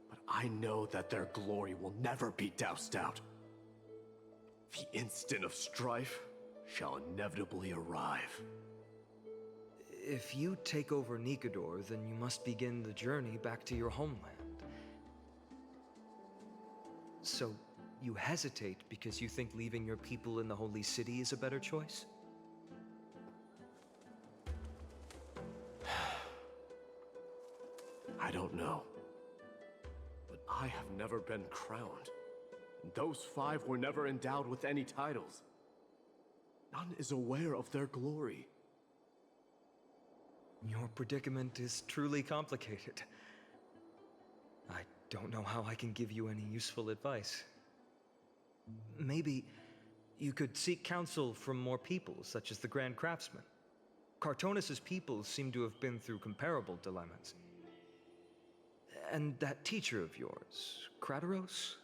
But I know that their glory will never be doused out. The instant of strife shall inevitably arrive. If you take over Nikedor, then you must begin the journey back to your homeland. So, you hesitate because you think leaving your people in the Holy City is a better choice? I don't know. But I have never been crowned. And those 5 were never endowed with any titles. None is aware of their glory. Your predicament is truly complicated. I don't know how I can give you any useful advice. Maybe you could seek counsel from more peoples, such as the Grand Craftsman. Cartonis' peoples seem to have been through comparable dilemmas. And that teacher of yours, Krateros?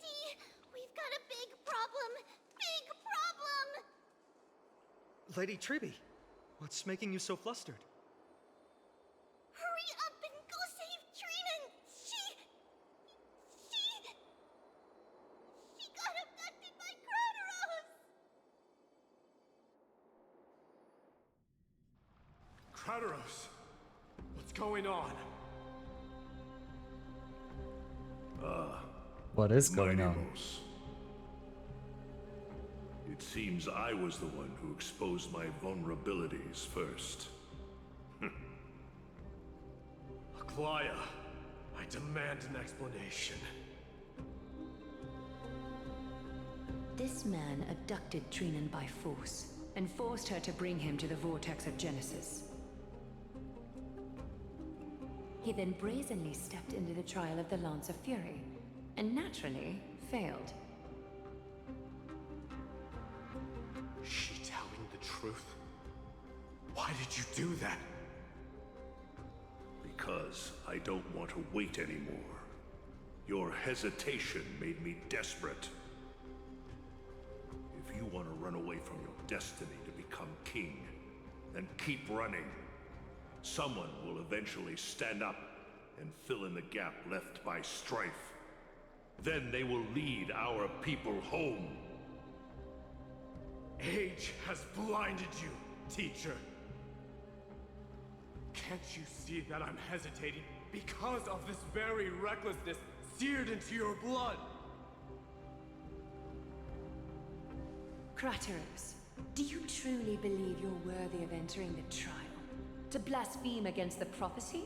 Dee, we've got a big problem! Big problem! Lady Triby, what's making you so flustered? Hurry up and go save Trinan! She got abducted by Krateros! Krateros! What's going on? What is going on? Mighty-Mos. It seems I was the one who exposed my vulnerabilities first. Aglaya, I demand an explanation. This man abducted Trinan by force and forced her to bring him to the vortex of Genesis. He then brazenly stepped into the trial of the Lance of Fury, and naturally failed. Is she telling the truth? Why did you do that? Because I don't want to wait anymore. Your hesitation made me desperate. If you want to run away from your destiny to become king, then keep running. Someone will eventually stand up and fill in the gap left by strife. Then they will lead our people home. Age has blinded you, teacher. Can't you see that I'm hesitating because of this very recklessness seared into your blood? Krateros, do you truly believe you're worthy of entering the trial? To blaspheme against the prophecy?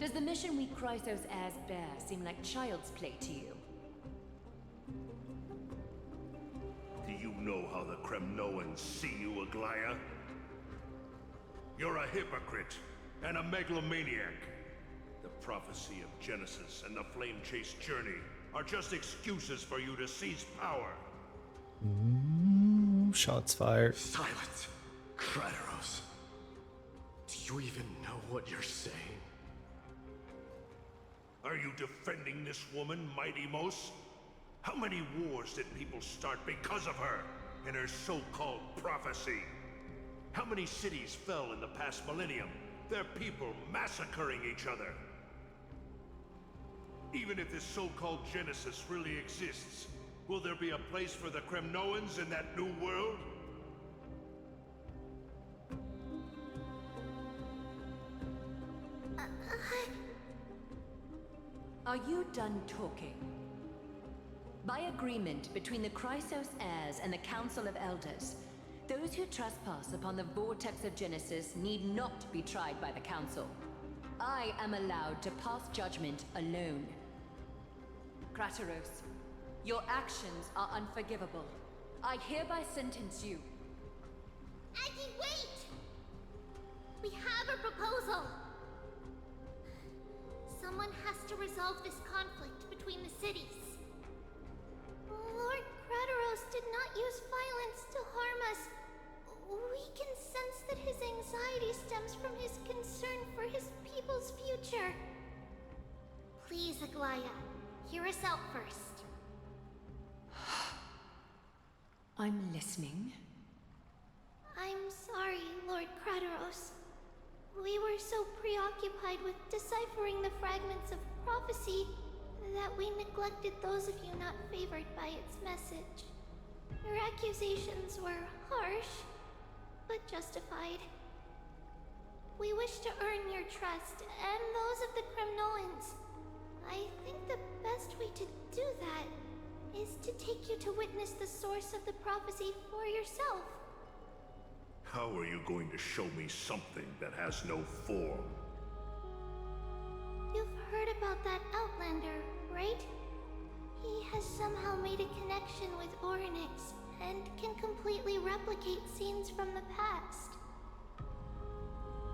Does the mission we Chrysos heirs bear seem like child's play to you? Do you know how the Kremnoans see you, Aglaya? You're a hypocrite and a megalomaniac. The prophecy of Genesis and the Flame Chase journey are just excuses for you to seize power. Shots fired. Silence, Krateros. Do you even know what you're saying? Are you defending this woman, Mighty-Mos? How many wars did people start because of her and her so-called prophecy? How many cities fell in the past millennium? Their people massacring each other. Even if this so-called Genesis really exists, will there be a place for the Kremnoans in that new world? Are you done talking? By agreement between the Chrysos heirs and the Council of Elders, those who trespass upon the Vortex of Genesis need not be tried by the Council. I am allowed to pass judgment alone. Krateros, your actions are unforgivable. I hereby sentence you. Aggie, wait! We have a proposal! Someone has to resolve this conflict between the cities. Lord Krateros did not use violence to harm us. We can sense that his anxiety stems from his concern for his people's future. Please, Aglaya, hear us out first. I'm listening. I'm sorry, Lord Krateros. We were so preoccupied with deciphering the fragments of prophecy that we neglected those of you not favored by its message. Your accusations were harsh, but justified. We wish to earn your trust, and those of the Kremnoans. I think the best way to do that is to take you to witness the source of the prophecy for yourself. How are you going to show me something that has no form? You've somehow made a connection with Orynyx and can completely replicate scenes from the past.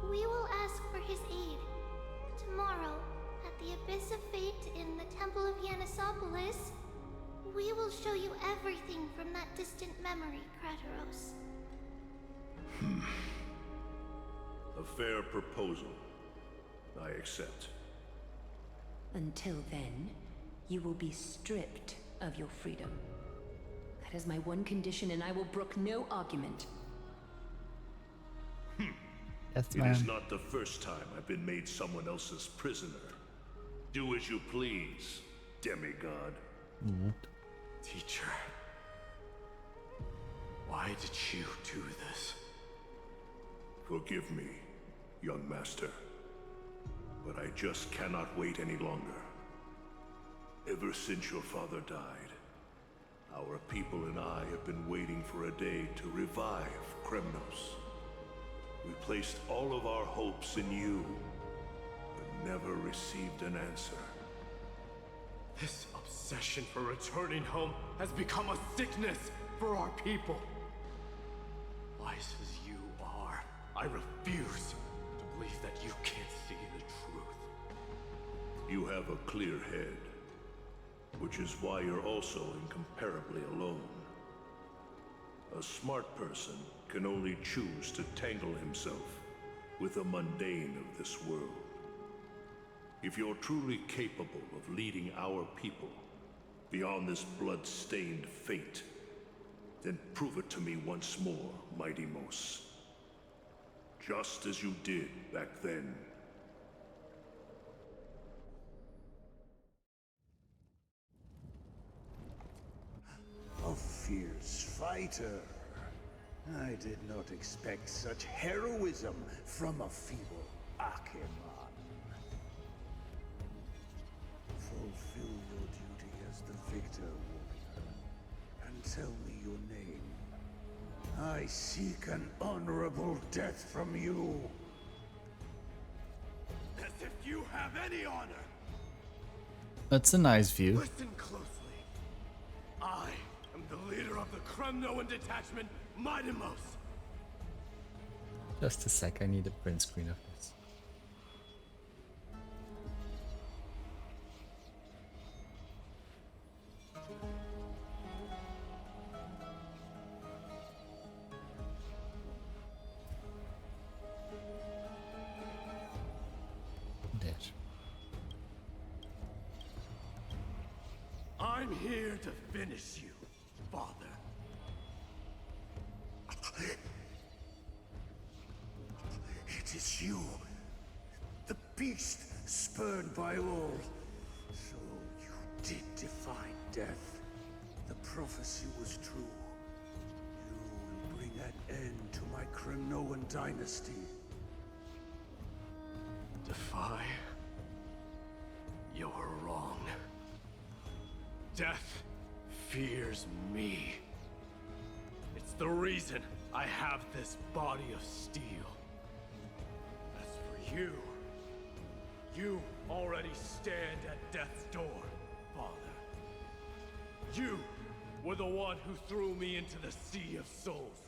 We will ask for his aid. Tomorrow, at the Abyss of Fate in the Temple of Yanisopolis, we will show you everything from that distant memory, Krateros. A fair proposal. I accept. Until then, you will be stripped of your freedom. That is my one condition, and I will brook no argument. Yes, It ma'am. is not the first time I've been made someone else's prisoner. Do as you please, demigod. Teacher, why did you do this? Forgive me, young master, but I just cannot wait any longer. Ever since your father died, our people and I have been waiting for a day to revive Kremnos. We placed all of our hopes in you, but never received an answer. This obsession for returning home has become a sickness for our people. Wise as you are, I refuse to believe that you can't see the truth. You have a clear head, which is why you're also incomparably alone. A smart person can only choose to tangle himself with the mundane of this world. If you're truly capable of leading our people beyond this blood-stained fate, then prove it to me once more, Mighty Mos. Just as you did back then. A fierce fighter. I did not expect such heroism from a feeble Acheman. Fulfill your duty as the victor, warrior, and tell me your name. I seek an honorable death from you. As if you have any honor! That's a nice view. Listen closely. I am the leader of the Kremnoan detachment, Mighty Mos. Just a sec, I need a print screen of this. There. I'm here to finish you, Father. It is you, the beast spurned by all. So you did defy death. The prophecy was true. You will bring an end to my Kremnoan dynasty. Defy? You're wrong. Death fears me. It's the reason I have this body of steel. As for you, you already stand at death's door, Father. You were the one who threw me into the Sea of Souls.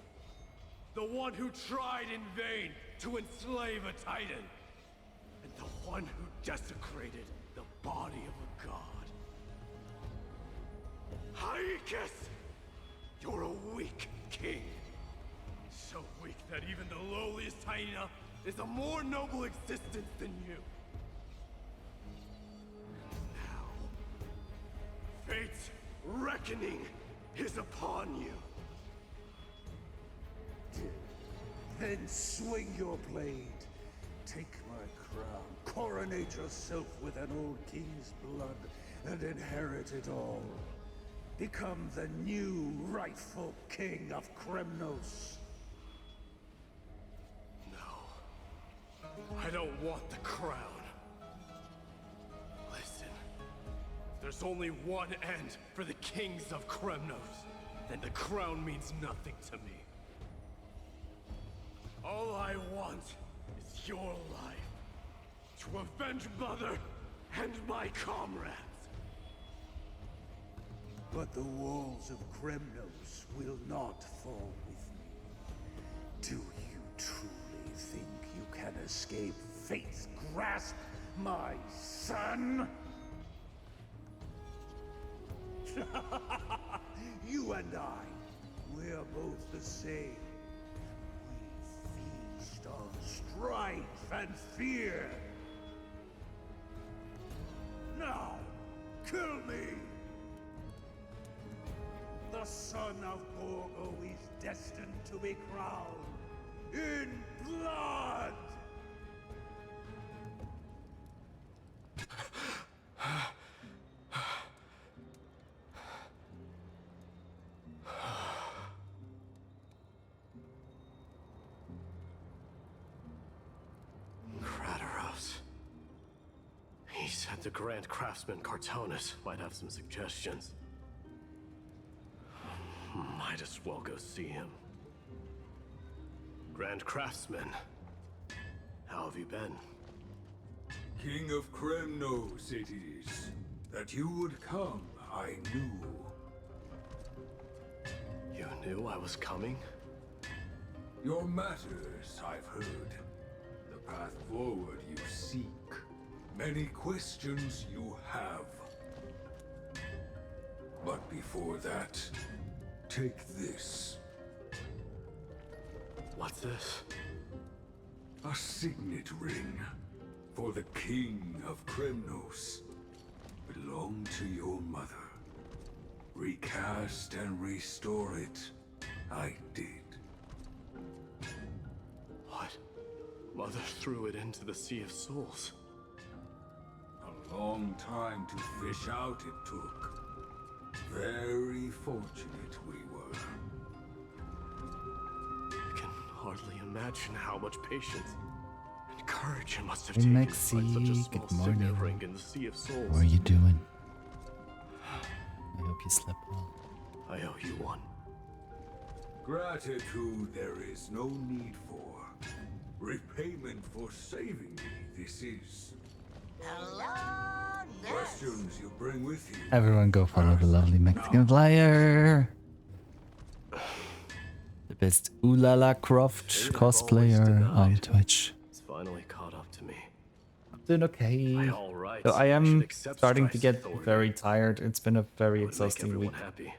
The one who tried in vain to enslave a Titan. And the one who desecrated the body of a god. Haikis! You're a weak king. So weak that even the lowliest hyena is a more noble existence than you. And now, fate's reckoning is upon you. Then swing your blade. Take my crown. Coronate yourself with an old king's blood and inherit it all. Become the new rightful king of Kremnos. No. I don't want the crown. Listen. If there's only one end for the kings of Kremnos, then the crown means nothing to me. All I want is your life. To avenge Mother and my comrades. But the walls of Kremnos will not fall with me. Do you truly think you can escape fate's grasp, my son? You and I, we're both the same. We feast on strife and fear. Now, kill me! The son of Gorgo is destined to be crowned in blood! He said the Grand Craftsman Cartonus might have some suggestions. Might as well go see him. Grand Craftsman, how have you been? King of Kremnos it is. That you would come, I knew. You knew I was coming? Your matters, I've heard. The path forward you seek. Many questions you have. But before that, take this. What's this? A signet ring for the King of Kremnos. Belonged to your mother. Recast and restore it. I did. What? Mother threw it into the Sea of Souls. A long time to fish out it took. Very fortunate we were. I can hardly imagine how much patience and courage it must have Hey, taken Maxi, to find such a small good morning. signet ring in the Sea of Souls. How are you doing? I hope you slept well. I owe you one. Gratitude there is no need for. Repayment for saving me, this is. Hello, Questions you bring with you. Everyone go follow the lovely Mexican flyer. The best Ooh La La Croft cosplayer on Twitch. It's finally caught up to me. I'm doing okay. All right. So I am accept starting to Strife's get authority. very tired. It's been a very It would make exhausting week. everyone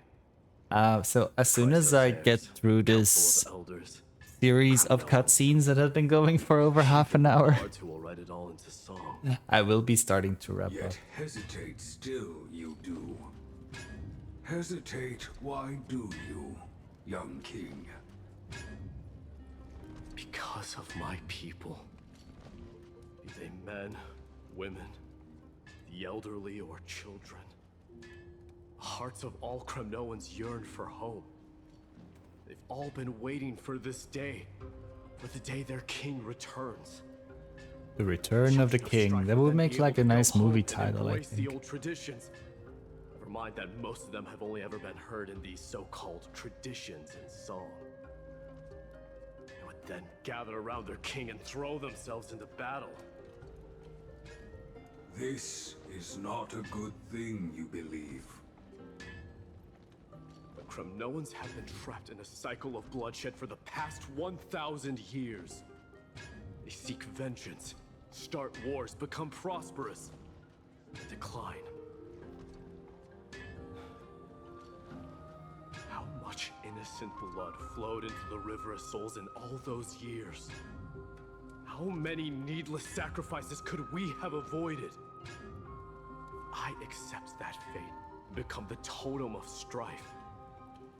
happy. So as soon as I get through this Elders. series of cutscenes that have been going for over half an hour, Guards who will write it all into song. I will be starting to wrap up. Yet hesitate still you do. Hesitate, why do you, young king? Because of my people. Be they men, women, the elderly, or children. The hearts of all Kremnoans yearn for home. They've all been waiting for this day. For the day their king returns. The Return of the King. That would make like a nice movie title, I Embrace the think. old traditions. Never mind that most of them have only ever been heard in these so-called traditions in song. They would then gather around their king and throw themselves into battle. This is not a good thing, you believe. The Kremnoans have been trapped in a cycle of bloodshed for the past 1,000 years. They seek vengeance, start wars, become prosperous, and decline. How much innocent blood flowed into the River of Souls in all those years? How many needless sacrifices could we have avoided? I accept that fate and become the totem of strife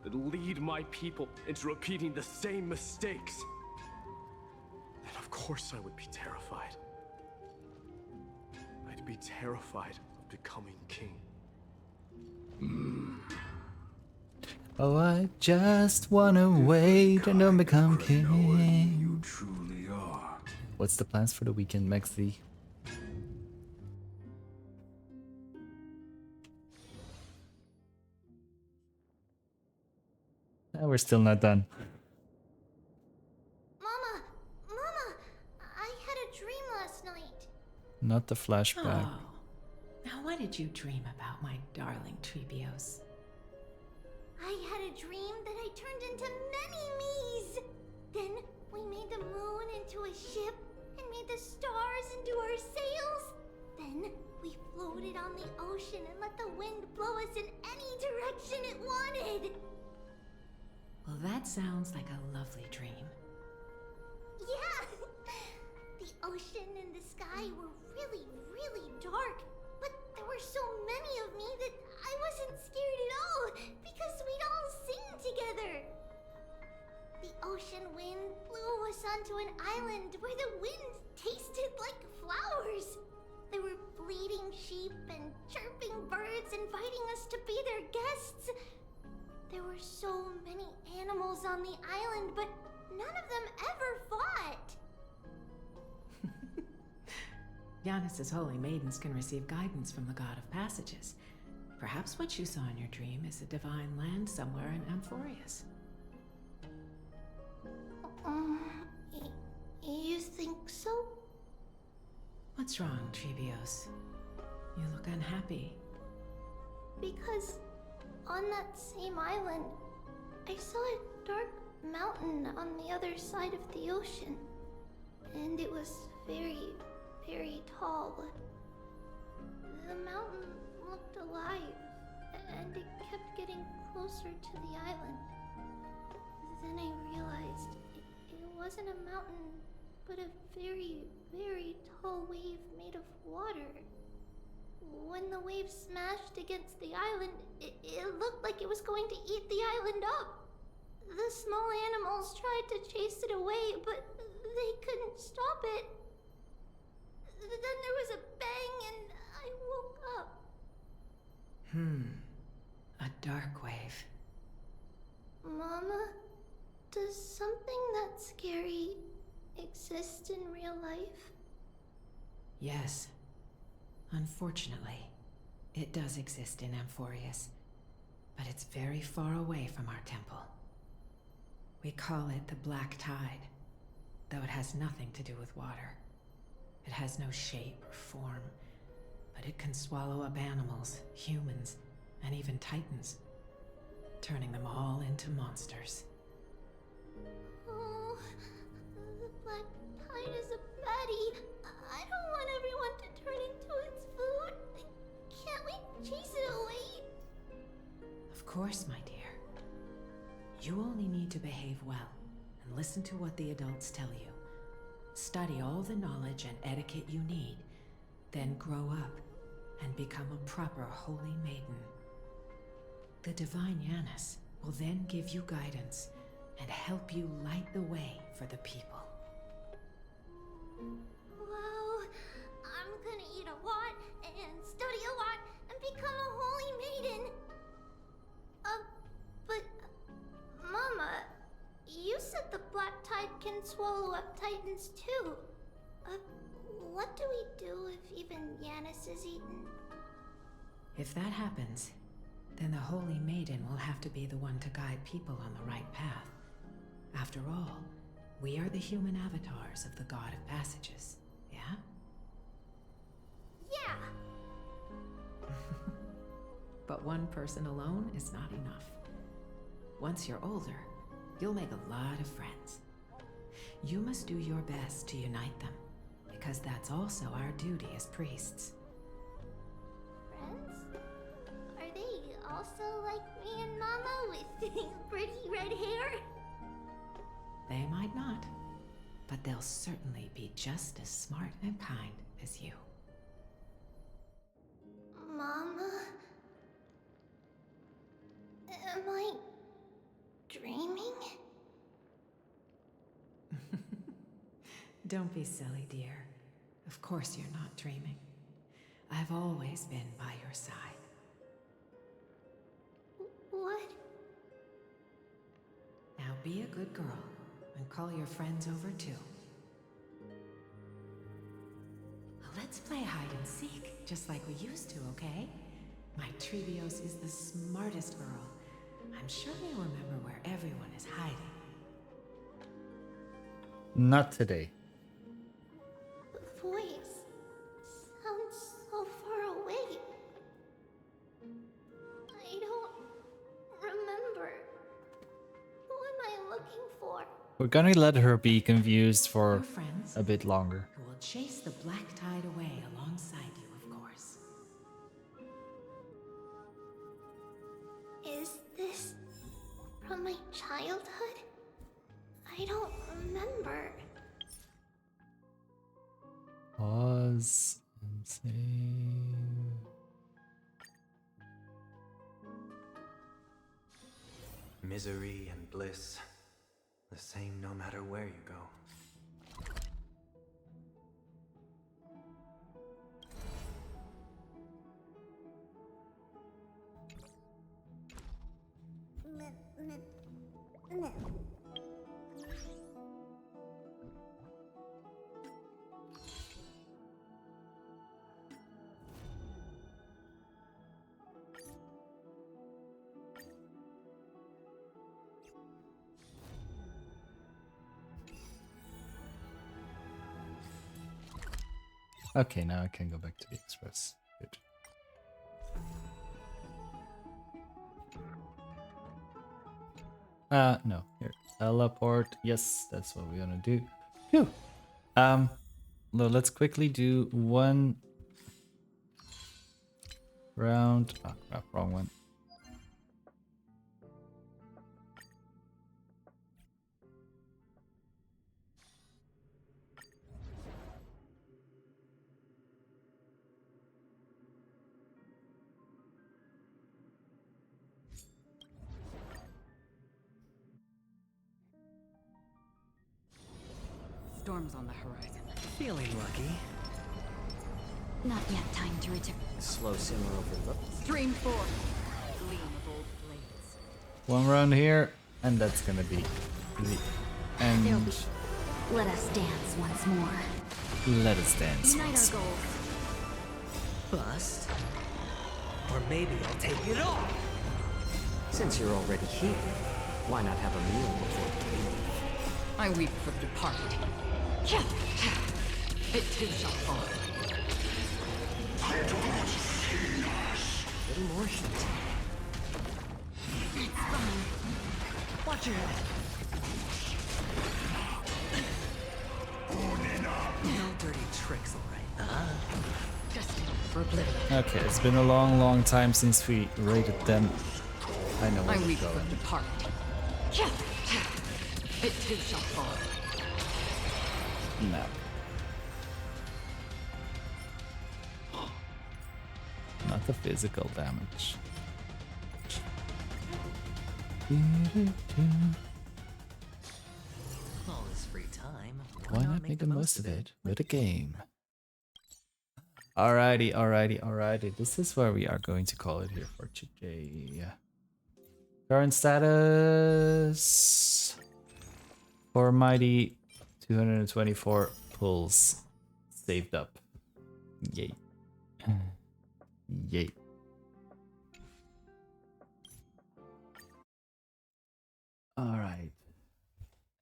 that lead my people into repeating the same mistakes. Then of course I would be terrified. I'd be terrified of becoming king. Oh, I just wanna wait and don't become king. You truly are. What's the plans for the weekend, Maxi? We're still not done. Mama! Mama! I had a dream last night. Not the flashback. Oh. Now what did you dream about, my darling Trebios? I had a dream that I turned into many me's. Then we made the moon into a ship and made the stars into our sails. Then we floated on the ocean and let the wind blow us in any direction it wanted. Well, that sounds like a lovely dream. Yeah! The ocean and the sky were really, really dark, but there were so many of me that I wasn't scared at all because we'd all sing together. The ocean wind blew us onto an island where the wind tasted like flowers. There were bleating sheep and chirping birds inviting us to be their guests. There were so many animals on the island, but none of them ever fought. Yanis's holy maidens can receive guidance from the god of passages. Perhaps what you saw in your dream is a divine land somewhere in Amphorius. You think so? What's wrong, Trebios? You look unhappy. Because on that same island, I saw a dark mountain on the other side of the ocean. And it was very, very tall. The mountain looked alive, and it kept getting closer to the island. Then I realized it wasn't a mountain, but a very, very tall wave made of water. When the wave smashed against the island, it looked like it was going to eat the island up. The small animals tried to chase it away, but they couldn't stop it. Then there was a bang and I woke up. A dark wave. Mama, does something that scary exist in real life? Yes. Unfortunately, it does exist in Amphorius, but it's very far away from our temple. We call it the Black Tide, though it has nothing to do with water. It has no shape or form, but it can swallow up animals, humans, and even titans, turning them all into monsters. Oh, the Black Tide is a baddie. I don't want everyone to turn into its food. Can't we chase it away? Of course, my dear. You only need to behave well and listen to what the adults tell you. Study all the knowledge and etiquette you need, then grow up and become a proper holy maiden. The divine Yanis will then give you guidance and help you light the way for the people. Wow, I'm gonna eat a lot and study a lot and become a holy maiden. But Mama, you said the Black Tide can swallow up titans too. What do we do if even Yanis is eaten? If that happens, then the Holy Maiden will have to be the one to guide people on the right path. After all, we are the human avatars of the God of Passages, yeah? Yeah! But one person alone is not enough. Once you're older, you'll make a lot of friends. You must do your best to unite them, because that's also our duty as priests. Friends? Are they also like me and Mama with pretty red hair? They might not, but they'll certainly be just as smart and kind as you. Mama? Am I dreaming? Don't be silly, dear. Of course you're not dreaming. I've always been by your side. What? Now be a good girl and call your friends over too. Well, let's play hide and seek, just like we used to, okay? My Trebios is the smartest girl. I'm sure they remember where everyone is hiding. Not today. The voice sounds so far away. I don't remember We're gonna let her be confused for Our friends, a bit longer. who will chase the black tide away alongside you, of course. Is this from my childhood? I don't remember. Pause and save. Misery and bliss, the same no matter where you go. Okay, now I can go back to the express. Good. No. Here. Teleport. Yes, that's what we want to do. Phew. Let's quickly do one round. Oh, crap, wrong one. Storm's on the horizon. Feeling lucky. Not yet time to return. Slow simmer overlooked. Stream 4. Gleam of old blades. One round here, and that's gonna be the There'll end. be. Let us dance once more. Let us dance. Unite once our goals. Bust. Or maybe I'll take it all. Since you're already here, why not have a meal before we leave? I weep for the departed. It too shall fall. Little more heat. It's fine. Watch your head. No dirty tricks, alright? Destined for oblivion. Okay, it's been a long, long time since we raided them. I know where I we're weep for going. the departed. It too shall fall. No. Not the physical damage. All this free time. Why not make the most of it with a game? Alrighty. This is where we are going to call it here for today. Current status for mighty 224 pulls saved up. Yay. Yay. Alright.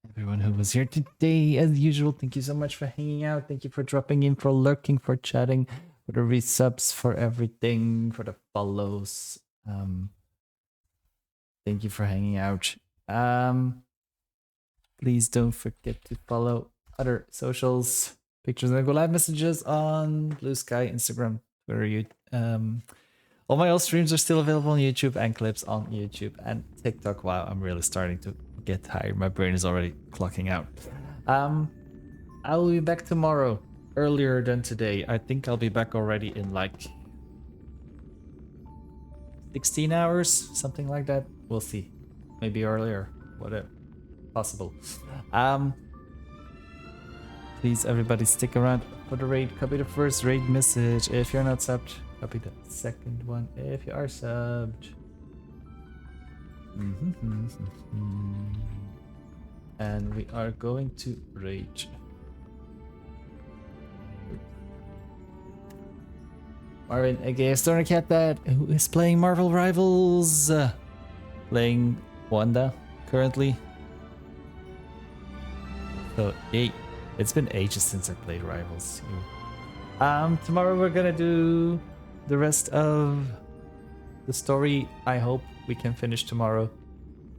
Everyone who was here today, as usual, thank you so much for hanging out. Thank you for dropping in, for lurking, for chatting, for the resubs, for everything, for the follows. Thank you for hanging out. Please don't forget to follow other socials, pictures and go live messages on Blue Sky, Instagram, Twitter, all my old streams are still available on YouTube and clips on YouTube and TikTok. Wow, I'm really starting to get tired. My brain is already clocking out. I will be back tomorrow, earlier than today. I think I'll be back already in like 16 hours, something like that. We'll see. Maybe earlier, whatever. Possible. Please, everybody, stick around for the raid. Copy the first raid message. If you're not subbed, copy the second one. If you are subbed. And we are going to raid. Marvin, aka Stoner Cat, that who is playing Marvel Rivals, playing Wanda currently. So, yay. It's been ages since I played Rivals. Tomorrow we're gonna do the rest of the story. I hope we can finish tomorrow,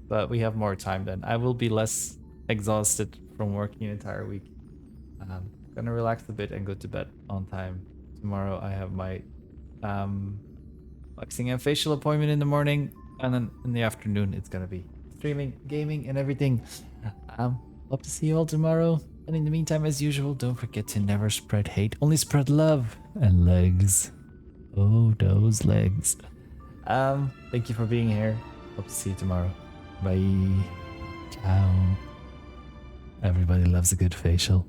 but we have more time then. I will be less exhausted from working an entire week. Gonna relax a bit and go to bed on time. Tomorrow I have my waxing and facial appointment in the morning, and then in the afternoon it's gonna be streaming, gaming, and everything. Hope to see you all tomorrow. And in the meantime, as usual, don't forget to never spread hate, only spread love and legs. Oh, those legs. Thank you for being here. Hope to see you tomorrow. Bye. Ciao. Everybody loves a good facial.